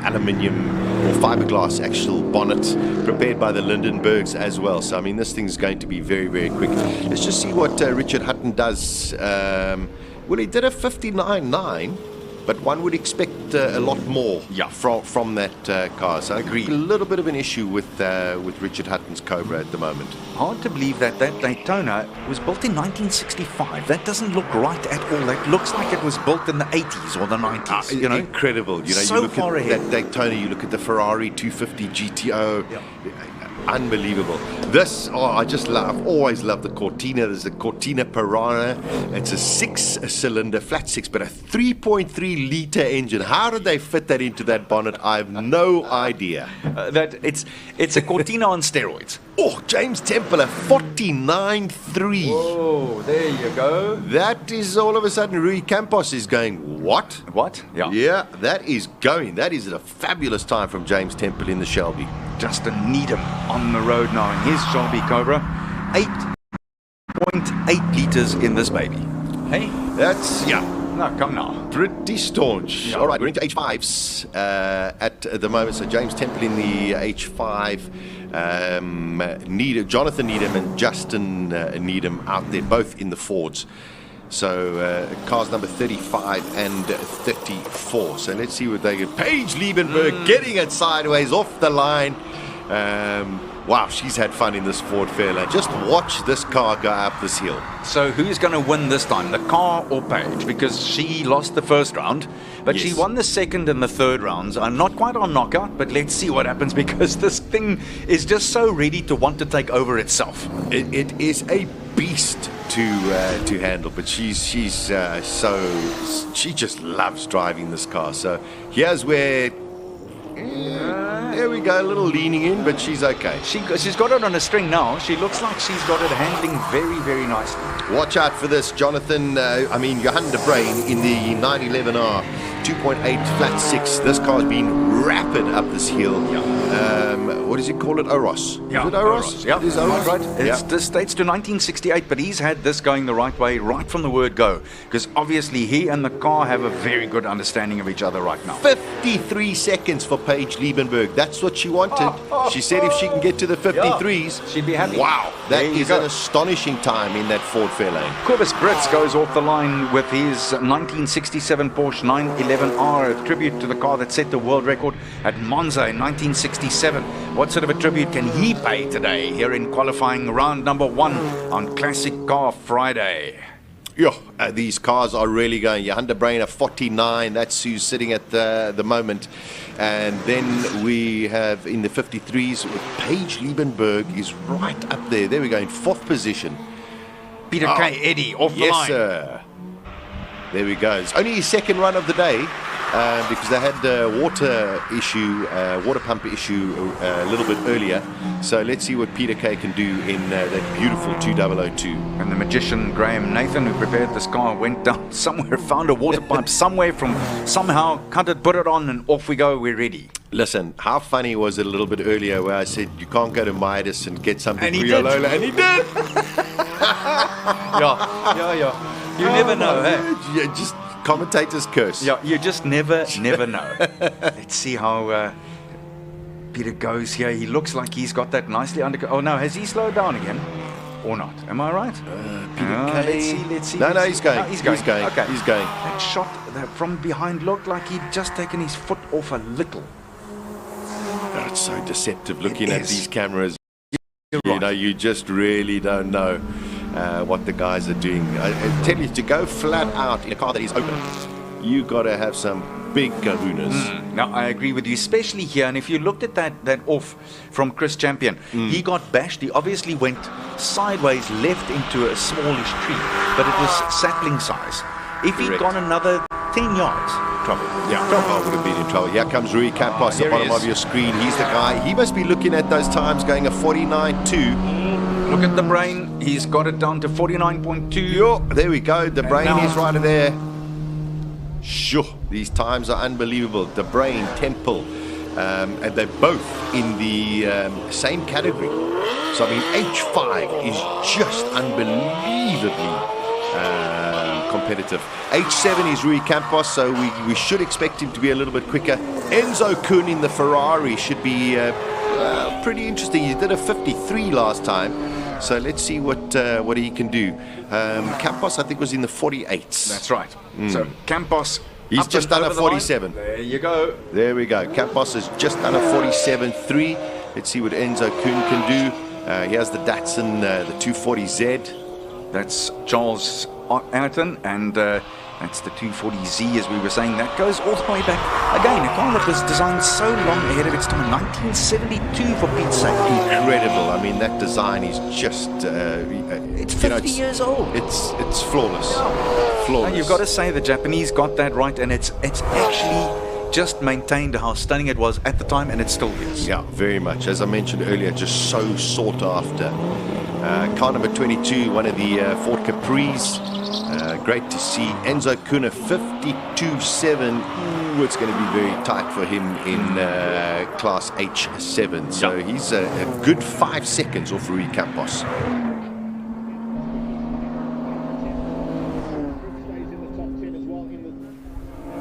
aluminium or fiberglass actual bonnet prepared by the Lindenbergs as well. So I mean, this thing's going to be very, very quick. Let's just see what Richard Hutton does. Well, he did a 59.9. But one would expect a lot more from that car. So I agree. A little bit of an issue with Richard Hutton's Cobra at the moment. Hard to believe that Daytona was built in 1965. That doesn't look right at all. That looks like it was built in the 80s or the 90s. You know, incredible. You know, so you look far at ahead. that Daytona. You look at the Ferrari 250 GTO. Unbelievable. This, I've always loved the Cortina. There's the Cortina Piranha. It's a 6-cylinder, flat 6, but a 3.3 litre engine. How did they fit that into that bonnet? I have no idea. That it's a Cortina on steroids. Oh, James Temple, a 49.3. Oh, there you go. That is all of a sudden Rui Campos is going, what? What? Yeah. Yeah, that is going. That is a fabulous time from James Temple in the Shelby. Justin Needham on the road now in his Shelby Cobra. 8.8 litres in this baby. Hey? That's, No, come now. Pretty staunch. Yeah. All right, we're into H5s at the moment. So James Temple in the H5. Jonathan Needham and Justin Needham out there, both in the Fords. So cars number 35 and 34. So let's see what they get. Paige Liebenberg getting it sideways off the line. Wow, she's had fun in this Ford Fairlane. Just watch this car go up this hill. So who's going to win this time, the car or Paige? Because she lost the first round, but she won the second and the third rounds. I'm not quite on knockout, but let's see what happens, because this thing is just so ready to want to take over itself. It is a beast to handle, but she just loves driving this car. So here's where there we go, a little leaning in, but she's okay. She's got it on a string now. She looks like she's got it handling very, very nicely. Watch out for this, Jonathan. Johan de Bruyn in the 911R 2.8 flat 6. This car's been rapid up this hill. What does he call it? Oros. Yeah, is it Oros? Yeah, It is Oros. right. This dates to 1968, but he's had this going the right way right from the word go, because obviously he and the car have a very good understanding of each other right now. 53 seconds for Paige Liebenberg. That's what she wanted. She said if she can get to the 53s, she'd be happy. Wow, that is an astonishing time in that Ford Fairlane. Corvus Brits goes off the line with his 1967 Porsche 911R, a tribute to the car that set the world record at Monza in 1967. What sort of a tribute can he pay today here in qualifying round number 1 on Classic Car Friday? These cars are really going. Johan de Bruyn, a 49. That's who's sitting at the moment. And then we have in the 53s, Paige Liebenberg is right up there. There we go, in 4th position. Peter K. Eddie off the line. Yes, sir. There we go. It's only his second run of the day. Because they had a water pump issue a little bit earlier. So let's see what Peter Kay can do in that beautiful 2002. And the magician Graham Nathan, who prepared this car, went down somewhere, found a water pipe somehow cut it, put it on, and off we go. We're ready. Listen, how funny was it a little bit earlier where I said you can't go to Midas and get something and for he your did. Lola, and he did. Yeah. You never know, hey? Yeah, just commentator's curse. Yeah, you just never know. Let's see how Peter goes here. He looks like he's got that nicely under. Oh no, has he slowed down again or not? Am I right? Let's see. No, he's going. No, he's going. Okay. He's going. That shot from behind looked like he'd just taken his foot off a little. Oh, it's so deceptive looking at these cameras. You just really don't know what the guys are doing. I tell you, to go flat out in a car that is open, you got to have some big kahunas. Now, I agree with you, especially here. And if you looked at that off from Chris Champion, he got bashed. He obviously went sideways left into a smallish tree, but it was sapling size. If he'd gone another 10 yards, trouble. Yeah, I would have been in trouble. Here comes Rui Campos, the bottom of your screen. He's the guy. He must be looking at those times going a 49.2. Look at the Bruyn. He's got it down to 49.2. Yo, there we go. The Bruyn is right there. Sure, these times are unbelievable. De Bruyn, Temple, and they're both in the same category. So, I mean, H5 is just unbelievably competitive. H7 is Rui Campos, so we should expect him to be a little bit quicker. Enzo Kuhn in the Ferrari should be pretty interesting. He did a 53 last time, so let's see what he can do. Campos, I think, was in the 48s. That's right. So Campos, he's just done a 47. There you go. There we go. Campos has just done a 47.3. Let's see what Enzo Kuhn can do. Here's the Datsun, the 240Z. That's Charles Ayrton, and that's the 240Z, as we were saying. That goes all the way back. Again, a car that was designed so long ahead of its time, 1972 for Pete's sake. Incredible. I mean, that design is just... it's 50 years old. It's flawless. Flawless. And you've got to say the Japanese got that right, and it's actually just maintained how stunning it was at the time, and it still is. Yeah, very much. As I mentioned earlier, just so sought after. Car number 22, one of the Ford Capris. Great to see. Enzo Kuhn, 52.7. Ooh, it's going to be very tight for him in class H7. So he's a good 5 seconds off Rui Campos.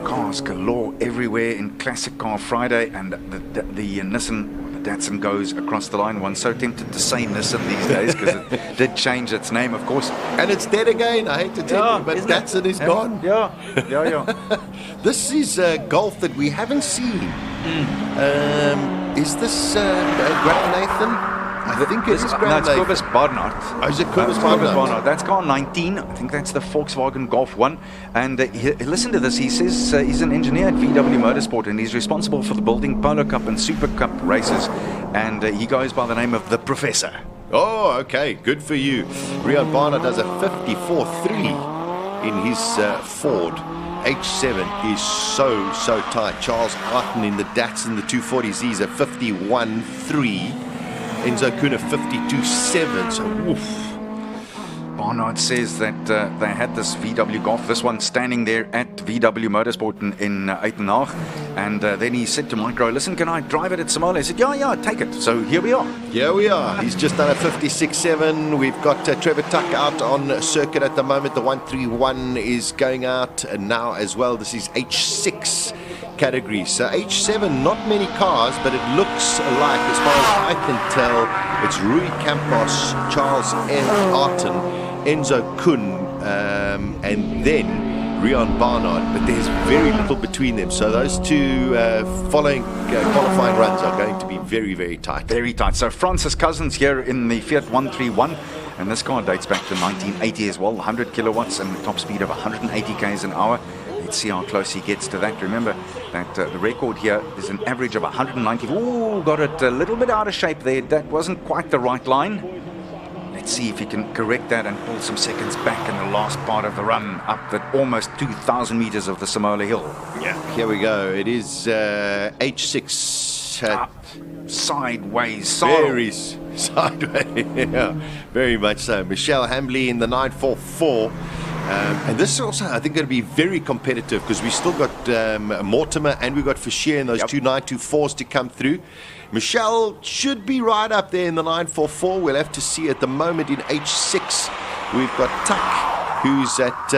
Cars galore everywhere in Classic Car Friday, and the Nissan, the Datsun, goes across the line. One's so tempted to say Nissan these days because it did change its name, of course. And it's dead again, I hate to tell you, but Datsun is gone. Yeah. This is golf that we haven't seen. Is this Graham Nathan? I think it is Graham Nathan. No, it's Kobus Barnard. Oh, is it Kobus Barnard? That's car 19. I think that's the Volkswagen Golf 1. And listen to this. He says he's an engineer at VW Motorsport, and he's responsible for the building Polo Cup and Super Cup races. And he goes by the name of the Professor. Oh, okay. Good for you. Rian Barnard does a 54.3 in his Ford. H7 is so tight. Charles Arton in the Datsun, the 240Z, a 51.3. Enzo Kuhn, 52.7. So, woof. Barnard says that they had this VW Golf, this one standing there at VW Motorsport in Uitenhage. And then he said to Micro, listen, can I drive it at Simola? He said, yeah, take it. So here we are. Here we are. He's just done a 56.7. We've got Trevor Tuck out on circuit at the moment. The 131 is going out now as well. This is H6 category. So H7, not many cars, but it looks like, as far as I can tell, it's Rui Campos, Charles N. Arton, Enzo Kuhn, and then Rian Barnard, but there's very little between them. So those two following qualifying runs are going to be very tight. Very tight. So Francis Cousins here in the Fiat 131, and this car dates back to 1980 as well, 100 kilowatts and a top speed of 180 k's an hour. Let's see how close he gets to that. Remember that the record here is an average of 190. Ooh, got it a little bit out of shape there. That wasn't quite the right line. Let's see if he can correct that and pull some seconds back in the last part of the run up the almost 2,000 meters of the Simola Hill. Yeah, here we go. It is H6. Sideways. Very sideways. Yeah, very much so. Michelle Hambley in the 944. And this is also, I think, going to be very competitive because we still got Mortimer and we've got Fischer in those two 924s to come through. Michelle should be right up there in the 944. We'll have to see. At the moment in H6, we've got Tuck, who's at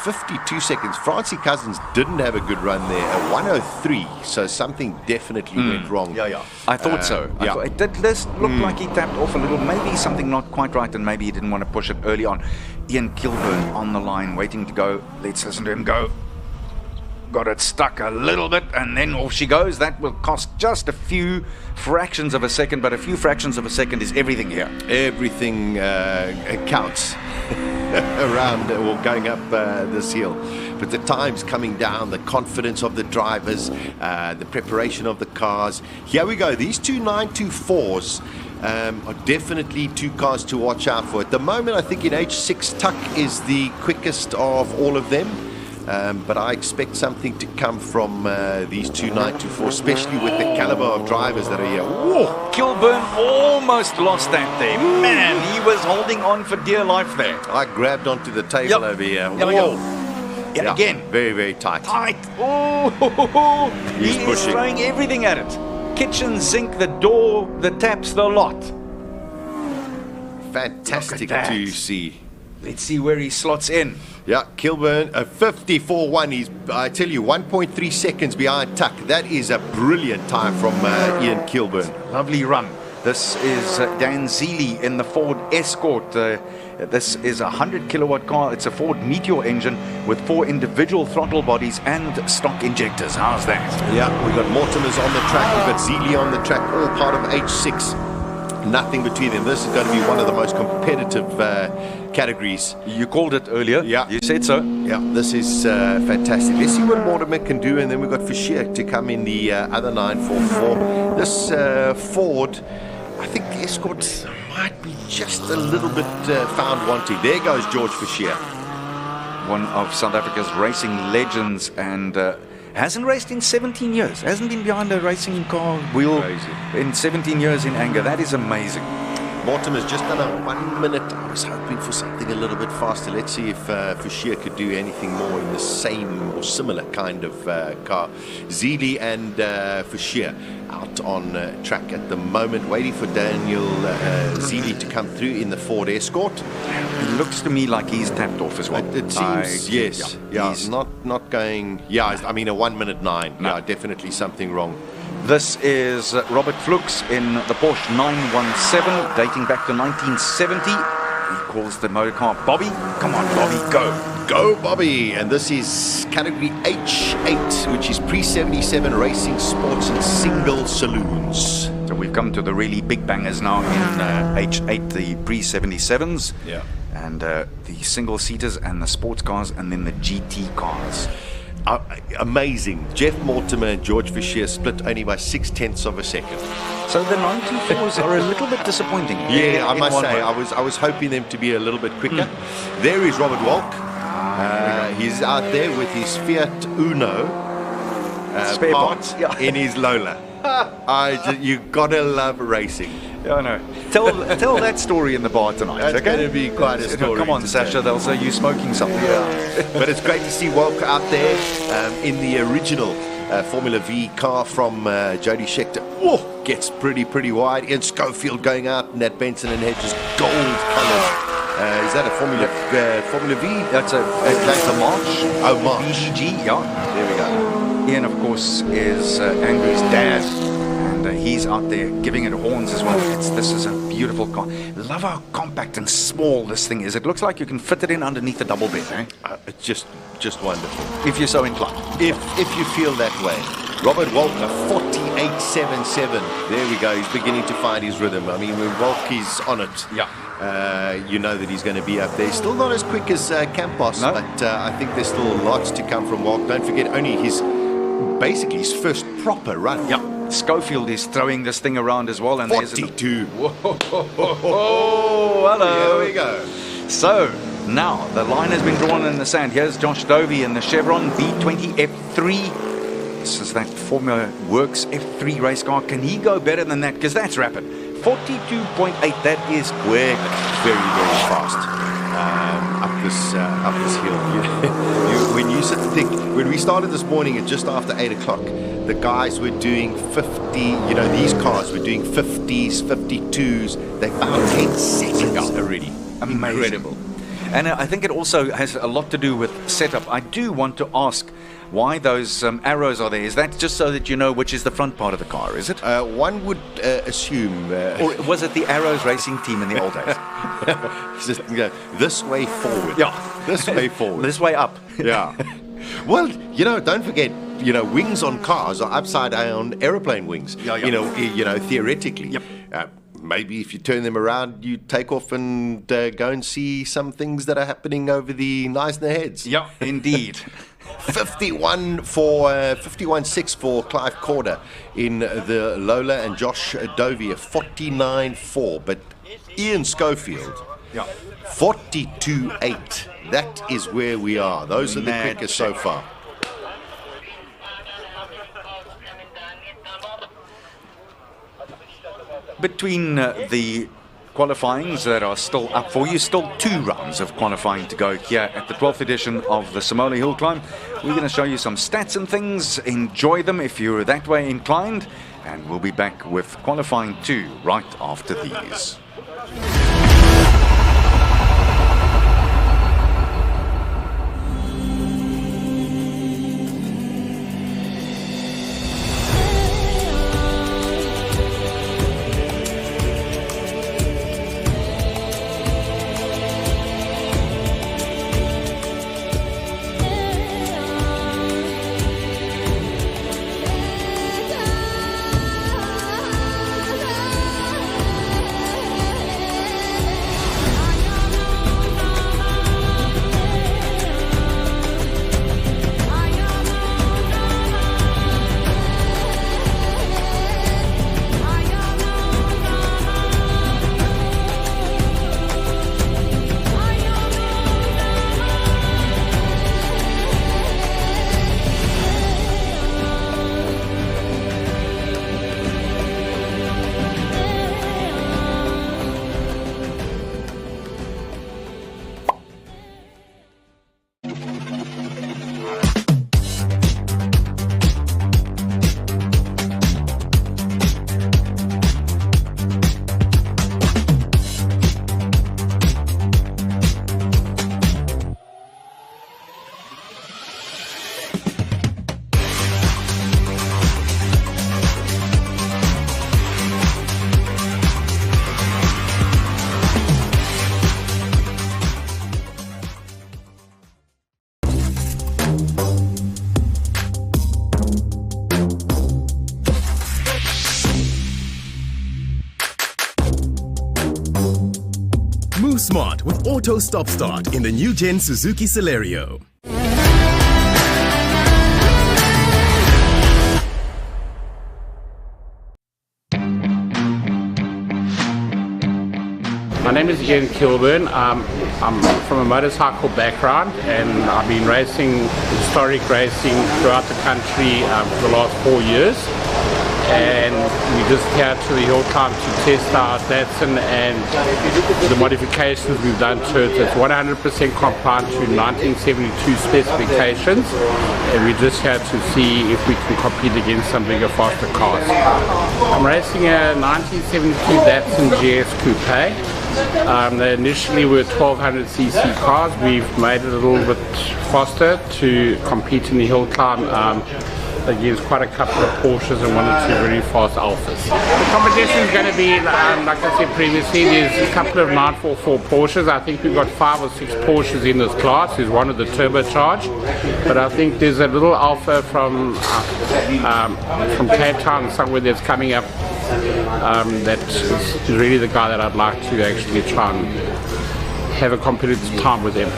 52 seconds. Francie Cousins didn't have a good run there, a 103. So something definitely went wrong. Yeah. I thought so. It did look like he tapped off a little. Maybe something not quite right, and maybe he didn't want to push it early on. Ian Kilburn on the line, waiting to go. Let's listen to him go. Got it stuck a little bit, and then off she goes. That will cost just a few fractions of a second, but a few fractions of a second is everything here. Everything counts around or going up this hill. But the times coming down, the confidence of the drivers, the preparation of the cars. Here we go. These two 924s are definitely two cars to watch out for. At the moment, I think in H6, Tuck is the quickest of all of them. But I expect something to come from these two 924, especially with the caliber of drivers that are here. Whoa! Kilburn almost lost that there. Man, he was holding on for dear life there. I grabbed onto the table over here. Whoa! Yeah, again. Very tight. Oh, He's he is pushing. throwing everything at it. kitchen sink, the door, the taps, the lot. Fantastic to see. Let's see where he slots in. Yeah, Kilburn, a 54.1. He's, I tell you, 1.3 seconds behind Tuck. That is a brilliant time from Ian Kilburn. Lovely run. This is Dan Zeely in the Ford Escort. This is a 100 kilowatt car. It's a Ford Meteor engine with 4 individual throttle bodies and stock injectors. How's that? Yeah, we've got Mortimer's on the track. We've got Zeely on the track, all part of H6. Nothing between them. This is going to be one of the most competitive categories. You called it earlier. Yeah. You said so. Yeah, this is fantastic. Let's see what Mortimer can do, and then we've got Fischer to come in the other 944. This Ford, I think Escort might be just a little bit found wanting. There goes George Fischer. One of South Africa's racing legends, and hasn't raced in 17 years. Hasn't been behind a racing car wheel in 17 years in anger. That is amazing. Mortimer's just done a 1 minute. I was hoping for something a little bit faster. Let's see if Fischer could do anything more in the same or similar kind of car. Zeely and Fischer out on track at the moment, waiting for Daniel Zeely to come through in the Ford Escort. It looks to me like he's tapped off as well. It seems, yes. Yeah, not going. Yeah, I mean a 1 minute 9. No. Yeah, definitely something wrong. This is Robert Flux in the Porsche 917, dating back to 1970. He calls the motor car Bobby. Come on, Bobby, go. Go, Bobby. And this is category H8, which is pre-77 racing, sports and single saloons. So we've come to the really big bangers now in H8, the pre-77s. Yeah. And the single-seaters and the sports cars and then the GT cars. Amazing. Jeff Mortimer and George Fischer split only by 0.6 of a second. So the 94s are a little bit disappointing. Yeah, I must say, I was hoping them to be a little bit quicker. There is Robert Walk. He's out there with his Fiat Uno spare parts in his Lola. You gotta love racing. Yeah, I know. Tell that story in the bar tonight. That's going to be quite a story. Come on, Sasha. They'll say you're smoking something. Yeah. But it's great to see Walker out there in the original Formula V car from Jody Scheckter. Whoa, gets pretty wide. Ian Schofield going out in that Benson and Hedges gold colour. Is that a Formula V? That's a March. Oh, March. BG. Yeah. There we go. Ian, of course, is Angry's dad. He's out there giving it horns as well. This is a beautiful car. Love how compact and small this thing is. It looks like you can fit it in underneath a double bed. It's just wonderful. If you're so inclined. If you feel that way. Robert Walker, 48.77. There we go. He's beginning to find his rhythm. I mean, when Walker's on it, you know that he's going to be up there. He's still not as quick as Campos, but I think there's still lots to come from Walker. Don't forget, only basically his first proper run. Yeah. Schofield is throwing this thing around as well, and 42. Whoa, hello. Here we go. So now the line has been drawn in the sand. Here's Josh Dovey in the Chevron B20 F3. This is that Formula Works F3 race car. Can he go better than that? Because that's rapid. 42.8. That is quick. Very fast. Up this hill. When you sit and think, when we started this morning at just after 8 o'clock, the guys were doing 50, these cars were doing 50s, 52s. They found 10 seconds already. Incredible. And I think it also has a lot to do with setup. I do want to ask why those arrows are there. Is that just so that you know which is the front part of the car, is it? One would assume. Or was it the Arrows racing team in the old days? Just go this way forward. Yeah. This way forward. This way up. Yeah. Well, don't forget, wings on cars are upside down aeroplane wings. Yeah. Theoretically. Yep. Maybe if you turn them around, you take off and go and see some things that are happening over the Neisner heads. Yeah, indeed. 51.6 for Clive Corder in the Lola, and Josh Dovey 49.4. But Ian Schofield, 42.8. That is where we are. Those are the quickest so far. Between the qualifyings that are still up for you, still 2 rounds of qualifying to go here at the 12th edition of the Simola Hillclimb. We're going to show you some stats and things. Enjoy them if you're that way inclined. and we'll be back with qualifying 2 right after these. Move smart with auto stop start in the new gen Suzuki Celerio. My name is Ian Kilburn. I'm from a motorcycle background, and I've been racing, historic racing throughout the country for the last 4 years. And we just here to the Hillclimb to test our Datsun and the modifications we've done to it. It's 100% compliant to 1972 specifications, and we're just here to see if we can compete against some bigger, faster cars. I'm racing a 1972 Datsun GS Coupe. They initially were 1200cc cars. We've made it a little bit faster to compete in the Hillclimb against quite a couple of Porsches and 1 or 2 very fast Alphas. The competition is going to be, like I said previously, there's a couple of 944 Porsches. I think we've got 5 or 6 Porsches in this class. There's one of the turbocharged, but I think there's a little Alpha from Cape Town somewhere that's coming up. That is really the guy that I'd like to actually try and have a competitive time with him.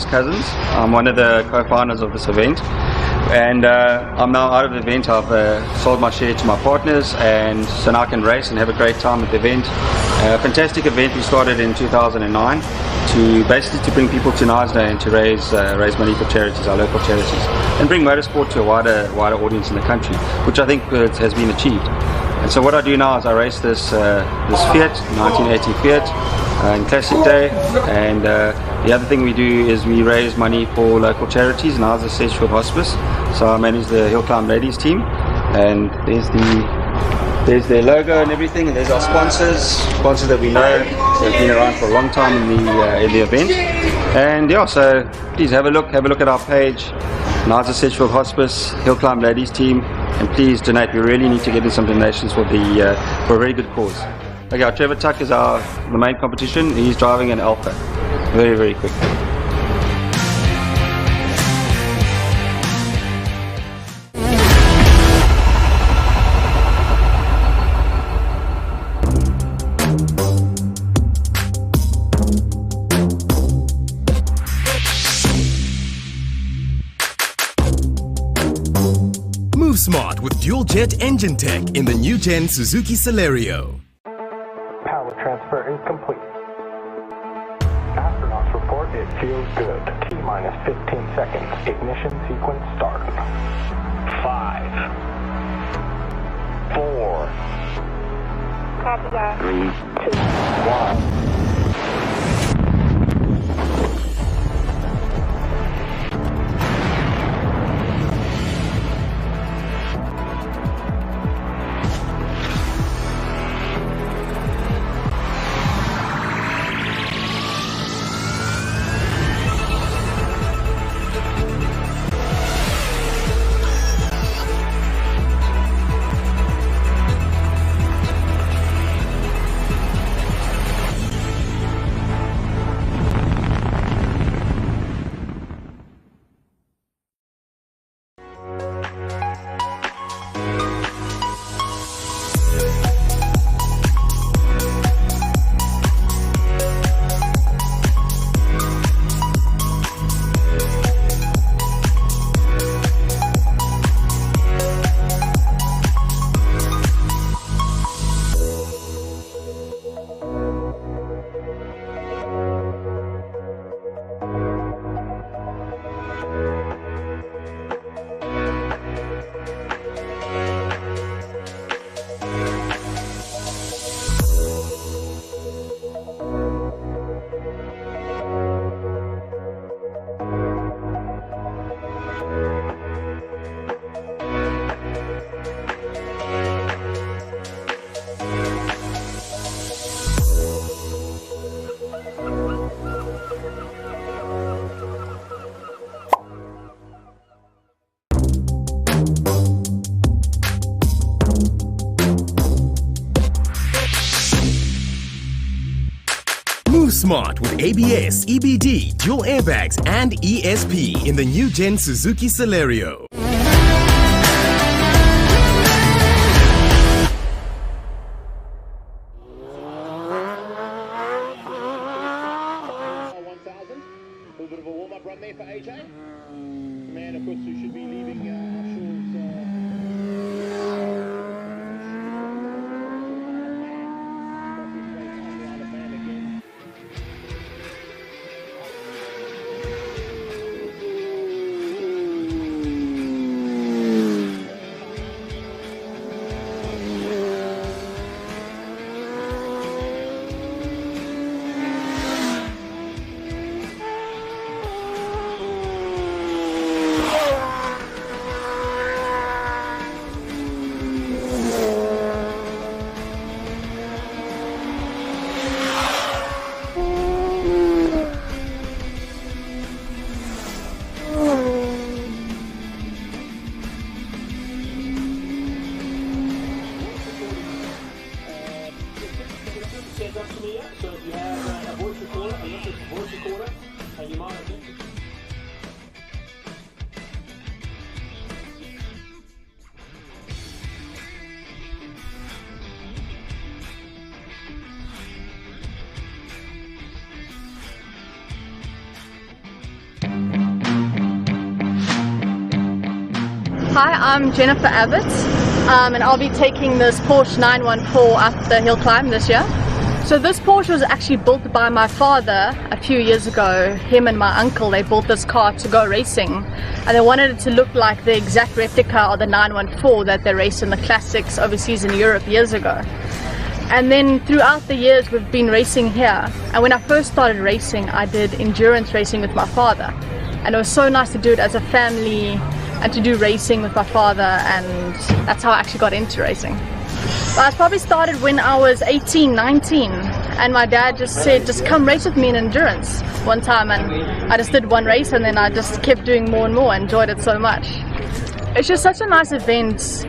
Cousins. I'm one of the co-founders of this event, and I'm now out of the event. I've sold my share to my partners, and so now I can race and have a great time at the event. A fantastic event we started in 2009 to bring people to Nice Day and to raise money for charities, our local charities, and bring motorsport to a wider audience in the country, which I think has been achieved. And so what I do now is I race this Fiat, 1980 Fiat, in Classic Day, and the other thing we do is we raise money for local charities, and ours is Sedgefield Hospice. So I manage the Hillclimb ladies team, and there's their logo and everything, and there's our sponsors that we know that have been around for a long time in the event. And yeah, so please have a look at our page, Naza Sedgefield Hospice, Hillclimb ladies team, and please donate. We really need to get in some donations for a very good cause. Okay, our Trevor Tuck is the main competition. He's driving an Alpha, very, very quick. smart with dual jet engine tech in the new gen Suzuki Celerio. Power transfer is complete. Astronauts report it feels good. T-minus 15 seconds. Ignition sequence start. 5, 4, Copy that. 3, 2, 1. Move smart with ABS, EBD, dual airbags, and ESP in the new gen Suzuki Celerio. A little bit of a warm-up run there for AJ. Man, of course, who should be leaving So if you have a voice recorder, a little voice recorder, and you might have been. Hi, I'm Jennifer Abbott, and I'll be taking this Porsche 914 up the hill climb this year. So this Porsche was actually built by my father a few years ago. Him and my uncle, they built this car to go racing, and they wanted it to look like the exact replica of the 914 that they raced in the classics overseas in Europe years ago. And then throughout the years we've been racing here, and when I first started racing I did endurance racing with my father, and it was so nice to do it as a family and to do racing with my father, and that's how I actually got into racing. But I probably started when I was 18, 19, and my dad just said, just come race with me in endurance one time, and I just did one race and then I just kept doing more and more. I enjoyed it so much. It's just such a nice event.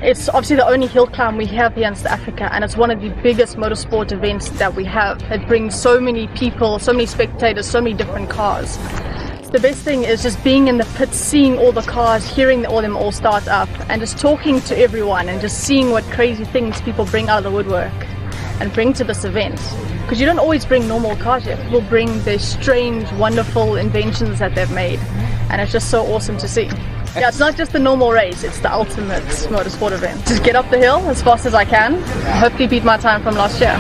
It's obviously the only hill climb we have here in South Africa, and it's one of the biggest motorsport events that we have. It brings so many people, so many spectators, so many different cars. The best thing is just being in the pits, seeing all the cars, hearing all them all start up, and just talking to everyone and just seeing what crazy things people bring out of the woodwork and bring to this event. Because you don't always bring normal cars here. People bring their strange, wonderful inventions that they've made, and it's just so awesome to see. Yeah, it's not just a normal race, it's the ultimate motorsport event. Just get up the hill as fast as I can, hopefully beat my time from last year.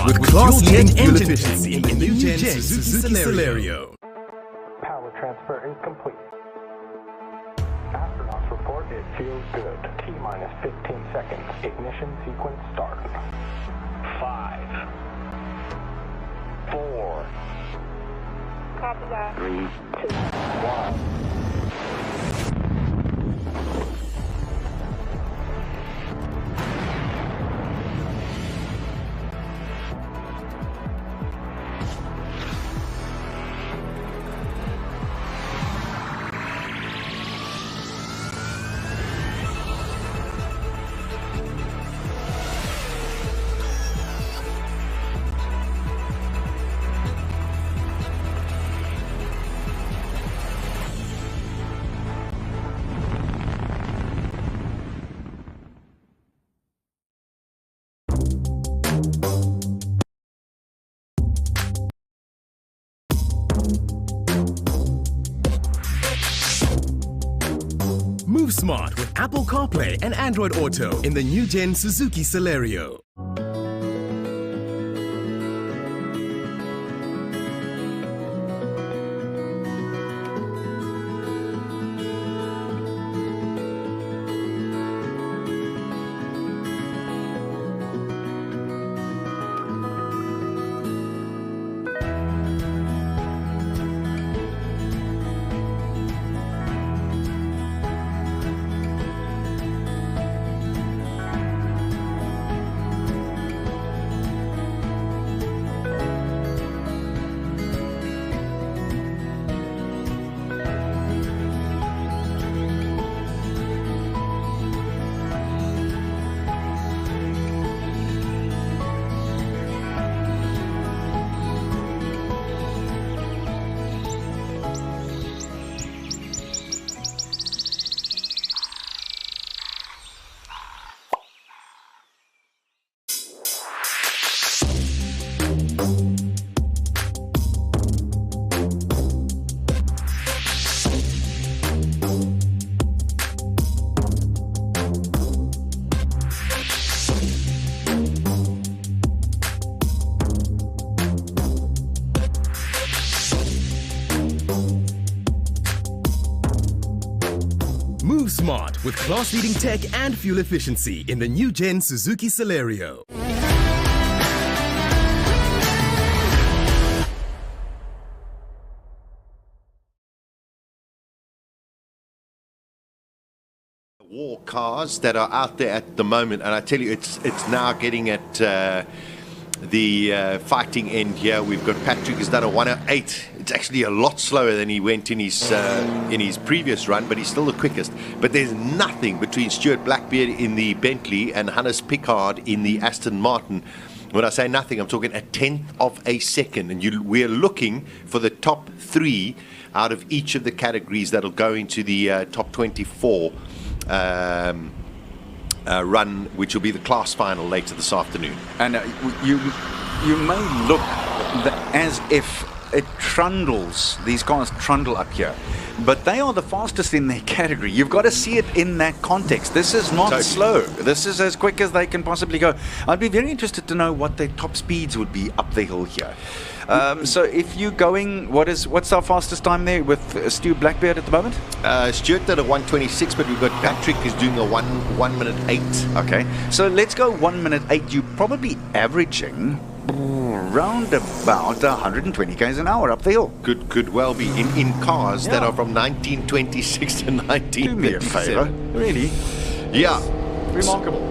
With class-leading fuel efficiency in the new Gen Suzuki Celerio. Power transfer is complete. Astronauts report it feels good. T-minus 15 seconds. Ignition sequence start. 5, 4, Copy that. 3, 2, 1. Move smart with Apple CarPlay and Android Auto in the new Gen Suzuki Celerio. Move smart with class-leading tech and fuel efficiency in the new Gen Suzuki Celerio. War cars that are out there at the moment, and I tell you, it's now getting at the fighting end here. We've got Patrick has done a 108. It's actually a lot slower than he went in his previous run, but he's still the quickest. But there's nothing between Stuart Blackbeard in the Bentley and Hannes Pickard in the Aston Martin. When I say nothing, I'm talking a tenth of a second, and we're looking for the top 3 out of each of the categories that'll go into the top 24 run, which will be the class final later this afternoon. And you may look as if it trundles, these cars trundle up here, but they are the fastest in their category. You've got to see it in that context. This is not slow. This is as quick as they can possibly go. I'd be very interested to know what their top speeds would be up the hill here. So if you're going, what's our fastest time there with Stu Blackbeard at the moment? Stuart did a 1:26, but we've got Patrick who's doing a 1 minute 8. Okay, so let's go 1 minute 8. You're probably averaging round about 120 k's an hour up the hill. Could well be in cars that are from 1926 to 1937. Do me a favor, really? Yeah, remarkable.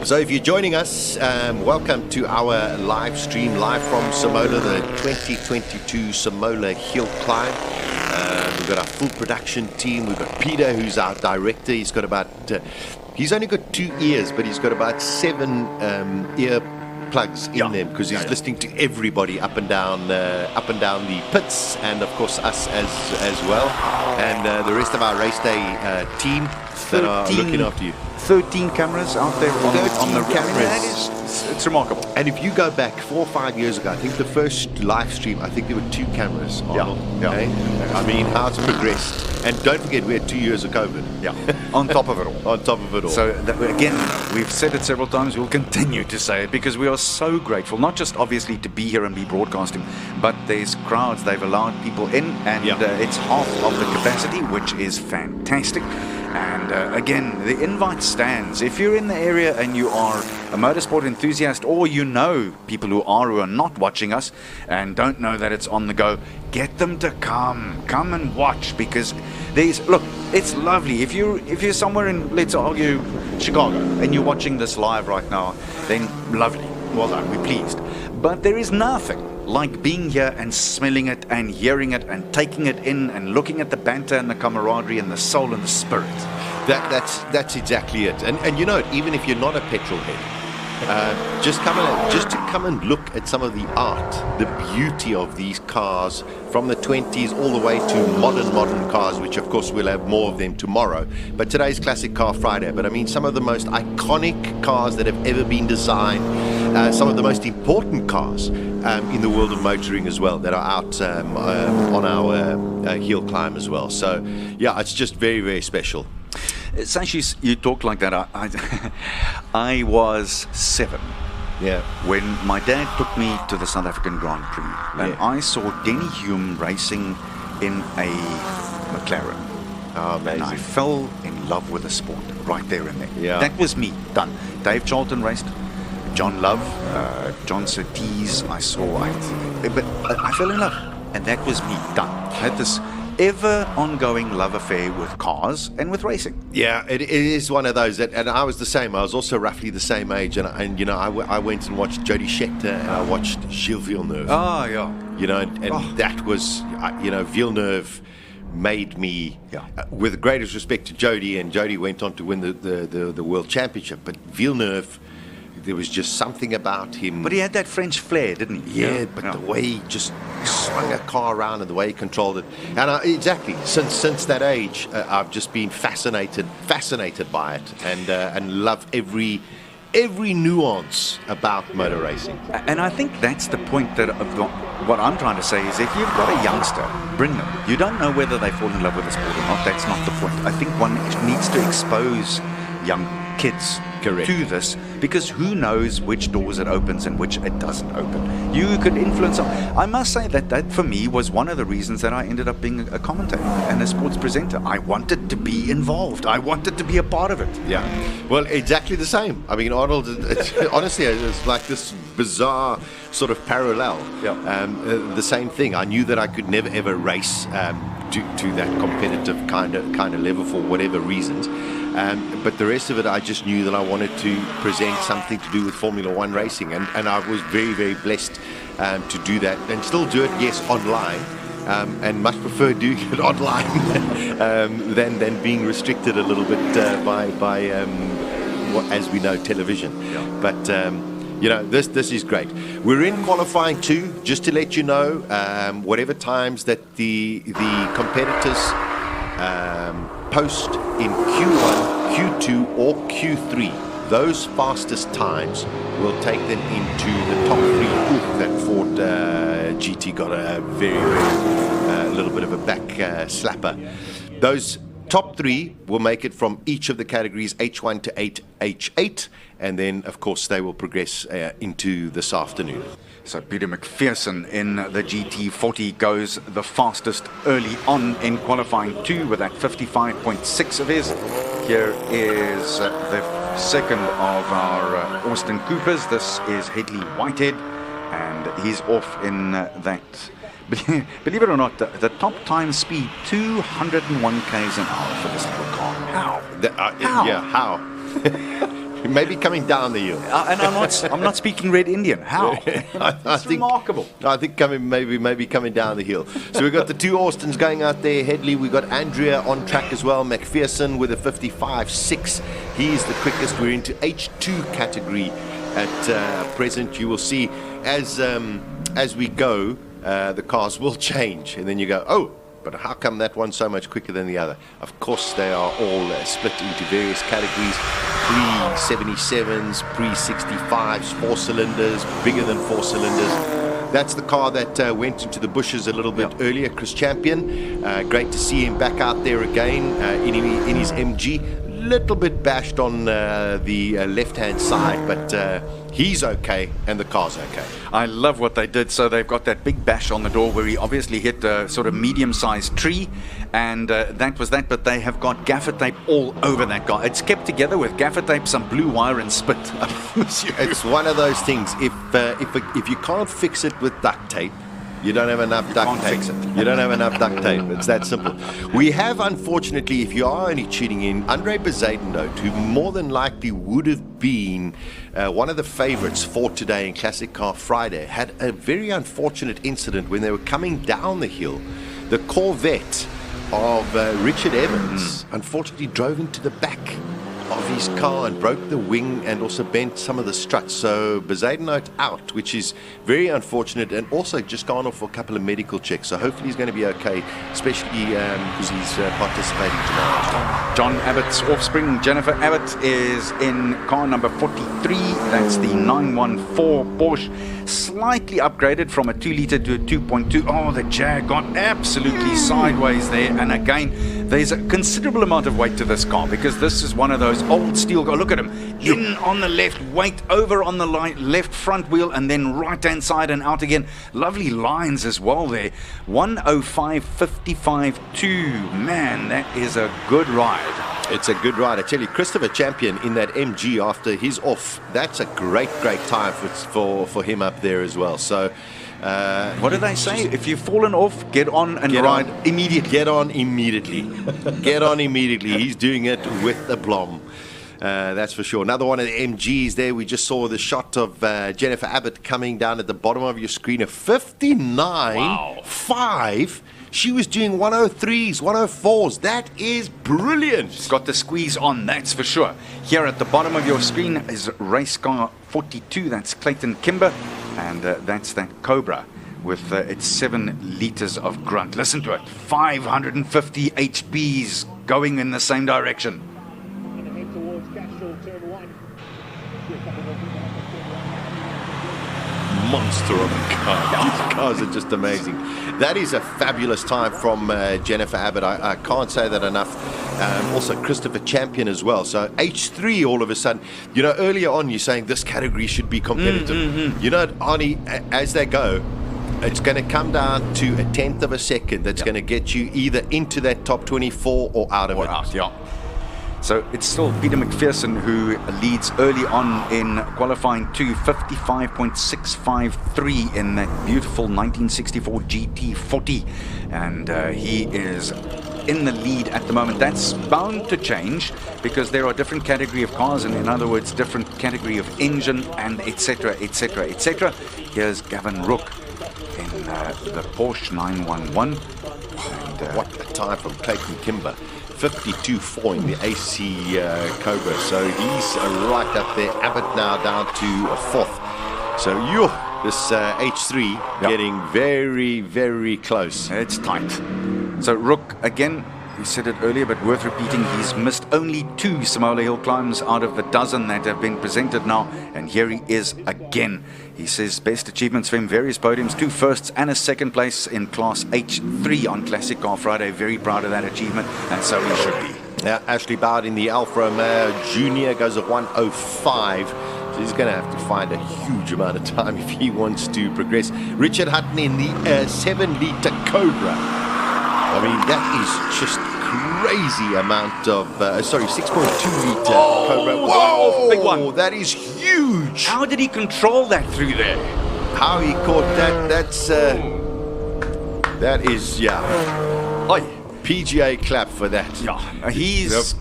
So if you're joining us, welcome to our live stream, live from Simola, the 2022 Simola Hillclimb. We've got our full production team. We've got Peter, who's our director. He's got about, he's only got 2 ears, but he's got about 7 ear earplugs in them because he's listening to everybody up and down the pits, and of course us as well, and the rest of our race day team that are looking after you. 13 cameras out there on the cameras. It's remarkable. And if you go back 4 or 5 years ago, I think the first live stream, I think there were 2 cameras. Arnold, okay? I mean, how it's progressed. And don't forget, we had 2 years of COVID. Yeah, on top of it all. On top of it all. So, again, we've said it several times, we'll continue to say it, because we are so grateful, not just obviously to be here and be broadcasting, but there's crowds, they've allowed people in, and it's half of the capacity, which is fantastic. And again, the invite stands. If you're in the area and you are a motorsport enthusiast, or you know people who are not watching us and don't know that it's on the go, get them to come and watch, because look, it's lovely. If you're somewhere in, let's argue, Chicago, and you're watching this live right now, then lovely, well done, we're pleased. But there is nothing like being here and smelling it and hearing it and taking it in and looking at the banter and the camaraderie and the soul and the spirit. That's exactly it. And you know, even if you're not a petrol head, just to come and look at some of the art, the beauty of these cars from the 20s all the way to modern cars, which of course we'll have more of them tomorrow. But today's Classic Car Friday. But I mean, some of the most iconic cars that have ever been designed, some of the most important cars in the world of motoring as well, that are out on our hill climb as well. So yeah, it's just very, very special. Sashi, you talk like that. I was 7 when my dad took me to the South African Grand Prix, and I saw Denny Hume racing in a McLaren. Oh, amazing. And I fell in love with the sport right there and then. Yeah. That was me, done. Dave Charlton raced, John Love, John Surtees, but I fell in love, and that was me, done. I had this ever ongoing love affair with cars and with racing. Yeah, it is one of those and I was the same. I was also roughly the same age, and you know, I went and watched Jody Scheckter, and I watched Gilles Villeneuve. Oh yeah. You know, and that was, you know, Villeneuve made me, with the greatest respect to Jody, and Jody went on to win the world championship, but Villeneuve, there was just something about him. But he had that French flair, didn't he? Yeah, but the way he just swung a car around and the way he controlled it. And exactly, since that age, I've just been fascinated by it, and love every nuance about motor racing. And I think that's the point that what I'm trying to say is, if you've got a youngster, bring them. You don't know whether they fall in love with the sport or not. That's not the point. I think one needs to expose young kids to this, because who knows which doors it opens and which it doesn't open. You could influence them. I must say that for me was one of the reasons that I ended up being a commentator and a sports presenter. I wanted to be involved. I wanted to be a part of it. Yeah, well, exactly the same. I mean, Arnold, honestly, it's like this bizarre sort of parallel. The same thing. I knew that I could never ever race to that competitive kind of level for whatever reasons. But the rest of it, I just knew that I wanted to present something to do with Formula One racing, and I was very, very blessed to do that, and still do it, yes, online, and much prefer doing it online than being restricted a little bit by what, as we know, television. But you know, this is great. We're in qualifying 2, just to let you know, whatever times that the competitors post in Q1, Q2 or Q3, those fastest times will take them into the top 3. Ooh, that Ford GT got a very, very little bit of a back slapper. Those top 3 will make it from each of the categories H1 to H8, and then of course they will progress into this afternoon. So Peter McPherson in the GT40 goes the fastest early on in qualifying 2 with that 55.6 of his. Here is the second of our Austin Coopers. This is Headley Whitehead, and he's off in that. Believe it or not, the top time speed 201 km an hour for this little car. How? How? Yeah, how? Maybe coming down the hill. And I'm not speaking Red Indian. How? It's remarkable. I think maybe coming down the hill. So we've got the 2 Austins going out there. Headley, we've got Andrea on track as well. McPherson with a 55.6. He's the quickest. We're into H2 category at present. You will see as we go, the cars will change, and then you go, oh, but how come that one's so much quicker than the other? Of course, they are all split into various categories: pre-77s, pre-65s, 4 cylinders, bigger than 4 cylinders. That's the car that went into the bushes a little bit earlier, Chris Champion. Great to see him back out there again in his MG. Little bit bashed on the left-hand side, but he's okay and the car's okay. I love what they did. So they've got that big bash on the door where he obviously hit a sort of medium-sized tree, and that was that. But they have got gaffer tape all over that car. It's kept together with gaffer tape, some blue wire, and spit. It's one of those things. If you can't fix it with duct tape, you don't have enough duct tape. You don't have enough duct tape. It's that simple. We have, unfortunately, if you are only tuning in, Andre Bezuidenhout, who more than likely would have been one of the favorites for today in Classic Car Friday, had a very unfortunate incident when they were coming down the hill. The Corvette of Richard Evans unfortunately drove into the back of his car and broke the wing and also bent some of the struts. So Bezuidenhout out, which is very unfortunate, and also just gone off for a couple of medical checks. So hopefully he's going to be okay, especially because he's participating tonight. John Abbott's offspring, Jennifer Abbott, is in car number 43. That's the 914 Porsche, slightly upgraded from a 2-litre to a 2.2. Oh, the Jag got absolutely sideways there. And again, there's a considerable amount of weight to this car, because this is one of those old steel cars. Look at him, in on the left, weight over on the left front wheel, and then right hand side and out again. Lovely lines as well there. 105.55.2. Man, that is a good ride. It's a good ride. I tell you, Christopher Champion in that MG after his off, that's a great time for him up there as well. So what do they say? If you've fallen off, get on and ride immediately. Get on immediately. Get on immediately. He's doing it with aplomb. That's for sure. Another one of the MGs there. We just saw the shot of Jennifer Abbott coming down at the bottom of your screen. A 59.5. She was doing 103s, 104s. That is brilliant. She's got the squeeze on, that's for sure. Here at the bottom of your screen is race car 42. That's Clayton Kimber. And that's that Cobra with its 7 litres of grunt. Listen to it. 550 HPs going in the same direction. Monster of a car. These cars are just amazing. That is a fabulous time from Jennifer Abbott. I can't say that enough. Also Christopher Champion as well. So H3 all of a sudden. You know, earlier on you're saying this category should be competitive. You know, Arnie, as they go, it's going to come down to a 1/10 of a second that's going to get you either into that top 24 or out of it. So it's still Peter McPherson who leads early on in qualifying 2, 55.653 in that beautiful 1964 GT40. And he is in the lead at the moment. That's bound to change because there are different category of cars, and in other words, different category of engine, and etc., etc., etc. Here's Gavin Rook in the Porsche 911. And, what a time from Clayton Kimber. 52.4 in the AC Cobra, so he's right up there. Abbott now down to a 4th. So this H3 getting very, very close. It's tight. So Rook again, we said it earlier, but worth repeating, he's missed only 2 Simola Hillclimbs out of the dozen that have been presented now, and here he is again. He says best achievements for him, various podiums, 2 firsts and a 2nd place in Class H3 on Classic Car Friday. Very proud of that achievement, and so he should be. Now, Ashley Bowd in the Alfa Romeo Junior goes at 105. So he's going to have to find a huge amount of time if he wants to progress. Richard Hutton in the 7-litre Cobra. I mean, that is just crazy amount of, 6.2-litre Cobra. Whoa, big one. That is huge. How did he control that through there? How he caught that, that is, PGA clap for that. Yeah,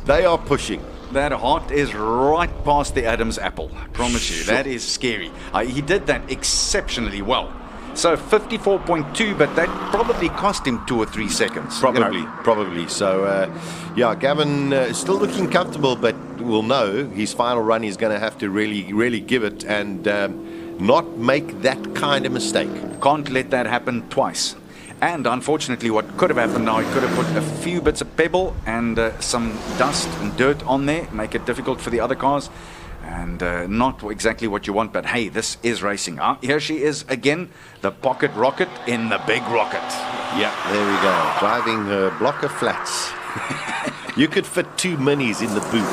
they are pushing. That heart is right past the Adam's apple. I promise you, that is scary. He did that exceptionally well. So 54.2, but that probably cost him 2 or 3 seconds. Probably. So, Gavin is still looking comfortable, but we'll know his final run is going to have to really, really give it and not make that kind of mistake. Can't let that happen twice. And unfortunately, what could have happened now, he could have put a few bits of pebble and some dust and dirt on there, make it difficult for the other cars. And not exactly what you want, but hey, this is racing. Here she is again, the pocket rocket in the big rocket. Yeah, there we go. Driving her block of flats. You could fit 2 minis in the boot.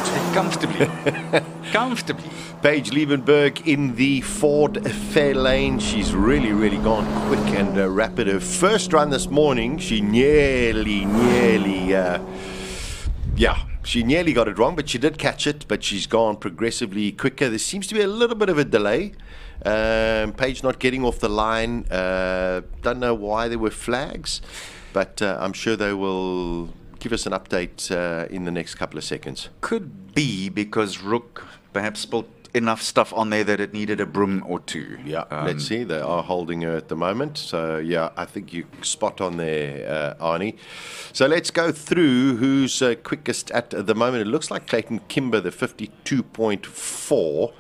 Comfortably. Paige Liebenberg in the Ford Fairlane. She's really, really gone quick and rapid. Her first run this morning, she nearly got it wrong, but she did catch it, but she's gone progressively quicker. There seems to be a little bit of a delay. Paige not getting off the line. Don't know why there were flags, but I'm sure they will give us an update in the next couple of seconds. Could be because Rook perhaps spilled enough stuff on there that it needed a broom or two. Yeah, let's see. They are holding her at the moment. So, I think you spot on there, Arnie. So let's go through who's quickest at the moment. It looks like Clayton Kimber, the 52.4.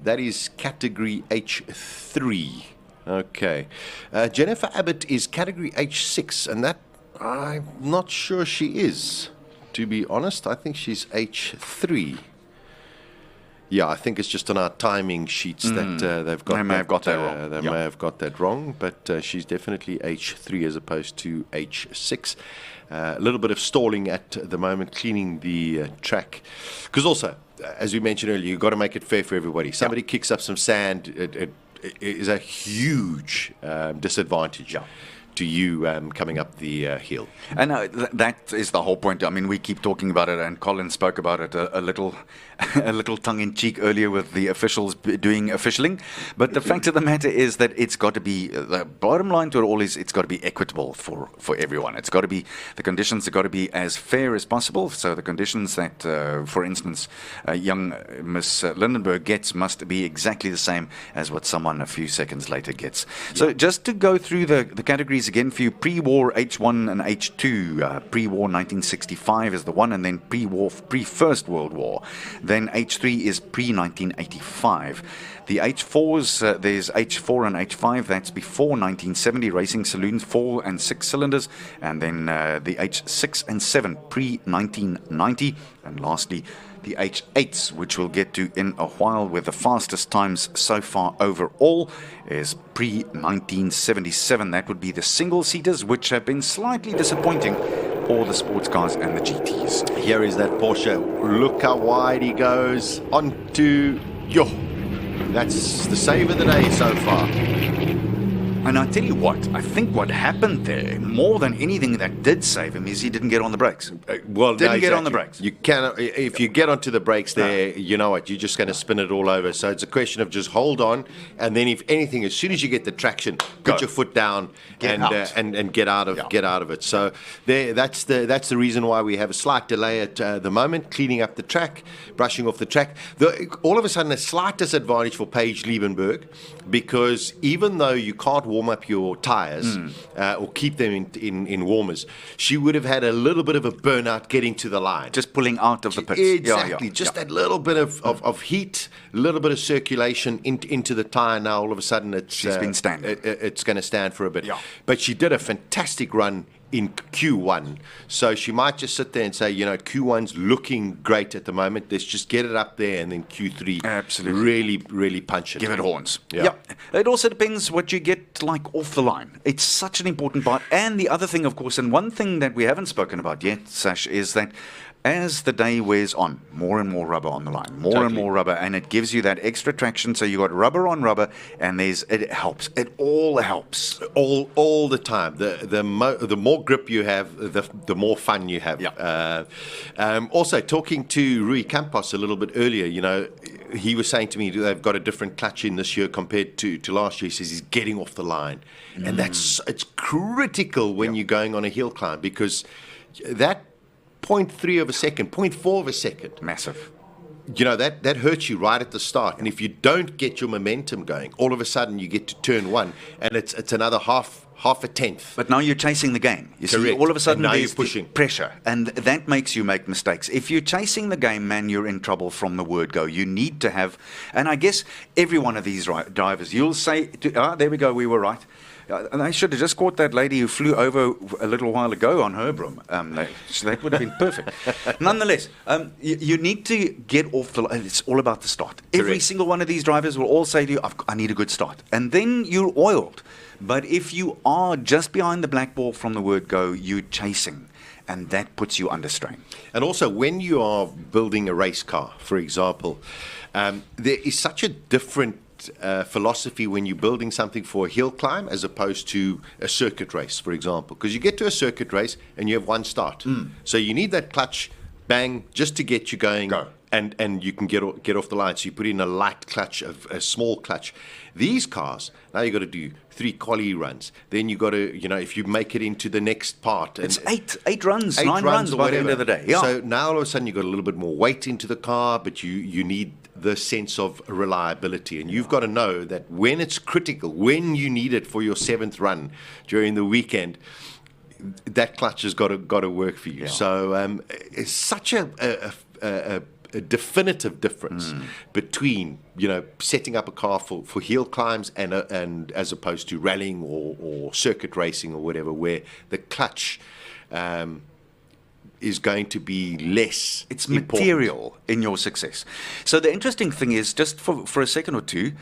That is category H3. Okay. Jennifer Abbott is category H6, and that I'm not sure she is. To be honest, I think she's H3. Yeah, I think it's just on our timing sheets that they've got. They may have got that wrong. They may have got that wrong, but she's definitely H3 as opposed to H6. A little bit of stalling at the moment, cleaning the track. Because also, as we mentioned earlier, you've got to make it fair for everybody. Somebody kicks up some sand, it is a huge disadvantage. To you coming up the hill. And that is the whole point. I mean, we keep talking about it, and Colin spoke about it a little tongue-in-cheek earlier with the officials doing officialing. But the fact of the matter is that it's got to be, the bottom line to it all is it's got to be equitable for everyone. It's got to be, the conditions have got to be as fair as possible. So the conditions that, for instance, young Miss Lindenberg gets must be exactly the same as what someone a few seconds later gets. So just to go through the categories again for you, pre-war H1 and H2. Pre-war 1965 is the one, and then pre-First World War. Then H3 is pre-1985. The H4s, there's H4 and H5, that's before 1970, racing saloons, 4 and 6 cylinders. And then the H6 and 7, pre-1990. And lastly, the H8s, which we'll get to in a while, where the fastest times so far overall is pre-1977. That would be the single-seaters, which have been slightly disappointing for the sports cars and the GTs. Here is that Porsche. Look how wide he goes. Onto that's the save of the day so far. And I tell you what, I think what happened there, more than anything that did save him, is he didn't get on the brakes. Didn't get on the brakes. You cannot, if you get onto the brakes there, you know what, you're just going to spin it all over. So it's a question of just hold on, and then if anything, as soon as you get the traction, put your foot down and get out of it. So that's the reason why we have a slight delay at the moment, cleaning up the track, brushing off the track. All of a sudden, a slight disadvantage for Paige Liebenberg, because even though you can't warm up your tires or keep them in warmers, she would have had a little bit of a burnout getting to the line. Just pulling out of the pits. Exactly. Just that little bit of heat, a little bit of circulation into the tire. Now all of a sudden she's been standing. It's going to stand for a bit. But she did a fantastic run in Q1. So she might just sit there and say, Q1's looking great at the moment. Let's just get it up there, and then Q3 absolutely really, really punch it. Give it horns. Yeah. It also depends what you get off the line. It's such an important part. And the other thing, of course, and one thing that we haven't spoken about yet, Sash, is that as the day wears on, more and more rubber on the line, more and more rubber, and it gives you that extra traction. So you got rubber on rubber, and it helps. It all helps all the time. The more grip you have, the more fun you have. Also, talking to Rui Campos a little bit earlier, he was saying to me they've got a different clutch in this year compared to last year. He says he's getting off the line, and it's critical when you're going on a hill climb, because that 0.3 of a second, 0.4 of a second. Massive. that hurts you right at the start. And if you don't get your momentum going, all of a sudden you get to turn one, and it's another half a tenth. But now you're chasing the game. You see, Correct. all of a sudden And now there's you're pushing. pressure, and that makes you make mistakes. If you're chasing the game, man, you're in trouble from the word go. You need to have, and I guess every one of these drivers, you'll say, there we go, we were right. And I should have just caught that lady who flew over a little while ago on her broom. So that would have been perfect. Nonetheless, you need to get off the line. It's all about the start. Every Correct. single one of these drivers will all say to you, I need a good start. And then you're oiled. But if you are just behind the black ball from the word go, you're chasing. And that puts you under strain. And also, when you are building a race car, for example, there is such a different philosophy when you're building something for a hill climb as opposed to a circuit race, for example. Because you get to a circuit race and you have one start. So you need that clutch, bang, just to get you going. Go. And you can get off the line. So you put in a light clutch, a small clutch. These cars, now you've got to do 3 quali runs. Then you've got to, if you make it into the next part. It's eight runs, 9 runs by the end of the day. Yeah. So now all of a sudden you've got a little bit more weight into the car, but you need the sense of reliability. And you've got to know that when it's critical, when you need it for your 7th run during the weekend, that clutch has got to work for you. Yeah. So it's such a definitive difference between setting up a car for hill climbs and as opposed to rallying or circuit racing or whatever, where the clutch is going to be less. It's material in your success. So the interesting thing is, just for a second or two,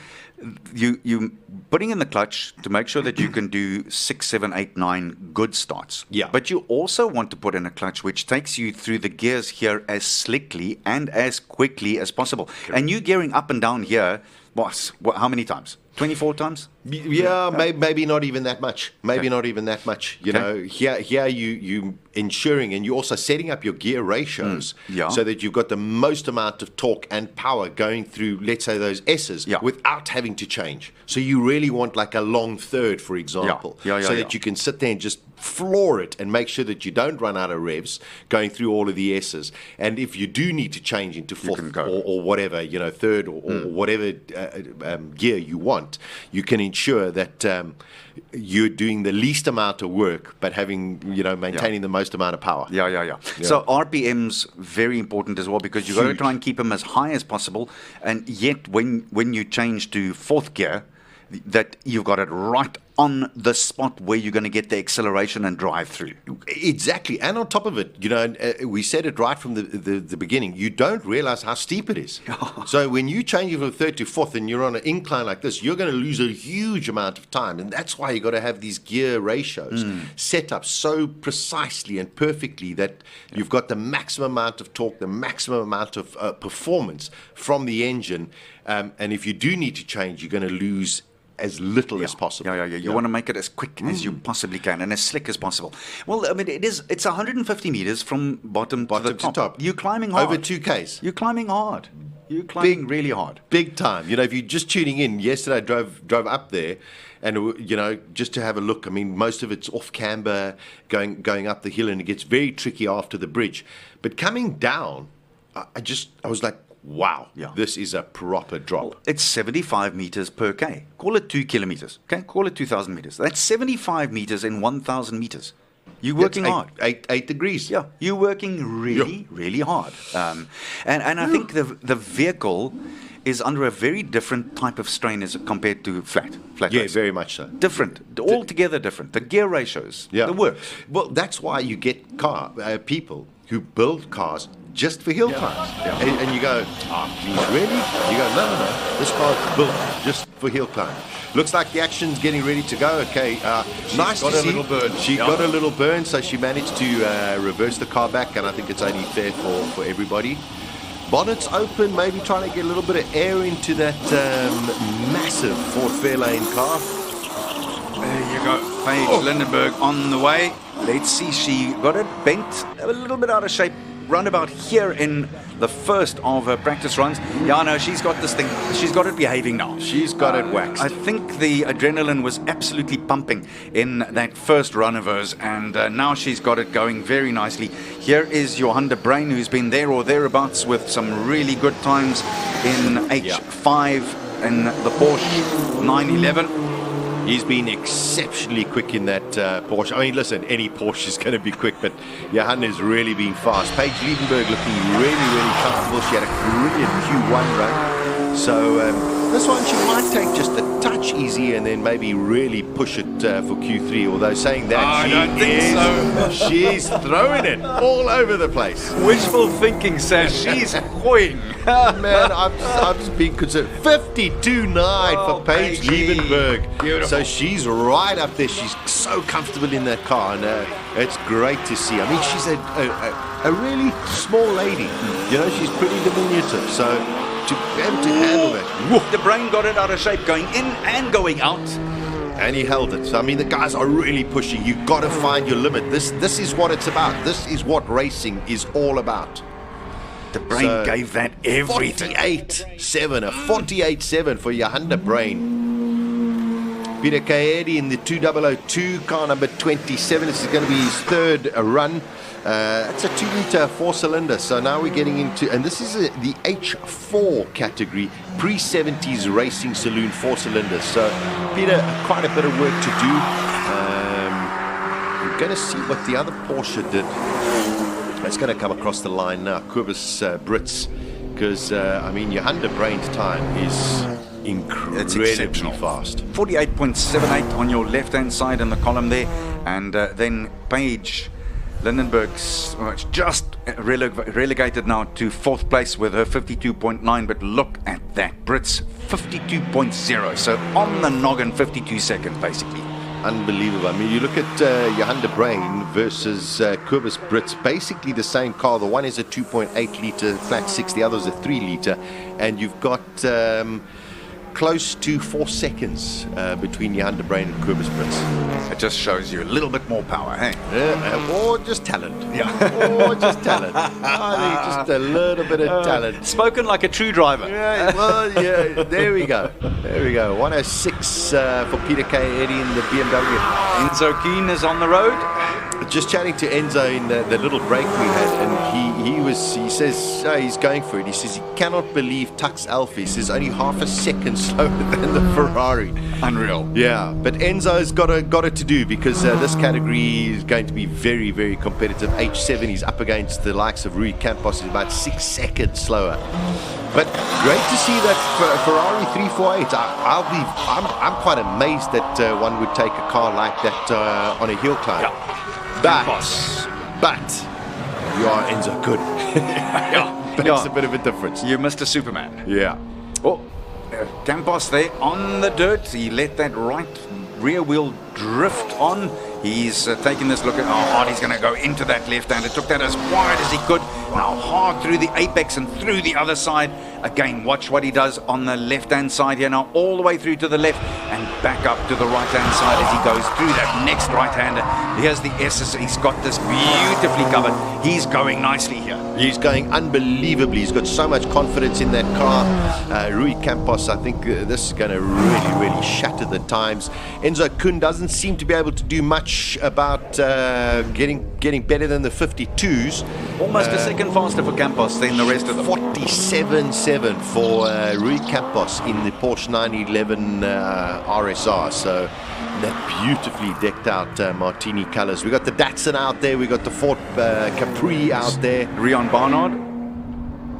you putting in the clutch to make sure that you can do 6, 7, 8, 9 good starts. Yeah. But you also want to put in a clutch which takes you through the gears here as slickly and as quickly as possible. Correct. And you gearing up and down here, how many times? 24 times? Yeah, maybe not even that much. Maybe not even that much. Here you ensuring, and you're also setting up your gear ratios so that you've got the most amount of torque and power going through, let's say, those S's without having to change. So you really want like a long third, for example, so that you can sit there and just floor it and make sure that you don't run out of revs going through all of the S's. And if you do need to change into 4th or whatever, 3rd or whatever gear you want, you can ensure that you're doing the least amount of work, but having, maintaining the most amount of power. Yeah. So RPM's very important as well, because you've got to try and keep them as high as possible. And yet, when you change to 4th gear, that you've got it right on the spot where you're going to get the acceleration and drive through. Exactly. And on top of it, we said it right from the beginning, you don't realize how steep it is. So when you change from 3rd to 4th and you're on an incline like this, you're going to lose a huge amount of time. And that's why you've got to have these gear ratios set up so precisely and perfectly that you've got the maximum amount of torque, the maximum amount of performance from the engine. And if you do need to change, you're going to lose as little as possible. You want to make it as quick as you possibly can and as slick as possible. Well, I mean, it's 150 meters from bottom to the top. You're climbing hard. Over 2Ks. You're climbing hard. You're climbing really hard. Big time. If you're just tuning in, yesterday I drove up there and, just to have a look. I mean, most of it's off camber, going up the hill, and it gets very tricky after the bridge. But coming down, I was like, wow, this is a proper drop. Well, it's 75 meters per K. Call it 2 kilometers. Okay, call it 2,000 meters. That's 75 meters in 1,000 meters. You're working hard. 8 degrees. Yeah, you're working really hard. And I think the vehicle is under a very different type of strain as compared to flat race. Very much so. Different, altogether different. The gear ratios, the work. Well, that's why you get people who build cars just for hill climbs. And you go, geez, really? You go, no. This car's built just for hill climbs. Looks like the action's getting ready to go. Okay, nice to see. She got a little burn, so she managed to reverse the car back, and I think it's only fair for everybody. Bonnet's open, maybe trying to get a little bit of air into that massive Ford Fairlane car. There you go, Paige Lindenberg on the way. Let's see, she got it bent, a little bit out of shape round about here in the first of her practice runs. Yeah, no, she's got this thing. She's got it behaving now. She's got it waxed. I think the adrenaline was absolutely pumping in that first run of hers, and now she's got it going very nicely. Here is Johan de Bruin, who's been there or thereabouts with some really good times in H5 in the Porsche 911. He's been exceptionally quick in that Porsche. I mean, listen, any Porsche is going to be quick, but Johan has really been fast. Paige Liebenberg looking really, really comfortable. She had a brilliant Q1 run. So this one she might take just a touch easy and then maybe really push it for Q3. Although saying that, I don't think so. She's throwing it all over the place. Wishful thinking, Sash. She's hoying. Man, I'm just being concerned. 52.9 for Paige Liebenberg. Beautiful. So she's right up there. She's so comfortable in that car, and it's great to see. I mean, she's a really small lady. You know, she's pretty diminutive. So to be able to handle that. The brain got it out of shape, going in and going out. And he held it. So, I mean, the guys are really pushing. You've got to find your limit. This is what it's about. This is what racing is all about. The brain gave that everything. 48.7, a 48.7 for Johan de Bruin. Peter Kaedi in the 2002, car number 27. This is going to be his third run. It's a 2-litre 4-cylinder. So now we're getting into, and this is the H4 category, pre-70s racing saloon 4-cylinders. So Peter, quite a bit of work to do. We're going to see what the other Porsche did. It's going to come across the line now, Cobus Brits, because I mean, Johan de Bruin's time is incredibly fast. 48.78 on your left-hand side in the column there, and then Paige Lindenberg's just relegated now to 4th place with her 52.9, but look at that, Brits 52.0, so on the noggin, 52 seconds basically. Unbelievable. I mean, you look at Johan de Bruin versus Cobus Brits, basically the same car. The one is a 2.8 litre flat 6, the other is a 3 litre, and you've got close to 4 seconds between Johan de Bruin and Cobus Brits. It just shows you a little bit more power, hey? Or just talent. Yeah. Or just talent. I think just a little bit of talent. Spoken like a true driver. Yeah, well, yeah, there we go. There we go. 106 for Peter Kaedi in the BMW. Enzo Keen is on the road. Just chatting to Enzo in the little break we had, and he says he's going for it. He says he cannot believe Tux Alpha. He says only half a second slower than the Ferrari. Unreal. Yeah, but Enzo's got it to do, because this category is going to be very, very competitive. H7, he's up against the likes of Rui Campos, is about 6 seconds slower. But great to see that Ferrari 348. I'm quite amazed that one would take a car like that on a hill climb. Yeah. But you are Enzo good. Yeah, but it's a bit of a difference. You're Mr. Superman. Yeah. Oh, Campos there on the dirt. He let that right rear wheel drift on. He's taking this look at how hard he's going to go into that left-hander. Took that as wide as he could. Now hard through the apex and through the other side. Again, watch what he does on the left-hand side here. Now all the way through to the left and back up to the right-hand side as he goes through that next right-hander. Here's the S's. He's got this beautifully covered. He's going nicely here. He's going unbelievably. He's got so much confidence in that car. Rui Campos, I think this is going to really, really shatter the times. Enzo Kuhn doesn't seem to be able to do much about getting better than the 52s. Almost a second faster for Campos than the rest of them. 47.7 for Rui Campos in the Porsche 911 RSR. So that beautifully decked out Martini colors. We got the Datsun out there. We got the Ford Capri out there. Rion Barnard.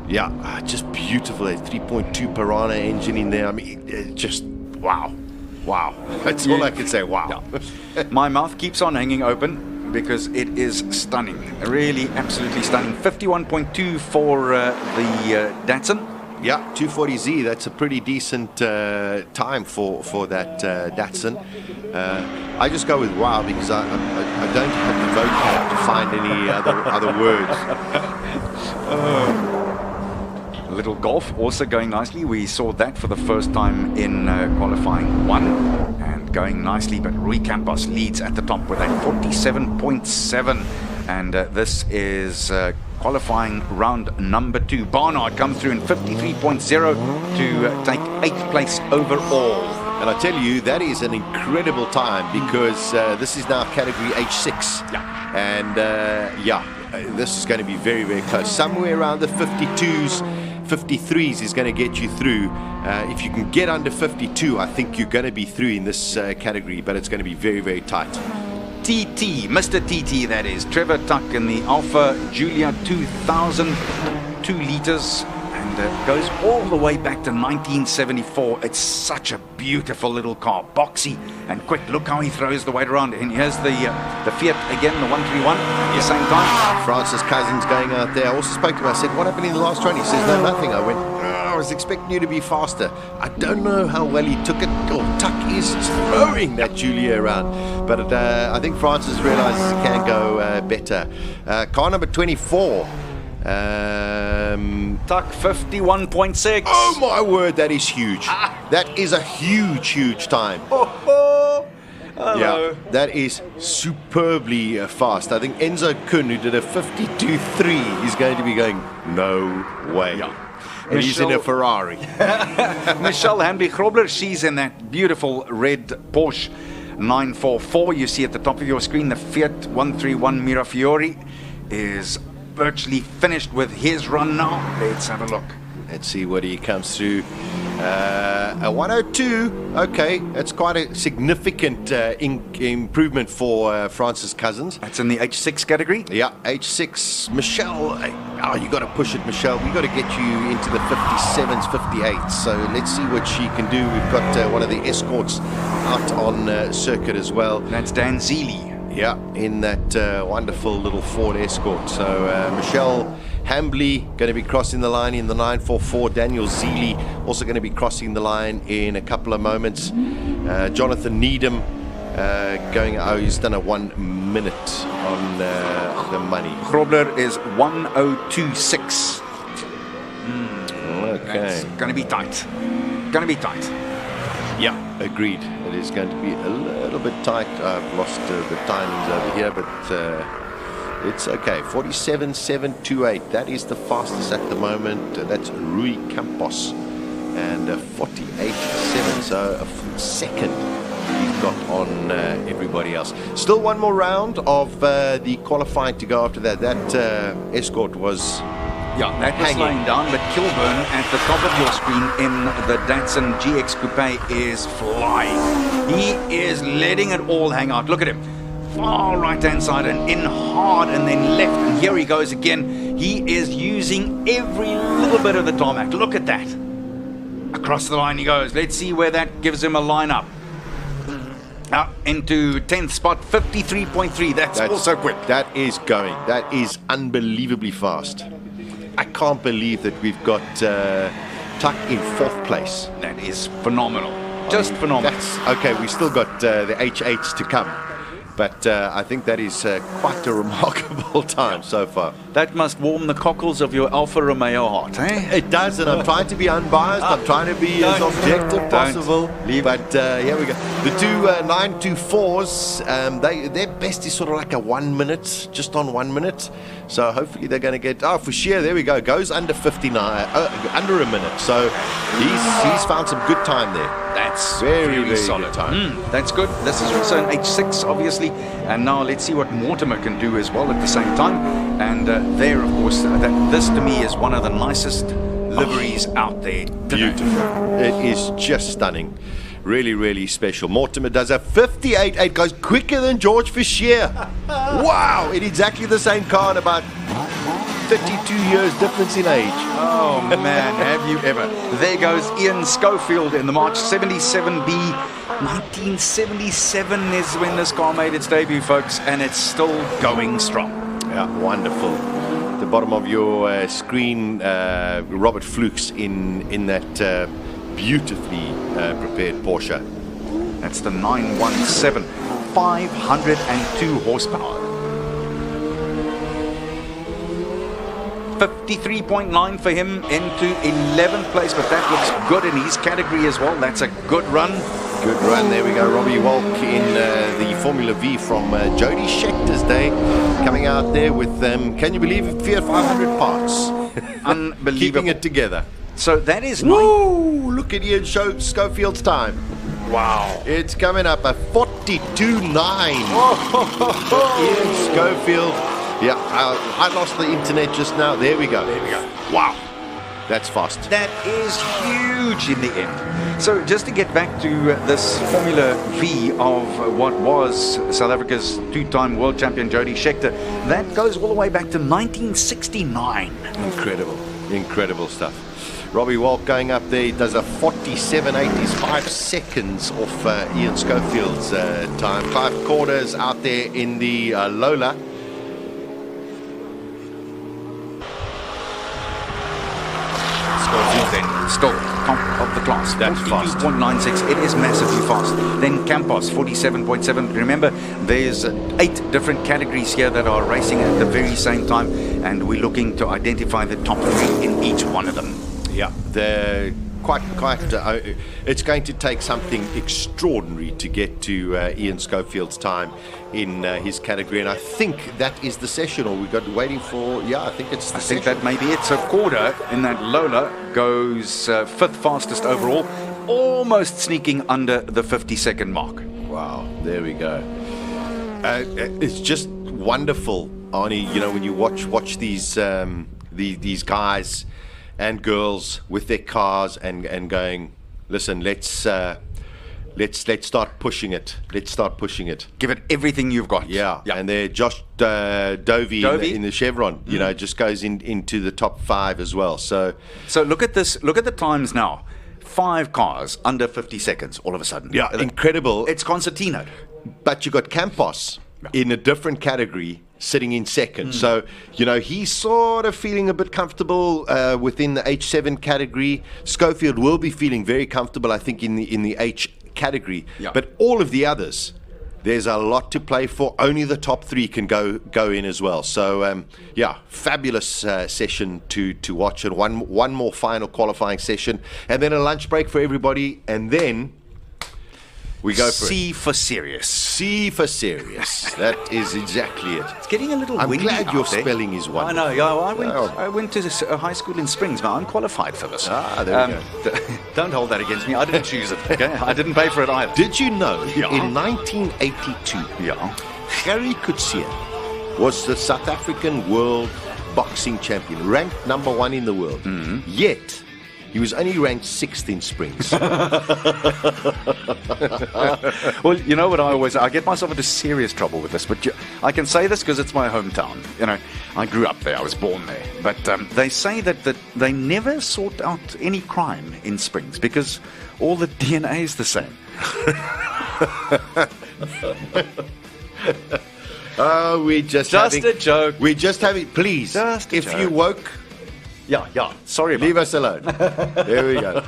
Yeah, just beautiful. A 3.2 Piranha engine in there. I mean, just wow. Wow. That's all I can say. Wow. Yeah. My mouth keeps on hanging open because it is stunning. Really, absolutely stunning. 51.2 for the Datsun. Yeah, 240Z. That's a pretty decent time for that Datsun. I just go with wow because I don't have the vocab to find any other words. Little golf also going nicely. We saw that for the first time in qualifying 1 and going nicely, but Rui Campos leads at the top with a 47.7, and this is qualifying round number 2. Barnard comes through in 53.0 to take 8th place overall. And I tell you, that is an incredible time because this is now category H6. Yeah. And this is going to be very, very close. Somewhere around the 52s, 53s is going to get you through. If you can get under 52, I think you're going to be through in this category, but it's going to be very, very tight. TT, Mr. TT, that is. Trevor Tuck in the Alpha Julia 2000, 2 liters. And goes all the way back to 1974. It's such a beautiful little car, boxy and quick. Look how he throws the weight around. And here's the Fiat again, the 131 at the same time. Francis Cousins going out there. I also spoke to him. I said, what happened in the last run? He says, no, nothing. I went, I was expecting you to be faster. I don't know how well he took it. Tuck is throwing that Julia around. But I think Francis realizes he can go better. Car number 24. Tuck 51.6. Oh my word, that is huge. That is a huge time. Yeah, that is superbly fast. I think Enzo Kun, who did a 52.3, is going to be going, no way. Yeah. And he's in a Ferrari. Michelle Hambley-Grobler, she's in that beautiful red Porsche 944. You see at the top of your screen, the Fiat 131 Mirafiori is virtually finished with his run now. Let's have a look. Let's see what he comes through. A 102. Okay, that's quite a significant improvement for Francis Cousins. That's in the H6 category? Yeah, H6. Michelle, you got to push it, Michelle. We got to get you into the 57s, 58s. So let's see what she can do. We've got one of the escorts out on circuit as well. That's Dan Zeely. Yeah, in that wonderful little Ford Escort. So Michelle Hambley going to be crossing the line in the 944. Daniel Zeely also going to be crossing the line in a couple of moments. Jonathan Needham going, he's done a 1 minute on the money. Grobler is 102.6. Okay. It's going to be tight. Going to be tight. Yeah, agreed. It is going to be a little bit tight. I've lost the timings over here, but it's okay. 47.728. That is the fastest at the moment. That's Rui Campos. And 48.7. So a full second he's got on everybody else. Still one more round of the qualifying to go after that. That Escort was... Yeah, that was slowing down, but Kilburn at the top of your screen in the Datsun GX Coupe is flying. He is letting it all hang out. Look at him. Far right-hand side and in hard and then left. And here he goes again. He is using every little bit of the tarmac. Look at that. Across the line he goes. Let's see where that gives him a line up. Out into 10th spot, 53.3. That's also quick. That is going. That is unbelievably fast. I can't believe that we've got Tuck in 4th place. That is phenomenal. Just phenomenal. Okay, we still got the H8s to come. But I think that is quite a remarkable time so far. That must warm the cockles of your Alfa Romeo heart, eh? It does, and I'm trying to be unbiased. I'm trying to be as objective possible. But here we go. The two 924s, their best is sort of like a 1 minute, just on 1 minute. So hopefully they're going to get, for sure, there we go. Goes under 59, under a minute. So he's found some good time there. That's very solid good time. That's good. This is also an H6, obviously. And now let's see what Mortimer can do as well at the same time. And there, of course, this to me is one of the nicest liveries out there. Beautiful. It is just stunning. Really, really special. Mortimer does a 58.8, goes quicker than George Fisher. Wow, in exactly the same car and about 32 years difference in age. Oh man, have you ever. There goes Ian Schofield in the March 77B. 1977 is when this car made its debut, folks, and it's still going strong. Yeah, wonderful. At the bottom of your screen, Robert Flukes in that beautifully prepared Porsche. That's the 917, 502 horsepower. 53.9 for him into 11th place, but that looks good in his category as well. That's a good run. Good run. There we go. Robbie Walk in the Formula V from Jody Schechter's Mother's Day, coming out there with, can you believe it, 500 parts. Unbelievable. Keeping it together. So that is Woo! Look at Ian Schofield's time. Wow. It's coming up at 42.9. Ian Schofield. Yeah, I lost the internet just now. There we go. Wow. That's fast. That is huge in the end. So just to get back to this Formula V of what was South Africa's two-time world champion Jody Scheckter, that goes all the way back to 1969. Incredible stuff. Robbie Walk going up there, he does a 47.80, 5 seconds off Ian Schofield's time. Clive Corder's out there in the Lola. Still top of the class. That's fast. 42.96. It is massively fast. Then Campos, 47.7. Remember, there's 8 different categories here that are racing at the very same time, and we're looking to identify the top 3 in each one of them. Yeah, they're quite. It's going to take something extraordinary to get to Ian Schofield's time in his category, and I think that is the session. Or we've got waiting for. Yeah, I think it's the session. I think that may be it. So Corder in that Lola goes 5th fastest overall, almost sneaking under the 50-second mark. Wow, there we go. It's just wonderful, Arnie. You know, when you watch these guys and girls with their cars and going, listen, let's start pushing it. Let's start pushing it. Give it everything you've got. Yeah. And there, Josh Dovey in the Chevron, you know, just goes into the top 5 as well. So look at this. Look at the times now. 5 cars under 50 seconds all of a sudden. Yeah, incredible. It's concertino. But you got Campos in a different category, sitting in second. So, you know, he's sort of feeling a bit comfortable within the H7 category. Schofield will be feeling very comfortable, I think, in the H category. Yeah. But all of the others, there's a lot to play for. Only the top 3 can go in as well. So, fabulous session to watch. And one more final qualifying session. And then a lunch break for everybody. And then we go for C for serious. C for serious. That is exactly it. It's getting a little I'm windy glad your out there. spelling is wonderful. I know. Yeah, I went to a high school in Springs. Now I'm qualified for this. There we go. Don't hold that against me. I didn't choose it. Okay, I didn't pay for it either. Did you know in 1982, Harry Coetzee was the South African world boxing champion, ranked number 1 in the world. Yet he was only ranked 6th in Springs. Well, you know what I get myself into serious trouble with this, but I can say this because it's my hometown. You know, I grew up there, I was born there. But they say that they never sort out any crime in Springs because all the DNA is the same. Oh, we're just a joke. We're just having. Please, if you woke. Yeah. Sorry about Leave us alone. There we go.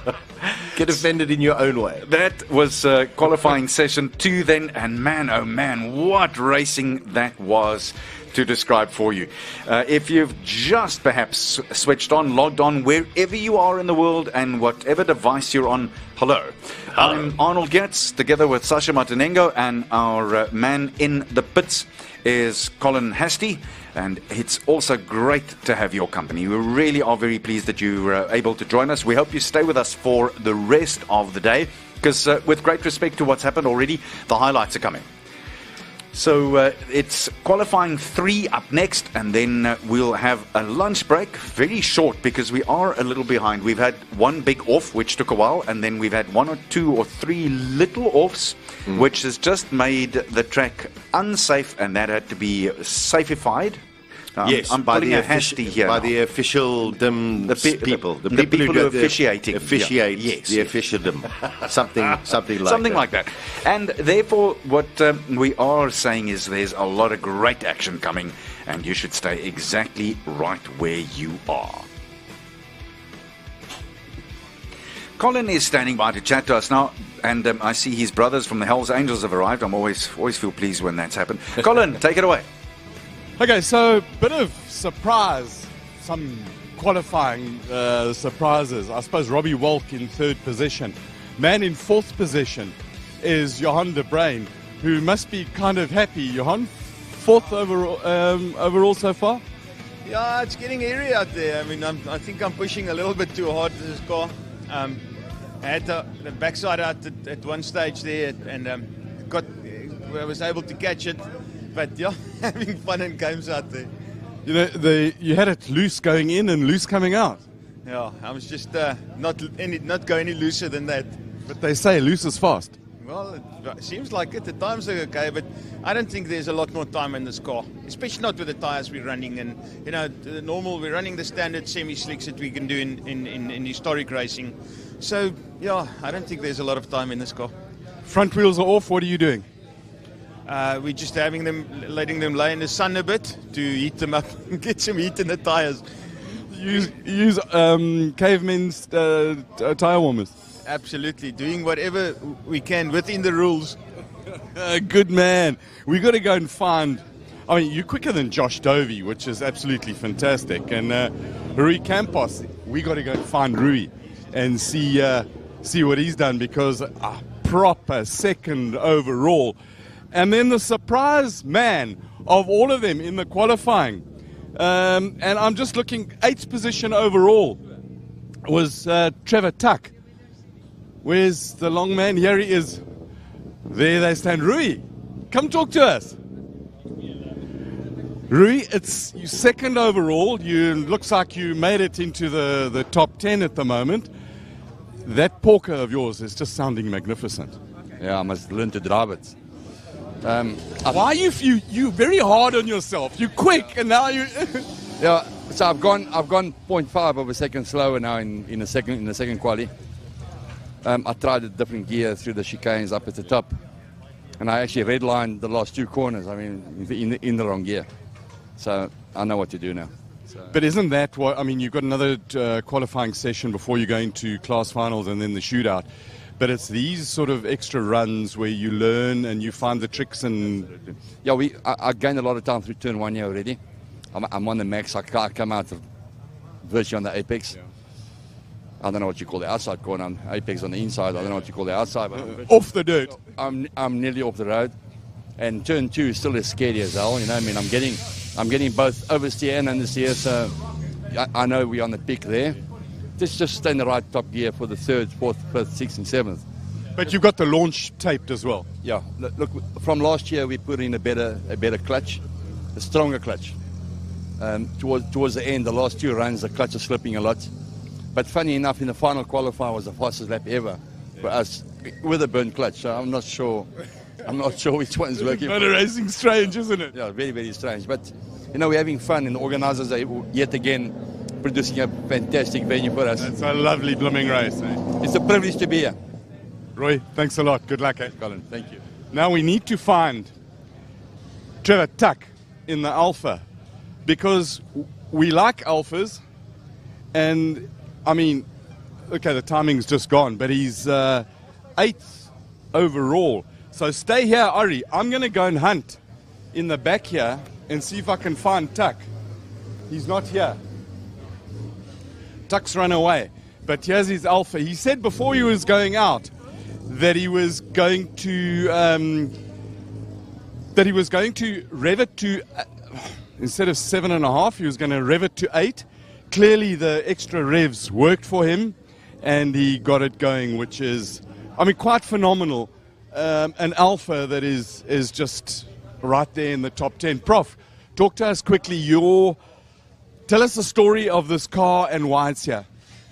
Get offended in your own way. That was qualifying session 2 then, and man, oh man, what racing that was to describe for you. If you've just perhaps switched on, logged on, wherever you are in the world and whatever device you're on, hello. I'm Arnold Gertz, together with Sasha Martinengo, and our man in the pits is Colin Hastie. And it's also great to have your company. We really are very pleased that you were able to join us. We hope you stay with us for the rest of the day, because with great respect to what's happened already, the highlights are coming. So it's qualifying 3 up next, and then we'll have a lunch break, very short because we are a little behind. We've had one big off, which took a while, and then we've had 1 or 2 or 3 little offs, which has just made the track unsafe, and that had to be safeified. Yes, I'm putting a hasty here. By the official people. The people who are officiating. Officiate, yes, the officialdom. something like that. And therefore, what we are saying is there's a lot of great action coming, and you should stay exactly right where you are. Colin is standing by to chat to us now, and I see his brothers from the Hells Angels have arrived. I'm always feel pleased when that's happened. Colin, take it away. Okay, so bit of surprise, some qualifying surprises. I suppose Robbie Walk in 3rd position. Man in 4th position is Johan de Bruin, who must be kind of happy. Johan, fourth overall so far? Yeah, it's getting airy out there. I mean, I think I'm pushing a little bit too hard with this car. I had the backside out at one stage there, and I was able to catch it. But yeah, having fun in games out there. You know, you had it loose going in and loose coming out. Yeah, I was just not go any looser than that. But they say loose is fast. Well, it seems like it. The times are okay, but I don't think there's a lot more time in this car, especially not with the tyres we're running. And you know, we're running the standard semi-slicks that we can do in historic racing. So yeah, I don't think there's a lot of time in this car. Front wheels are off. What are you doing? We're just letting them lay in the sun a bit to heat them up and get some heat in the tyres. Use cavemen's tyre warmers. Absolutely, doing whatever we can within the rules. Good man. We got to go and find. I mean, you're quicker than Josh Dovey, which is absolutely fantastic. And Rui Campos, we got to go and find Rui and see what he's done, because a proper second overall. And then the surprise man of all of them in the qualifying. And I'm just looking, 8th position overall was Trevor Tuck. Where's the long man? Here he is. There they stand. Rui, come talk to us. Rui, it's you second overall. You looks like you made it into the top 10 at the moment. That porker of yours is just sounding magnificent. Yeah, I must learn to drive it. Why are you very hard on yourself? You're quick, and now you. Yeah, so I've gone 0.5 of a second slower now in the second quali. I tried a different gear through the chicanes up at the top, and I actually redlined the last 2 corners. I mean, in the wrong gear. So I know what to do now. So. But isn't that what I mean? You've got another qualifying session before you go into class finals and then the shootout. But it's these sort of extra runs where you learn and you find the tricks and. Yeah, I gained a lot of time through turn 1 here already. I'm on the max. I come out of virtually on the apex. Yeah. I don't know what you call the outside corner. Apex on the inside. I don't know what you call the outside. But off the dirt. I'm nearly off the road, and turn 2 is still as scary as hell. You know, I mean, I'm getting both oversteer and understeer. So I know we're on the peak there. Just stay in the right top gear for the 3rd, 4th, 5th, 6th, and 7th. But you've got the launch taped as well. Yeah. Look, from last year we put in a better clutch, a stronger clutch. Towards the end, the last 2 runs, the clutch is slipping a lot. But funny enough, in the final qualifier was the fastest lap ever for us with a burnt clutch. So I'm not sure which one's working. Motor racing strange, isn't it? Yeah, very, very strange. But you know, we're having fun, and the organisers are yet again producing a fantastic venue for us. It's a lovely blooming race. Eh? It's a privilege to be here. Roy, thanks a lot. Good luck, eh? Colin, thank you. Now we need to find Trevor Tuck in the Alpha, because we like Alphas, and I mean, okay, the timing's just gone, but he's 8th overall. So stay here, Ari. I'm going to go and hunt in the back here and see if I can find Tuck. He's not here. Tuck's run away. But here's his Alpha. He said before he was going out that he was going to rev it to instead of 7.5, he was going to rev it to 8. Clearly the extra revs worked for him, and he got it going, which is, I mean, quite phenomenal. An Alpha that is just right there in the top 10. Prof, talk to us quickly. Tell us the story of this car and why it's here.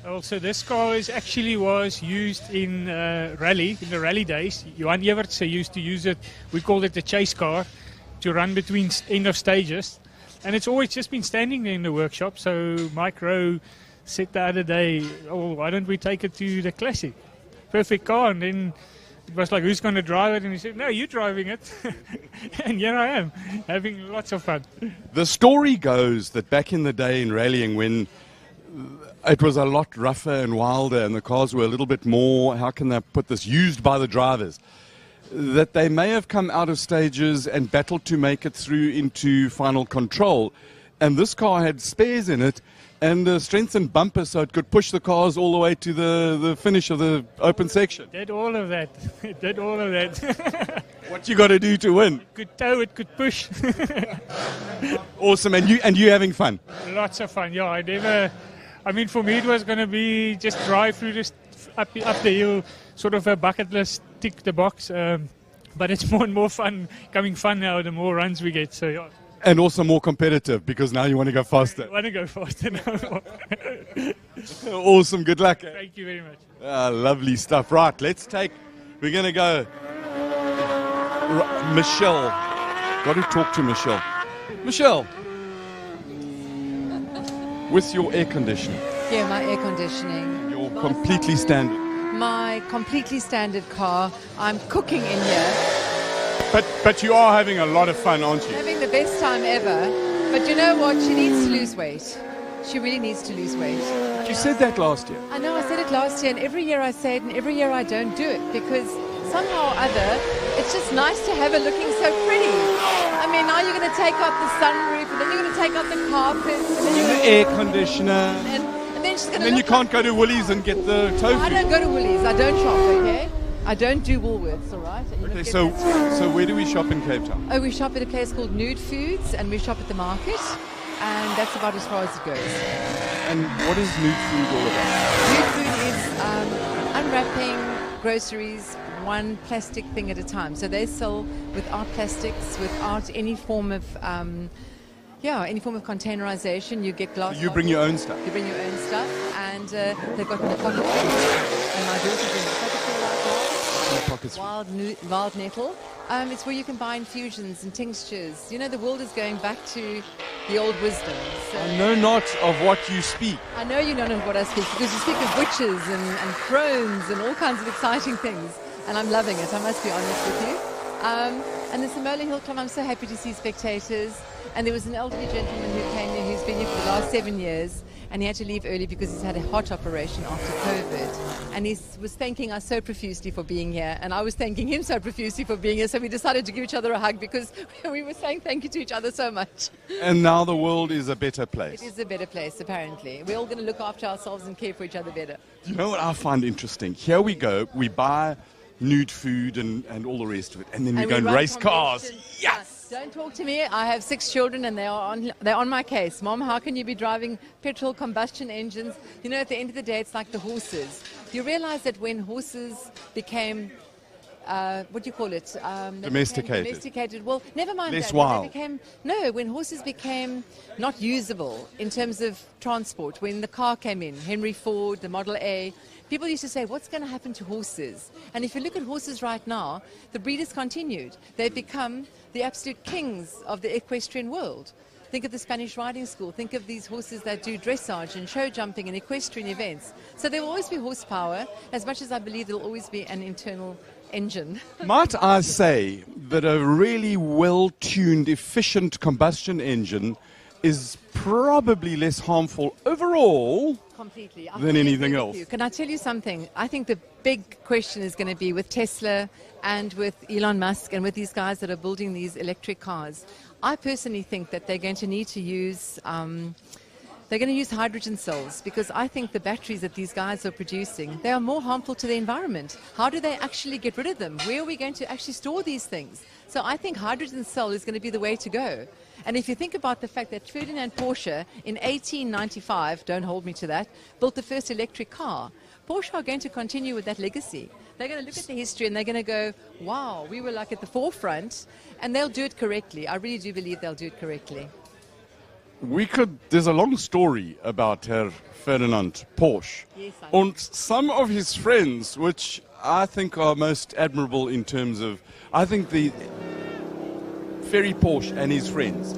Also, this car was used in the rally days. Johan Everts used to use it. We called it the chase car to run between end of stages. And it's always just been standing there in the workshop. So Mike Rowe said the other day, oh, why don't we take it to the Classic? Perfect car. And then it was like, who's going to drive it? And he said, no, you're driving it. And here I am, having lots of fun. The story goes that back in the day in rallying, when it was a lot rougher and wilder and the cars were a little bit more, how can they put this, used by the drivers, that they may have come out of stages and battled to make it through into final control. And this car had spares in it and a strengthened bumper so it could push the cars all the way to the finish of the open section. Did all of that. What you got to do to win? It could tow, it could push. Awesome, and you having fun? Lots of fun, yeah. For me it was going to be just drive through this up the hill, sort of a bucket list, tick the box. But it's more and more fun, becoming fun now the more runs we get. So yeah. And also more competitive because now you want to go faster. I want to go faster now. Awesome, good luck. Thank you very much. Lovely stuff. Right, we're going to go. Michelle. Got to talk to Michelle. Michelle. With your air conditioning. Yeah, my air conditioning. Your completely standard. My completely standard car. I'm cooking in here. But you are having a lot of fun, aren't you? Having the best time ever. But you know what? She needs to lose weight. She really needs to lose weight. You said that last year. I know, I said it last year, and every year I say it, and every year I don't do it, because somehow or other, it's just nice to have her looking so pretty. Now you're going to take out the sunroof, and then you're going to take out the carpets, and then the air conditioner. And then she's going to. And then you can't go to Woolies and get the tofu. I don't go to Woolies. I don't shop. Okay. I don't do Woolworths. All right. Okay. So where do we shop in Cape Town? Oh, we shop at a place called Nude Foods, and we shop at the market, and that's about as far as it goes. And what is Nude Food all about? Nude Food is unwrapping groceries one plastic thing at a time. So they sell without plastics, without any form of containerization. You get glass. So you bring your own stuff. You bring your own stuff, and they've got the pocket and my daughter's in the pocket right now. Wild nettle. It's where you can buy infusions and tinctures. You know, the world is going back to the old wisdom. So I know not of what you speak. I know you don't know what I speak, because you speak of witches and thrones and all kinds of exciting things. And I'm loving it, I must be honest with you. And the Simola Hillclimb, I'm so happy to see spectators. And there was an elderly gentleman who came here who's been here for the last 7 years, and he had to leave early because he's had a heart operation after COVID. And he was thanking us so profusely for being here, and I was thanking him so profusely for being here, so we decided to give each other a hug because we were saying thank you to each other so much. And now the world is a better place. It is a better place, apparently. We're all going to look after ourselves and care for each other better. You know what I find interesting? Here we go, we buy nude food and all the rest of it, and then we go and race cars. Yes! Don't talk to me. I have 6 children, and they're on my case. Mom, how can you be driving petrol combustion engines? You know, at the end of the day, it's like the horses. You realize that when horses became what do you call it? Domesticated. Well, never mind Less that. wild. When horses became not usable in terms of transport, when the car came in, Henry Ford, the Model A, people used to say, what's going to happen to horses? And if you look at horses right now, the breed has continued. They've become the absolute kings of the equestrian world. Think of the Spanish riding school. Think of these horses that do dressage and show jumping and equestrian events. So there will always be horsepower, as much as I believe there will always be an internal engine. Might I say that a really well-tuned, efficient combustion engine is probably less harmful overall than anything else. Can I tell you something? I think the big question is going to be with Tesla and with Elon Musk and with these guys that are building these electric cars. I personally think that they're going to need to use hydrogen cells, because I think the batteries that these guys are producing, they are more harmful to the environment. How do they actually get rid of them? Where are we going to actually store these things? So I think hydrogen cell is going to be the way to go. And if you think about the fact that Ferdinand Porsche in 1895, don't hold me to that, built the first electric car, Porsche are going to continue with that legacy. They're going to look at the history and they're going to go, wow, we were like at the forefront, and they'll do it correctly. I really do believe they'll do it correctly. There's a long story about Herr Ferdinand Porsche. Yes, I know. And some of his friends, which I think are most admirable in terms of, I think the Ferry Porsche and his friends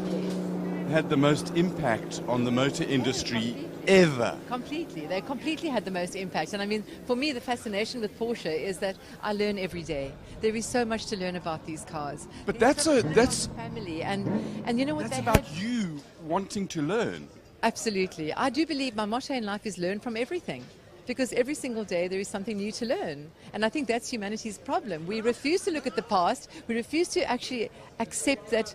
had the most impact on the motor industry ever. Completely. They completely had the most impact. And I mean, for me, the fascination with Porsche is that I learn every day. There is so much to learn about these cars. But that's family, and you know what, that's about you wanting to learn. Absolutely. I do believe my motto in life is learn from everything. Because every single day there is something new to learn. And I think that's humanity's problem. We refuse to look at the past. We refuse to actually accept that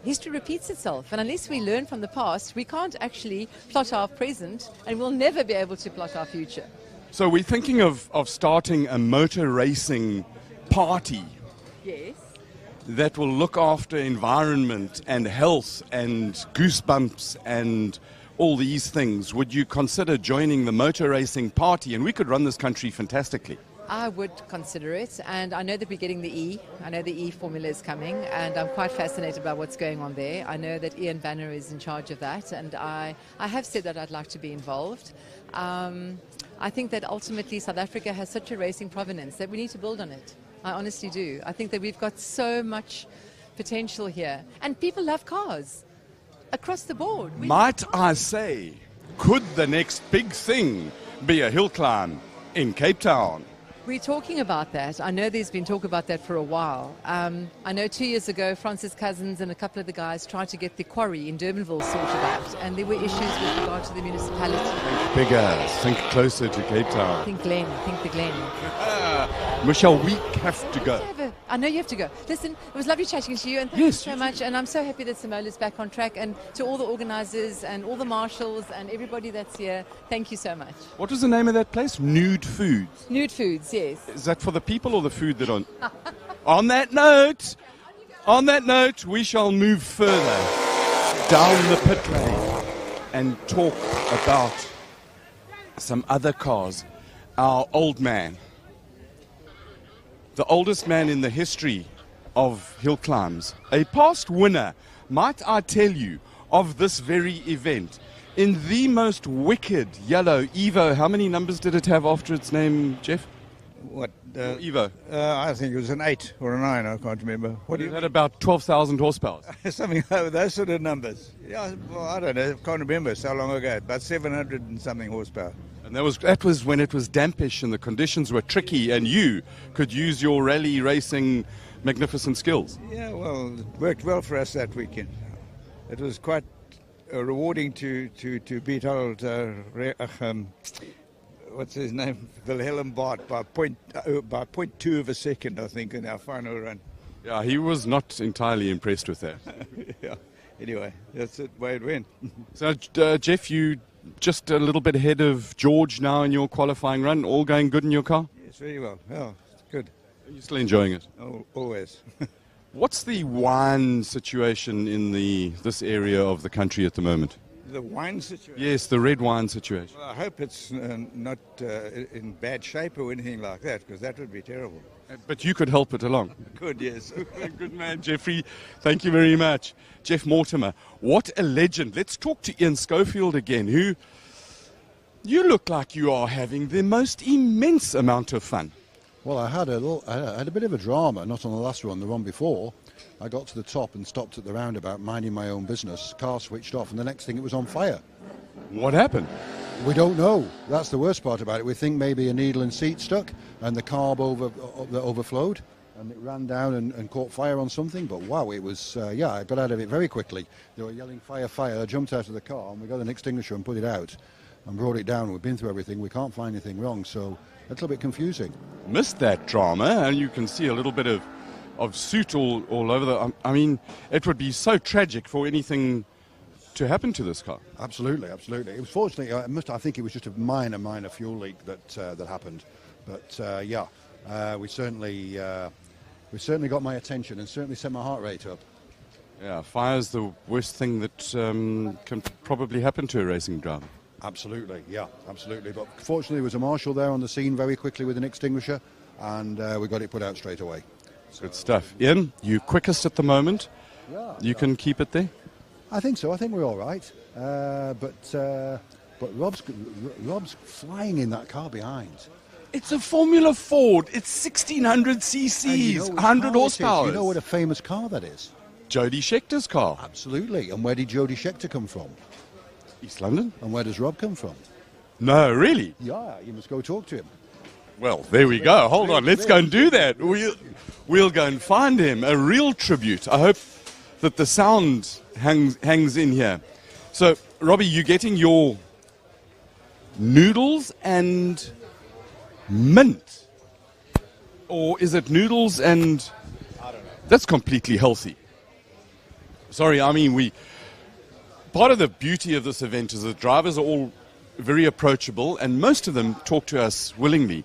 history repeats itself. And unless we learn from the past, we can't actually plot our present, and we'll never be able to plot our future. So we're thinking of starting a motor racing party. Yes. that will look after environment and health and goosebumps and all these things, would you consider joining the motor racing party? And we could run this country fantastically. I would consider it, and I know that we're getting the E. I know the E formula is coming, and I'm quite fascinated by what's going on there. I know that Ian Banner is in charge of that, and I have said that I'd like to be involved. I think that ultimately South Africa has such a racing provenance that we need to build on it. I honestly do. I think that we've got so much potential here, and people love cars across the board. Might I say, could the next big thing be a hill climb in Cape Town? We're talking about that. I know there's been talk about that for a while. I know 2 years ago, Francis Cousins and a couple of the guys tried to get the quarry in Durbanville sorted out, and there were issues with regard to the municipality. Think bigger, think closer to Cape Town. Think Glen, think the Glen. Michelle, we have to go. I know you have to go. Listen, it was lovely chatting to you, and thank you so much. And I'm so happy that Simola's back on track, and to all the organisers and all the marshals and everybody that's here, thank you so much. What was the name of that place? Nude Foods. Nude Foods, yes. Is that for the people or the food that on? On that note, we shall move further down the pit lane and talk about some other cars. Our old man, the oldest man in the history of hill climbs, a past winner, might I tell you, of this very event. In the most wicked yellow Evo, how many numbers did it have after its name, Jeff? What? Evo? I think it was an 8 or a 9, I can't remember. What do you had about 12,000 horsepower? Something like those sort of numbers. Yeah, well, I don't know, I can't remember so long ago, about 700 and something horsepower. And that was when it was dampish and the conditions were tricky and you could use your rally racing magnificent skills. Yeah, well, it worked well for us that weekend. It was quite rewarding to beat old, what's his name, Wilhelm Bart by 0.2 of a second, I think, in our final run. Yeah, he was not entirely impressed with that. Yeah. Anyway, that's the way it went. So, Jeff, you just a little bit ahead of George now in your qualifying run. All going good in your car? Yes, very well. Yeah, it's good. Are you still enjoying it? Oh, always. What's the wine situation in this area of the country at the moment? The wine situation? Yes, the red wine situation. Well, I hope it's not in bad shape or anything like that, because that would be terrible. But you could help it along. Could, yes. Good man, Jeffrey. Thank you very much. Jeff Mortimer, what a legend. Let's talk to Ian Schofield again, who you look like you are having the most immense amount of fun. Well, I had a bit of a drama, not on the last run, the one before. I got to the top and stopped at the roundabout, minding my own business. Car switched off, and the next thing it was on fire. What happened? We don't know. That's the worst part about it. We think maybe a needle and seat stuck, and the carb overflowed, and it ran down and caught fire on something. But wow, it was, I got out of it very quickly. They were yelling, fire, fire. I jumped out of the car, and we got an extinguisher and put it out and brought it down. We've been through everything. We can't find anything wrong, so a little bit confusing. Missed that drama, and you can see a little bit of soot all over I mean, it would be so tragic for anything to happen to this car. Absolutely, absolutely. It was fortunately, I think it was just a minor fuel leak that happened. But we certainly got my attention and certainly set my heart rate up. Yeah, fire's the worst thing that can probably happen to a racing driver. Absolutely, yeah, absolutely. But fortunately, there was a marshal there on the scene very quickly with an extinguisher, and we got it put out straight away. Good stuff. Ian, you quickest at the moment. Yeah. You can keep it there? I think so. I think we're all right. But Rob's flying in that car behind. It's a Formula Ford. It's 1600 cc's, 100 horsepower. You know what a famous car that is? Jody Schechter's car. Absolutely. And where did Jody Schechter come from? East London. And where does Rob come from? No, really? Yeah, you must go talk to him. Well, there we go. Hold on. Let's go and do that. We'll go and find him. A real tribute. I hope that the sound hangs in here. So, Robbie, you getting your noodles and mint? Or is it noodles and... I don't know. That's completely healthy. Sorry, I mean, part of the beauty of this event is the drivers are all very approachable, and most of them talk to us willingly.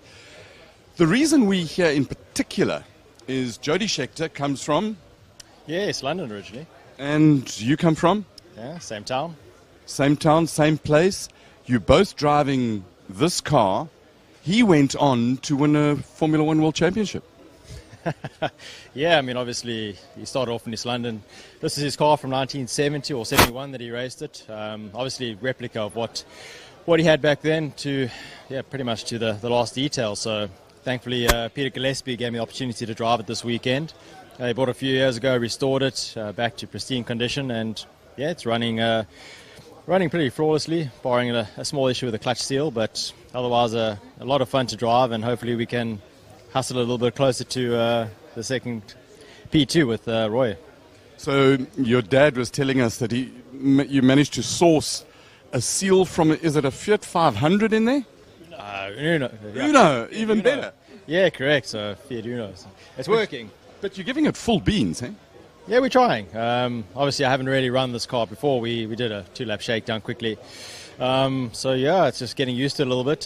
The reason we're here in particular is Jody Schechter comes from Yes, London originally. And you come from? Yeah, same town. Same town, same place. You're both driving this car. He went on to win a Formula One World Championship. Yeah, I mean, obviously, he started off in East London. This is his car from 1970 or 71 that he raced it. Obviously, replica of what he had back then to, yeah, pretty much to the last detail. So, thankfully, Peter Gillespie gave me the opportunity to drive it this weekend. They bought it a few years ago, restored it back to pristine condition, and yeah, it's running pretty flawlessly, barring a small issue with the clutch seal, but otherwise a lot of fun to drive, and hopefully we can hustle a little bit closer to the second P2 with Roy. So your dad was telling us that you managed to source a seal from, is it a Fiat 500 in there? Uno. Uno, even better. Yeah, correct. So Fiat Uno. It's working. But you're giving it full beans, eh? Yeah, we're trying. Obviously, I haven't really run this car before. We did a 2-lap shakedown quickly. So yeah, it's just getting used to it a little bit.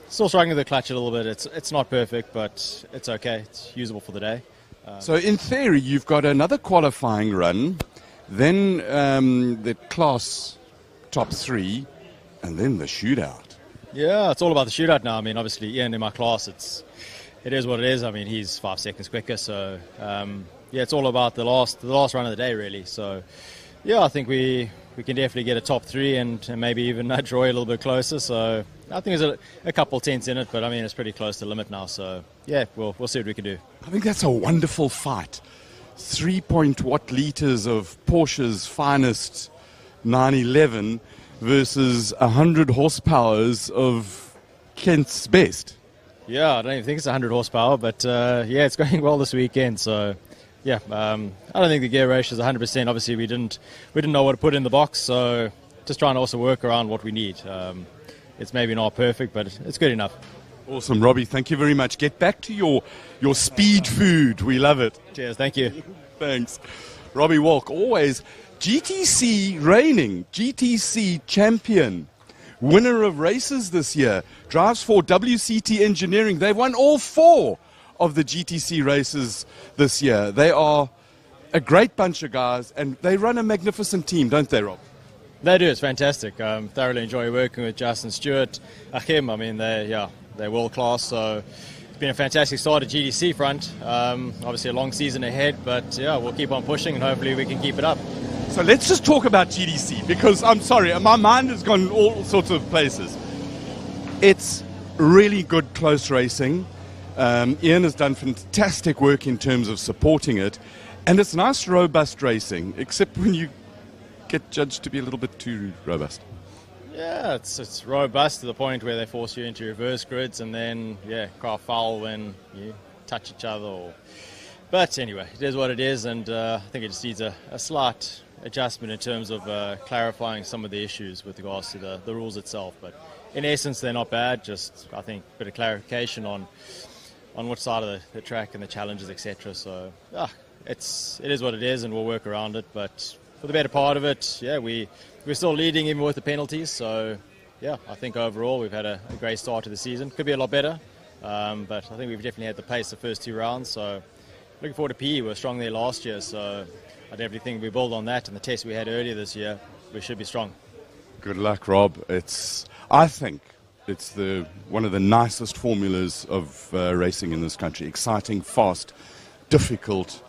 Still struggling with the clutch a little bit. It's not perfect, but it's okay. It's usable for the day. So in theory, you've got another qualifying run, then the class top 3, and then the shootout. Yeah, it's all about the shootout now. I mean, obviously, Ian in my class, it is what it is. I mean, he's 5 seconds quicker, so yeah, it's all about the last run of the day, really. So yeah, I think we can definitely get a top 3 and maybe even nudge Roy a little bit closer. So I think there's a couple tenths in it, but I mean, it's pretty close to the limit now. So yeah, we'll see what we can do. I think that's a wonderful fight. 3-point-what liters of Porsche's finest 911 versus 100 horsepowers of Kent's best. Yeah, I don't even think it's 100 horsepower, but yeah, it's going well this weekend. So yeah, I don't think the gear ratio is 100%. Obviously, we didn't know what to put in the box, so just trying to also work around what we need. It's maybe not perfect, but it's good enough. Awesome, Robbie. Thank you very much. Get back to your speed food. We love it. Cheers. Thank you. Thanks. Robbie Walk, always GTC reigning, GTC champion, winner of races this year, drives for WCT Engineering. They've won all 4 of the GTC races this year. They are a great bunch of guys, and they run a magnificent team, don't they, Rob? They do. It's fantastic. Thoroughly enjoy working with Justin Stewart, Achim. I mean, they're world class. So it's been a fantastic start at GTC front. Obviously a long season ahead, but yeah, we'll keep on pushing and hopefully we can keep it up. So let's just talk about GDC, because I'm sorry, my mind has gone all sorts of places. It's really good close racing. Ian has done fantastic work in terms of supporting it, and it's nice, robust racing, except when you get judged to be a little bit too robust. Yeah, it's robust to the point where they force you into reverse grids and then, yeah, car foul when you touch each other. But anyway, it is what it is, and I think it just needs a slight adjustment in terms of clarifying some of the issues with regards to the rules itself. But in essence, they're not bad, just I think a bit of clarification on which side of the track and the challenges, etc. So it is what it is, and we'll work around it. But for the better part of it, yeah, we're still leading even with the penalties. So yeah, I think overall we've had a great start to the season. Could be a lot better, but I think we've definitely had the pace the first 2 rounds. So looking forward to PE. We were strong there last year, so I definitely think we build on that, and the test we had earlier this year, we should be strong. Good luck, Rob. I think it's one of the nicest formulas of racing in this country. Exciting, fast, difficult.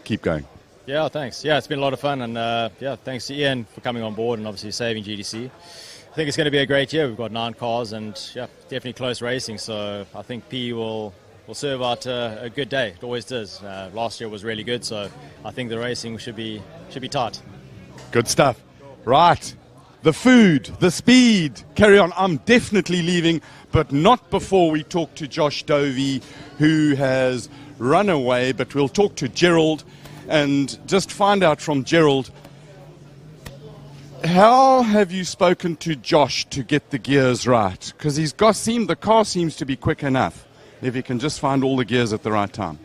Keep going. Yeah, thanks. Yeah, it's been a lot of fun, and yeah, thanks to Ian for coming on board and obviously saving GDC. I think it's going to be a great year. We've got 9 cars, and yeah, definitely close racing. So I think PE will serve out a good day. It always does. Last year was really good, so I think the racing should be tight. Good stuff. Right. The food, the speed. Carry on. I'm definitely leaving, but not before we talk to Josh Dovey, who has run away. But we'll talk to Gerald and just find out from Gerald, how have you spoken to Josh to get the gears right? Because the car seems to be quick enough. If you can just find all the gears at the right time.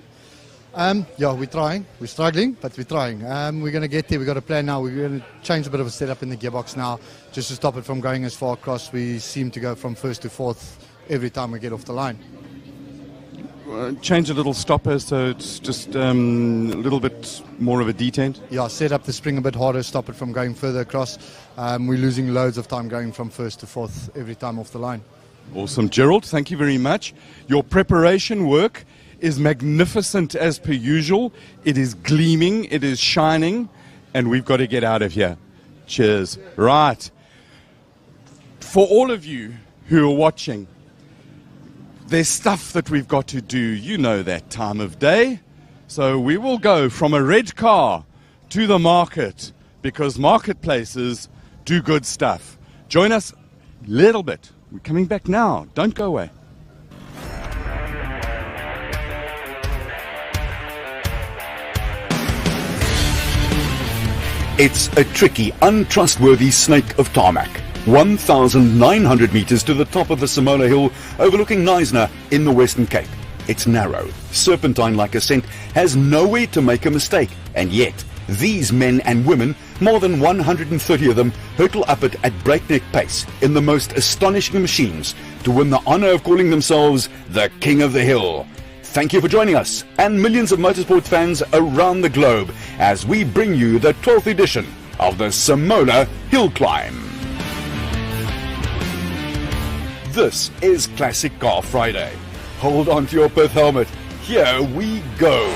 Yeah, we're trying. We're struggling, but we're trying. We're going to get there. We've got a plan now. We're going to change a bit of a setup in the gearbox now, just to stop it from going as far across. We seem to go from first to fourth every time we get off the line. change a little stopper so it's just a little bit more of a detent? Yeah, set up the spring a bit harder, stop it from going further across. We're losing loads of time going from first to fourth every time off the line. Awesome. Gerald, thank you very much. Your preparation work is magnificent as per usual. It is gleaming, it is shining, and we've got to get out of here. Cheers. Right. For all of you who are watching, there's stuff that we've got to do. You know that time of day. So we will go from a red car to the market because marketplaces do good stuff. Join us a little bit. We're coming back now. Don't go away. It's a tricky, untrustworthy snake of tarmac. 1,900 meters to the top of the Simola Hill, overlooking Knysna in the Western Cape. It's narrow, serpentine-like ascent, has nowhere to make a mistake, and yet these men and women, more than 130 of them, hurtle up it at breakneck pace in the most astonishing machines to win the honor of calling themselves the King of the Hill. Thank you for joining us and millions of motorsport fans around the globe as we bring you the 12th edition of the Simola Hillclimb. This is Classic Car Friday. Hold on to your pith helmet. Here we go.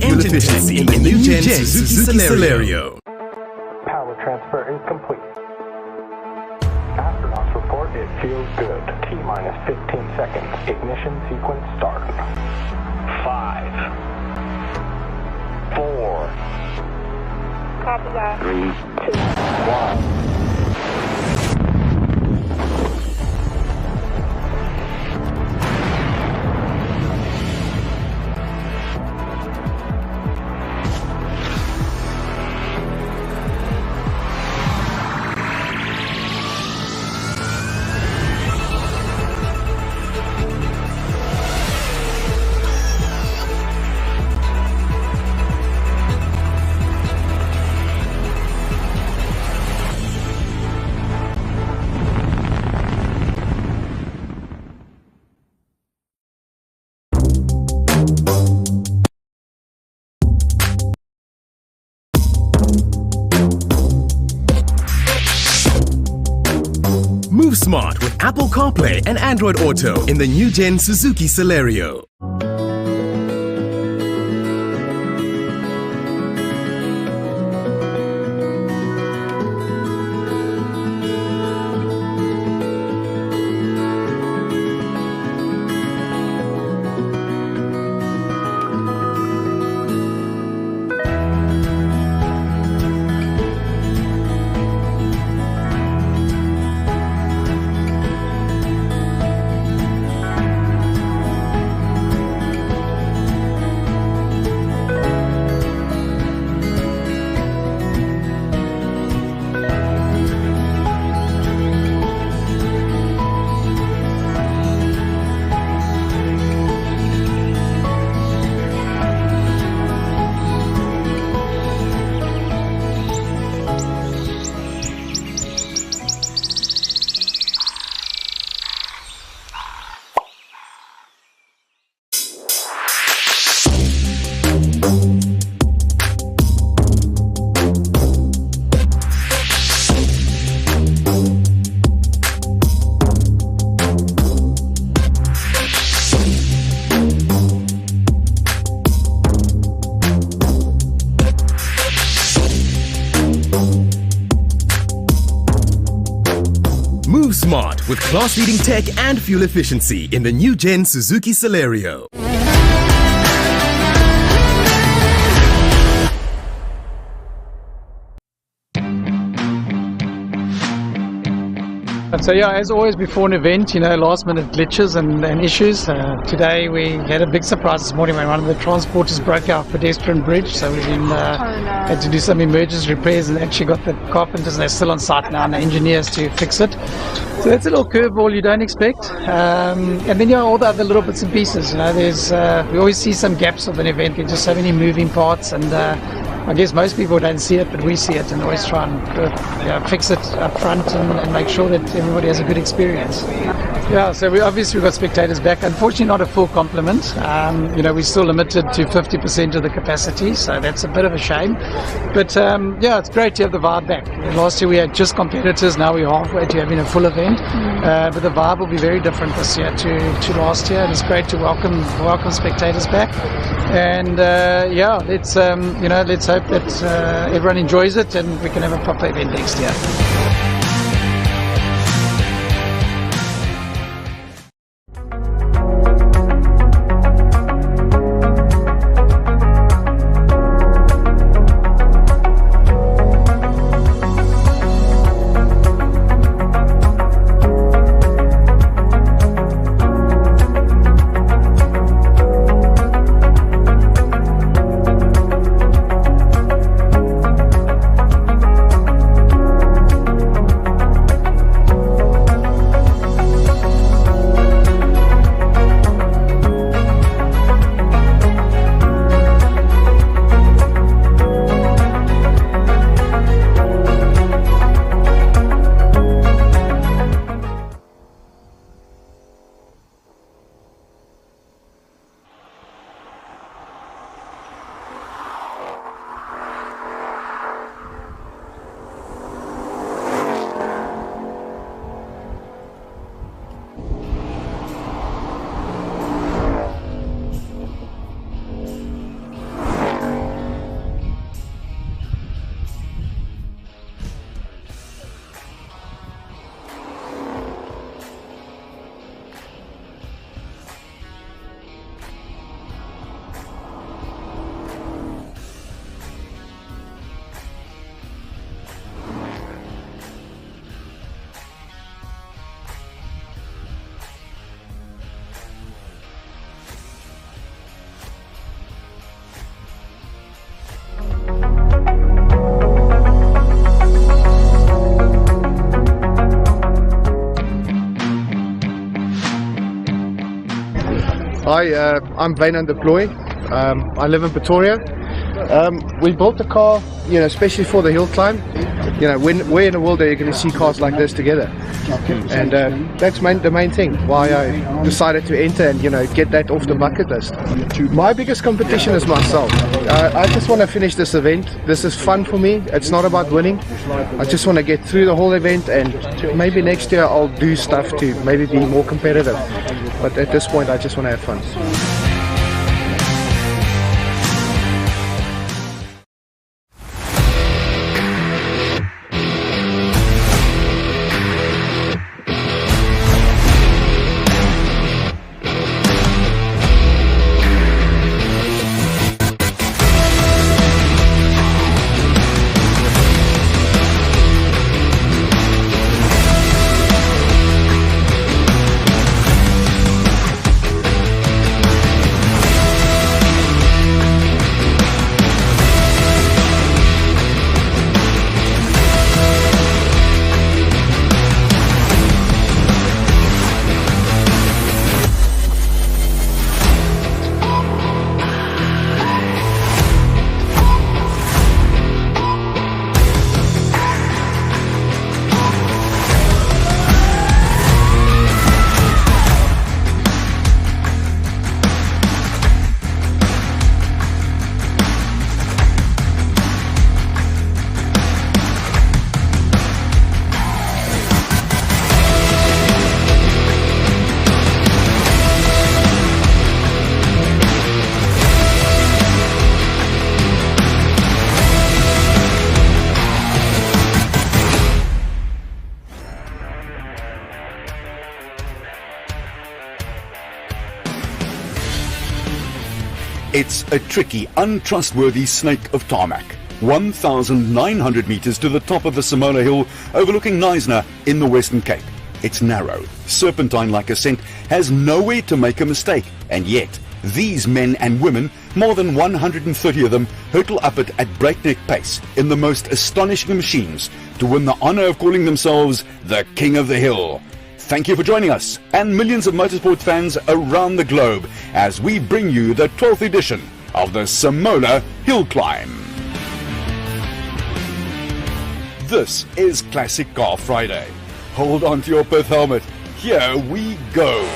And efficiency in the new Gen Suzuki Celerio. Power transfer is complete. Astronauts report it feels good. T-minus 15 seconds. Ignition sequence start. 5, 4, Copy that. 3, 2, 1. Move smart with Apple CarPlay and Android Auto in the new Gen Suzuki Celerio. Move smart with class-leading tech and fuel efficiency in the new Gen Suzuki Celerio. So yeah, as always before an event, last minute glitches and issues. Today we had a big surprise this morning when one of the transporters broke our pedestrian bridge. So we've been had to do some emergency repairs and actually got the carpenters, and they're still on site now, and the engineers to fix it. So that's a little curveball you don't expect. And then all the other little bits and pieces. There's we always see some gaps of an event. There's just so many moving parts, and I guess most people don't see it, but we see it, and always try and fix it up front and make sure that everybody has a good experience. Yeah, so we've got spectators back. Unfortunately, not a full complement. We're still limited to 50% of the capacity, so that's a bit of a shame. But it's great to have the vibe back. Last year we had just competitors. Now we're halfway to having a full event. But the vibe will be very different this year to last year, and it's great to welcome spectators back. And let's hope that everyone enjoys it and we can have a proper event next year. Hi, I'm Wayne Deploy. I live in Pretoria. We built the car, especially for the hill climb. Where in the world are you going to see cars like this together? And that's the main thing why I decided to enter and get that off the bucket list. My biggest competition is myself. I just want to finish this event. This is fun for me. It's not about winning. I just want to get through the whole event, and maybe next year I'll do stuff to maybe be more competitive. But at this point I just want to have fun. It's a tricky, untrustworthy snake of tarmac. 1,900 meters to the top of the Simola Hill, overlooking Knysna in the Western Cape. It's narrow, serpentine-like ascent, has nowhere to make a mistake, and yet these men and women, more than 130 of them, hurtle up it at breakneck pace in the most astonishing machines to win the honor of calling themselves the King of the Hill. Thank you for joining us and millions of motorsports fans around the globe as we bring you the 12th edition of the Simola Hillclimb. This is Classic Car Friday. Hold on to your pith helmet. Here we go.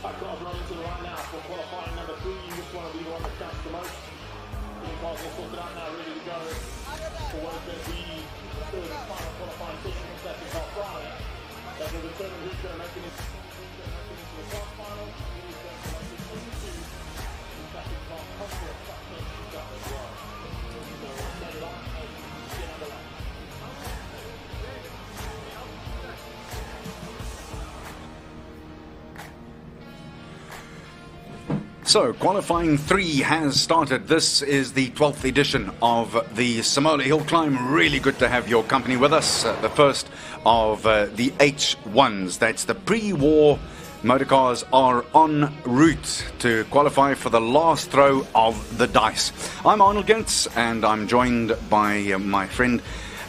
Cars running to the right now for qualifying number 3. This one will be the one that counts the most. Cars all sorted out now, ready to go for what is going to be the third and final qualifying session of Classic Car Friday. That will determine who's going to make it into the class final. Who's going to make it into the Classic Car Conqueror Cup shootout as well. So set it up and get underway. So, qualifying 3 has started. This is the 12th edition of the Simola Hillclimb. Really good to have your company with us. The first of the H1s. That's the pre-war motorcars are en route to qualify for the last throw of the dice. I'm Arnold Gentz, and I'm joined by my friend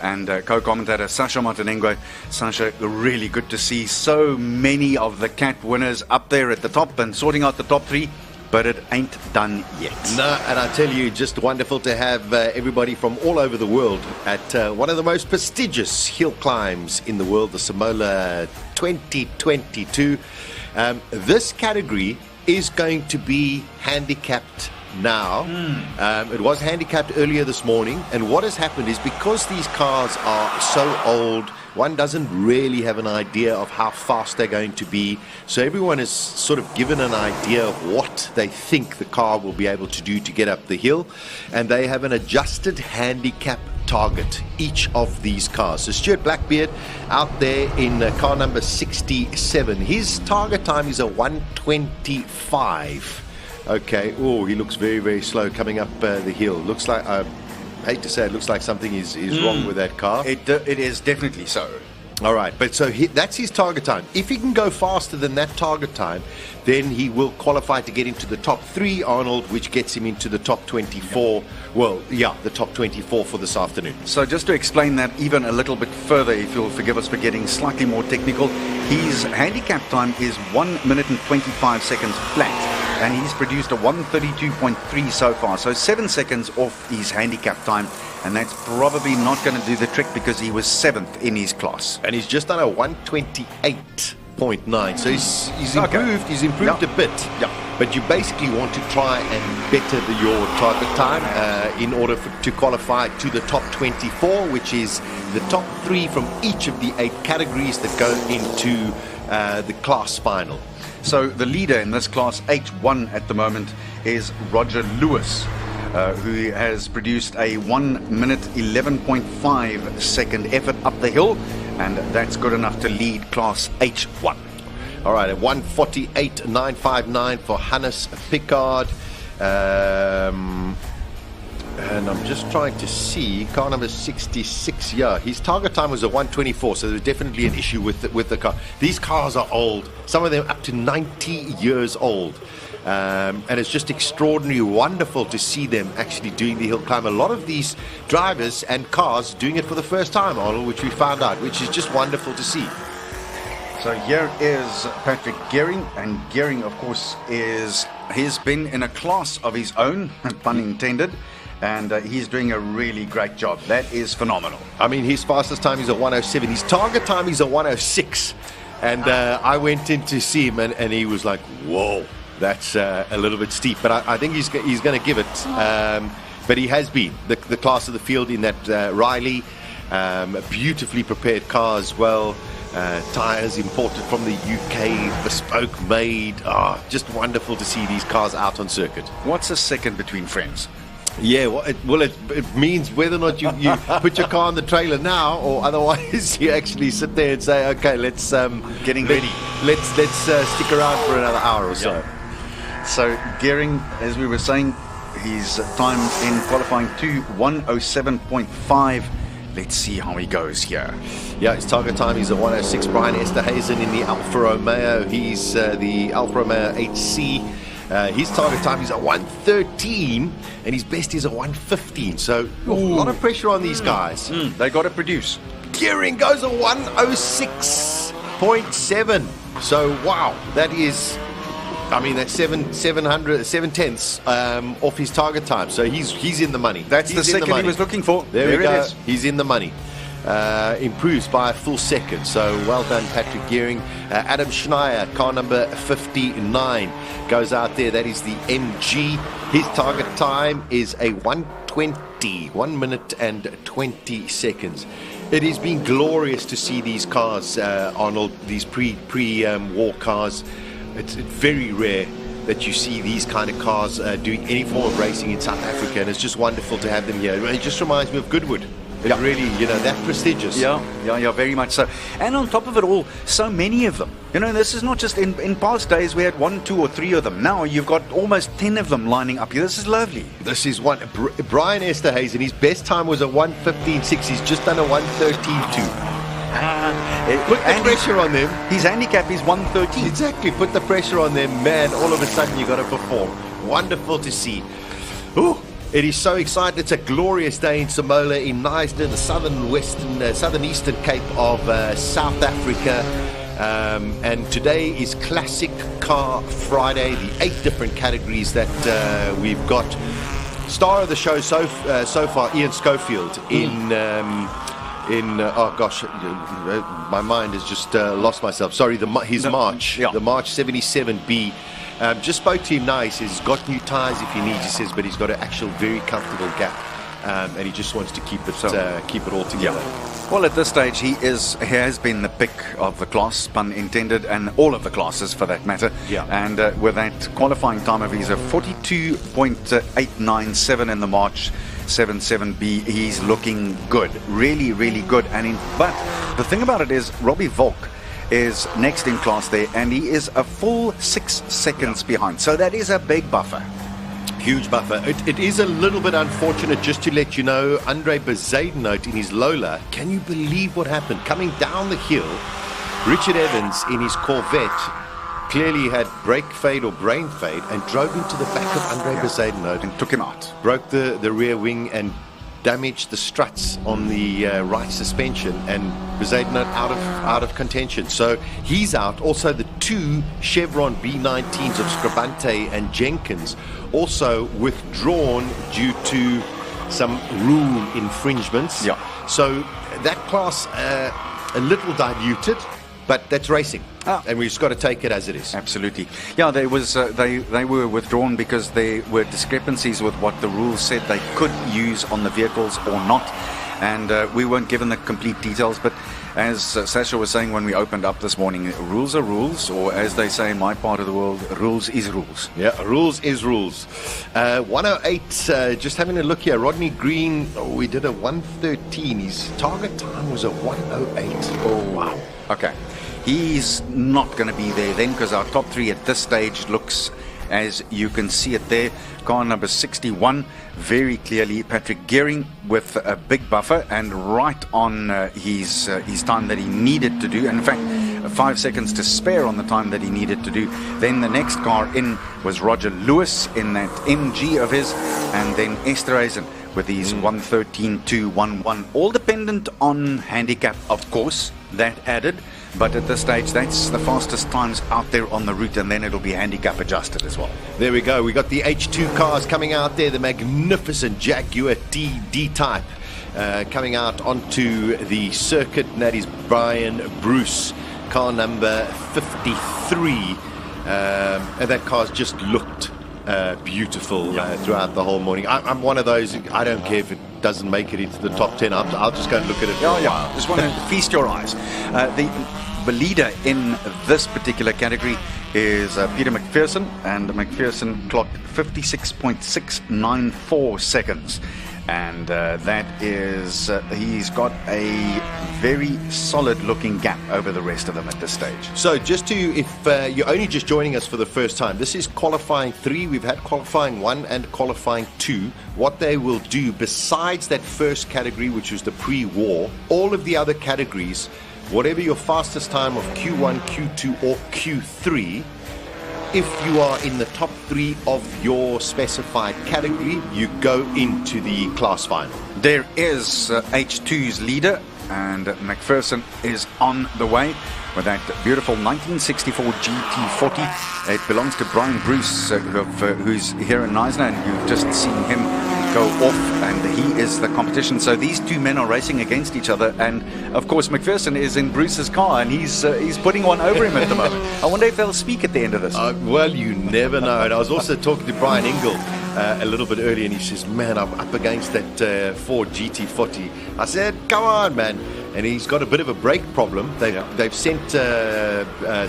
and co-commentator Sasha Martinengo. Sasha, really good to see so many of the CAT winners up there at the top and sorting out the top 3. But it ain't done yet. No, and I tell you, just wonderful to have everybody from all over the world at one of the most prestigious hill climbs in the world, the Simola 2022. This category is going to be handicapped now. It was handicapped earlier this morning, and what has happened is because these cars are so old, one doesn't really have an idea of how fast they're going to be. So everyone is sort of given an idea of what they think the car will be able to do to get up the hill, and they have an adjusted handicap target, each of these cars. So Stuart Blackbeard out there in car number 67, his target time is a 1:25. Okay, oh, he looks very, very slow coming up the hill. Looks like, I hate to say it, looks like something is wrong with that car. It is definitely so. All right, but so that's his target time. If he can go faster than that target time, then he will qualify to get into the top 3, Arnold, which gets him into the top 24. Well, yeah, the top 24 for this afternoon. So just to explain that even a little bit further, if you'll forgive us for getting slightly more technical, his handicap time is 1 minute and 25 seconds flat, and he's produced a 1:32.3 so far, so 7 seconds off his handicap time, and that's probably not going to do the trick because he was 7th in his class. And he's just done a 128.9, so he's improved. He's improved a bit. Yeah. But you basically want to try and better your target time in order to qualify to the top 24, which is the top 3 from each of the 8 categories that go into the class final. So the leader in this class, H1 at the moment, is Roger Lewis, who has produced a 1 minute 11.5 second effort up the hill, and that's good enough to lead class H1. All right, at 1:48.959 for Hannes Pickard. And I'm just trying to see, car number 66, yeah, his target time was a 1:24, so there's definitely an issue with the car. These cars are old, some of them up to 90 years old. And it's just extraordinarily wonderful to see them actually doing the hill climb. A lot of these drivers and cars doing it for the first time, Arnold, which we found out, which is just wonderful to see. So here is Patrick Gehring, and Gehring, of course, he's been in a class of his own, pun intended, and he's doing a really great job. That is phenomenal. I mean, his fastest time is a 1:07. His target time is a 1:06. And I went in to see him, and he was like, whoa, that's a little bit steep. But I think he's going to give it. But he has been the class of the field in that Riley. A beautifully prepared car as well. Tyres imported from the UK, bespoke made. Just wonderful to see these cars out on circuit. What's a second between friends? Yeah, well, it means whether or not you put your car on the trailer now, or otherwise you actually sit there and say, okay, let's getting ready. Let's stick around for another hour or so. So Gehring, as we were saying, his time in qualifying to 1:07.5. Let's see how he goes here. Yeah, his target time is a 1:06. Brian Esterhazen in the Alfa Romeo. He's the Alfa Romeo HC. His target time is a 1:13, and his best is a 1:15. So a lot of pressure on these guys. They got to produce. Gehring goes a 1:06.7. So wow, that is, I mean, that's 7/10 off his target time. So he's in the money. That's the second he was looking for. There we it go. is. He's in the money. Improves by a full second. So well done, Patrick Gehring. Adam Schneier, car number 59, goes out there. That is the MG. His target time is a 1:20, 1 minute and 20 seconds. It has been glorious to see these cars, Arnold, these pre-war cars. It's very rare that you see these kind of cars doing any form of racing in South Africa, and it's just wonderful to have them here. It just reminds me of Goodwood. It really, that prestigious. Yeah, very much so. And on top of it all, so many of them. This is not just in past days we had 1, 2 or 3 of them. Now you've got almost 10 of them lining up here. This is lovely. This is one. Brian Esterhazen, his best time was a 1:15.6. He's just done a 1:13.2. Put the pressure on them. His handicap is 1:13. Exactly. Put the pressure on them, man. All of a sudden you got to perform. Wonderful to see. Ooh. It is so exciting. It's a glorious day in Simola, in Knysna, the southeastern Cape of South Africa. And today is Classic Car Friday, the 8 different categories that we've got. Star of the show so far, Ian Schofield oh gosh, my mind has just lost myself. Sorry, his March, the March 77B. Just spoke to him now. He says he's got new tyres if he needs. He says, but he's got an actual very comfortable gap, and he just wants to keep it all together. Well, at this stage, he has been the pick of the class, pun intended, and all of the classes for that matter. Yeah. And with that qualifying time of his 42.897 in the March 77B, he's looking good, really, really good. But the thing about it is, Robbie Volk is next in class there, and he is a full 6 seconds behind. So that is a big buffer. Huge buffer. It is a little bit unfortunate, just to let you know, Andre Bezuidenhout in his Lola, can you believe what happened? Coming down the hill, Richard Evans in his Corvette clearly had brake fade or brain fade and drove into the back of Andre Bezuidenhout and took him out. Broke the rear wing and damaged the struts on the right suspension, and Bezuidenhout out of contention. So he's out. Also the 2 Chevron B19s of Scribante and Jenkins also withdrawn due to some rule infringements. Yeah. So that class a little diluted, but that's racing. And we've just got to take it as it is. Absolutely. Yeah, there was they were withdrawn because there were discrepancies with what the rules said they could use on the vehicles or not. And we weren't given the complete details. But as Sasha was saying when we opened up this morning, rules are rules, or as they say in my part of the world, rules is rules. Yeah, rules is rules. 108, just having a look here. Rodney Green, we did a 113. His target time was a 108. Oh, wow. Okay. He's not going to be there then, because our top 3 at this stage looks, as you can see it there, car number 61, very clearly Patrick Gearing with a big buffer and right on his time that he needed to do. And in fact, 5 seconds to spare on the time that he needed to do. Then the next car in was Roger Lewis in that MG of his, and then Esterhazen with his 113.211, all dependent on handicap, of course, that added. But at this stage, that's the fastest times out there on the route, and then it'll be handicap adjusted as well. There we go. We got the H2 cars coming out there, the magnificent Jaguar D-Type coming out onto the circuit, and that is Brian Bruce, car number 53. And that car's just looked beautiful throughout the whole morning. I'm one of those, I don't care if it doesn't make it into the top 10. I'll just go and look at it for a while. Just want to feast your eyes. The leader in this particular category is Peter McPherson, and McPherson clocked 56.694 seconds. And that is, he's got a very solid looking gap over the rest of them at this stage. So just to, if you're only just joining us for the first time, this is qualifying 3. We've had qualifying 1 and qualifying 2. What they will do, besides that first category, which was the pre-war, all of the other categories, whatever your fastest time of Q1, Q2 or Q3, if you are in the top 3 of your specified category, you go into the class final. There is H2's leader, and McPherson is on the way with that beautiful 1964 GT40. It belongs to Brian Bruce, who's here in Neisner, and you've just seen him go off, and he is the competition. So these two men are racing against each other, and of course McPherson is in Bruce's car, and he's putting one over him at the moment. I wonder if they'll speak at the end of this. Well, you never know. And I was also talking to Brian Engel a little bit earlier, and he says, man, I'm up against that Ford GT40. I said, come on, man. And he's got a bit of a brake problem. They've sent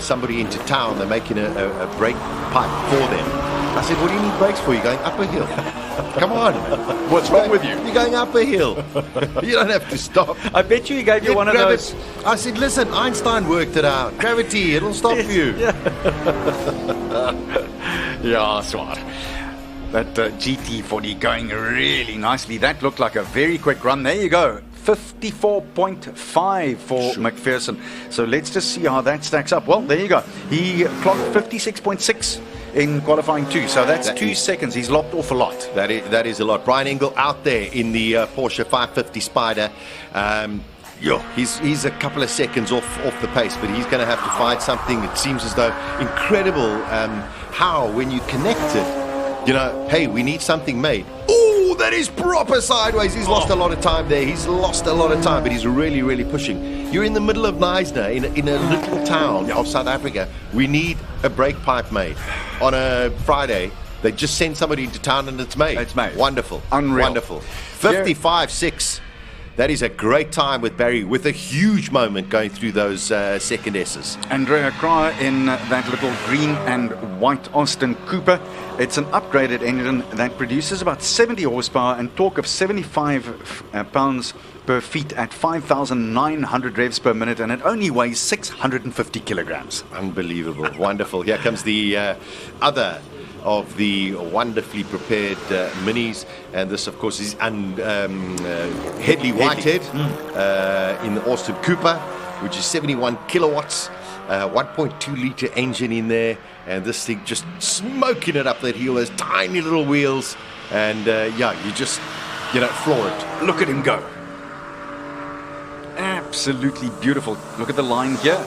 somebody into town. They're making a brake pipe for them. I said, what do you need brakes for? You're going up a hill. Come on. What's wrong with you? You're going up a hill. You don't have to stop. I bet you he gave you one of those. I said, listen, Einstein worked it out. Gravity, it'll stop you. Yeah, smart. That GT40 going really nicely. That looked like a very quick run. There you go. 54.5 for McPherson. So let's just see how that stacks up. Well, there you go. He clocked 56.6 in qualifying 2. So that's 2 seconds. He's lopped off a lot. That is a lot. Brian Engel out there in the Porsche 550 Spider. He's a couple of seconds off the pace, but he's going to have to find something. It seems as though incredible how when you connect it, hey, we need something made. Oh, that is proper sideways. He's lost a lot of time there. He's lost a lot of time, but he's really, really pushing. You're in the middle of Neisner, in a little town of South Africa. We need a brake pipe made. On a Friday, they just send somebody into town and it's made. It's made. Wonderful. Unreal. Wonderful. 55.6. That is a great time with Barry, with a huge moment going through those second S's. Andrea Cryer in that little green and white Austin Cooper. It's an upgraded engine that produces about 70 horsepower and torque of 75 pounds per feet at 5,900 revs per minute, and it only weighs 650 kilograms. Unbelievable. Wonderful. Here comes the other of the wonderfully prepared minis. And this, of course, is Headley Whitehead in the Austin Cooper, which is 71 kilowatts, 1.2 litre engine in there. And this thing just smoking it up that hill. There's tiny little wheels. And you just, floor it. Look at him go. Absolutely beautiful. Look at the line here.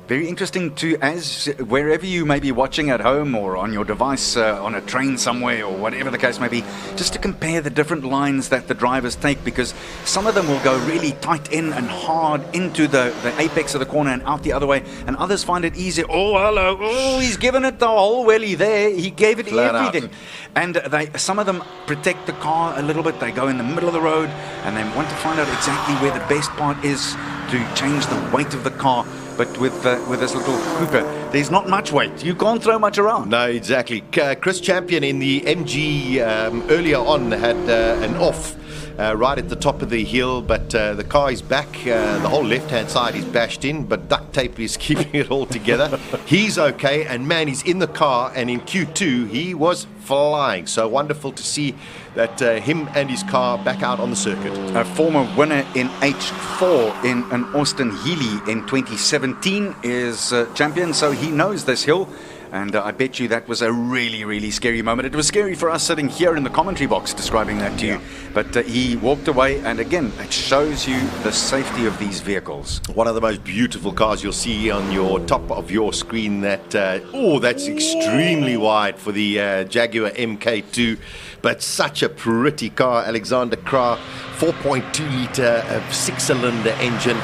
Very interesting to, as wherever you may be watching at home or on your device, on a train somewhere or whatever the case may be, just to compare the different lines that the drivers take, because some of them will go really tight in and hard into the apex of the corner and out the other way, and others find it easy. Oh, hello. Oh, he's given it the whole welly there. He gave it Flat everything. And some of them protect the car a little bit. They go in the middle of the road and they want to find out exactly where the best part is to change the weight of the car. But with this little Cooper, there's not much weight. You can't throw much around. No, exactly. Chris Champion in the MG earlier on had an off right at the top of the hill, but the car is back. The whole left-hand side is bashed in, but duct tape is keeping it all together. He's okay, and man, he's in the car, and in Q2, he was flying. So wonderful to see that him and his car back out on the circuit. A former winner in H4 in an Austin Healey in 2017 is champion, so he knows this hill. And I bet you that was a really, really scary moment. It was scary for us sitting here in the commentary box describing that to you. But he walked away, and again, it shows you the safety of these vehicles. One of the most beautiful cars you'll see on your top of your screen. That's extremely wide for the Jaguar MK2. But such a pretty car, Alexander Krah, 4.2 litre 6-cylinder engine.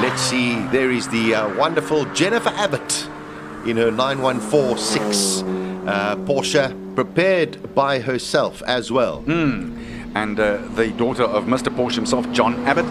Let's see, there is the wonderful Jennifer Abbott in her 9146 Porsche, prepared by herself as well. And the daughter of Mr. Porsche himself, John Abbott.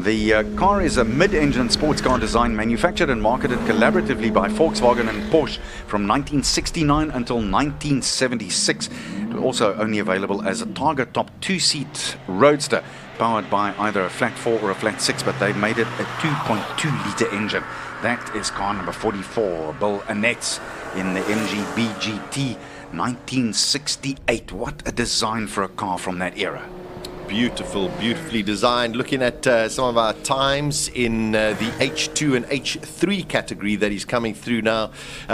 The car is a mid-engine sports car design, manufactured and marketed collaboratively by Volkswagen and Porsche from 1969 until 1976. It was also only available as a Targa Top 2-seat roadster, powered by either a flat 4 or a flat 6, but they made it a 2.2 litre engine. That is car number 44, Bill Annette's in the MG BGT 1968. What a design for a car from that era. Beautiful, beautifully designed. Looking at some of our times in the H2 and H3 category that is coming through now.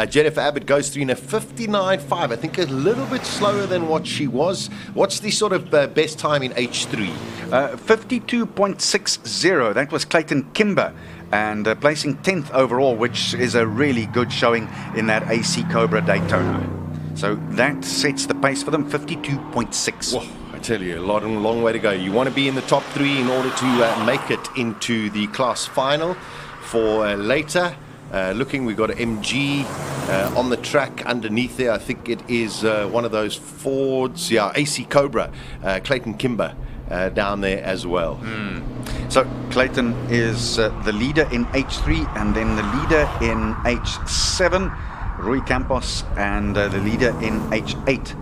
Jennifer Abbott goes through in a 59.5. I think a little bit slower than what she was. What's the sort of best time in H3? 52.60. That was Clayton Kimber. And placing 10th overall, which is a really good showing in that AC Cobra Daytona. So that sets the pace for them, 52.6. Whoa, I tell you, a long way to go. You want to be in the top 3 in order to make it into the class final for later. We've got an MG on the track underneath there. I think it is one of those Fords. Yeah, AC Cobra, Clayton Kimber. Down there as well. So Clayton is the leader in H3, and then the leader in H7, Rui Campos, and the leader in H8,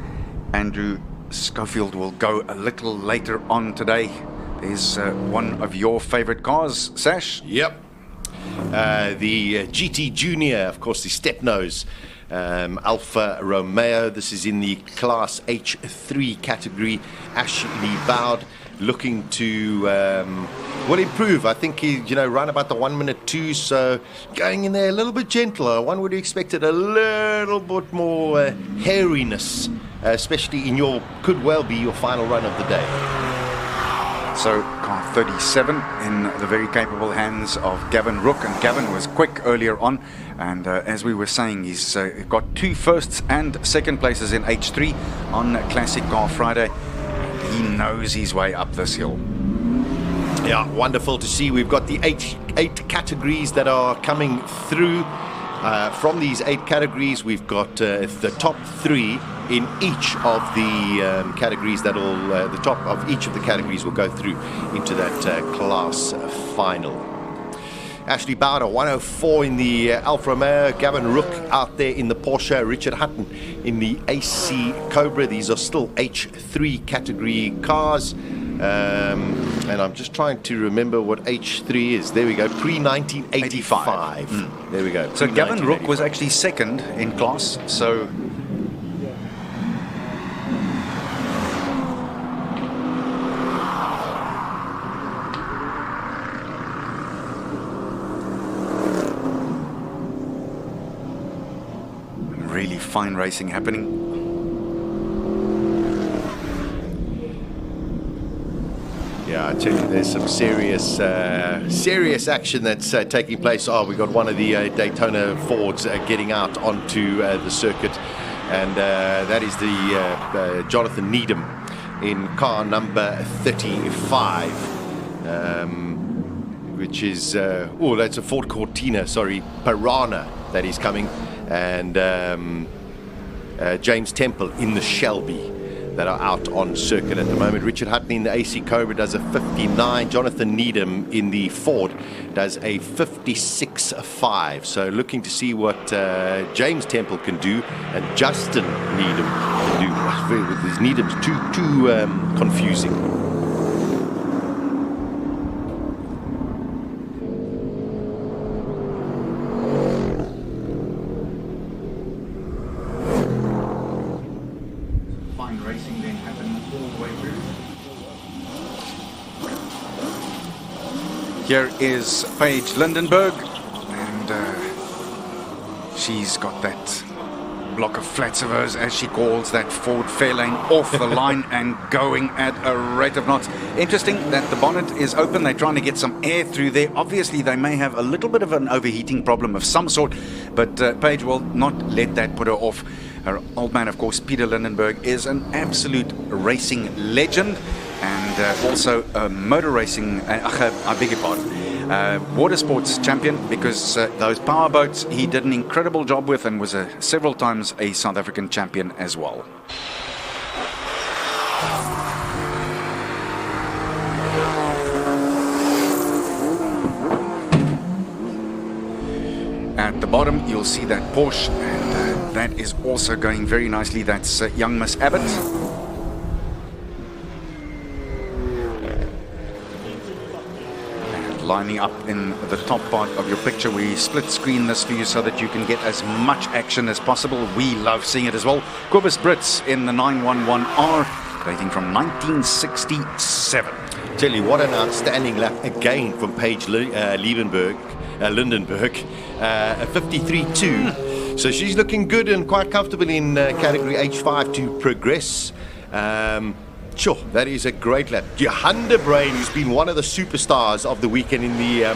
Andrew Schofield, will go a little later on today. There's one of your favorite cars, Sash. Yep. The GT Junior, of course, the step nose. Alfa Romeo. This is in the Class H3 category. Ashley Bowd looking to improve. I think he, run about the 1 minute 2, so going in there a little bit gentler. One would have expected a little bit more hairiness, especially in could well be your final run of the day. So car 37 in the very capable hands of Gavin Rook, and Gavin was quick earlier on, and as we were saying, he's got 2 firsts and second places in H3 on Classic Car Friday. He knows his way up this hill. Yeah, wonderful to see. We've got the 8 categories that are coming through. From these 8 categories, we've got the top 3 in each of the categories the top of each of the categories will go through into that class final. Ashley Bowder, 104 in the Alfa Romeo. Gavin Rook out there in the Porsche. Richard Hutton in the AC Cobra. These are still H3 category cars. And I'm just trying to remember what H3 is. There we go, pre-1985. There we go. So Gavin Rook was actually second in class, so fine racing happening. Yeah, I tell you, there's some serious action that's taking place. Oh, we got one of the Daytona Fords getting out onto the circuit, and that is the Jonathan Needham in car number 35, which is that's a Ford Cortina, Piranha that is coming, and James Temple in the Shelby that are out on circuit at the moment. Richard Hutton in the AC Cobra does a 59. Jonathan Needham in the Ford does a 56.5. So looking to see what James Temple can do and Justin Needham can do. With his Needham's too confusing. Here is Paige Lindenberg, and she's got that block of flats of hers, as she calls that Ford Fairlane, off the line and going at a rate of knots. Interesting that the bonnet is open. They're trying to get some air through there. Obviously, they may have a little bit of an overheating problem of some sort, but Paige will not let that put her off. Her old man, of course, Peter Lindenberg, is an absolute racing legend. And also a motor racing, I beg your pardon, water sports champion, because those power boats he did an incredible job with, and was several times a South African champion as well. At the bottom you'll see that Porsche, and that is also going very nicely. That's young Miss Abbott. Lining up in the top part of your picture. We split screen this for you so that you can get as much action as possible. We love seeing it as well. Cobus Brits in the 911R, dating from 1967. Tell you what, an outstanding lap again from Paige Lindenberg, a 53.2. So she's looking good and quite comfortable in category H5 to progress. Sure, that is a great lap. Johanna Brain, who's been one of the superstars of the weekend in the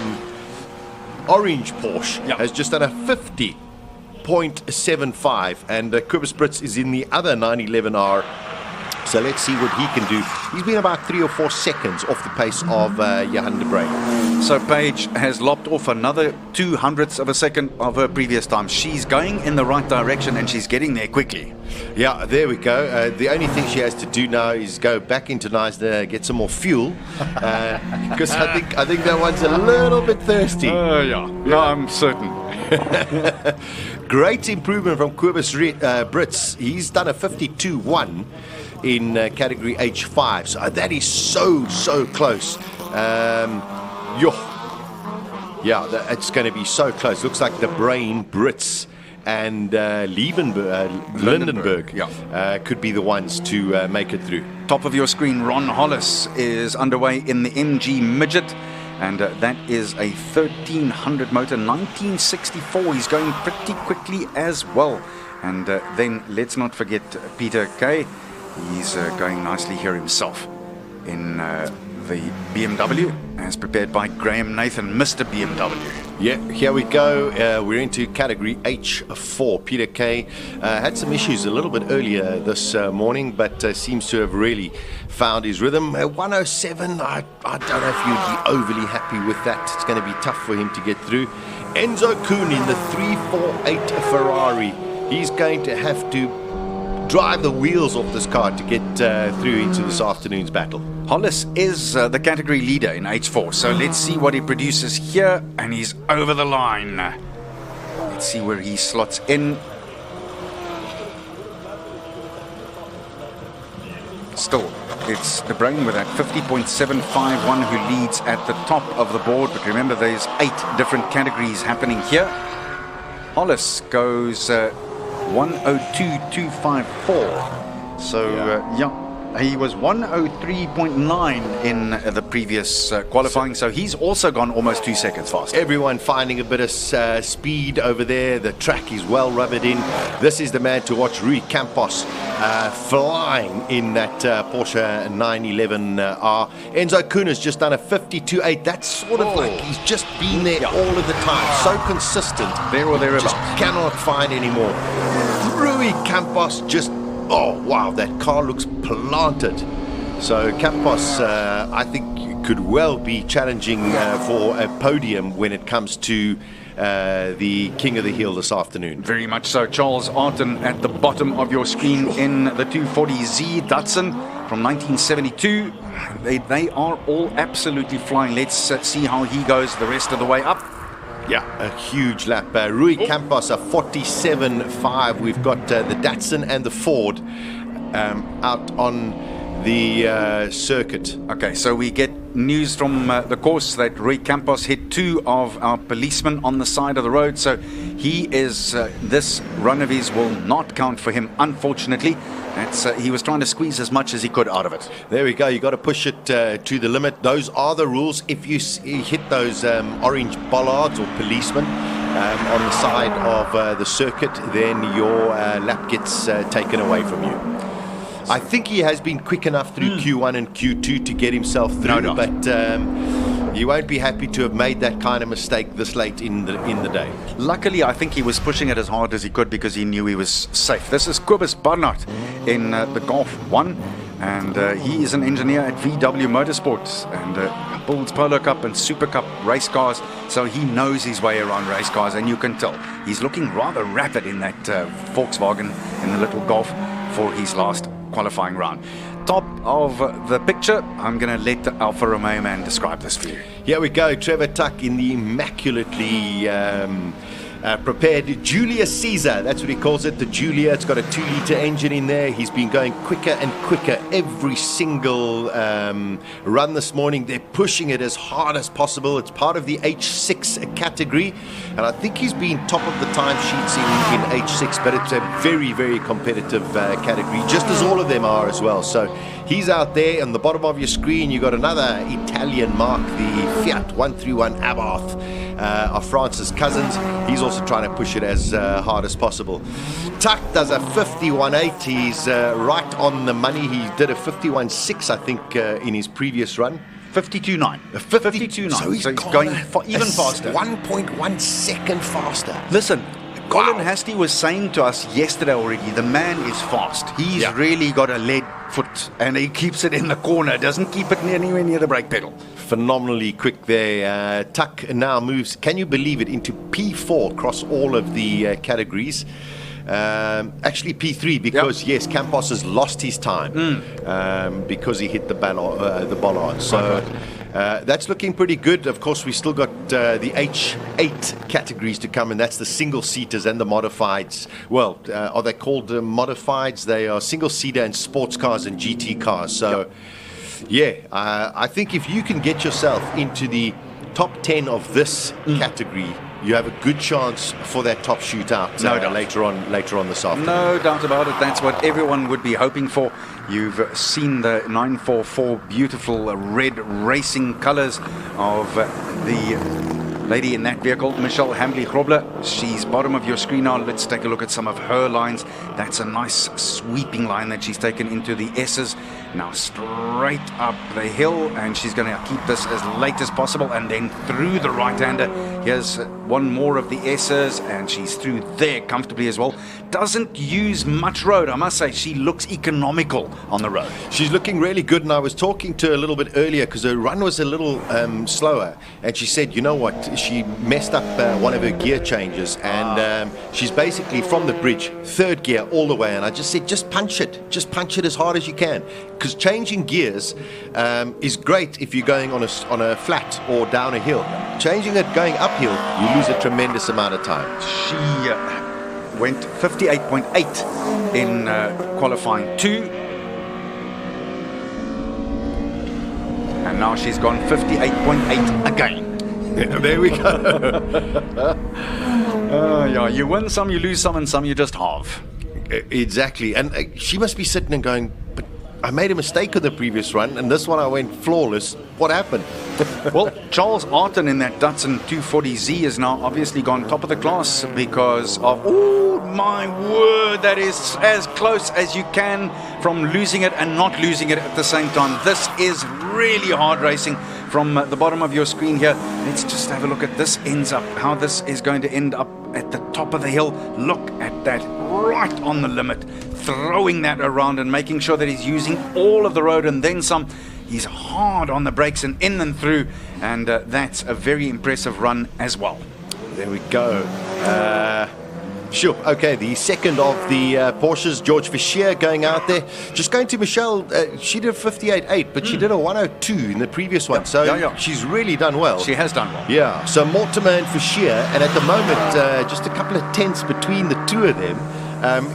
orange Porsche, has just done a 50.75, and Cobus Brits is in the other 911R. So let's see what he can do. He's been about 3 or 4 seconds off the pace of Johanna Brain. So Paige has lopped off another 200ths of a second of her previous time. She's going in the right direction, and she's getting there quickly. Yeah, there we go. The only thing she has to do now is go back into Neisner, get some more fuel, because I think that one's a little bit thirsty. Yeah, I'm certain. Great improvement from Cobus Brits. He's done a 52.1 in category H5. So that is so close. It's going to be so close. Looks like the Brain, Brits, and Lindenberg could be the ones to make it through. Top of your screen, Ron Hollis is underway in the MG Midget, and that is a 1300 motor, 1964. He's going pretty quickly as well. And then let's not forget Peter Kay. He's going nicely here himself in the BMW, as prepared by Graham Nathan, Mr. BMW. Yeah, here we go. We're into category H4. Peter Kay had some issues a little bit earlier this morning, but seems to have really found his rhythm. 107, I don't know if you'd be overly happy with that. It's going to be tough for him to get through. Enzo Kuhn in the 348 Ferrari. He's going to have to drive the wheels off this car to get through into this afternoon's battle. Hollis is the category leader in H4, so let's see what he produces here, and he's over the line. Let's see where he slots in. Still, it's the Brain with that 50.751 who leads at the top of the board, but remember there's 8 different categories happening here. Hollis goes 102.254. So, He was 1:03.9 in the previous qualifying, so he's also gone almost 2 seconds faster. Everyone finding a bit of speed over there. The track is well rubbered in. This is the man to watch, Rui Campos, flying in that Porsche 911R. Enzo Kuhner's just done a 52.8. That's sort of like he's just been there all of the time. So consistent. There or thereabouts. Just cannot find anymore. Rui Campos just, oh wow, that car looks planted. So Campos, I think, could well be challenging for a podium when it comes to the King of the Hill this afternoon. Very much so. Charles Arton at the bottom of your screen in the 240Z Datsun from 1972. They are all absolutely flying. Let's see how he goes the rest of the way up. Yeah, a huge lap. Rui Campos, a 47.5. We've got the Datsun and the Ford out on the circuit. Okay, so we get news from the course that Rui Campos hit 2 of our policemen on the side of the road. So he is, this run of his will not count for him, unfortunately. He was trying to squeeze as much as he could out of it. There we go. You got to push it to the limit. Those are the rules. If you hit those orange bollards or policemen on the side of the circuit, then your lap gets taken away from you. I think he has been quick enough through Q1 and Q2 to get himself through, but you won't be happy to have made that kind of mistake this late in the day. Luckily, I think he was pushing it as hard as he could because he knew he was safe. This is Kobus Barnard in the Golf 1, and he is an engineer at VW Motorsports and builds Polo Cup and Super Cup race cars, so he knows his way around race cars, and you can tell. He's looking rather rapid in that Volkswagen in the little Golf for his last qualifying round. Top of the picture, I'm going to let the Alfa Romeo man describe this for you. Here we go, Trevor Tuck in the immaculately prepared Giulia Caesar. That's what he calls it, the Giulia. It's got a 2-litre engine in there. He's been going quicker and quicker every single run this morning. They're pushing it as hard as possible. It's part of the H6 category, and I think he's been top of the timesheets in H6, but it's a very, very competitive category, just as all of them are as well. So he's out there. On the bottom of your screen, you've got another Italian mark, the Fiat 131 Abarth of France's cousins. He's also trying to push it as hard as possible. Tuck does a 51.8. He's right on the money. He did a 51.6, I think, in his previous run. 52.9. 52.9. So he's going even faster. 1.1 second faster. Listen, Colin Hastie was saying to us yesterday already, the man is fast. He's really got a lead foot, and he keeps it in the corner, doesn't keep it anywhere near the brake pedal. Phenomenally quick there. Tuck now moves, can you believe it, into P4 across all of the categories. Actually P3 because yes, Campos has lost his time because he hit the bollard. So that's looking pretty good. Of course, we still got the H8 categories to come, and that's the single seaters and the modifieds. Well, are they called modifieds? They are single seater and sports cars and GT cars. So I think if you can get yourself into the top 10 of this category, you have a good chance for that top shootout later on this afternoon. No doubt about it. That's what everyone would be hoping for. You've seen the 944 beautiful red racing colors of the lady in that vehicle, Michelle Hambley-Grobler. She's bottom of your screen now. Let's take a look at some of her lines. That's a nice sweeping line that she's taken into the S's. Now straight up the hill, and she's going to keep this as late as possible, and then through the right-hander. Here's one more of the S's, and she's through there comfortably as well. Doesn't use much road, I must say. She looks economical on the road. She's looking really good, and I was talking to her a little bit earlier because her run was a little slower, and she said, you know what, she messed up one of her gear changes, and she's basically from the bridge, third gear all the way, and I just said, just punch it as hard as you can, because changing gears is great if you're going on a flat or down a hill. Changing it going uphill, you lose a tremendous amount of time. She went 58.8 in qualifying 2, and now she's gone 58.8 again. Yeah, there we go. You win some, you lose some, and some you just halve. Exactly. And she must be sitting and going, but I made a mistake on the previous run, and this one I went flawless. What happened? Well, Charles Arton in that Datsun 240Z has now obviously gone top of the class because of, oh my word, that is as close as you can from losing it and not losing it at the same time. This is really hard racing. From the bottom of your screen here, let's just have a look at this ends up, how this is going to end up at the top of the hill. Look at that, right on the limit, throwing that around and making sure that he's using all of the road and then some. He's hard on the brakes and in and through, and that's a very impressive run as well. There we go. Sure. Okay, the second of the Porsches, George Fischer going out there. Just going to Michelle, she did a 58.8, but she did a 102 in the previous one. So she's really done well. She has done well. Yeah. So Mortimer and Fischer, and at the moment, just a couple of tenths between the two of them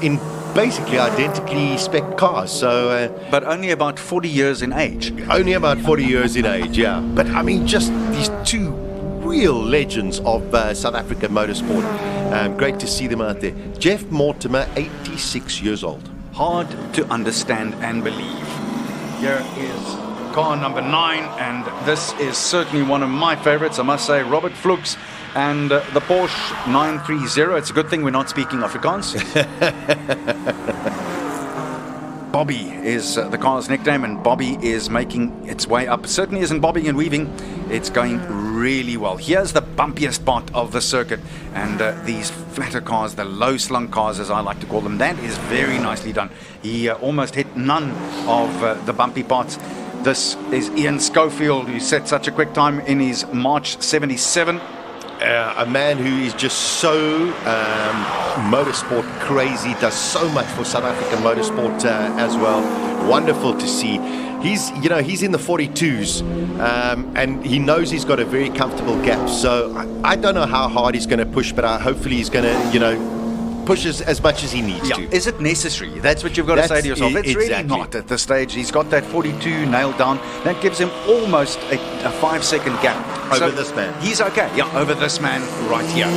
in basically identically spec cars. So, but only about 40 years in age. Only about 40 years in age, yeah. But I mean, just these two real legends of South African motorsport. Great to see them out there. Jeff Mortimer, 86 years old. Hard to understand and believe. Here is car number 9, and this is certainly one of my favorites, I must say. Robert Vloeks and the Porsche 930. It's a good thing we're not speaking Afrikaans. Bobby is the car's nickname, and Bobby is making its way up. Certainly isn't bobbing and weaving. It's going really well. Here's the bumpiest part of the circuit, and these flatter cars, the low slung cars as I like to call them, that is very nicely done. He almost hit none of the bumpy parts. This is Ian Schofield, who set such a quick time in his March 77. A man who is just so motorsport crazy, does so much for South African motorsport as well. Wonderful to see. He's in the 42s, and he knows he's got a very comfortable gap. So I don't know how hard he's going to push, but hopefully he's going to, push as much as he needs to. Is it necessary? That's what you've got to say to yourself. It's really not at this stage. He's got that 42 nailed down. That gives him almost a 5-second gap. Over this man. He's okay. Yeah, over this man right here.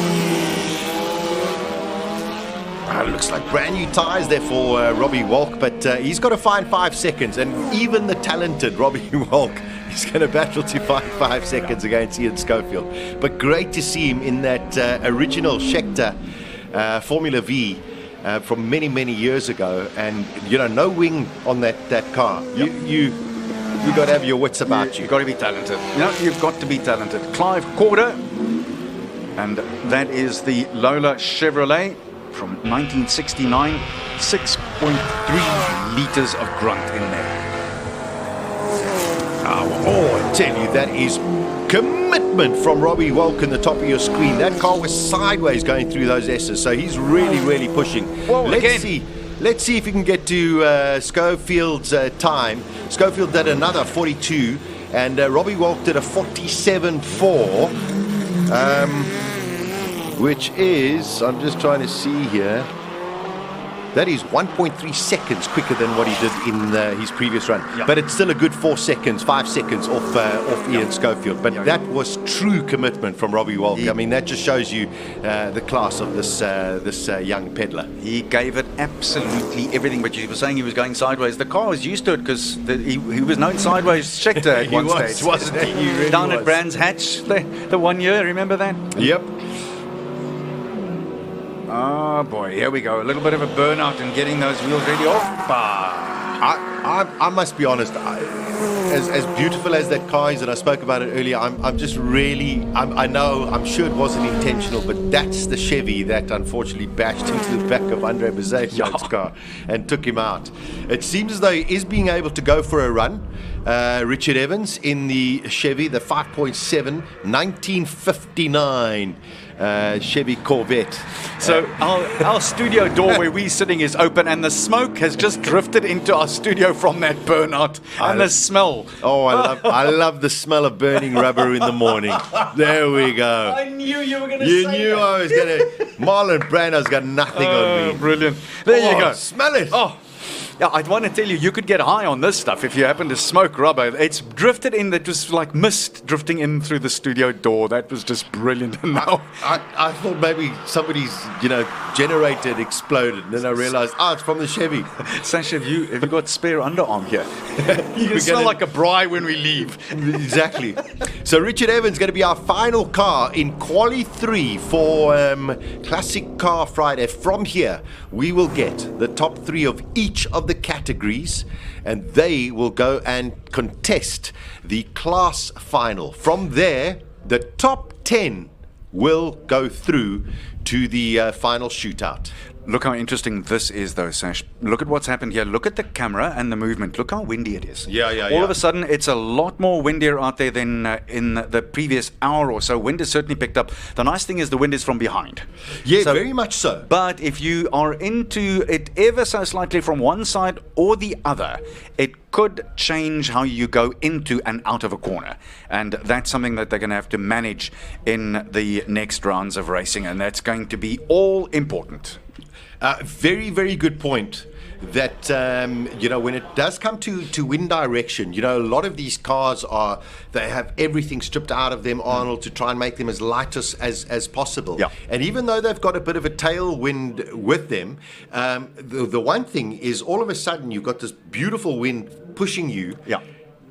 Looks like brand new tyres there for Robbie Walk, but he's got to find 5 seconds, and even the talented Robbie Walk is going to battle to find 5 seconds against Ian Schofield. But great to see him in that original Schechter Formula V from many years ago, and no wing on that car. Yep. You got to have your wits about you. You've got to be talented. You've got to be talented. Clive Corder, and that is the Lola Chevrolet from 1969. 6.3 litres of grunt in there. I tell you, that is commitment from Robbie Walk in the top of your screen. That car was sideways going through those S's, so he's really pushing. Whoa, Let's see if he can get to Schofield's time. Schofield did another 42, and Robbie Walk did a 47.4, which is, I'm just trying to see here, that is 1.3 seconds quicker than what he did in his previous run. Yep. But it's still a good 5 seconds off Ian Schofield. But that was true commitment from Robbie Walk. I mean, that just shows you the class of this young peddler. He gave it absolutely everything, but you were saying he was going sideways. The car was used to it because he was known sideways Schechter at one stage. Wasn't he? He really Down was. at Brands Hatch the 1 year, remember that? Yep. Oh boy, here we go. A little bit of a burnout and getting those wheels ready off. I must be honest, as beautiful as that car is, and I spoke about it earlier, I'm just really, I'm sure it wasn't intentional, but that's the Chevy that unfortunately bashed into the back of Andre Bezek's car and took him out. It seems as though he is being able to go for a run. Richard Evans in the Chevy, the 5.7, 1959 Chevy Corvette. So our studio door where we're sitting is open, and the smoke has just drifted into our studio from that burnout, and the smell. Oh, I love the smell of burning rubber in the morning. There we go. I knew you were going to say You knew I was going to. Marlon Brando's got nothing on me. Brilliant. There you go. Smell it. Oh. Yeah, I'd want to tell you, you could get high on this stuff if you happen to smoke rubber. It's drifted in, that was like mist drifting in through the studio door. That was just brilliant. And now I thought maybe somebody's, generator had exploded, and then I realized, it's from the Chevy. Sasha, have you got spare underarm here? You can smell like a braai when we leave. Exactly. So Richard Evans going to be our final car in Quali 3 for Classic Car Friday. From here, we will get the top 3 of each of the categories, and they will go and contest the class final. From there, the top 10 will go through to the final shootout. Look how interesting this is, though, Sash. Look at what's happened here. Look at the camera and the movement. Look how windy it is. All of a sudden, it's a lot more windier out there than in the previous hour or so. Wind has certainly picked up. The nice thing is the wind is from behind. Yeah, very much so. But if you are into it ever so slightly from one side or the other, it could change how you go into and out of a corner. And that's something that they're going to have to manage in the next rounds of racing. And that's going to be all important. Very, very good point. That when it does come to wind direction, a lot of these cars they have everything stripped out of them, Arnold, to try and make them as light as possible. Yeah. And even though they've got a bit of a tailwind with them, the one thing is all of a sudden you've got this beautiful wind pushing you. Yeah.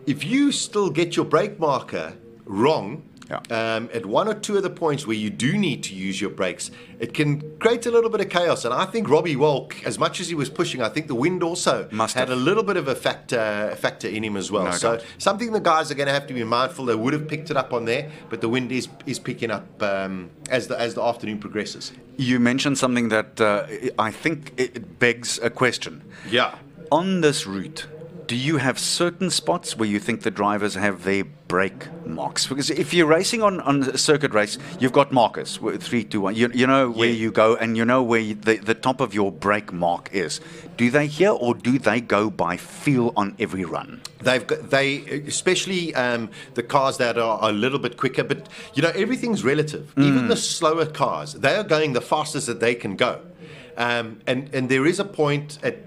If you still get your brake marker wrong, at one or two of the points where you do need to use your brakes, it can create a little bit of chaos. And I think Robbie Walk, as much as he was pushing, I think the wind also had a little bit of a factor in him as well. So something the guys are going to have to be mindful. They would have picked it up on there, but the wind is picking up as the afternoon progresses. You mentioned something that I think it begs a question. Yeah. On this route, do you have certain spots where you think the drivers have their brake marks? Because if you're racing on a circuit race, you've got markers, 3, 2, 1. You know where you go, and you know where the top of your brake mark is. Do they here, or do they go by feel on every run? Especially the cars that are a little bit quicker, but everything's relative. Even the slower cars, they are going the fastest that they can go. And there is a point at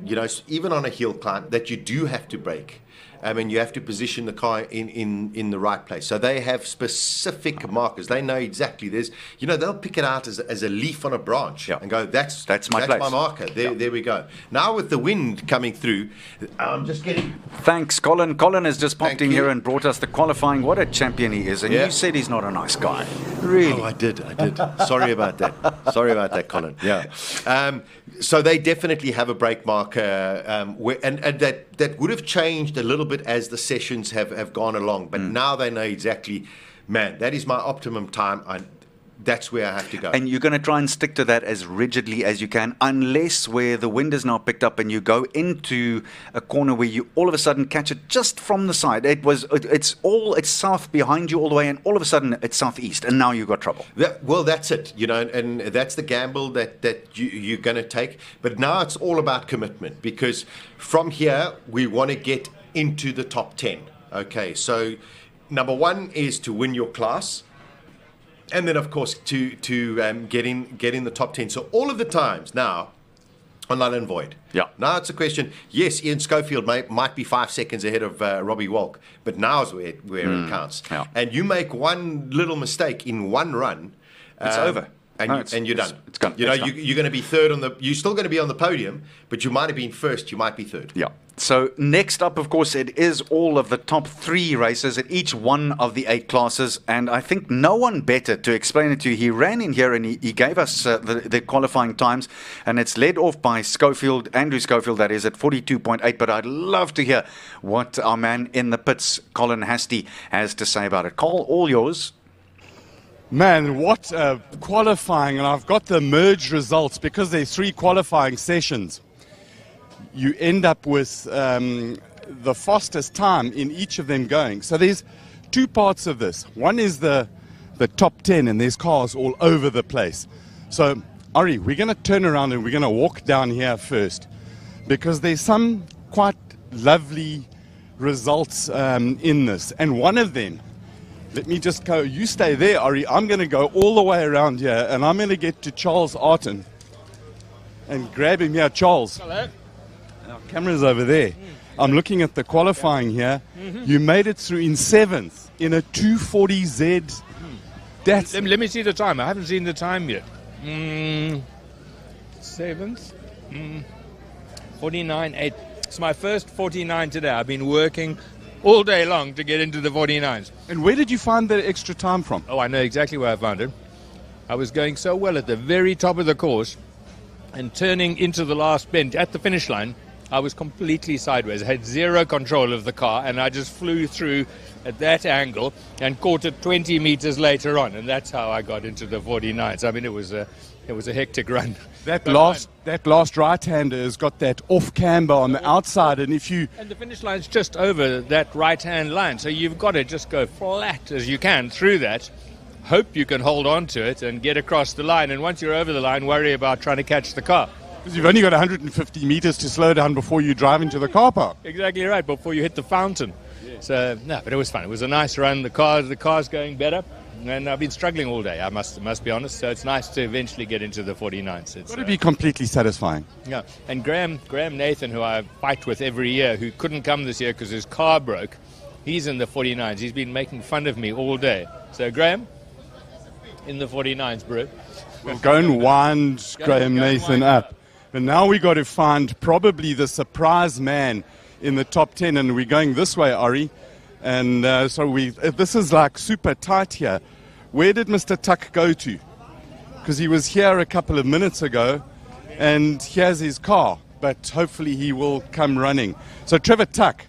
even on a hill climb that you do have to brake, and you have to position the car in the right place. So they have specific markers. They know exactly. They'll pick it out as a leaf on a branch and go, that's my marker. There we go. Now with the wind coming through, I'm just getting. Thanks, Colin. Colin has just popped in here and brought us the qualifying. What a champion he is! And you said he's not a nice guy. Really? Oh, I did. Sorry about that, Colin. Yeah. So they definitely have a brake marker, and that would have changed a little bit as the sessions have gone along. But now they know exactly, man, that is my optimum time. That's where I have to go. And you're going to try and stick to that as rigidly as you can, unless where the wind is now picked up and you go into a corner where you all of a sudden catch it just from the side. It's south behind you all the way, and all of a sudden it's southeast, and now you've got trouble. That's it, and that's the gamble that you're going to take. But now it's all about commitment, because from here we want to get into the top 10. Okay, so number one is to win your class. And then, of course, to get in the top 10. So all of the times now are null and void. Yeah. Now it's a question. Yes, Ian Schofield might be 5 seconds ahead of Robbie Walk, but now is where it counts. Yeah. And you make one little mistake in one run, it's over. And you're done. It's gone. You're going to be third you're still going to be on the podium, but you might have been first. You might be third. Yeah. So next up, of course, it is all of the top 3 races at each one of the 8 classes. And I think no one better to explain it to you. He ran in here and he gave us the qualifying times. And it's led off by Schofield, Andrew Schofield, that is, at 42.8. But I'd love to hear what our man in the pits, Colin Hastie, has to say about it. Cole, all yours. Man, what qualifying. And I've got the merged results because there's 3 qualifying sessions. You end up with the fastest time in each of them going. So there's 2 parts of this. One is the top 10, and there's cars all over the place. So, Ari, we're going to turn around and we're going to walk down here first, because there's some quite lovely results in this. And one of them, let me just go, you stay there, Ari. I'm going to go all the way around here, and I'm going to get to Charles Arton and grab him here. Charles. Hello. Camera's over there. I'm looking at the qualifying here. You made it through in 7th in a 240Z. That's Let me see the time. I haven't seen the time yet. 7th? 49.8. It's my first 49 today. I've been working all day long to get into the 49s. And where did you find the extra time from? Oh, I know exactly where I found it. I was going so well at the very top of the course and turning into the last bend at the finish line, I was completely sideways. I had zero control of the car, and I just flew through at that angle and caught it 20 meters later on, and that's how I got into the 49s. I mean, it was a hectic run. That last right-hander has got that off camber on the outside, and the finish line's just over that right-hand line, so you've got to just go flat as you can through that. Hope you can hold on to it and get across the line, and once you're over the line, worry about trying to catch the car. Because you've only got 150 meters to slow down before you drive into the car park. Exactly right, before you hit the fountain. So, no, but it was fun. It was a nice run. The car's going better, and I've been struggling all day, I must be honest. So it's nice to eventually get into the 49s. It's got to be completely satisfying. Yeah, and Graham Nathan, who I fight with every year, who couldn't come this year because his car broke, he's in the 49s. He's been making fun of me all day. So, Graham, in the 49s, bro. We'll go and wind Graham Nathan up. And now we got to find probably the surprise man in the top 10, and we're going this way, Ari. And so this is like super tight here. Where did Mr. Tuck go to? Because he was here a couple of minutes ago, and here's his car, but hopefully he will come running. So Trevor Tuck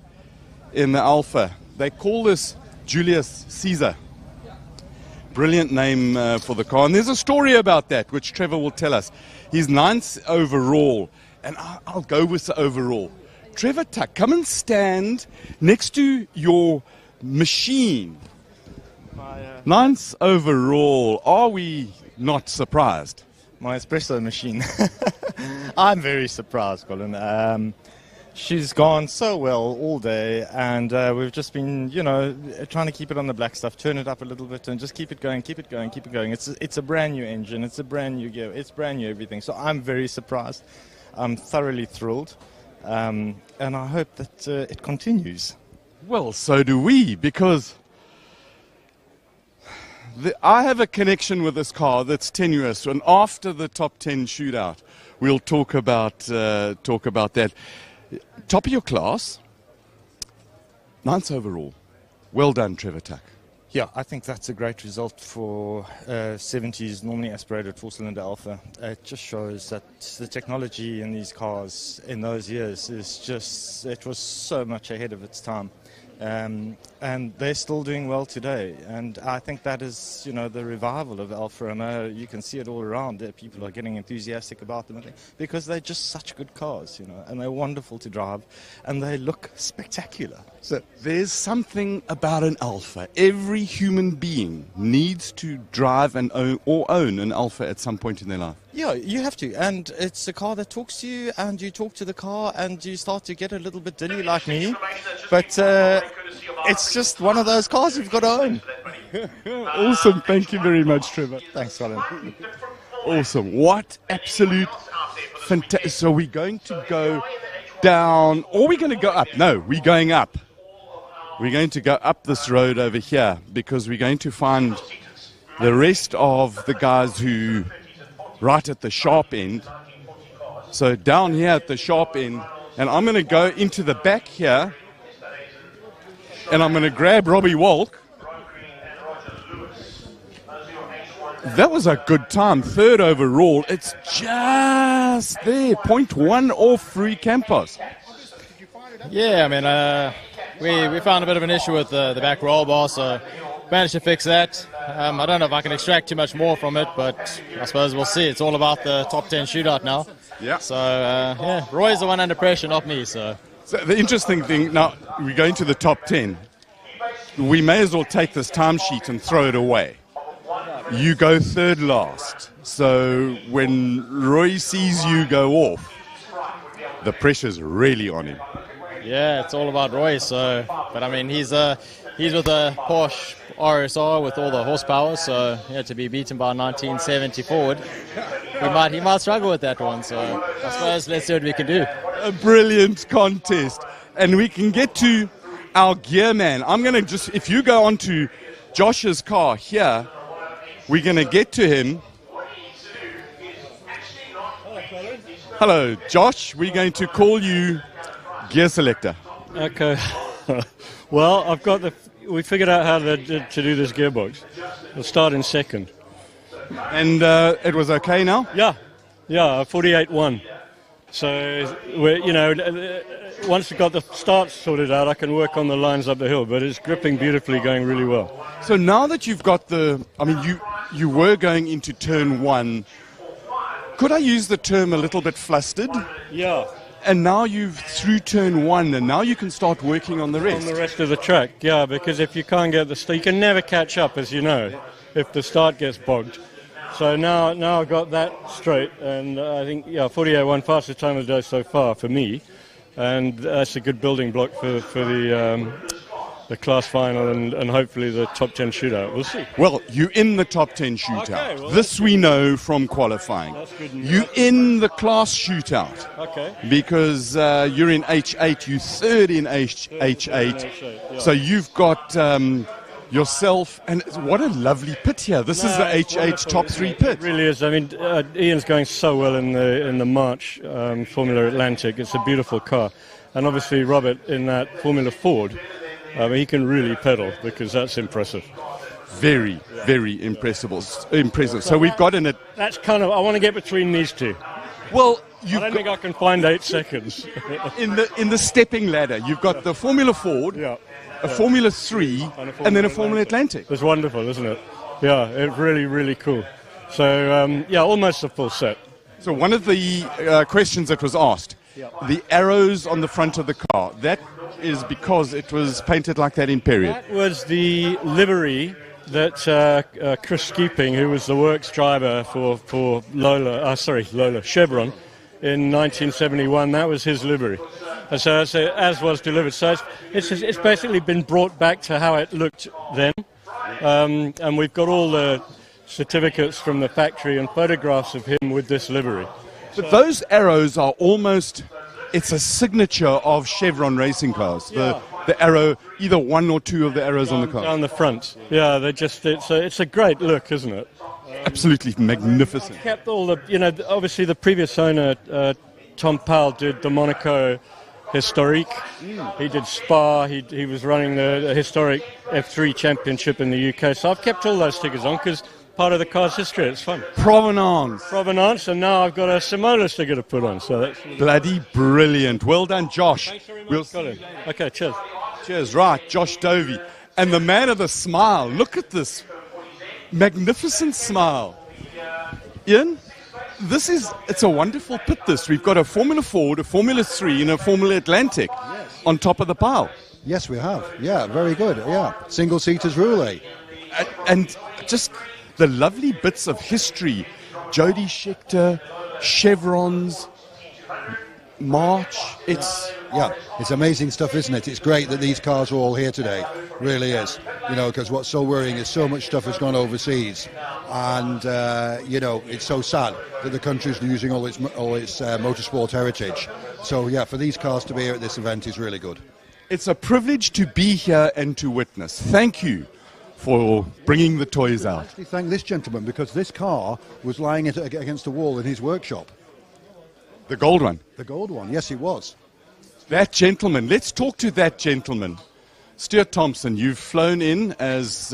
in the Alpha. They call this Julius Caesar. Brilliant name for the car. And there's a story about that, which Trevor will tell us. He's 9th overall, and I'll go with the overall. Trevor Tuck, come and stand next to your machine. 9th overall. Are we not surprised? My espresso machine. I'm very surprised, Colin. She's gone so well all day, and we've just been, trying to keep it on the black stuff, turn it up a little bit, and just keep it going. It's a brand new engine, it's a brand new gear, it's brand new everything. So I'm very surprised. I'm thoroughly thrilled, and I hope that it continues. Well, so do we, because I have a connection with this car that's tenuous, and after the top 10 shootout, we'll talk about that. Top of your class, 9th overall. Well done, Trevor Tuck. Yeah, I think that's a great result for 70s, normally aspirated four-cylinder Alpha. It just shows that the technology in these cars in those years it was so much ahead of its time. And they're still doing well today. And I think that is, the revival of Alpha. And you can see it all around. People are getting enthusiastic about them because they're just such good cars, and they're wonderful to drive, and they look spectacular. So there's something about an Alpha. Every human being needs to drive own an Alpha at some point in their life. Yeah, you have to. And it's a car that talks to you, and you talk to the car, and you start to get a little bit dilly like me. But it's just one of those cars you've got to own. Awesome. Thank you very much, Trevor. Thanks, Colin. Awesome. What absolute fantastic. So we're going to go down, or we're going to go up? No, we're going up. We're going to go up this road over here because we're going to find the rest of the guys who right at the sharp end. So down here at the sharp end, and I'm going to go into the back here, and I'm going to grab Robbie Walk. That was a good time, 3rd overall. It's just there, 0.1 off Rui Campos. Yeah, I mean, we found a bit of an issue with the back roll bar, so managed to fix that. I don't know if I can extract too much more from it, but I suppose we'll see. It's all about the top 10 shootout now. Yeah. So, Roy's the one under pressure, not me. So the interesting thing, now we're going to the top 10. We may as well take this timesheet and throw it away. You go 3rd last. So when Roy sees you go off, the pressure's really on him. Yeah, it's all about Roy. So, but I mean, he's with a Porsche RSR with all the horsepower. So, yeah, to be beaten by a 1970 Ford, he might struggle with that one. So, I suppose let's see what we can do. A brilliant contest, and we can get to our gear man. I'm going to just, if you go onto Josh's car here, we're going to get to him. Hello, Josh. We're going to call you gear selector. Okay. Well, we figured out how to do this gearbox. We'll start in second. And it was okay now? Yeah, 48-1. So, once we've got the start sorted out, I can work on the lines up the hill, but it's gripping beautifully, going really well. So now that you've got you were going into turn one, could I use the term a little bit flustered? Yeah. And now you've through turn one, and now you can start working on the rest. On the rest of the track, yeah, because if you can't get the start, you can never catch up, as you know, if the start gets bogged. So now I've got that straight, and I think, 48-1, fastest time of the day so far for me, and that's a good building block for the class final and hopefully the top 10 shootout. We'll see. Well, you're in the top 10 shootout. Okay, well, this we know from qualifying. That's good news. You're in the class shootout. Okay. Because you're in H8, you're third in H8. Yeah. So you've got yourself, and what a lovely pit here. This is the H8 top 3 pit. It really is. I mean, Ian's going so well in the March Formula Atlantic. It's a beautiful car. And obviously Robert in that Formula Ford, he can really pedal, because that's impressive. Very, very impressive. So we've got in it. That's kind of, I want to get between these two. Well, I don't think I can find 8 seconds. in the stepping ladder, you've got the Formula Ford, a Formula 3, and then a Formula Atlantic. It's wonderful, isn't it? Yeah, it's really, really cool. So, almost a full set. So one of the questions that was asked, the arrows on the front of the car, that is because it was painted like that in period. That was the livery that Chris Skeeping, who was the works driver for Chevron in 1971, that was his livery. And so as was delivered. So it's basically been brought back to how it looked then. And we've got all the certificates from the factory and photographs of him with this livery. But those arrows are almost, it's a signature of Chevron racing cars. Yeah. The arrow, either one or two of the arrows on the car. Down the front. Yeah, it's a great look, isn't it? Absolutely magnificent. Kept all the, obviously the previous owner, Tom Powell, did the Monaco Historique. He did Spa. He was running the historic F3 championship in the UK. So I've kept all those stickers on because part of the car's history. It's fun. Provenance, and now I've got a Simola sticker to put on. So that's bloody brilliant. Well done, Josh. Thanks very much, Colin. Okay, cheers. Cheers. Right, Josh Dovey. And the man of the smile. Look at this magnificent smile. Ian, it's a wonderful pit this. We've got a Formula Ford, a Formula 3 and a Formula Atlantic on top of the pile. Yes, we have. Yeah, very good. Yeah, single-seaters rule, eh? And just the lovely bits of history. Jody Scheckter, Chevrons, March. It's amazing stuff, isn't it? It's great that these cars are all here today. Really is. Because what's so worrying is so much stuff has gone overseas, and it's so sad that the country's losing all its motorsport heritage. So for these cars to be here at this event is really good. It's a privilege to be here and to witness. Thank you for bringing the toys out. Actually, thank this gentleman, because this car was lying against the wall in his workshop. The gold one? The gold one, yes, it was. That gentleman, let's talk to that gentleman. Stuart Thompson, you've flown in as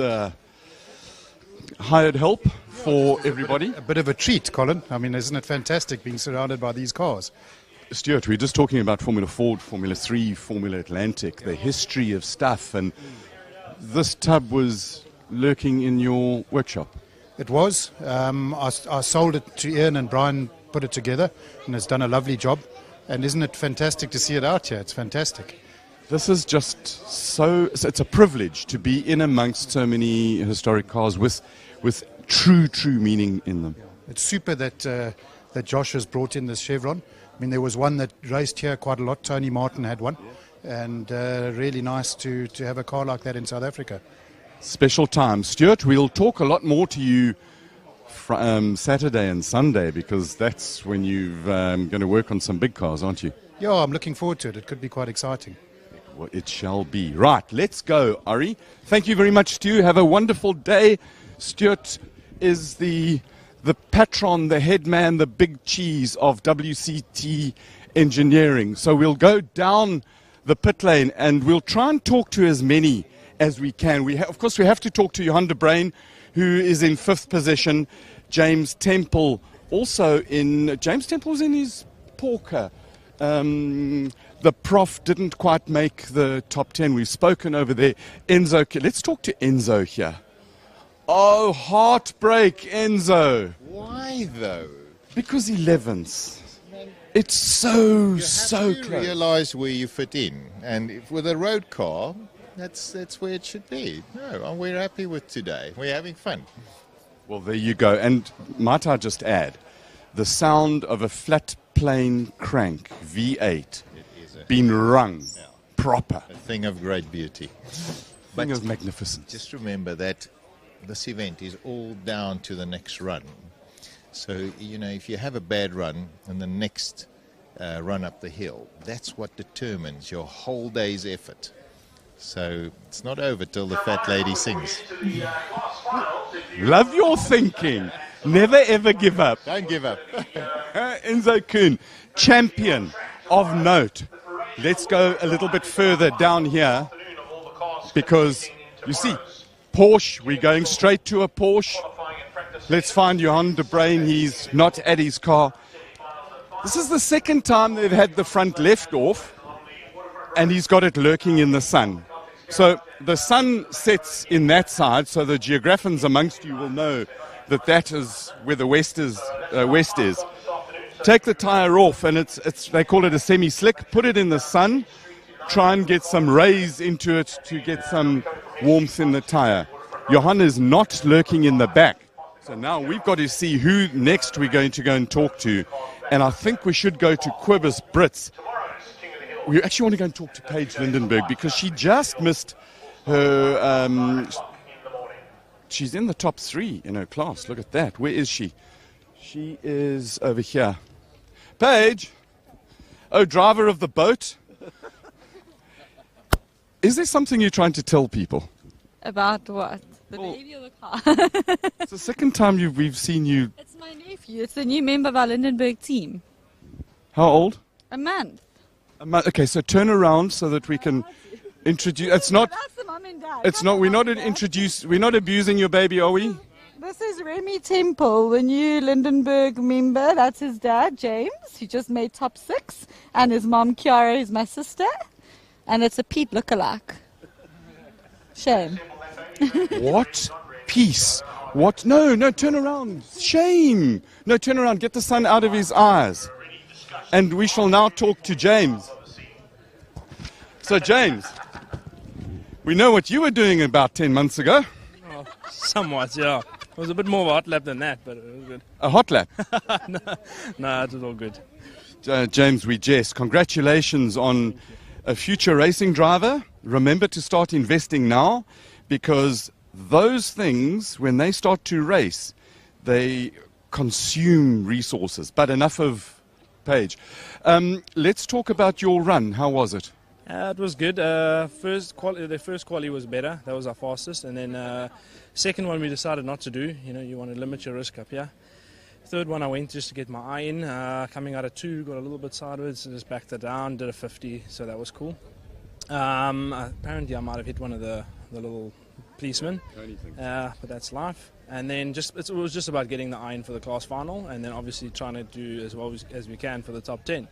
hired help for everybody. A bit of a treat, Colin. I mean, isn't it fantastic being surrounded by these cars? Stuart, we're just talking about Formula Ford, Formula 3, Formula Atlantic, the history of stuff, and this tub was lurking in your workshop. It was. I sold it to Ian, and Brian put it together and has done a lovely job. And isn't it fantastic to see it out here? It's fantastic. This is just it's a privilege to be in amongst so many historic cars with true meaning in them. It's super that Josh has brought in this Chevron. I mean, there was one that raced here quite a lot. Tony Martin had one. and really nice to have a car like that in South Africa. Special time. Stuart, we'll talk a lot more to you Saturday and Sunday, because that's when you're going to work on some big cars, aren't you? Yeah, I'm looking forward to it. It could be quite exciting. Well, it shall be. Right, let's go, Ari. Thank you very much, Stu. Have a wonderful day. Stuart is the patron, the head man, the big cheese of WCT Engineering. So we'll go down the pit lane and we'll try and talk to as many as we can. Of course, we have to talk to Johan de Bruin, who is in 5th position. James Temple also in... James Temple's in his Porker. The prof didn't quite make the top 10. We've spoken over there. Enzo, let's talk to Enzo here. Oh, heartbreak, Enzo. Why though? Because 11th. It's so close. close. Realize where you fit in, and if, with a road car, that's where it should be. No, we're happy with today. We're having fun. Well, there you go. And might I just add, the sound of a flat plane crank V8 been rung proper. A thing of great beauty. Thing of magnificence. Just remember that this event is all down to the next run. So, if you have a bad run and the next run up the hill, that's what determines your whole day's effort. So it's not over till the fat lady sings. Love your thinking. Never ever give up. Don't give up. Enzo Kuhn, champion of note. Let's go a little bit further down here, because you see, Porsche, we're going straight to a Porsche. Let's find Johan de Bruin. He's not at his car. This is the second time they've had the front left off, and he's got it lurking in the sun. So the sun sets in that side, so the geographers amongst you will know that that is where the west is. Take the tire off, and they call it a semi-slick. Put it in the sun. Try and get some rays into it to get some warmth in the tire. Johan is not lurking in the back. So now we've got to see who next we're going to go and talk to. And I think we should go to Quibus Brits. We actually want to go and talk to Paige Lindenberg, because she just missed her... she's in the top 3 in her class. Look at that. Where is she? She is over here. Paige! Oh, driver of the boat. Is there something you're trying to tell people? About what? The baby or the car? It's the second time we've seen you. It's my nephew. It's the new member of our Lindenberg team. How old? A month. Okay, so turn around so that we can introduce. It's not. That's the mum and dad. It's not. We're not introduced. We're not abusing your baby, are we? This is Remy Temple, the new Lindenberg member. That's his dad, James. He just made top 6, and his mom, Kiara, is my sister, and it's a Pete lookalike. Shame. What? Peace. What? No, turn around. Shame. No, turn around. Get the sun out of his eyes. And we shall now talk to James. So, James, we know what you were doing about 10 months ago. Oh, somewhat, yeah. It was a bit more of a hot lap than that, but it was good. A hot lap? No, it was all good. James, we jest. Congratulations on a future racing driver. Remember to start investing now, because those things, when they start to race, they consume resources. But enough of Paige. Let's talk about your run. How was it? It was good. The first quali was better. That was our fastest. And then second one we decided not to do. You want to limit your risk up here. Third one I went just to get my eye in. Coming out of 2, got a little bit sideways, just backed it down, did a 50, so that was cool. Apparently I might have hit one of the little policemen, but that's life. And then it was just about getting the eye in for the class final, and then obviously trying to do as well as we can for the top 10.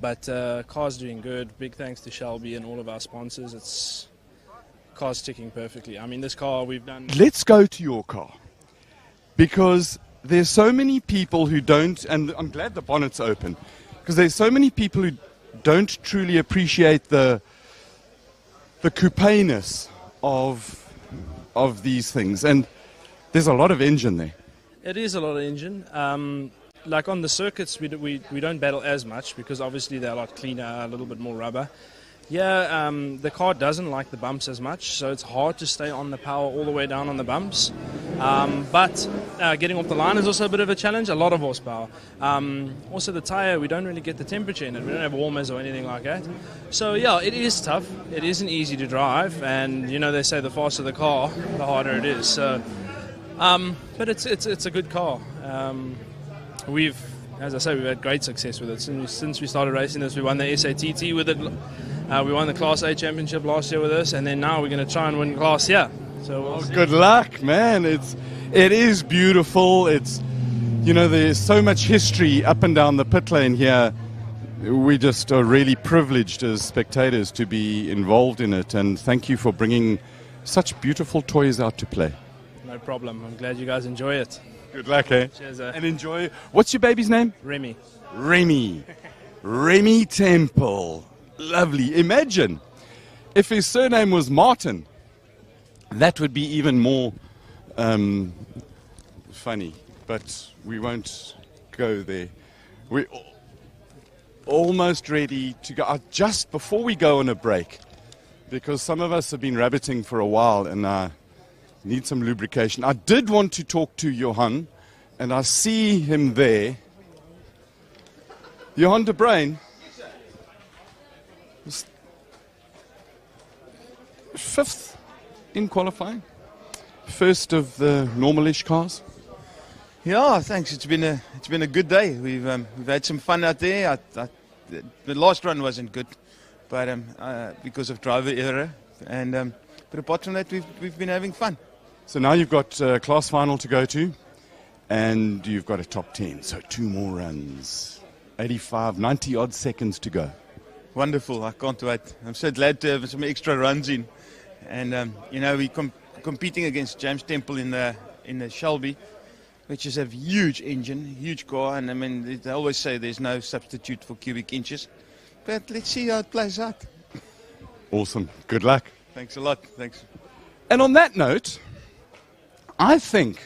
But car's doing good. Big thanks to Shelby and all of our sponsors. Car's ticking perfectly. I mean, this car we've done... Let's go to your car, because there's so many people who don't, and I'm glad the bonnet's open, because there's so many people who don't truly appreciate the coupe-ness of these things, and there's a lot of engine there. It is a lot of engine. Like on the circuits, we don't battle as much, because obviously they're a lot cleaner, a little bit more rubber. Yeah, the car doesn't like the bumps as much, so it's hard to stay on the power all the way down on the bumps. But getting off the line is also a bit of a challenge, a lot of horsepower. Also the tyre, we don't really get the temperature in it. We don't have warmers or anything like that. So yeah, it is tough. It isn't easy to drive, and you know they say the faster the car, the harder it is. So, but it's a good car. As I say, we've had great success with it. Since we started racing this, we won the SATT with it. We won the Class A championship last year with this, and then now we're going to try and win Class C. So we'll see. Good luck, man. It is beautiful. There's so much history up and down the pit lane here. We just are really privileged as spectators to be involved in it, and thank you for bringing such beautiful toys out to play. No problem. I'm glad you guys enjoy it. Good luck, eh? Cheers, And enjoy. What's your baby's name? Remy. Remy Temple. Lovely. Imagine if his surname was Martin. That would be even more funny. But we won't go there. We're almost ready to go. Just before we go on a break, because some of us have been rabbiting for a while and need some lubrication. I did want to talk to Johan, and I see him there. Johan de Bruin, fifth in qualifying, first of the normalish cars. Yeah, thanks. It's been a good day. We've had some fun out there. The last run wasn't good, but because of driver error, but apart from that, we've been having fun. So now you've got a class final to go to, and you've got a top 10. So 2 more runs, 85, 90 odd seconds to go. Wonderful. I can't wait. I'm so glad to have some extra runs in. And, we're competing against James Temple in the Shelby, which is a huge engine, huge car. And, I mean, they always say there's no substitute for cubic inches. But let's see how it plays out. Awesome. Good luck. Thanks a lot. Thanks. And on that note, I think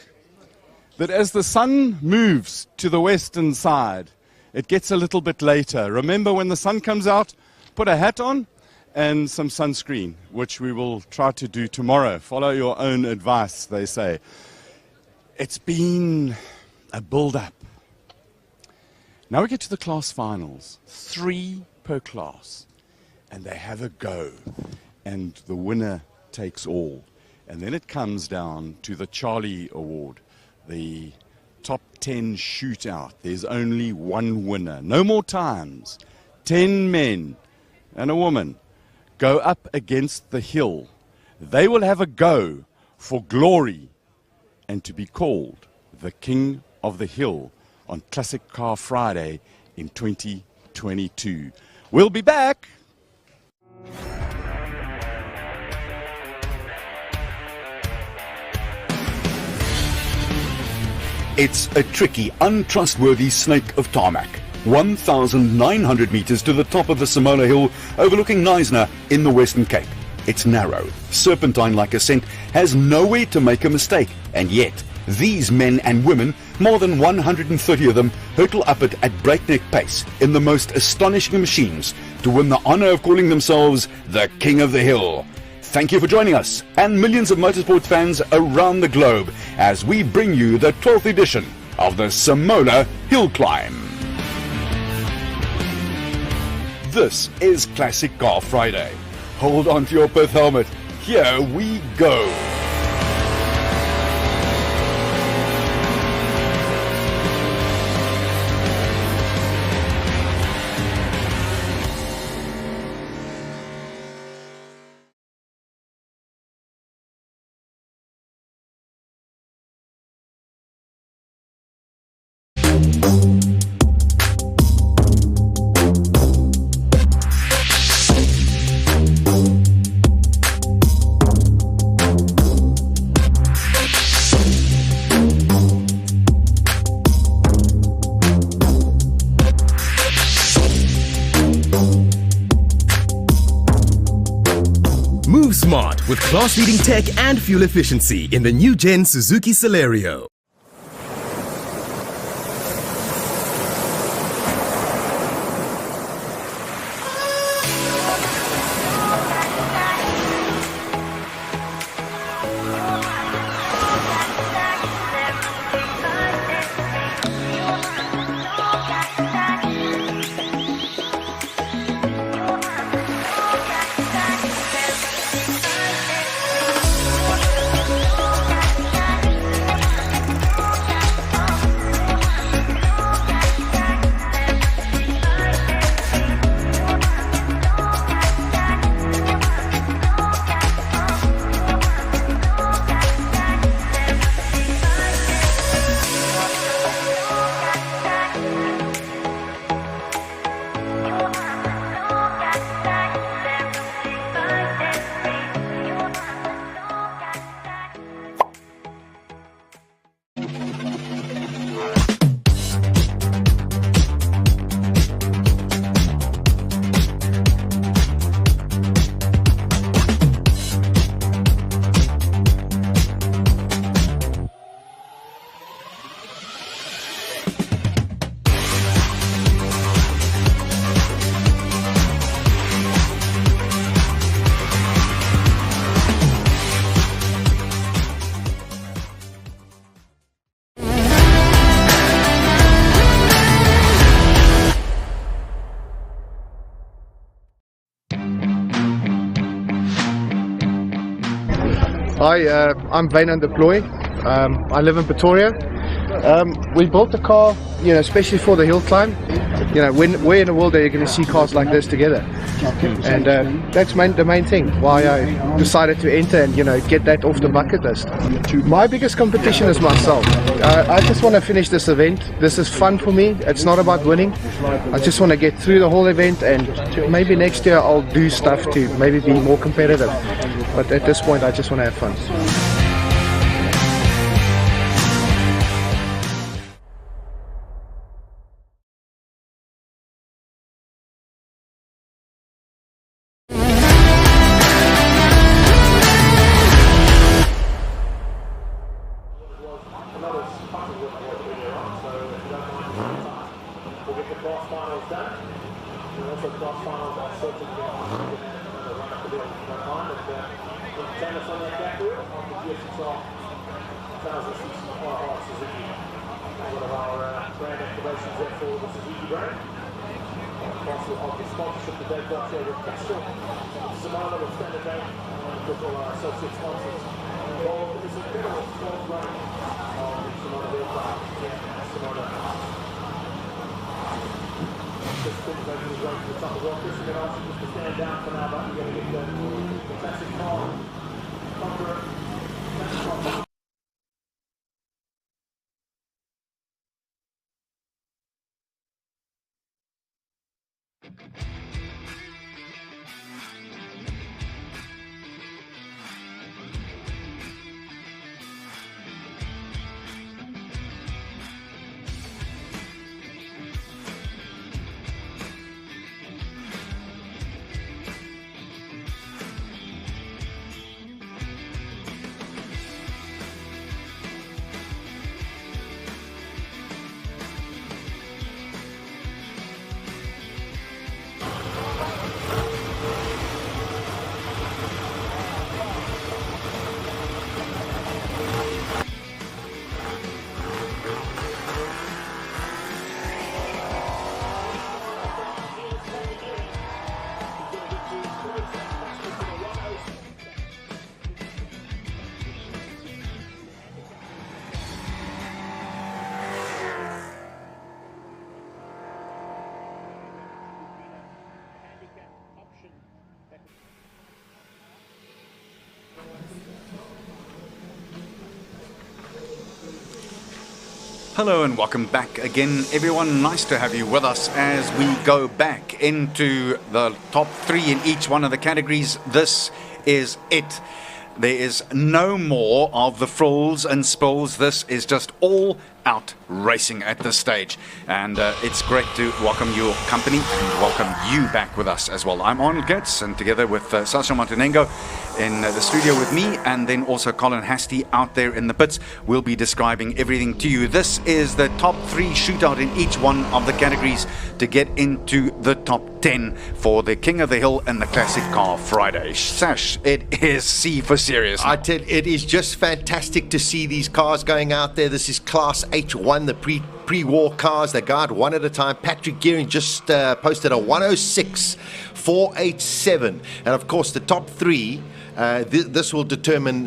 that as the sun moves to the western side, it gets a little bit later. Remember, when the sun comes out, put a hat on and some sunscreen, which we will try to do tomorrow. Follow your own advice, they say. It's been a build-up. Now we get to the class finals. 3 per class. And they have a go. And the winner takes all. And then it comes down to the Charlie Award, the top 10 shootout. There's only one winner. No more times. 10 men and a woman go up against the hill. They will have a go for glory and to be called the King of the Hill on Classic Car Friday in 2022. We'll be back. It's a tricky, untrustworthy snake of tarmac. 1,900 meters to the top of the Simola Hill, overlooking Knysna in the Western Cape. It's narrow, serpentine-like ascent, has nowhere to make a mistake, and yet these men and women, more than 130 of them, hurtle up it at breakneck pace in the most astonishing machines to win the honor of calling themselves the King of the Hill. Thank you for joining us and millions of motorsport fans around the globe as we bring you the 12th edition of the Simola Hillclimb. This is Classic Car Friday. Hold on to your Perth helmet. Here we go. Move smart with class-leading tech and fuel efficiency in the new-gen Suzuki Celerio. Hi, I'm Vane Deploy. I live in Pretoria. We built the car, especially for the hill climb. We're in a world that you're going to see cars like this together, and that's the main thing why I decided to enter and get that off the bucket list. My biggest competition is myself. I just want to finish this event. This is fun for me. It's not about winning. I just want to get through the whole event, and maybe next year I'll do stuff to maybe be more competitive. But at this point, I just want to have fun. Simola with Standard Bank, and of course all our associate sponsors involved. It's a bit of a 12th run of the Simola Hillclimb here at Simola. Just things over the way to the top of the rock. Chris, I'm going to ask you just to stand down for now, but you're going to get the classic car conqueror. Hello and welcome back again, everyone. Nice to have you with us as we go back into the top 3 in each one of the categories. This is it. There is no more of the frills and spills. This is just all out racing at this stage. And it's great to welcome your company and welcome you back with us as well. I'm Arnold Goetz, and together with Sasha Montenegro in the studio with me, and then also Colin Hastie out there in the pits, we'll be describing everything to you. This is the top 3 shootout in each one of the categories to get into the top 10 for the King of the Hill and the Classic Car Friday. Sash, it is C for serious. I tell you, it is just fantastic to see these cars going out there. This is Class H1, the pre-war cars. They go out one at a time. Patrick Gearing just posted a 106.487, and of course the top 3. This will determine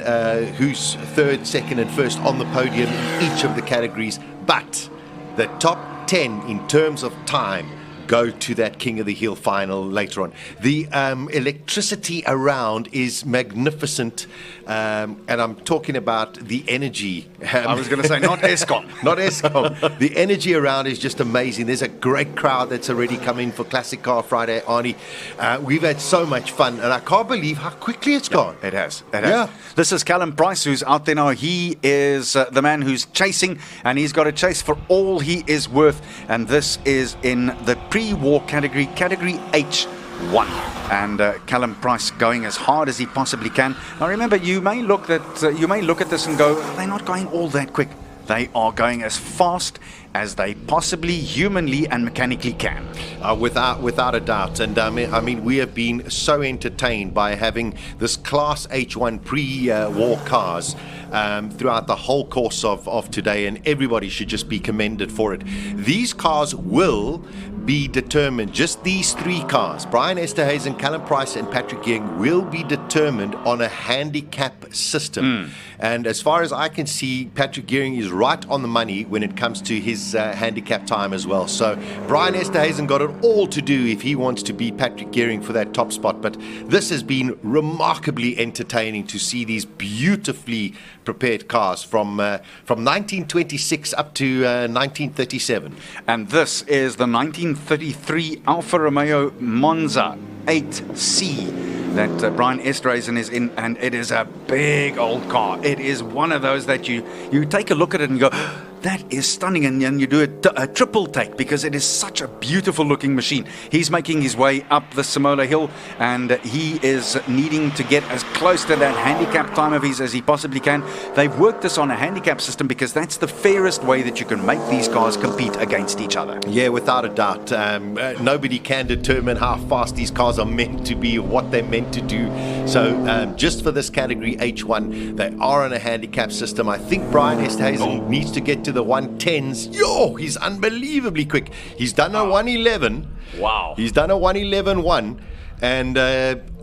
who's third, second, and first on the podium in each of the categories. But the top 10 in terms of time go to that King of the Hill final later on. The electricity around is magnificent, and I'm talking about the energy. I was going to say, not Eskom. Not Eskom. The energy around is just amazing. There's a great crowd that's already come in for Classic Car Friday, Arnie. We've had so much fun, and I can't believe how quickly it's gone. It has. This is Callum Price, who's out there now. He is the man who's chasing, and he's got a chase for all he is worth. And this is in the pre-war category, category H1. And Callum Price going as hard as he possibly can. Now remember, you may look at this and go, they're not going all that quick. They are going as fast as they possibly humanly and mechanically can. Without a doubt. And I mean, we have been so entertained by having this Class H1 pre-war cars throughout the whole course of today, and everybody should just be commended for it. These cars will be determined, just these three cars, Brian Esterhuizen, Callum Price and Patrick Geering, will be determined on a handicap system. And as far as I can see, Patrick Geering is right on the money when it comes to his handicap time as well. So Brian Esterhuizen got it all to do if he wants to beat Patrick Geering for that top spot. But this has been remarkably entertaining to see these beautifully prepared cars from 1926 up to 1937. And this is the 1933 Alfa Romeo Monza 8C that Brian Esterhuizen is in, and it is a big old car. It is one of those that you take a look at it and you go, that is stunning, and you do a triple take because it is such a beautiful looking machine. He's making his way up the Simola Hill, and he is needing to get as close to that handicap time of his as he possibly can. They've worked this on a handicap system because that's the fairest way that you can make these cars compete against each other. Yeah, without a doubt. Nobody can determine how fast these cars are meant to be, what they're meant to do. So just for this category H1, they are on a handicap system. I think Brian Esterhuizen needs to get to the 110s. Yo, he's unbelievably quick. He's done a 111. Wow. He's done a 111.1. And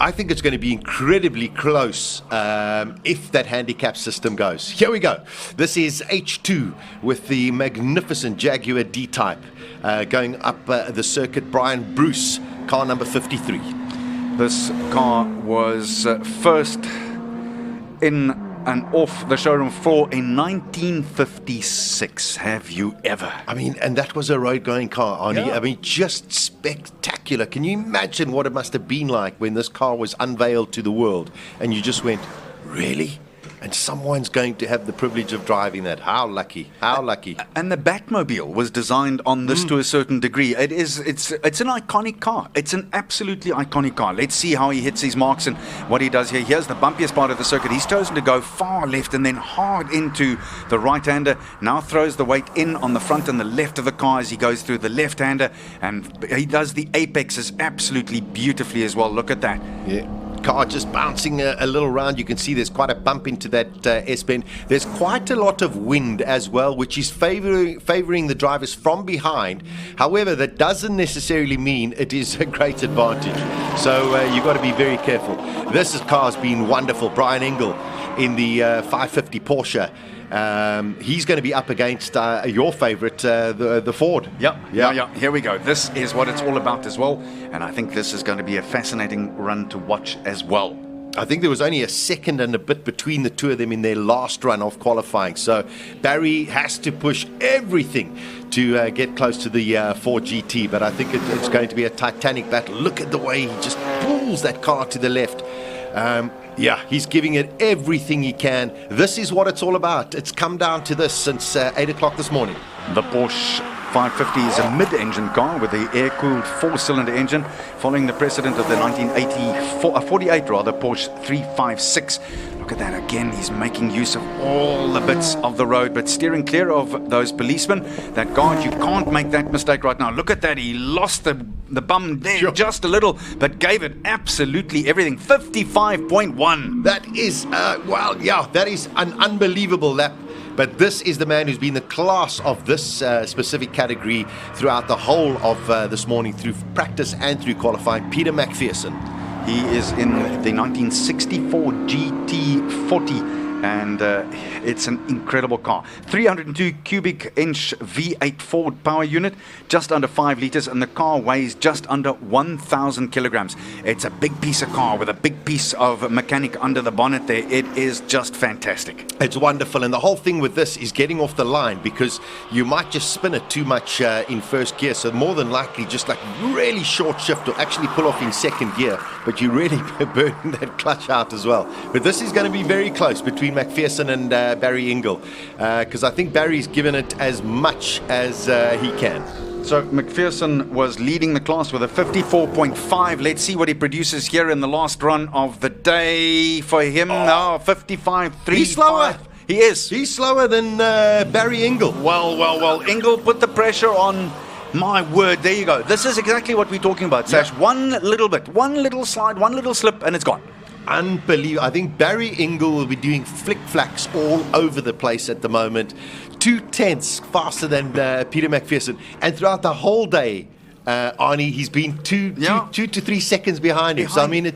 I think it's going to be incredibly close if that handicap system goes. Here we go. This is H2 with the magnificent Jaguar D-Type going up the circuit. Brian Bruce, car number 53. This car was first in and off the showroom floor in 1956. Have you ever? I mean, and that was a road-going car, Arnie. Yeah. I mean, just spectacular. Can you imagine what it must have been like when this car was unveiled to the world and you just went, really? And someone's going to have the privilege of driving that. How lucky. How lucky. And the Batmobile was designed on this to a certain degree. It's an iconic car. It's an absolutely iconic car. Let's see how he hits his marks and what he does here. Here's the bumpiest part of the circuit. He's chosen to go far left and then hard into the right-hander. Now throws the weight in on the front and the left of the car as he goes through the left-hander. And he does the apexes absolutely beautifully as well. Look at that. Yeah. Car just bouncing a little round. You can see there's quite a bump into that S-bend. There's quite a lot of wind as well, which is favoring the drivers from behind. However, that doesn't necessarily mean it is a great advantage. So you've got to be very careful. This car's been wonderful. Brian Engel in the 550 Porsche. He's going to be up against your favorite, the Ford. Yeah. Here we go. This is what it's all about as well. And I think this is going to be a fascinating run to watch as well. I think there was only a second and a bit between the two of them in their last run of qualifying. So Barry has to push everything to get close to the Ford GT. But I think it's going to be a titanic battle. Look at the way he just pulls that car to the left. Yeah, he's giving it everything he can. This is what it's all about. It's come down to this since 8 o'clock this morning. The Porsche 550 is a mid-engine car with the air-cooled four-cylinder engine, following the precedent of the 1948 Porsche 356. Look at that again. He's making use of all the bits of the road, but steering clear of those policemen that guard. You can't make that mistake right now. Look at that. He lost the bum there just a little, but gave it absolutely everything. 55.1. That is, that is an unbelievable lap. But this is the man who's been the class of this specific category throughout the whole of this morning, through practice and through qualifying. Peter McPherson. He is in the 1964 GT40, and it's an incredible car. 302 cubic inch V8 Ford power unit, just under 5 liters, and the car weighs just under 1,000 kilograms. It's a big piece of car with a big piece of mechanic under the bonnet there. It is just fantastic. It's wonderful, and the whole thing with this is getting off the line, because you might just spin it too much in first gear, so more than likely just like really short shift or actually pull off in second gear, but you really burn that clutch out as well. But this is going to be very close between McPherson and Barry Engel, because I think Barry's given it as much as he can. So McPherson was leading the class with a 54.5. Let's see what he produces here in the last run of the day for him. 55.35. He's slower. He is. He's slower than Barry Ingle. Well. Ingle put the pressure on. My word, there you go. This is exactly what we're talking about, Sash. One little bit, one little slide, one little slip, and it's gone. Unbelievable. I think Barry Ingle will be doing flick-flacks all over the place at the moment. 2/10 faster than Peter McPherson. And throughout the whole day, Arnie, he's been 2 to 3 seconds behind him. So, I mean,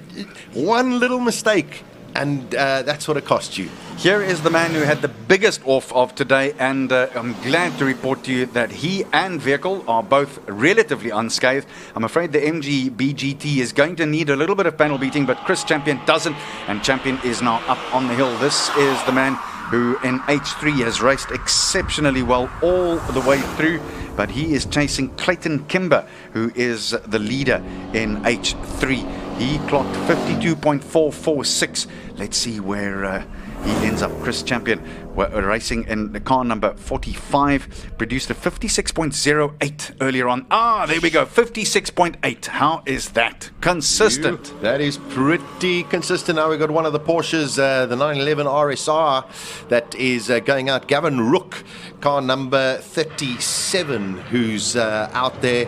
one little mistake, and that's what it cost you. Here is the man who had the biggest off of today, and I'm glad to report to you that he and vehicle are both relatively unscathed. I'm afraid the MG BGT is going to need a little bit of panel beating, but Chris Champion doesn't, and Champion is now up on the hill. This is the man who in H3 has raced exceptionally well all the way through, but he is chasing Clayton Kimber, who is the leader in H3. He clocked 52.446. Let's see where he ends up. Chris Champion racing in the car number 45, produced a 56.08 earlier on. There we go, 56.8. How is that? Consistent. That is pretty consistent. Now we've got one of the Porsches, the 911 RSR, that is going out. Gavin Rook, car number 37, who's out there.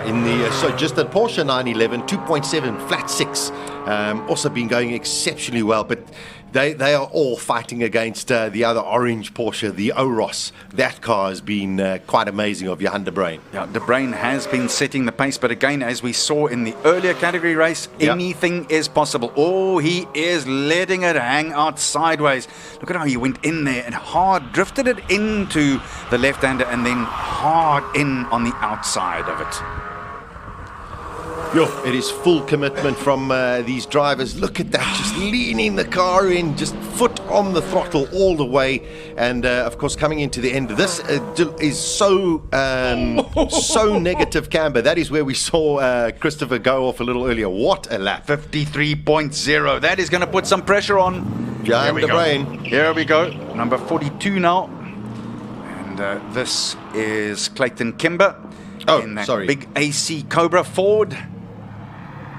In the so just the Porsche 911 2.7 flat 6, also been going exceptionally well, but they are all fighting against the other orange Porsche, the Oros. That car has been quite amazing of Johan de Bruin. Yeah, de Bruin has been setting the pace, but again, as we saw in the earlier category race, anything is possible. Oh, he is letting it hang out sideways. Look at how he went in there and hard drifted it into the left-hander and then hard in on the outside of it. It is full commitment from these drivers. Look at that, just leaning the car in, just foot on the throttle all the way. And of course, coming into the end, this is so negative camber. That is where we saw Christopher go off a little earlier. What a lap. 53.0. That is going to put some pressure on Johan de Bruin. Here we go, number 42 now. And this is Clayton Kimber. In that big AC Cobra Ford.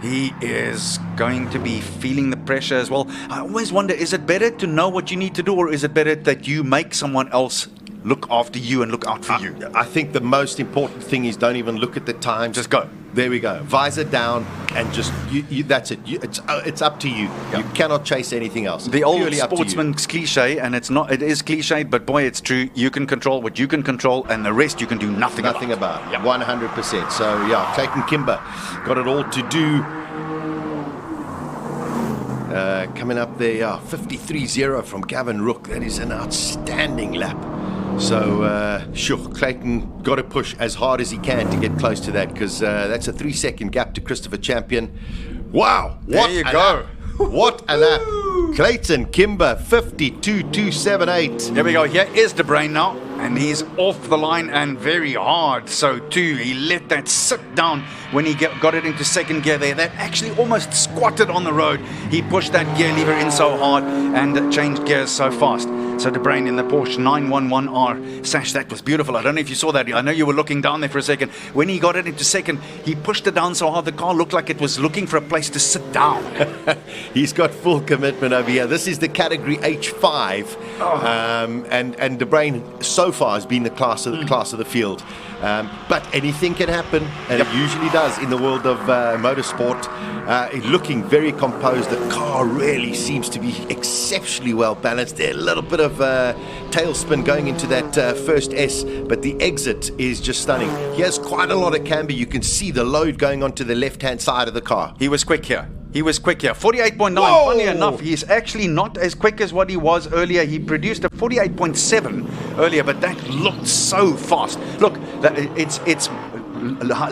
He is going to be feeling the pressure as well. I always wonder, is it better to know what you need to do, or is it better that you make someone else look after you and look out for you? I think the most important thing is don't even look at the time. Just go. There we go. Visor down and just, that's it. It's up to you. Yeah. You cannot chase anything else. The old sportsman's cliche, and it is cliche, but boy, it's true. You can control what you can control, and the rest you can do nothing about. 100%. So, Clayton Kimber got it all to do. Coming up there, 53.0 from Gavin Rook. That is an outstanding lap. So, Clayton got to push as hard as he can to get close to that, because that's a 3-second gap to Christopher Champion. Wow! There you go. What a lap. Clayton Kimber, 52.278. Here we go. Here is de Bruin now, and he's off the line and very hard. So too, he let that sit down when he got it into second gear there. That actually almost squatted on the road. He pushed that gear lever in so hard and changed gears so fast. So de Bruin in the Porsche 911R. Sash, that was beautiful. I don't know if you saw that. I know you were looking down there for a second. When he got it into second, he pushed it down so hard the car looked like it was looking for a place to sit down. He's got full commitment over here. This is the category H5, and de Bruin so far has been the class of the field. But anything can happen, and it usually does in the world of motorsport. Looking very composed. The car really seems to be exceptionally well balanced. There's a little bit of tailspin going into that first S, but the exit is just stunning. He has quite a lot of camber. You can see the load going onto the left-hand side of the car. He was quick here. 48.9. Funny enough, he's actually not as quick as what he was earlier. He produced a 48.7 earlier, but that looked so fast. Look, it's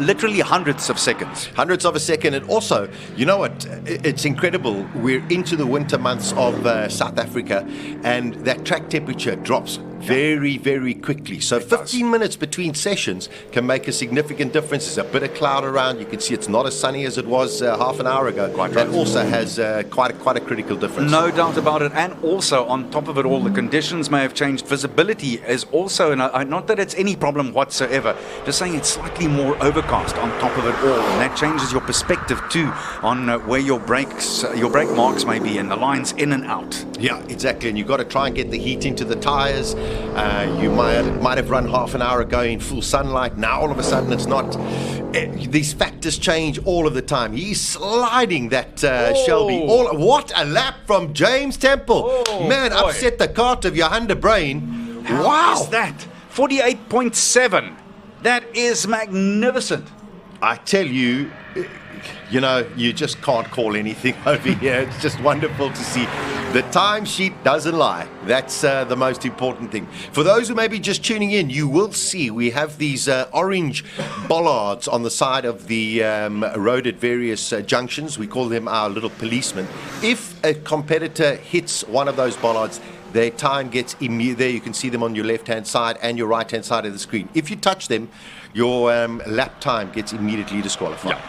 literally hundreds of seconds. Hundreds of a second. And also, you know what? It's incredible. We're into the winter months of South Africa, and that track temperature drops very, very quickly. So 15 minutes between sessions can make a significant difference. There's a bit of cloud around. You can see it's not as sunny as it was half an hour ago. That also has quite a critical difference. No doubt about it. And also, on top of it all, the conditions may have changed. Visibility is also, not that it's any problem whatsoever, just saying it's slightly more overcast on top of it all. And that changes your perspective too on where your brake marks may be and the lines in and out. Yeah, exactly. And you've got to try and get the heat into the tyres. You might have run half an hour ago in full sunlight. Now all of a sudden it's not. These factors change all of the time. He's sliding that Shelby. What a lap from James Temple. Man, boy. upset the cart of your Honda brain. How is that? 48.7. That is magnificent. I tell you, you just can't call anything over here. It's just wonderful to see. The timesheet doesn't lie. That's the most important thing. For those who may be just tuning in, you will see we have these orange bollards on the side of the road at various junctions. We call them our little policemen. If a competitor hits one of those bollards, their time gets immediate. There you can see them on your left-hand side and your right-hand side of the screen. If you touch them, your lap time gets immediately disqualified. Yeah.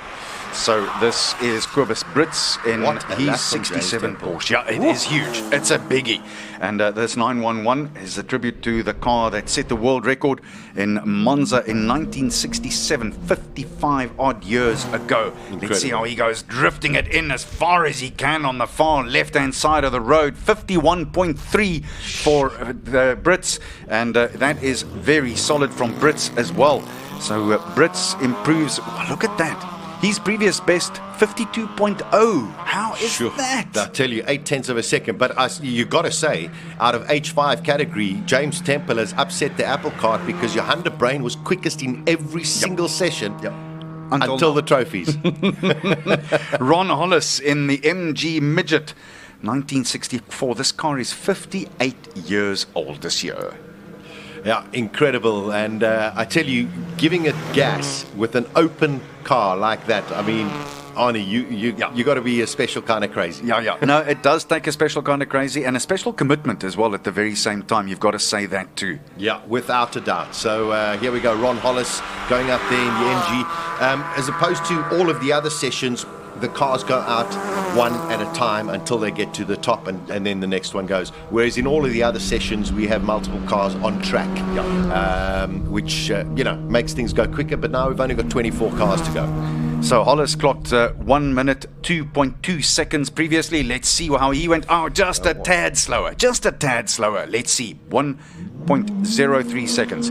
So this is Kobus Brits in his 67 Porsche. Yeah, it is huge. It's a biggie. And this 911 is a tribute to the car that set the world record in Monza in 1967, 55 odd years ago. Incredible. Let's see how he goes drifting it in as far as he can on the far left-hand side of the road. 51.3 for the Brits, and that is very solid from Brits as well. So Brits improves. Oh, look at that. His previous best, 52.0. How is that? I'll tell you, 0.8 of a second. But you got to say, out of H5 category, James Temple has upset the apple cart because your Honda brain was quickest in every single session. Until the trophies. Ron Hollis in the MG Midget, 1964. This car is 58 years old this year. Yeah, incredible. And I tell you, giving it gas with an open car like that, I mean, Arnie, you got to be a special kind of crazy. Yeah. No, it does take a special kind of crazy and a special commitment as well at the very same time. You've got to say that too. Yeah, without a doubt. So here we go, Ron Hollis going up there in the MG. As opposed to all of the other sessions, the cars go out one at a time until they get to the top, and then the next one goes. Whereas in all of the other sessions, we have multiple cars on track, which makes things go quicker. But now we've only got 24 cars to go. So Hollis clocked 1 minute 2.2 seconds previously. Let's see how he went. Just a tad slower. Let's see. 1.03 seconds.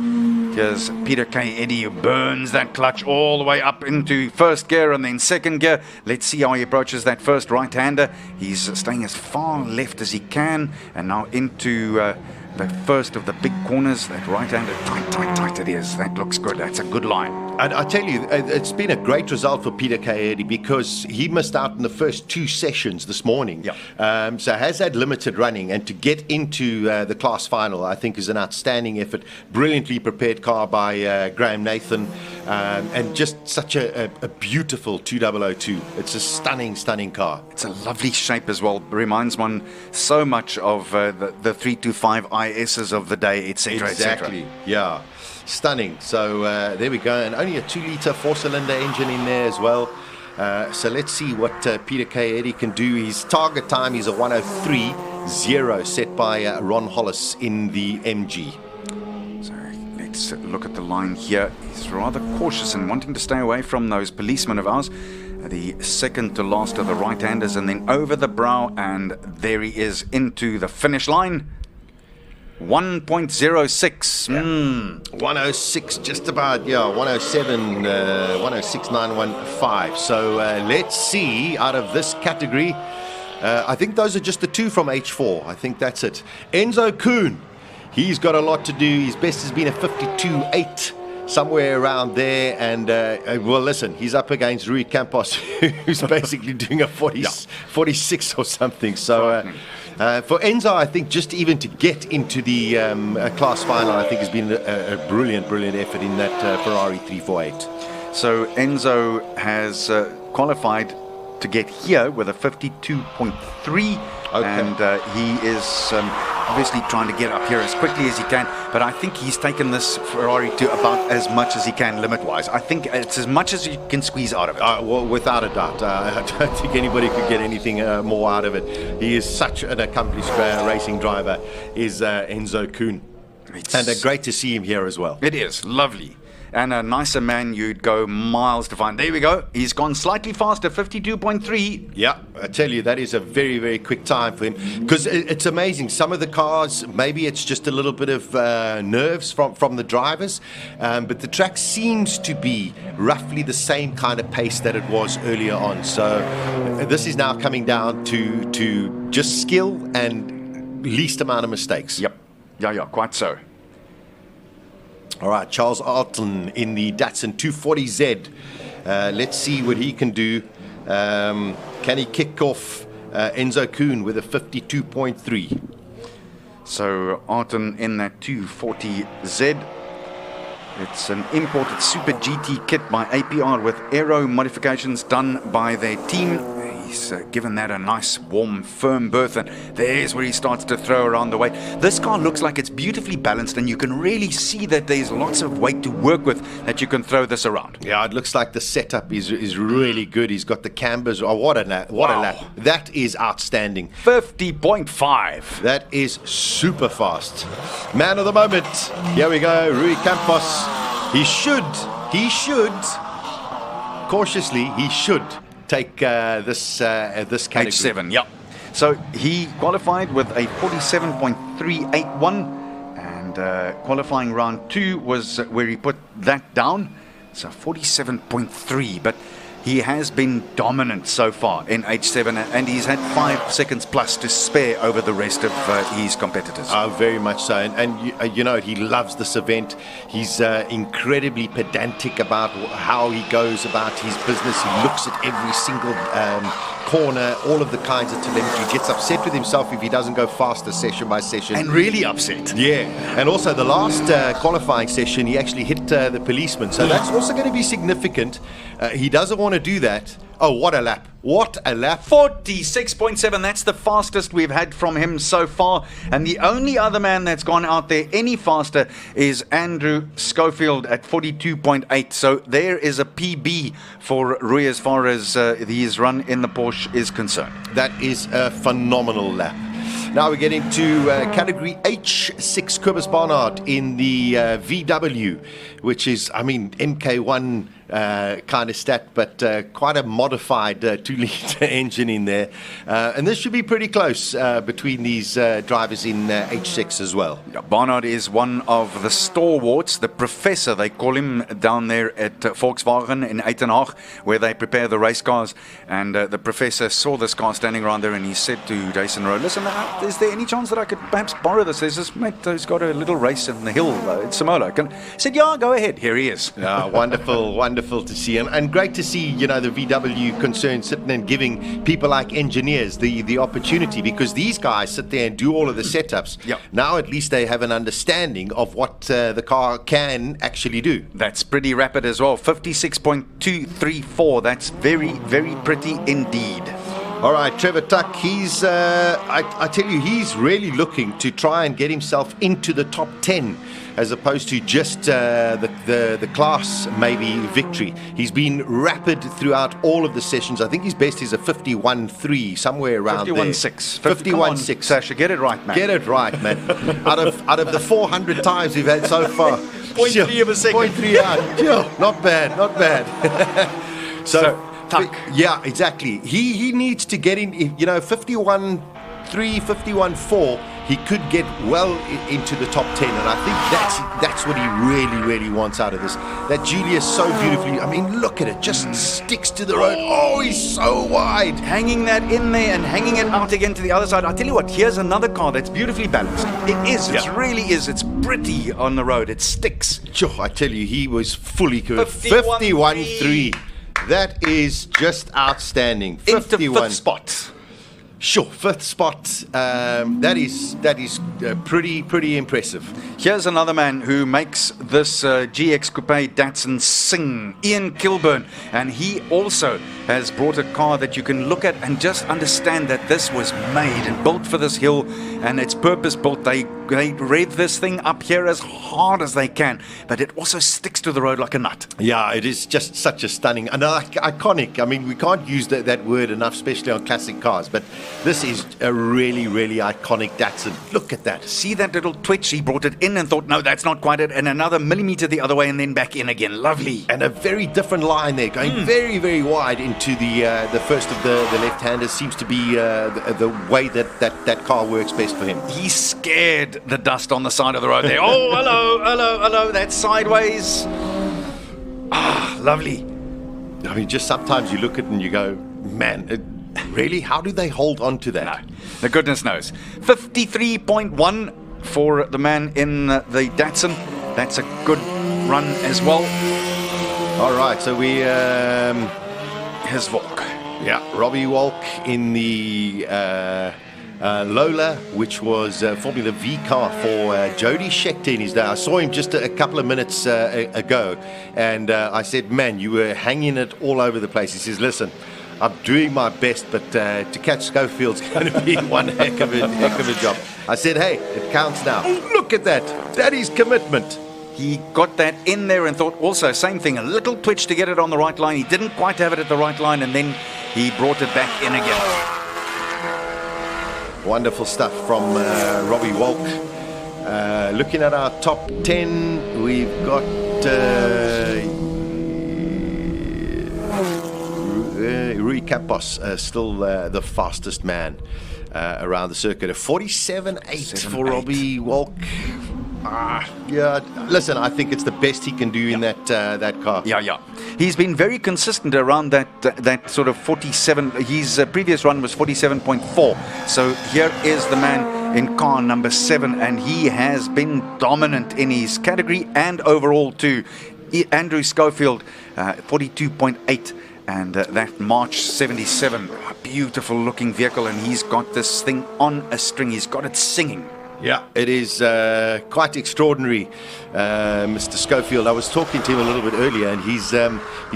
Here's Peter K. Eddy, who burns that clutch all the way up into first gear and then second gear. Let's see how he approaches that first right-hander. He's staying as far left as he can, and now into the first of the big corners. That right-hander, tight it is. That looks good. That's a good line. And I tell you, it's been a great result for Peter K. Eddy because he missed out in the first two sessions this morning. So has had limited running, and to get into the class final, I think, is an outstanding effort. Brilliantly prepared car by Graham Nathan, and just such a beautiful 2002. It's a stunning car. It's a lovely shape as well. Reminds one so much of the 325 ISs of the day, etc. Exactly. Yeah. Stunning. So there we go, and only a 2-litre 4-cylinder engine in there as well. So let's see what Peter K. Eddy can do. His target time is a 1:03.0 set by Ron Hollis in the MG. So let's look at the line here. He's rather cautious and wanting to stay away from those policemen of ours. The second to last of the right-handers, and then over the brow, and there he is into the finish line. 1.06. 106, just about, 107, 106.915. So let's see, out of this category, I think those are just the two from H4. I think that's it. Enzo Kuhn, he's got a lot to do. His best has been a 52.8. Somewhere around there, and well, listen, he's up against Rui Campos, who's basically doing a 46 or something. So for Enzo, I think just even to get into the class final, I think has been a brilliant effort in that Ferrari 348. So Enzo has qualified to get here with a 52.3. And he is obviously trying to get up here as quickly as he can, but I think he's taken this Ferrari to about as much as he can limit-wise. I think it's as much as you can squeeze out of it. Well, without a doubt. I don't think anybody could get anything more out of it. He is such an accomplished racing driver, is Enzo Kuhn. And great to see him here as well. It is lovely. and a nicer man you'd go miles to find. There we go. He's gone slightly faster, 52.3. Yeah, I tell you, that is a very, very quick time for him. Because it's amazing. Some of the cars, maybe it's just a little bit of nerves from the drivers, but the track seems to be roughly the same kind of pace that it was earlier on. So this is now coming down to just skill and least amount of mistakes. Yep. Yeah, quite so. All right, Charles Alton in the Datsun 240Z. Let's see what he can do. Can he kick off Enzo Kuhn with a 52.3? So Alton in that 240Z. It's an imported Super GT kit by APR with aero modifications done by their team. He's given that a nice, warm, firm berth, and there's where he starts to throw around the weight. This car looks like it's beautifully balanced, and you can really see that there's lots of weight to work with that you can throw this around. Yeah, it looks like the setup is really good. He's got the cambers. Oh, what a lap. That is outstanding. 50.5. That is super fast. Man of the moment. Here we go, Rui Campos. He should, cautiously, he should take this category. H7, yep. So he qualified with a 47.381, and qualifying round 2 was where he put that down. So 47.3, but he has been dominant so far in H7, and he's had 5 seconds plus to spare over the rest of his competitors. Oh, very much so. And you know, he loves this event. He's incredibly pedantic about how he goes about his business. He looks at every single corner, all of the kinds of telemetry. He gets upset with himself if he doesn't go faster session by session. And really upset. Yeah. And also the last qualifying session, he actually hit the policeman. So that's also going to be significant. He doesn't want to do that. Oh, what a lap. What a lap. 46.7. That's the fastest we've had from him so far. And the only other man that's gone out there any faster is Andrew Schofield at 42.8. So there is a PB for Rui as far as his run in the Porsche is concerned. That is a phenomenal lap. Now we get into category H6, Cobus Barnard in the VW, which is, I mean, MK1 kind of stat, but quite a modified 2-litre engine in there. And this should be pretty close between these drivers in H6 as well. Yeah, Barnard is one of the stalwarts, the professor, they call him, down there at Volkswagen in Uitenhage, where they prepare the race cars. And the professor saw this car standing around there, and he said to Jason Rowe, listen, is there any chance that I could perhaps borrow this? There's this mate who's got a little race in the hill at Simola. He said, yeah, go ahead. Here he is. Wonderful, wonderful to see. And great to see, you know, the VW concern sitting and giving people like engineers the opportunity, because these guys sit there and do all of the setups. Yep. Now at least they have an understanding of what the car can actually do. That's pretty rapid as well. 56.234. That's very, very pretty indeed. All right, Trevor Tuck, he's, I tell you, he's really looking to try and get himself into the top 10 as opposed to just the class maybe victory. He's been rapid throughout all of the sessions. I think his best is a 51.3, somewhere around 51.6. 51.6. Sasha, get it right, man. Get it right, man. out of the 400 times we've had so far. 0.3 of a second. 0.3 out. Not bad, not bad. So Tuck. Yeah, exactly. He needs to get in, you know, 51.3, 51.4. He could get well into the top 10, and I think that's what he really, really wants out of this. That Julius so beautifully, I mean, look at it, just sticks to the road. Oh, he's so wide. Hanging that in there and hanging it out again to the other side. I'll tell you what, here's another car that's beautifully balanced. It is, it really is. It's pretty on the road. It sticks. Sure, I tell you, he was fully good. 51.3. That is just outstanding. 51. Into 5th spot. Sure, 5th spot. That is pretty impressive. Here's another man who makes this GX Coupe Datsun sing, Ian Kilburn, and he also has brought a car that you can look at and just understand that this was made and built for this hill, and it's purpose built. They rev this thing up here as hard as they can, but it also sticks to the road like a nut. Yeah, it is just such a stunning and iconic. I mean, we can't use that word enough, especially on classic cars, but this is a really, really iconic Datsun. Look at that. See that little twitch? He brought it in and thought, no, that's not quite it. And another millimeter the other way and then back in again. Lovely. And a very different line there, going very, very wide into the first of the left-handers. Seems to be the way that car works best for him. He scared the dust on the side of the road there. Oh, hello. That's sideways. Ah, lovely. I mean, just sometimes you look at it and you go, man, really? How do they hold on to that? No, the goodness knows. 53.1 for the man in the Datsun. That's a good run as well. All right, so we... Here's Volk. Yeah, Robbie Walk in the Lola, which was Formula V car for Jody Scheckter in his day. I saw him just a couple of minutes ago, and I said, man, you were hanging it all over the place. He says, listen, I'm doing my best, but to catch Schofield's going to be one heck of a job. I said, hey, it counts now. Look at that. That is commitment. He got that in there and thought also, same thing, a little twitch to get it on the right line. He didn't quite have it at the right line, and then he brought it back in again. Wonderful stuff from Robbie Walk. Looking at our top 10, we've got Rui Campos, still the fastest man around the circuit. A 47.8 for Robbie Walk. Yeah, listen, I think it's the best he can do in that car. Yeah. He's been very consistent around that sort of 47. His previous run was 47.4. So here is the man in car number 7, and he has been dominant in his category and overall too. Andrew Schofield, 42.8. And that March 77, a beautiful looking vehicle, and he's got this thing on a string. He's got it singing. Yeah, it is quite extraordinary, Mr. Schofield. I was talking to him a little bit earlier, and he's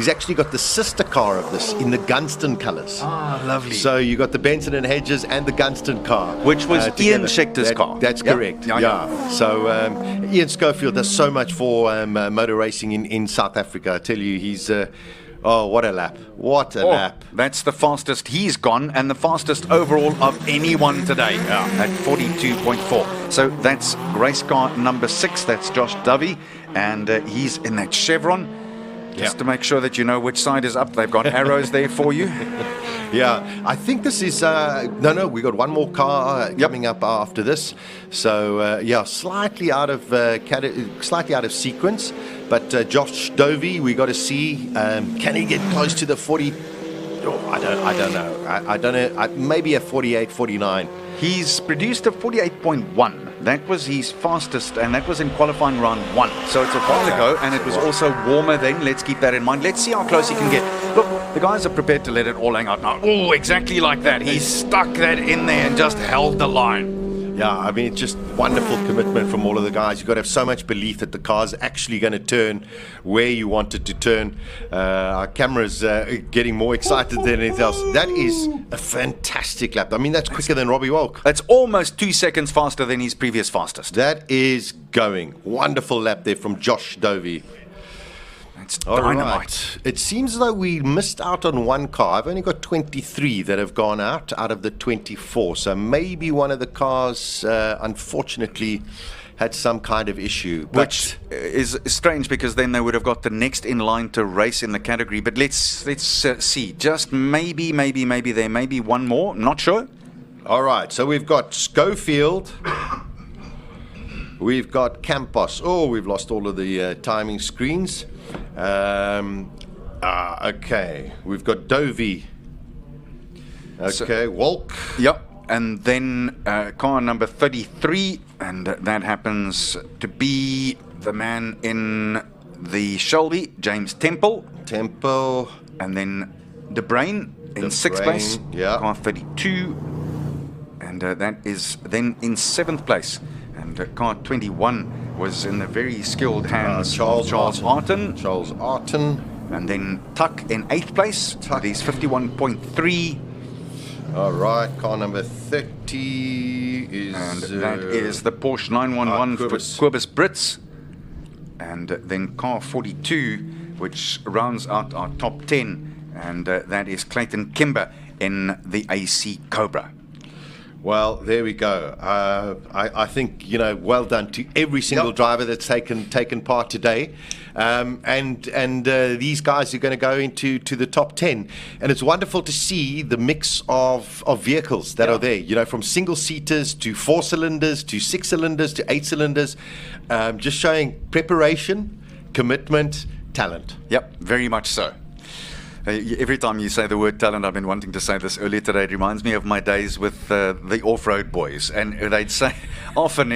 actually got the sister car of this in the Gunston colours. Ah, lovely. So you got the Benson and Hedges and the Gunston car, which was Ian Schecter's car. That's correct. Yeah. So Ian Schofield does so much for motor racing in South Africa. I tell you, he's. Oh, what a lap. What a lap. That's the fastest he's gone and the fastest overall of anyone today at 42.4. So that's race car number 6. That's Josh Dovey. And he's in that Chevron. Just to make sure that you know which side is up. They've got arrows there for you. Yeah, I think this is... No, we got one more car coming up after this. So, slightly out of sequence. But Josh Dovey, we got to see, can he get close to the 40? Oh, I don't know. I don't know. Maybe a 48, 49. He's produced a 48.1. That was his fastest, and that was in qualifying round 1. So it's a while ago, and it was also warmer then. Let's keep that in mind. Let's see how close he can get. Look, the guys are prepared to let it all hang out now. Oh, exactly like that. He stuck that in there and just held the line. Yeah, I mean, it's just wonderful commitment from all of the guys. You've got to have so much belief that the car's actually going to turn where you want it to turn. Our camera's getting more excited than anything else. That is a fantastic lap. I mean, that's quicker than Robbie Walk. That's almost 2 seconds faster than his previous fastest. That is going. Wonderful lap there from Josh Dovey. It's dynamite. Right. It seems as though we missed out on one car. I've only got 23 that have gone out of the 24. So maybe one of the cars, unfortunately, had some kind of issue. Which is strange because then they would have got the next in line to race in the category. But let's see. Just maybe there may be one more. Not sure. All right. So we've got Schofield. We've got Campos. Oh, we've lost all of the timing screens. Okay, we've got Dovey. Okay, Walk. Yep, and then car number 33, and that happens to be the man in the Shelby, James Temple. And then De Bruin in 6th place, car 32. And that is then in 7th place. And car 21 was in the very skilled hands of Charles Arton. And then Tuck in 8th place. He's 51.3. All right, car number 30 is... And that is the Porsche 911 for Quibus Brits. And then car 42, which rounds out our top 10. And that is Clayton Kimber in the AC Cobra. Well, there we go. I think, well done to every single driver that's taken part today. And these guys are going to go into the top 10. And it's wonderful to see the mix of vehicles that are there, from single-seaters to 4-cylinders to 6-cylinders to 8-cylinders, just showing preparation, commitment, talent. Yep, very much so. Every time you say the word talent, I've been wanting to say this earlier today. It reminds me of my days with the off-road boys, and they'd say often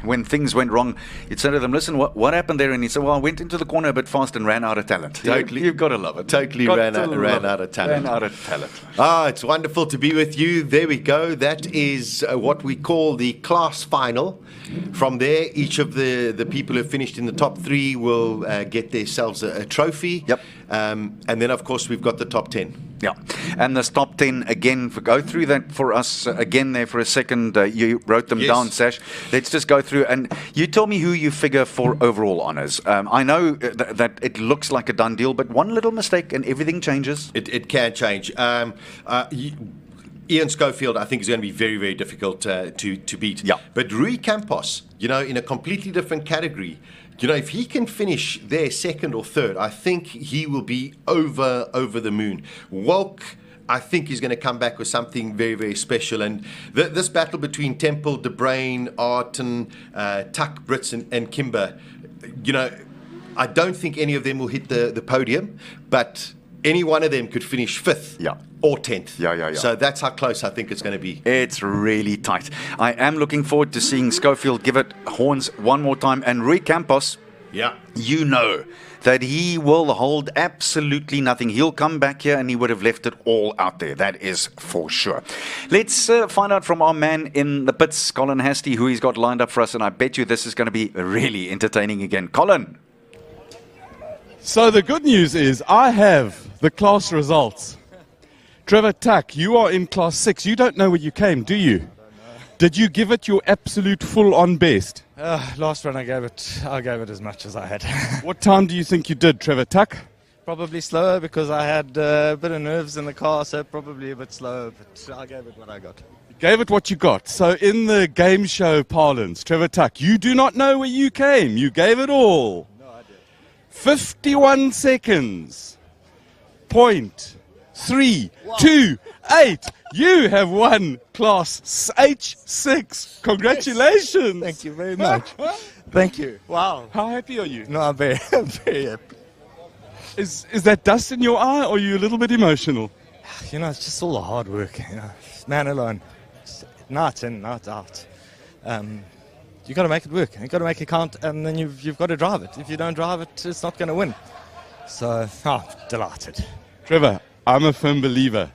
when things went wrong, you'd say to them, "Listen, what happened there?" And he'd say, "Well, I went into the corner a bit fast and ran out of talent." Totally, you've got to love it. Totally ran out of talent. Ran out of talent. It's wonderful to be with you. There we go. That is what we call the class final. From there, each of the people who finished in the top 3 will get themselves a trophy. Yep. And then, of course, we've got the top 10. Yeah. And this top 10, again, go through that for us again there for a second. You wrote them down, Sash. Let's just go through. And you tell me who you figure for overall honours. I know that it looks like a done deal, but one little mistake and everything changes. It can change. Ian Schofield, I think, is going to be very, very difficult to beat. Yeah. But Rui Campos, in a completely different category, if he can finish there second or third, I think he will be over the moon. Wolk, I think he's going to come back with something very, very special. And this battle between Temple, De Bruyn, Arten, Tuck, Brits, and Kimber, I don't think any of them will hit the podium, but any one of them could finish 5th or 10th. Yeah. So that's how close I think it's going to be. It's really tight. I am looking forward to seeing Schofield give it horns one more time. And Rui Campos, you know that he will hold absolutely nothing. He'll come back here and he would have left it all out there. That is for sure. Let's find out from our man in the pits, Colin Hastie, who he's got lined up for us. And I bet you this is going to be really entertaining again. Colin. So the good news is I have the class results. Trevor Tuck, you are in class 6. You don't know where you came, do you? Did you give it your absolute full-on best? Last run I gave it as much as I had. What time do you think you did, Trevor Tuck? Probably slower because I had a bit of nerves in the car, so probably a bit slower, but I gave it what I got. You gave it what you got. So in the game show parlance, Trevor Tuck, you do not know where you came. You gave it all. 51 seconds. 0.328. You have won Class H6. Congratulations. Thank you very much. Thank you. Wow. How happy are you? No, I'm very happy. Is that dust in your eye, or are you a little bit emotional? It's just all the hard work. Man alone. Night in, night out. You got to make it work. You got to make it count, and then you've got to drive it. If you don't drive it, it's not going to win. So, delighted. Trevor, I'm a firm believer,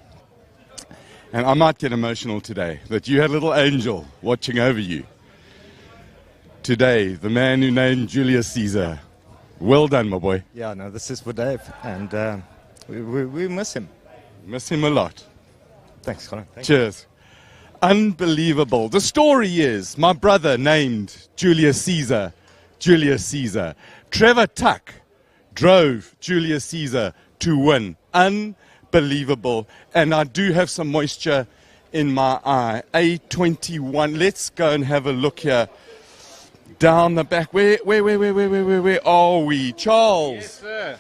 and I might get emotional today, that you had a little angel watching over you. Today, the man who named Julius Caesar. Well done, my boy. Yeah, no, this is for Dave, and we miss him. Miss him a lot. Thanks, Colin. Cheers. Unbelievable. The story is my brother named Julius Caesar. Trevor Tuck drove Julius Caesar to win. Unbelievable. And I do have some moisture in my eye. A21. Let's go and have a look here. Down the back. Where are we? Charles. Yes, sir.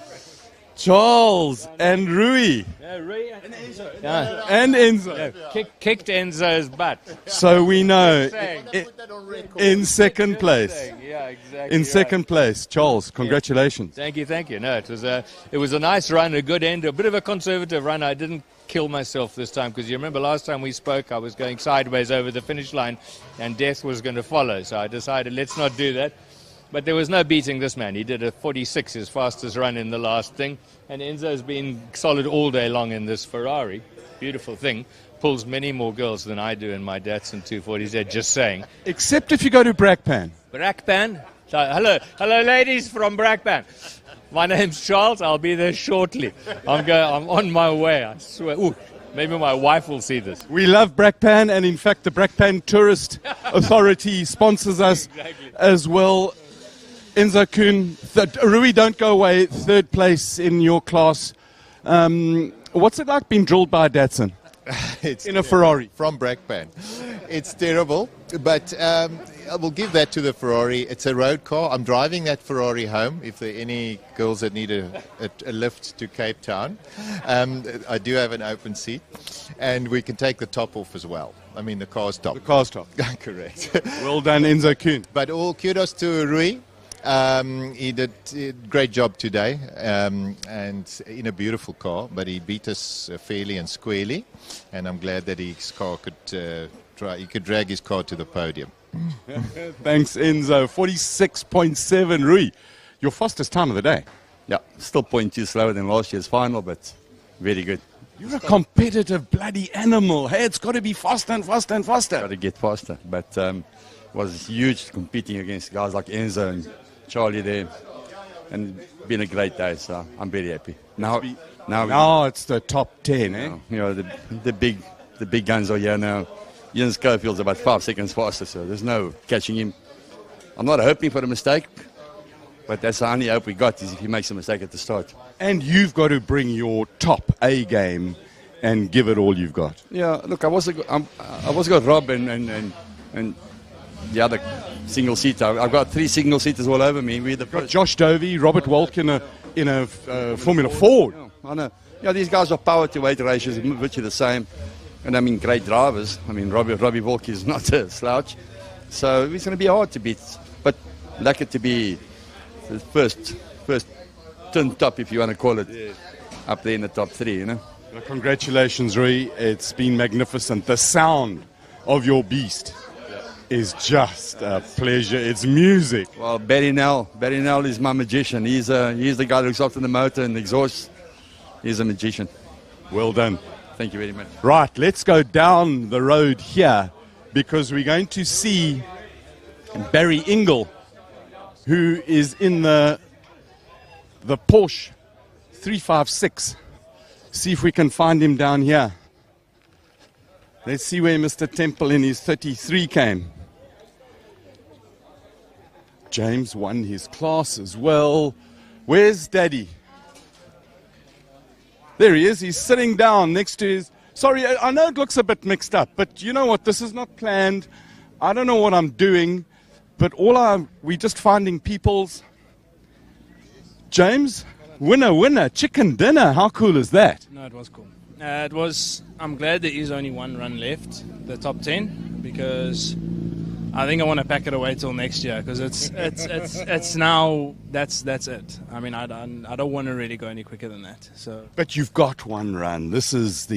Charles and Rui. Yeah, Rui and Enzo. Yeah. And Enzo. Yeah, kicked Enzo's butt. So we know in second place. Yeah, exactly. In second place, Charles. Congratulations. Thank you. No, it was a nice run, a good end, a bit of a conservative run. I didn't kill myself this time because you remember last time we spoke, I was going sideways over the finish line, and death was going to follow. So I decided let's not do that. But there was no beating this man. He did a 46, his fastest run in the last thing. And Enzo's been solid all day long in this Ferrari. Beautiful thing. Pulls many more girls than I do in my Datsun 240Z, just saying. Except if you go to Brakpan. Brakpan? Hello ladies from Brakpan. My name's Charles. I'll be there shortly. I'm on my way, I swear. Ooh, maybe my wife will see this. We love Brakpan, and in fact the Brakpan Tourist Authority sponsors us as well. Enzo Kuhn, Rui, don't go away, 3rd place in your class. What's it like being drilled by a Datsun? It's in a Ferrari from Brakpan. It's terrible, but I will give that to the Ferrari. It's a road car. I'm driving that Ferrari home. If there are any girls that need a lift to Cape Town, I do have an open seat, and we can take the top off as well. I mean, the car's top. The car's top. Correct. Well done, Enzo Kuhn. But all kudos to Rui. He did a great job today, and in a beautiful car, but he beat us fairly and squarely, and I'm glad that his car could he could drag his car to the podium. Thanks, Enzo. 46.7, Rui. Your fastest time of the day. Yeah, still 0.2 slower than last year's final, but very good. You're a competitive bloody animal. Hey, it's got to be faster and faster and faster. Got to get faster, but it was huge competing against guys like Enzo and Charlie there, and been a great day, so I'm very happy. Now it's the top 10, eh? You know, the big guns are here now. Ian Schofield's about 5 seconds faster, so there's no catching him. I'm not hoping for a mistake, but that's the only hope we got, is if he makes a mistake at the start. And you've got to bring your top A game and give it all you've got. Yeah, look, I was got Rob and the other single seater. I've got 3 single seaters all over me. We're the got Josh Dovey, Robert Walk in a Formula Ford. I know. Yeah, these guys are power to weight ratios, virtually the same. And I mean, great drivers. I mean, Robbie Walk is not a slouch. So it's going to be hard to beat. But lucky to be the first tin top, if you want to call it, up there in the top 3, you know. Well, congratulations, Rui. It's been magnificent. The sound of your beast is just a pleasure. It's music. Well, Barry Nell is my magician. He's the guy that looks after the motor and the exhaust. He's a magician. Well done. Thank you very much. Right, let's go down the road here, because we're going to see Barry Ingle, who is in the Porsche 356. See if we can find him down here. Let's see where Mr. Temple in his 33 came. James won his class as well. Where's Daddy? There he is. He's sitting down next to his... Sorry, I know it looks a bit mixed up, but you know what? This is not planned. I don't know what I'm doing, but we're just finding people's... James, winner, chicken dinner. How cool is that? No, it was cool. I'm glad there is only one run left, the top 10, because I think I want to pack it away till next year, because it's now that's it. I mean, I don't want to really go any quicker than that. So. But you've got one run. This is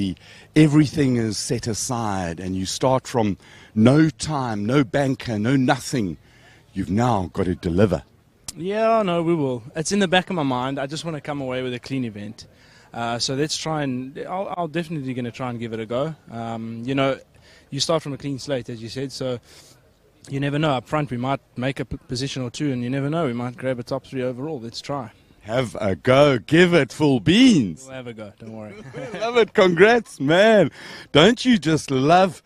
everything is set aside, and you start from no time, no banker, no nothing. You've now got to deliver. Yeah, no, we will. It's in the back of my mind. I just want to come away with a clean event. So let's try and I'll definitely going to try and give it a go. You know, you start from a clean slate, as you said, so you never know. Up front, we might make a position or two, and you never know. We might grab a top 3 overall. Let's try. Have a go. Give it full beans. We'll have a go. Don't worry. Love it. Congrats, man. Don't you just love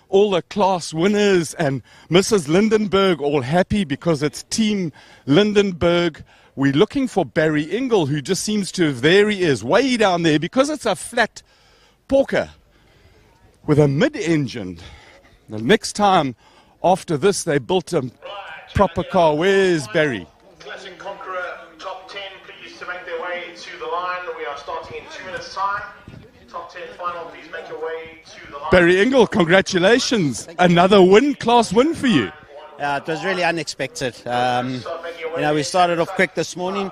all the class winners and Mrs. Lindenberg all happy because it's Team Lindenberg? We're looking for Barry Ingle, who just seems to have, there he is, way down there, because it's a flat porker with a mid-engine. The next time after this, they built a proper car. Where's Barry? Classic Conqueror top 10, please, to make their way to the line. We are starting in 2 minutes' time. Top 10 final, please make your way to the line. Barry Ingle, congratulations. Another class win for you. Yeah, it was really unexpected. You know, we started off quick this morning.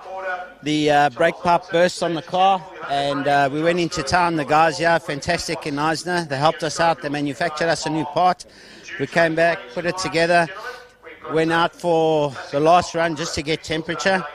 The brake pipe burst on the car, and we went into town. The guys here, fantastic in Eisner. They helped us out. They manufactured us a new part. We came back, put it together, went out for the last run just to get temperature,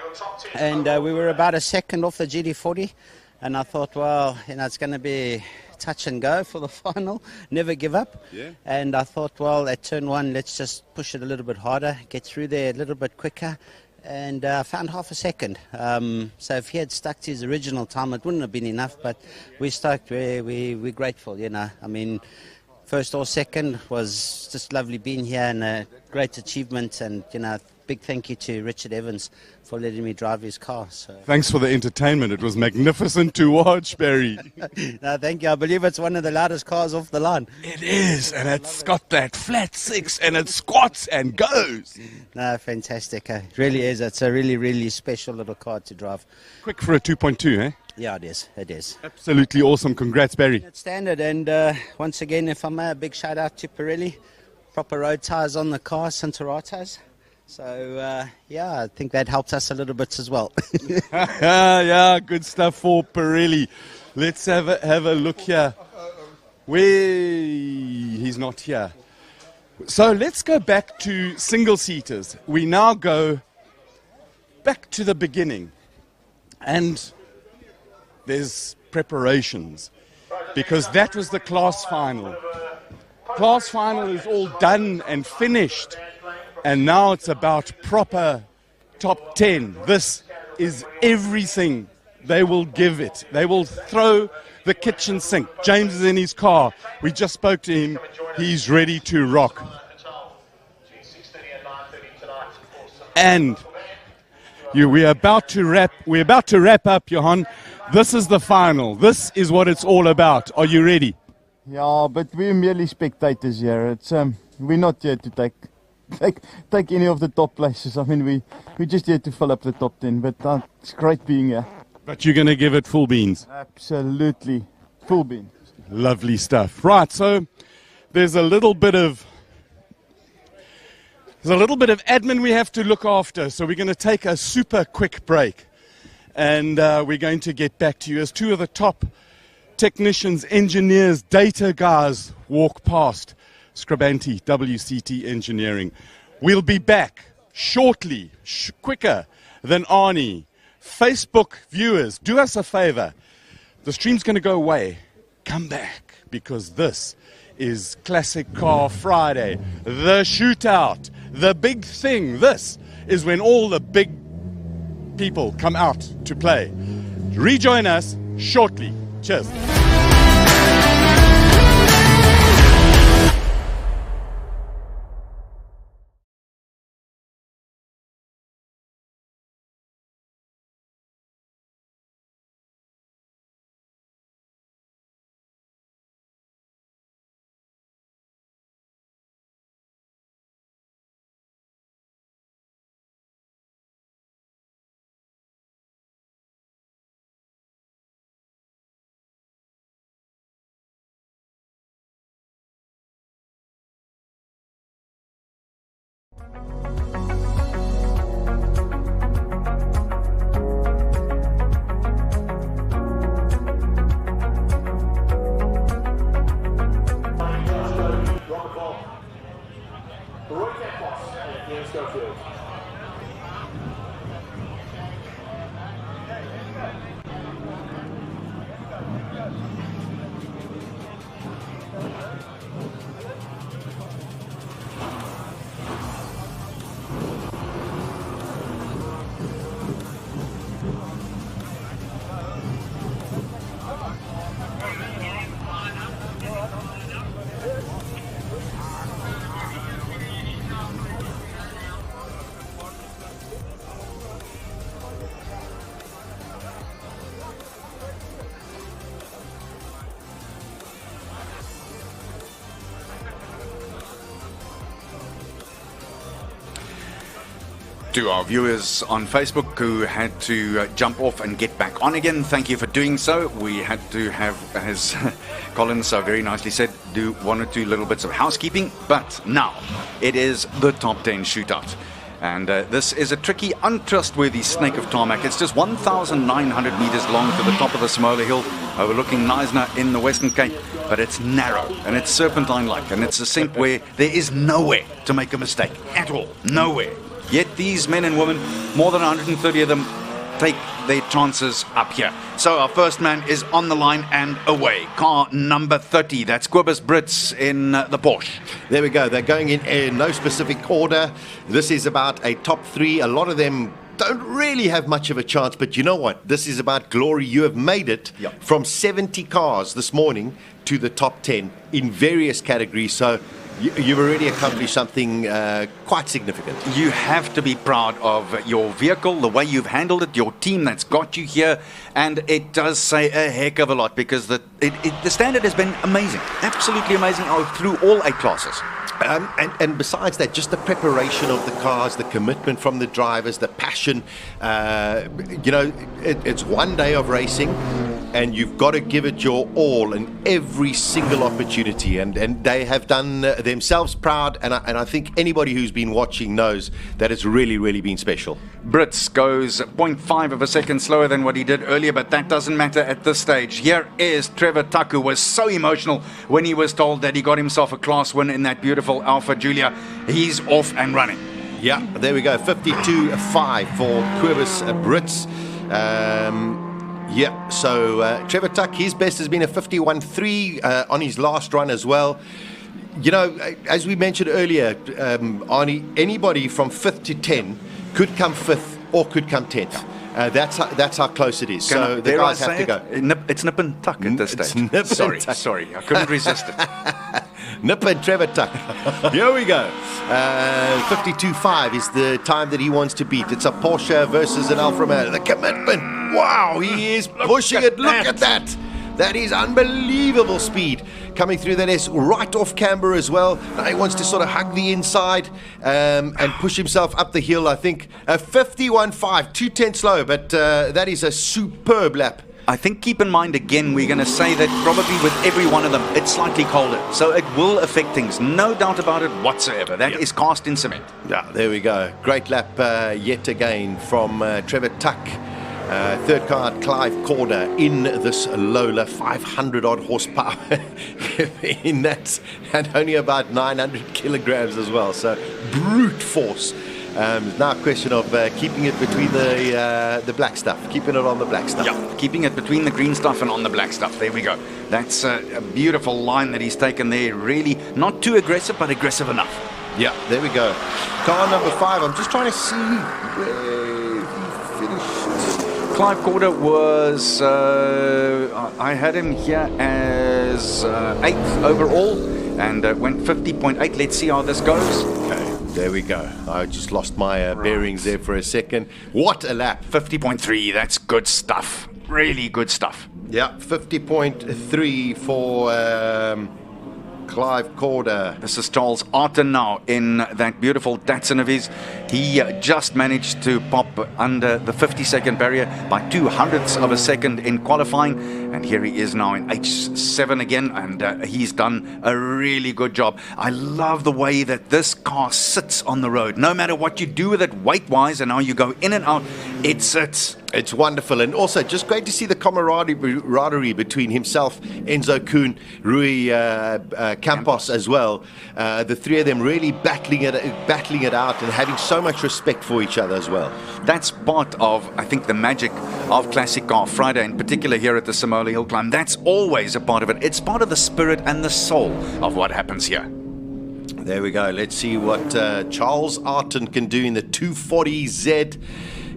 and we were about a second off the GD40. And I thought, well, you know, it's going to be touch and go for the final, never give up. Yeah. And I thought, well, at turn 1, let's just push it a little bit harder, get through there a little bit quicker, and found half a second. So if he had stuck to his original time, it wouldn't have been enough, but we stuck. We're grateful, you know. I mean, first or second. Was just lovely being here and a great achievement. And, big thank you to Richard Evans for letting me drive his car. So. Thanks for the entertainment. It was magnificent to watch, Barry. No, thank you. I believe it's one of the loudest cars off the line. It is, and it's got that flat six, and it squats and goes. No, fantastic. It really is. It's a really, really special little car to drive. Quick for a 2.2, eh? Yeah, it is. It is. Absolutely awesome. Congrats, Barry. It's standard. And once again, if I may, a big shout out to Pirelli. Proper road tyres on the car, Cinturatas. So, I think that helped us a little bit as well. Yeah, good stuff for Pirelli. Let's have a look here. He's not here. So let's go back to single-seaters. We now go back to the beginning. And there's preparations, because that was the class final. Class final is all done and finished. And now it's about proper top 10. This is everything they will give it. They will throw the kitchen sink. James is in his car. We just spoke to him. He's ready to rock. And we're about to wrap up, Johan. This is the final. This is what it's all about. Are you ready? Yeah, but we're merely spectators here. It's we're not here to take any of the top places. I mean, we're just here to fill up the top 10. But it's great being here. But you're going to give it full beans. Absolutely, full beans. Lovely stuff. Right, so there's a little bit of admin we have to look after. So we're going to take a super quick break, and we're going to get back to you as two of the top technicians, engineers, data guys walk past. Scribanti, WCT Engineering. We'll be back shortly, quicker than Arnie. Facebook viewers, do us a favor. The stream's going to go away. Come back, because this is Classic Car Friday. The shootout, the big thing. This is when all the big people come out to play. Rejoin us shortly. Cheers. To our viewers on Facebook who had to jump off and get back on again, thank you for doing so. We had to have, as Colin so very nicely said, do one or two little bits of housekeeping, but now it is the top 10 shootout. And this is a tricky, untrustworthy snake of tarmac. It's just 1,900 meters long to the top of the Simola Hill, overlooking Knysna in the Western Cape. But it's narrow, and it's serpentine-like, and it's a sink where there is nowhere to make a mistake at all. Nowhere. Yet these men and women, more than 130 of them, take their chances up here. So our first man is on the line and away. Car number 30. That's Kobus Brits in the Porsche. There we go. They're going in no specific order. This is about a top three. A lot of them don't really have much of a chance, but you know what? This is about glory. You have made it from 70 cars this morning to the top 10 in various categories. So you've already accomplished something quite significant. You have to be proud of your vehicle, the way you've handled it, your team that's got you here, and it does say a heck of a lot because the standard has been amazing, absolutely amazing through all 8 classes. And besides that, just the preparation of the cars, the commitment from the drivers, the passion. It's one day of racing, and you've got to give it your all in every single opportunity. And they have done themselves proud. And I think anybody who's been watching knows that it's really, really been special. Brits goes 0.5 of a second slower than what he did earlier, but that doesn't matter at this stage. Here is Trevor Tuck, who was so emotional when he was told that he got himself a class win in that beautiful Alpha Julia. He's off and running. Yeah, there we go. 52.5 for Quibus Brits. So Trevor Tuck, his best has been a 51.3 on his last run as well. You know, as we mentioned earlier, Arnie, anybody from 5th to 10 could come 5th or could come 10th. That's how close it is. So the guys have to go. It's nip and tuck at this stage. Sorry, I couldn't resist it. Nip and Trevor Tuck. Here we go. 52.5 is the time that he wants to beat. It's a Porsche versus an Alfa Romeo. The commitment. Wow, he is pushing it. Look at that. That is unbelievable speed coming through that S right off camber as well. Now he wants to sort of hug the inside and push himself up the hill. I think 51.5, 2/10 slow, but that is a superb lap. I think keep in mind again, we're going to say that probably with every one of them, it's slightly colder. So it will affect things. No doubt about it whatsoever. That is cast in cement. Yeah, there we go. Great lap yet again from Trevor Tuck. Third car, Clive Corder in this Lola, 500 odd horsepower in that, and only about 900 kilograms as well. So brute force. Now a question of keeping it between the black stuff, keeping it on the black stuff. Yeah, keeping it between the green stuff and on the black stuff. There we go. That's a beautiful line that he's taken there. Really not too aggressive, but aggressive enough. Yeah, there we go. Car number 5. I'm just trying to see where he finished. Clive Corder was, I had him here as 8th overall and went 50.8. Let's see how this goes. Okay, there we go. I just lost my bearings there for a second. What a lap. 50.3, that's good stuff. Really good stuff. Yeah, 50.3 for Clive Corder. This is Charles Arton now in that beautiful Datsun of his. He just managed to pop under the 50-second barrier by 0.02 of a second in qualifying, and here he is now in H7 again, and he's done a really good job. I love the way that this car sits on the road. No matter what you do with it weight-wise and how you go in and out, it sits. It's wonderful, and also just great to see the camaraderie between himself, Enzo Kuhn, Rui Campos as well. The three of them really battling it out and having so much respect for each other as well. That's part of, I think, the magic of Classic Car Friday, in particular here at the Simola Hillclimb. That's always a part of it. It's part of the spirit and the soul of what happens here. There we go. Let's see what Charles Arton can do in the 240Z.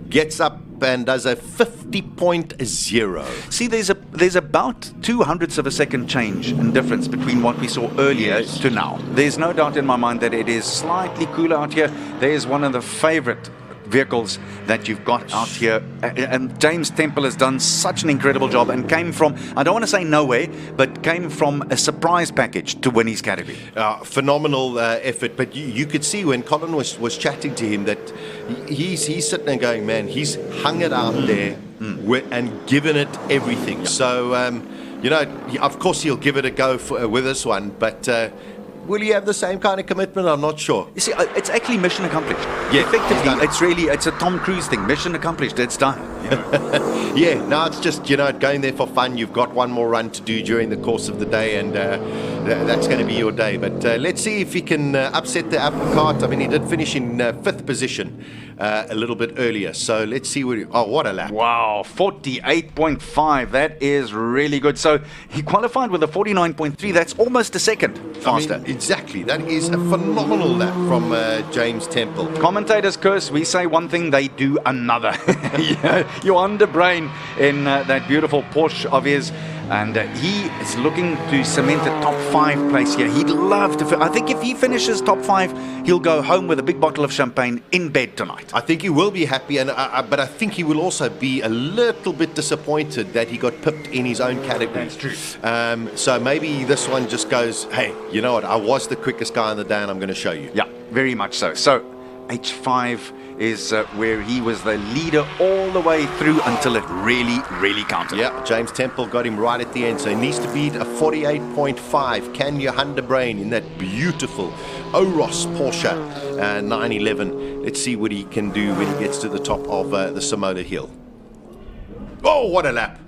Gets up and does a 50.0. See, there's about 0.02 of a second change in difference between what we saw earlier to now. There's no doubt in my mind that it is slightly cooler out here. There's one of the favorite vehicles that you've got out here, and James Temple has done such an incredible job and came from, I don't want to say nowhere, but came from a surprise package to win his category. Phenomenal effort, but you could see when Colin was chatting to him that he's sitting there going, man, he's hung it out there and given it everything. So of course he'll give it a go with this one, but will he have the same kind of commitment? I'm not sure. You see, it's actually mission accomplished. Yeah, effectively, it's a Tom Cruise thing. Mission accomplished. It's done. Yeah, no, it's just, going there for fun. You've got one more run to do during the course of the day, and that's going to be your day. But let's see if he can upset the apple cart. I mean, he did finish in 5th position a little bit earlier. So let's see what a lap. Wow, 48.5. That is really good. So he qualified with a 49.3. That's almost a second faster. I mean, exactly. That is a phenomenal lap from James Temple. Commentators curse. We say one thing, they do another. You're under brain in that beautiful Porsche of his. And he is looking to cement a top 5 place here. He'd love to. I think if he finishes top 5, he'll go home with a big bottle of champagne in bed tonight. I think he will be happy, but I think he will also be a little bit disappointed that he got pipped in his own category. That's true. So maybe this one just goes, hey, you know what? I was the quickest guy on the day, and I'm going to show you. Yeah, very much so. So H5 is where he was the leader all the way through until it really, really counted. Yeah, James Temple got him right at the end, so he needs to beat a 48.5. Can you under brain in that beautiful Oros Porsche 911? Let's see what he can do when he gets to the top of the Simola Hill. Oh, what a lap!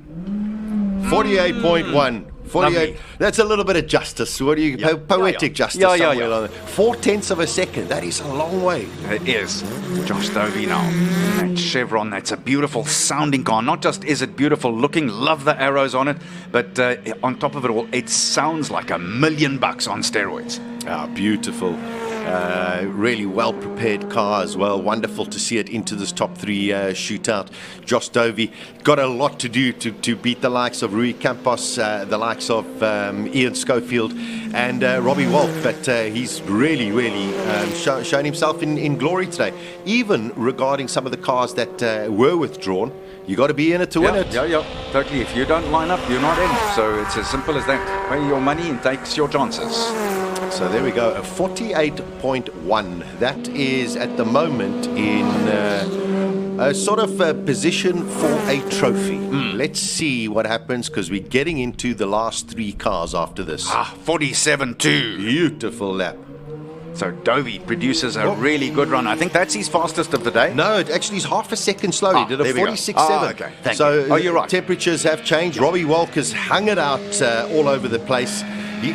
48.1. 48. Lovely. That's a little bit of justice. What do you poetic justice? Yeah. 4/10 of a second. That is a long way. It is. Josh Dovey now. That Chevron, that's a beautiful sounding car. Not just is it beautiful looking, love the arrows on it, but on top of it all, it sounds like $1 million on steroids. Ah, beautiful. Really well prepared car as well. Wonderful to see it into this top 3 shootout. Josh Dovey got a lot to do to beat the likes of Rui Campos, the likes of Ian Schofield and Robbie Wolf, but he's really shown himself in glory today. Even regarding some of the cars that were withdrawn, you got to be in it to win it. Yeah, totally. If you don't line up, you're not in. So it's as simple as that. Pay your money and take your chances. So there we go, a 48.1. That is at the moment in a sort of position for a trophy. Let's see what happens, because we're getting into the last 3 cars after this. 47.2. Beautiful lap. So Dovey produces a really good run. I think that's his fastest of the day. No, it actually is half a second slow. He did a 46.7. Okay. Thank so you. Oh, you're right. Temperatures have changed. Robbie Walker's hung it out all over the place. He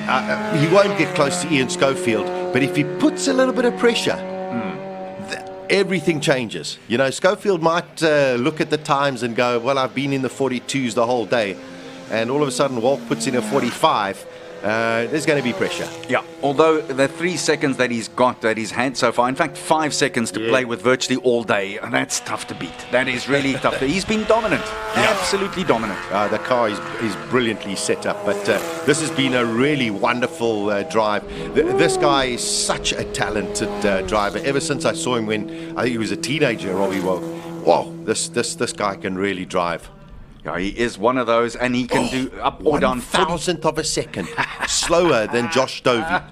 won't get close to Ian Schofield, but if he puts a little bit of pressure, everything changes. Schofield might look at the times and go, well, I've been in the 42s the whole day, and all of a sudden Walk puts in a 45. There's going to be pressure. Yeah, although the 3 seconds that he's got that he's had so far, in fact 5 seconds to play with virtually all day, and that's tough to beat. That is really tough. He's been dominant, absolutely dominant. The car is brilliantly set up, but this has been a really wonderful drive. This guy is such a talented driver. Ever since I saw him when I think he was a teenager, Robbie Woke. Whoa, this guy can really drive. Yeah, he is one of those, and he can do up or down 1,000th of a second slower than Josh Dovey.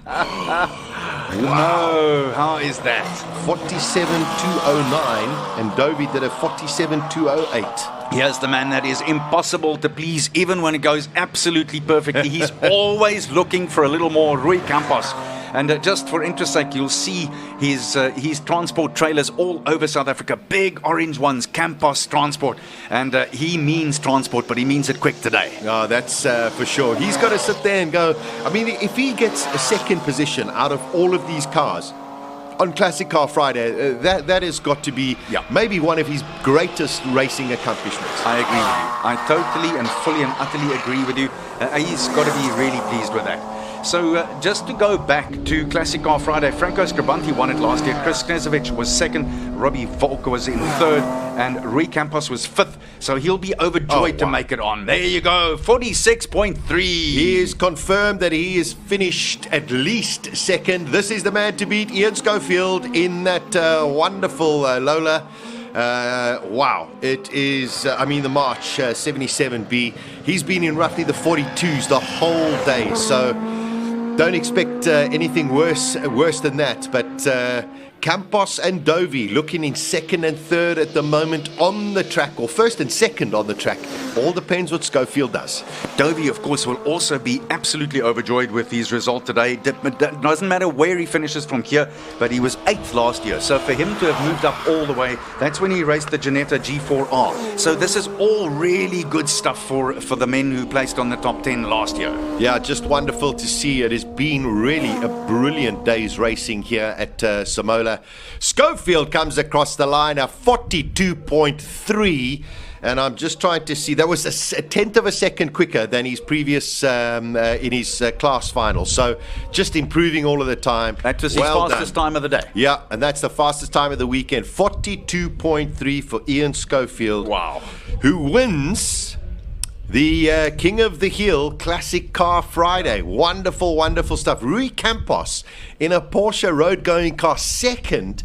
Wow, how is that? 47.209, and Dovey did a 47.208. Here's the man that is impossible to please, even when it goes absolutely perfectly. He's always looking for a little more. Rui Campos. And just for interest's sake, you'll see his transport trailers all over South Africa. Big orange ones, Campos Transport. And he means transport, but he means it quick today. Oh, that's for sure. He's got to sit there and go. I mean, if he gets a second position out of all of these cars on Classic Car Friday, that has got to be maybe one of his greatest racing accomplishments. I agree with you. I totally and fully and utterly agree with you. He's got to be really pleased with that. So just to go back to Classic Car Friday, Franco Scribanti won it last year. Chris Knezovic was second. Robbie Volker was in third. And Rui Campos was fifth. So he'll be overjoyed to make it on. There you go, 46.3. He is confirmed that he is finished at least second. This is the man to beat, Ian Schofield, in that wonderful Lola. Wow, it is, the March 77B. He's been in roughly the 42s the whole day. So don't expect anything worse than that, but Campos and Dovey looking in second and third at the moment on the track, or first and second on the track. All depends what Schofield does. Dovey, of course, will also be absolutely overjoyed with his result today. It doesn't matter where he finishes from here, but he was 8th last year. So for him to have moved up all the way, that's when he raced the Ginetta G4R. So this is all really good stuff for the men who placed on the top 10 last year. Yeah, just wonderful to see. It has been really a brilliant day's racing here at Simola. Schofield comes across the line at 42.3. And I'm just trying to see, that was a tenth of a second quicker than his previous in his class final. So just improving all of the time. That was his fastest time of the day. Yeah, and that's the fastest time of the weekend. 42.3 for Ian Schofield. Wow. Who wins the King of the Hill Classic Car Friday. Wonderful, wonderful stuff. Rui Campos in a Porsche road-going car second.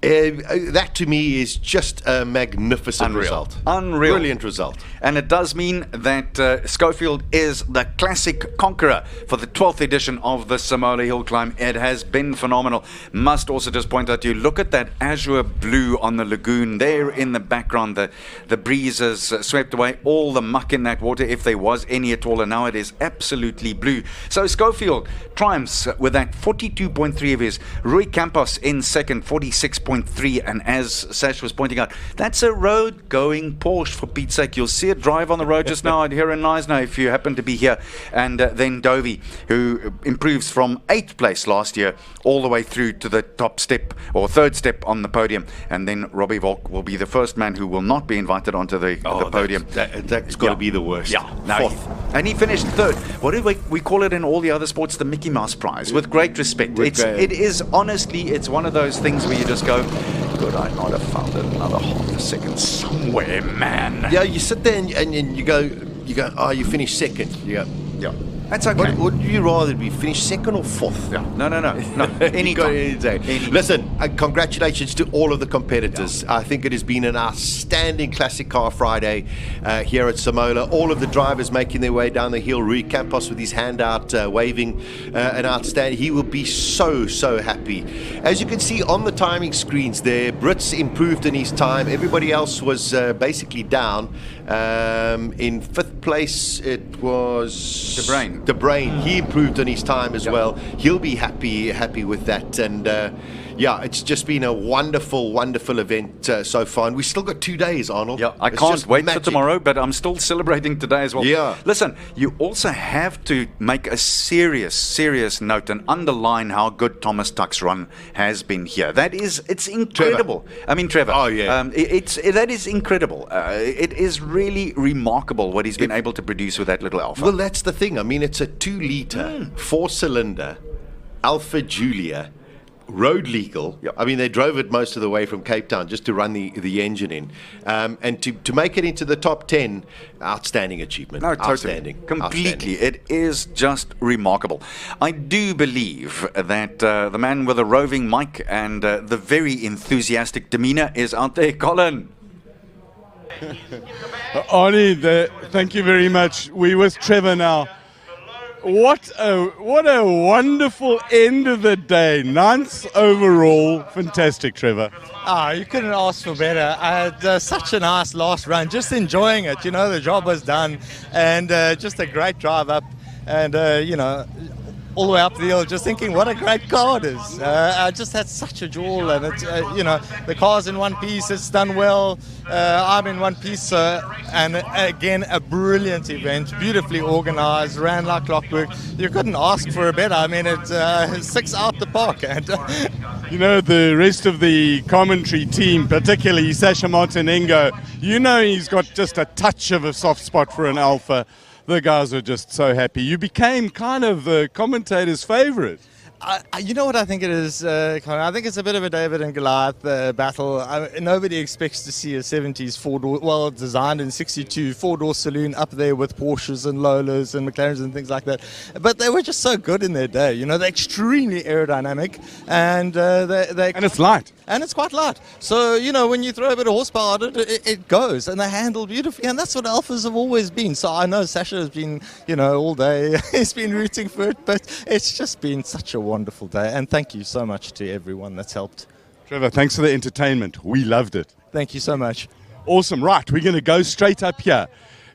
That to me is just a magnificent result. Unreal. Brilliant result. And it does mean that Schofield is the classic conqueror for the 12th edition of the Simola Hillclimb. It has been phenomenal. Must also just point out to you, look at that azure blue on the lagoon there in the background. The breeze has swept away all the muck in that water, if there was any at all, and now it is absolutely blue. So Schofield triumphs with that 42.3 of his. Rui Campos in second, 46.3, and as Sash was pointing out, that's a road-going Porsche, for Pete's sake. You'll see it drive on the road just now here in Knysna if you happen to be here. And then Dovey, who improves from 8th place last year all the way through to the top step, or third step on the podium. And then Robbie Volk will be the first man who will not be invited onto the podium. That's got to be the worst. Yeah, fourth. And he finished third. What do we call it in all the other sports? The Mickey Mouse Prize, with great respect. It is honestly, it's one of those things where you just go, could I not have found another half a second somewhere, man? Yeah, you sit there and you go, oh, you finished second. You go, yeah. That's okay. Would you rather be finished second or fourth? Yeah. No. Any day. Listen, congratulations to all of the competitors. Yeah. I think it has been an outstanding Classic Car Friday here at Simola. All of the drivers making their way down the hill. Rui Campos with his hand out, waving an outstanding. He will be so happy. As you can see on the timing screens there, Brits improved in his time. Everybody else was basically down. In 5th place, it was De Brain. He improved on his time as well. He'll be happy with that. And yeah, it's just been a wonderful event so far. And we still got 2 days, Arnold. Yeah, I can't wait for tomorrow, but I'm still celebrating today as well. Yeah. Listen, you also have to make a serious note and underline how good Thomas Tuck's run has been here. It's incredible. Trevor. I mean, Trevor. Oh, yeah. That is incredible. It is really remarkable what he's been able to produce with that little Alpha. Well, that's the thing. I mean, it's a 2-litre, 4-cylinder Alpha Julia, road legal. Yep. I mean, they drove it most of the way from Cape Town just to run the engine in. And to make it into the top 10, outstanding achievement. No, totally. Outstanding. Completely. It is just remarkable. I do believe that the man with a roving mic and the very enthusiastic demeanor is out there, Colin. Arnie, thank you very much. We with Trevor now. What a wonderful end of the day. 9th overall. Fantastic, Trevor. You couldn't ask for better. I had such a nice last run, just enjoying it. You know, the job was done, and just a great drive up, and all the way up the hill, just thinking what a great car it is. I just had such a jewel, and it's the car's in one piece. It's done well. I'm in one piece, and again a brilliant event, beautifully organised, ran like clockwork. You couldn't ask for a better. I mean, it's 6 out the park. And the rest of the commentary team, particularly Sasha Martinengo, he's got just a touch of a soft spot for an Alpha. The guys are just so happy. You became kind of the commentator's favourite. You know what I think it is, Connor? I think it's a bit of a David and Goliath battle. Nobody expects to see a 70s four-door, well, designed in 62, four-door saloon up there with Porsches and Lolas and McLarens and things like that. But they were just so good in their day. They're extremely aerodynamic, and and it's light. And it's quite light. So, when you throw a bit of horsepower at it, it goes, and they handle beautifully. And that's what Alphas have always been. So I know Sasha has been, all day, he's been rooting for it, but it's just been such a wonderful day. And thank you so much to everyone that's helped. Trevor, thanks for the entertainment. We loved it. Thank you so much. Awesome. Right, we're going to go straight up here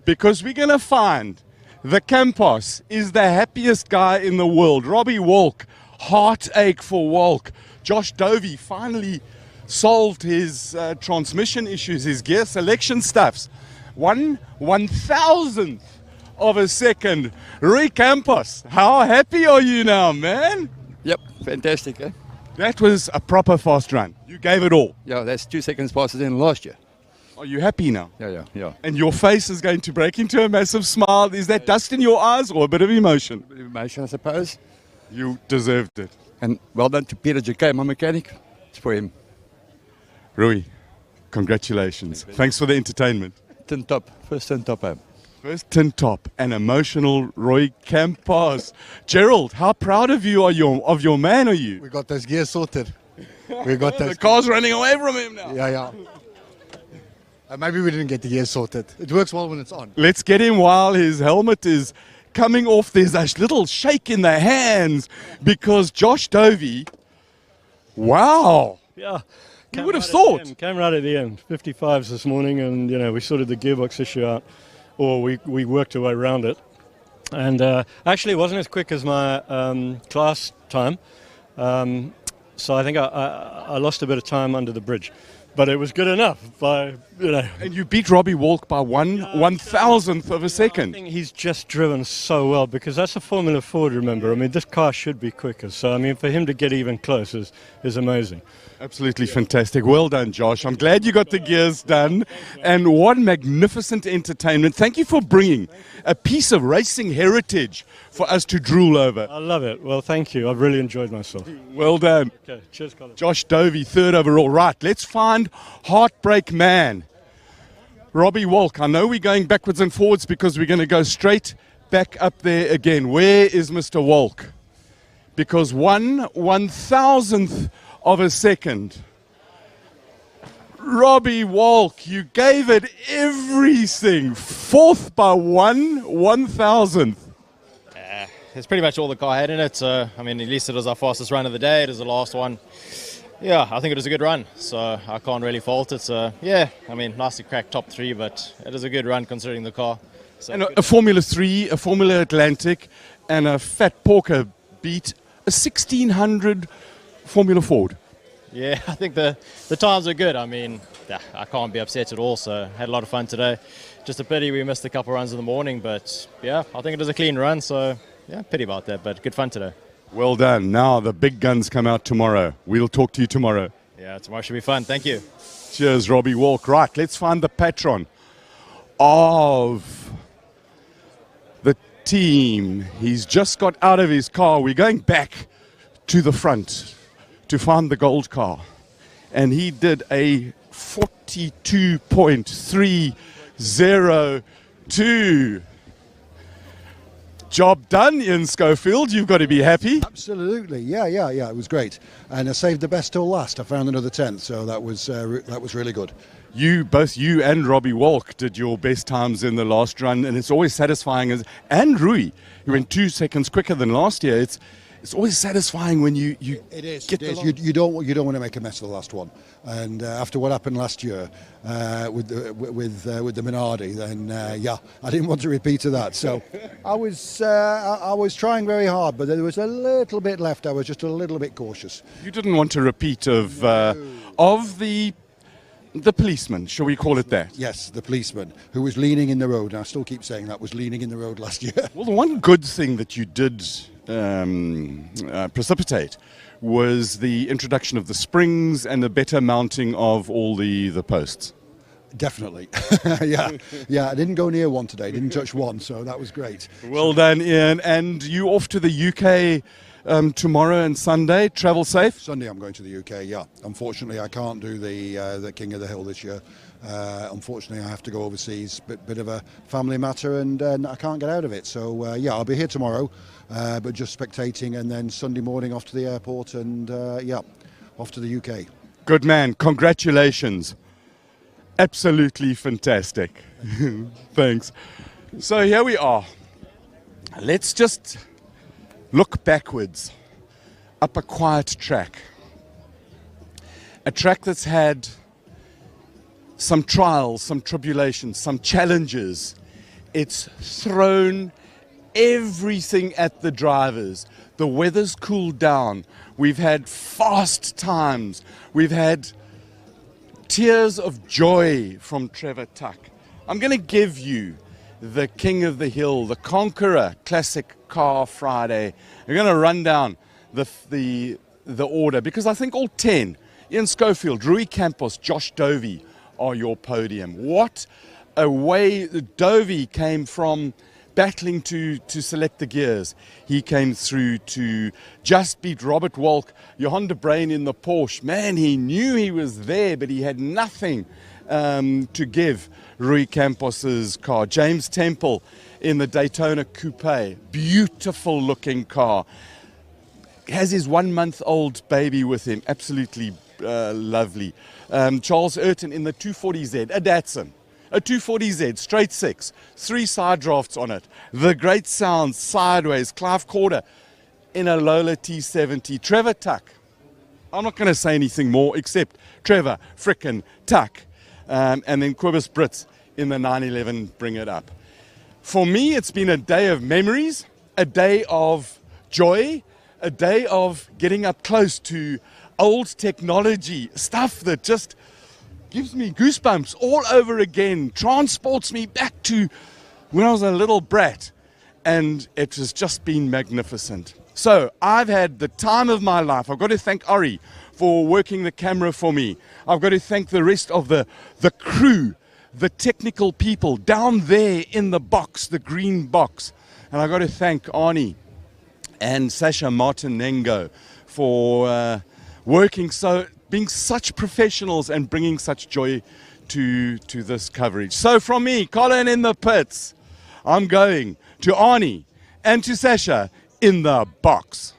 because we're going to find the Campos is the happiest guy in the world. Robbie Walk, heartache for Walk. Josh Dovey finally solved his transmission issues, his gear selection stuffs. 1/1000th of a second. Rui Campos, how happy are you now, man? Yep, fantastic, eh? That was a proper fast run. You gave it all. Yeah, that's 2 seconds faster than last year. Are you happy now? Yeah. And your face is going to break into a massive smile. Is that dust in your eyes or a bit of emotion? A bit of emotion, I suppose. You deserved it. And well done to Peter J.K., my mechanic. It's for him. Rui, congratulations. Thanks for the entertainment. Tin top. First tin top home. First tin top, an emotional Roy Campos. Gerald, how proud of you are of your man are you? We got those gears sorted. We got those. The car's running away from him now. Yeah. Maybe we didn't get the gears sorted. It works well when it's on. Let's get him while his helmet is coming off. There's a little shake in the hands because Josh Dovey, wow. Yeah. You would have thought. Came right at the end. 55s this morning, and we sorted the gearbox issue out, or we worked our way around it. And actually, it wasn't as quick as my class time, so I think I lost a bit of time under the bridge. But it was good enough And you beat Robbie Walk by 1/1000th of a second. I think he's just driven so well because that's a Formula Ford, remember. I mean, this car should be quicker. So, I mean, for him to get even close is amazing. Absolutely fantastic. Well done, Josh. I'm glad you got the gears done. And what magnificent entertainment. Thank you for bringing a piece of racing heritage for us to drool over. I love it. Well, thank you. I've really enjoyed myself. Well done. Okay, cheers, Colin. Josh Dovey, 3rd overall. Right, let's find Heartbreak Man. Robbie Walk. I know we're going backwards and forwards because we're going to go straight back up there again. Where is Mr. Walk? Because 1/1000th of a second. Robbie Walk, you gave it everything. 4th by 1/1000th. It's pretty much all the car had in it. So, I mean, at least it was our fastest run of the day. It was the last one. Yeah, I think it was a good run. So I can't really fault it. So, yeah, I mean, nice to crack top 3, but it is a good run considering the car. So And a Formula 3, a Formula Atlantic, and a Fat Porker beat a 1600 Formula Ford. Yeah, I think the times are good. I mean, I can't be upset at all. So had a lot of fun today. Just a pity we missed a couple runs in the morning, but yeah, I think it was a clean run. So yeah, pity about that, but good fun today. Well done. Now the big guns come out tomorrow. We'll talk to you tomorrow. Yeah, tomorrow should be fun. Thank you. Cheers, Robbie Walk. Right, let's find the patron of the team. He's just got out of his car. We're going back to the front to find the gold car. And he did a 42.302. Job done, Ian Schofield. You've got to be happy. Absolutely, yeah. It was great, and I saved the best till last. I found another 10th, so that was really good. Both you and Robbie Walk did your best times in the last run, and it's always satisfying. And Rui, who went 2 seconds quicker than last year. It's always satisfying when you It is. get You don't want to make a mess of the last one. And after what happened last year with the Minardi, then I didn't want to repeat of that. So I was trying very hard, but there was a little bit left. I was just a little bit cautious. You didn't want a repeat of the policeman, shall we call it that? Yes, the policeman who was leaning in the road. And I still keep saying that was leaning in the road last year. Well, the one good thing that you did precipitate was the introduction of the springs and the better mounting of all the posts. Definitely. Yeah. I didn't go near one today. Didn't touch one, so that was great. Well done, Ian. And you off to the UK tomorrow and Sunday. Travel safe? Sunday I'm going to the UK, yeah. Unfortunately, I can't do the King of the Hill this year. Unfortunately, I have to go overseas. Bit of a family matter, and I can't get out of it. So, I'll be here tomorrow, but just spectating, and then Sunday morning off to the airport, and, off to the UK. Good man. Congratulations. Absolutely fantastic. Thanks. So here we are. Let's just look backwards up a quiet track. a track that's had some trials, some tribulations, some challenges. It's thrown everything at the drivers. The weather's cooled down. We've had fast times. We've had tears of joy from Trevor Tuck. I'm going to give you the King of the Hill, the Conqueror Classic Car Friday. We're going to run down the order because I think all 10, Ian Schofield, Rui Campos, Josh Dovey, are your podium. What a way Dovey came from battling to select the gears. He came through to just beat Robert Walk, Johan de Bruyn in the Porsche. Man, he knew he was there, but he had nothing to give Rui Campos's car. James Temple in the Daytona Coupe. Beautiful looking car. Has his 1-month-old baby with him. Absolutely lovely. Charles Urton in the 240Z, a Datsun. A 240Z, straight 6, 3 side drafts on it. The great sound, sideways. Clive Corder in a Lola T70. Trevor Tuck. I'm not going to say anything more except Trevor frickin' Tuck. And then Quibus Brits in the 911 Bring It Up. For me, it's been a day of memories, a day of joy, a day of getting up close to old technology, stuff that just gives me goosebumps all over again, transports me back to when I was a little brat, and it has just been magnificent. So I've had the time of my life. I've got to thank Ori for working the camera for me. I've got to thank the rest of the crew, the technical people down there in the box, the green box. And I've got to thank Arnie and Sasha Martinengo for being such professionals and bringing such joy to this coverage. So from me, Colin in the pits, I'm going to Arnie and to Sasha in the box.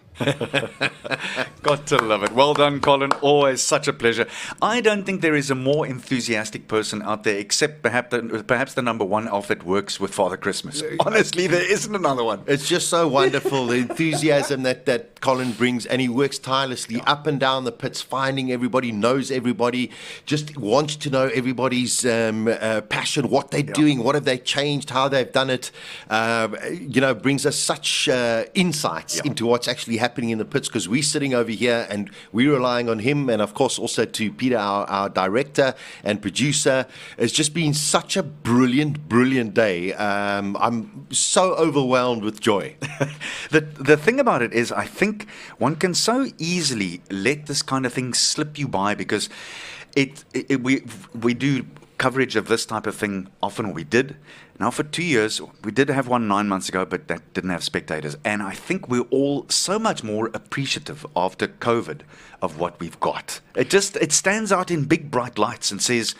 Got to love it. Well done, Colin. Always such a pleasure. I don't think there is a more enthusiastic person out there, except perhaps the number one elf that works with Father Christmas. Honestly, there isn't another one. It's just so wonderful, the enthusiasm that Colin brings, and he works tirelessly up and down the pits, finding everybody, knows everybody, just wants to know everybody's passion, what they're doing, what have they changed, how they've done it. Brings us such insights into what's actually happening in the pits, because we're sitting over here and we're relying on him, and of course also to Peter, our director and producer. It's just been such a brilliant day. I'm so overwhelmed with joy. The thing about it is, I think one can so easily let this kind of thing slip you by, because we do coverage of this type of thing often, or we did. Now for 2 years, we did have one 9 months ago, but that didn't have spectators. And I think we're all so much more appreciative after COVID of what we've got. It stands out in big bright lights and says,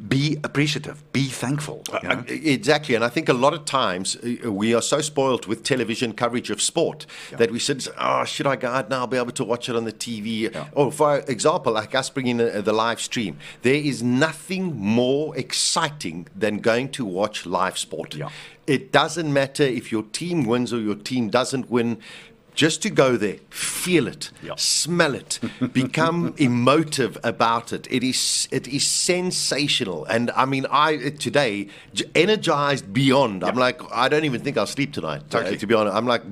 be appreciative, be thankful. Exactly, and I think a lot of times we are so spoiled with television coverage of sport that we sit and say, oh, should I go out now? I'll be able to watch it on the TV. Or for example, like us bringing the live stream, there is nothing more exciting than going to watch live sport. It doesn't matter if your team wins or your team doesn't win. Just to go there, feel it, smell it, become emotive about it. It is sensational. And I mean, today, energized beyond. I'm like, I don't even think I'll sleep tonight, to be honest. I'm like,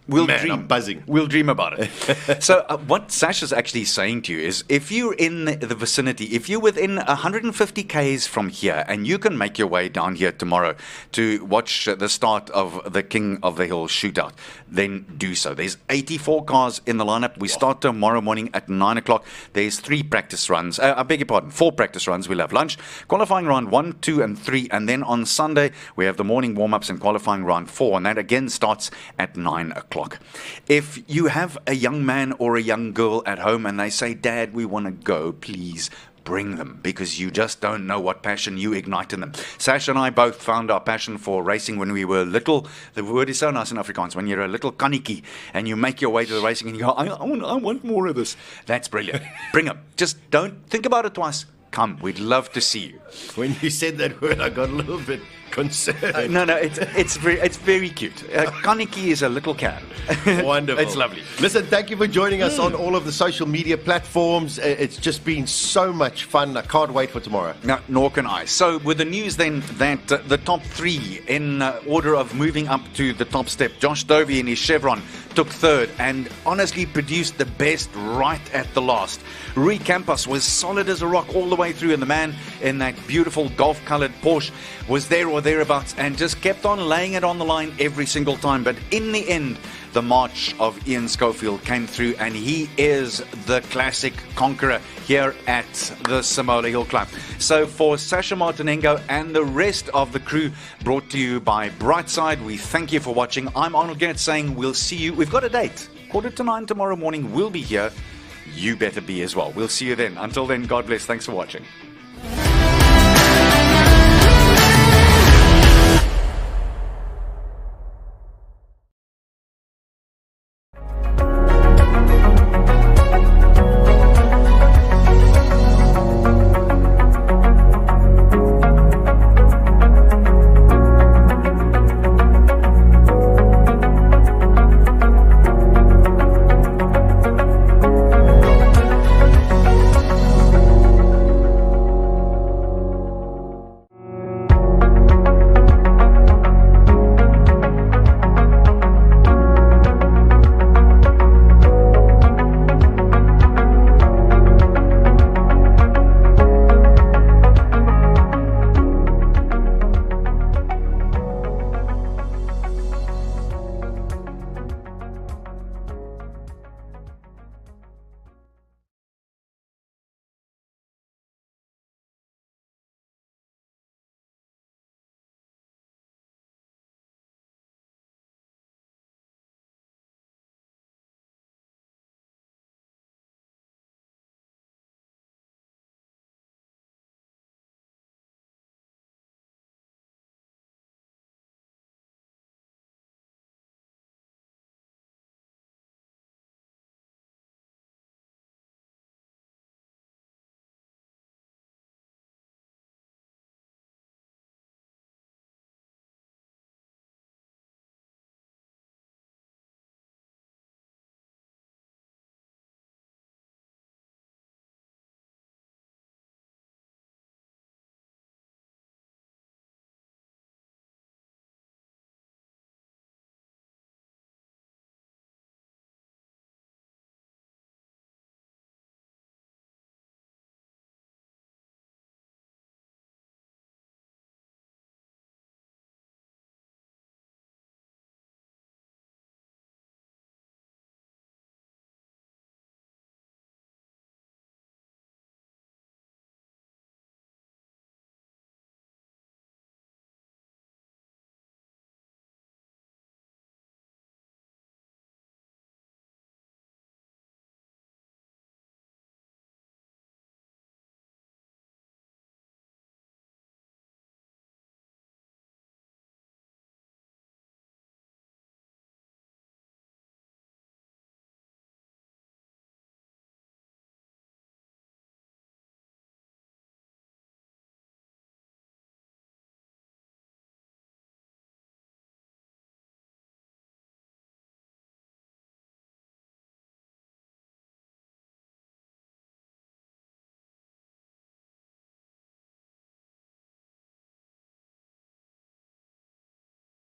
I'm buzzing. We'll dream about it. So what Sasha's actually saying to you is, if you're in the vicinity, if you're within 150 Ks from here, and you can make your way down here tomorrow to watch the start of the King of the Hill shootout, then do so. There's 84 cars in the lineup. We start tomorrow morning at 9 o'clock. There's 3 practice runs. I beg your pardon, 4 practice runs. We'll have lunch, qualifying round 1, 2, and 3. And then on Sunday, we have the morning warm-ups and qualifying round 4. And that again starts at 9 o'clock. If you have a young man or a young girl at home and they say, Dad, we want to go, please bring them, because you just don't know what passion you ignite in them. Sash and I both found our passion for racing when we were little. The word is so nice in Afrikaans. When you're a little kaniki and you make your way to the racing and you go, I want more of this. That's brilliant. Bring them. Just don't think about it twice. Come. We'd love to see you. When you said that word, I got a little bit concerned. No, it's very cute. Kaniki is a little can. Wonderful. It's lovely. Listen, thank you for joining us on all of the social media platforms. It's just been so much fun. I can't wait for tomorrow. No, nor can I. So with the news then that the top three in order of moving up to the top step, Josh Dovey in his Chevron took third and honestly produced the best right at the last. Rui Campos was solid as a rock all the way through, and the man in that beautiful golf-coloured Porsche was there or thereabouts and just kept on laying it on the line every single time. But in the end, the march of Ian Schofield came through, and he is the classic conqueror here at the Simola Hillclimb. So for Sasha Martinengo and the rest of the crew, brought to you by Brightside, we thank you for watching. I'm Arnold Gennett saying we'll see you. We've got a date. 8:45 tomorrow morning. We'll be here. You better be as well. We'll see you then. Until then, God bless. Thanks for watching.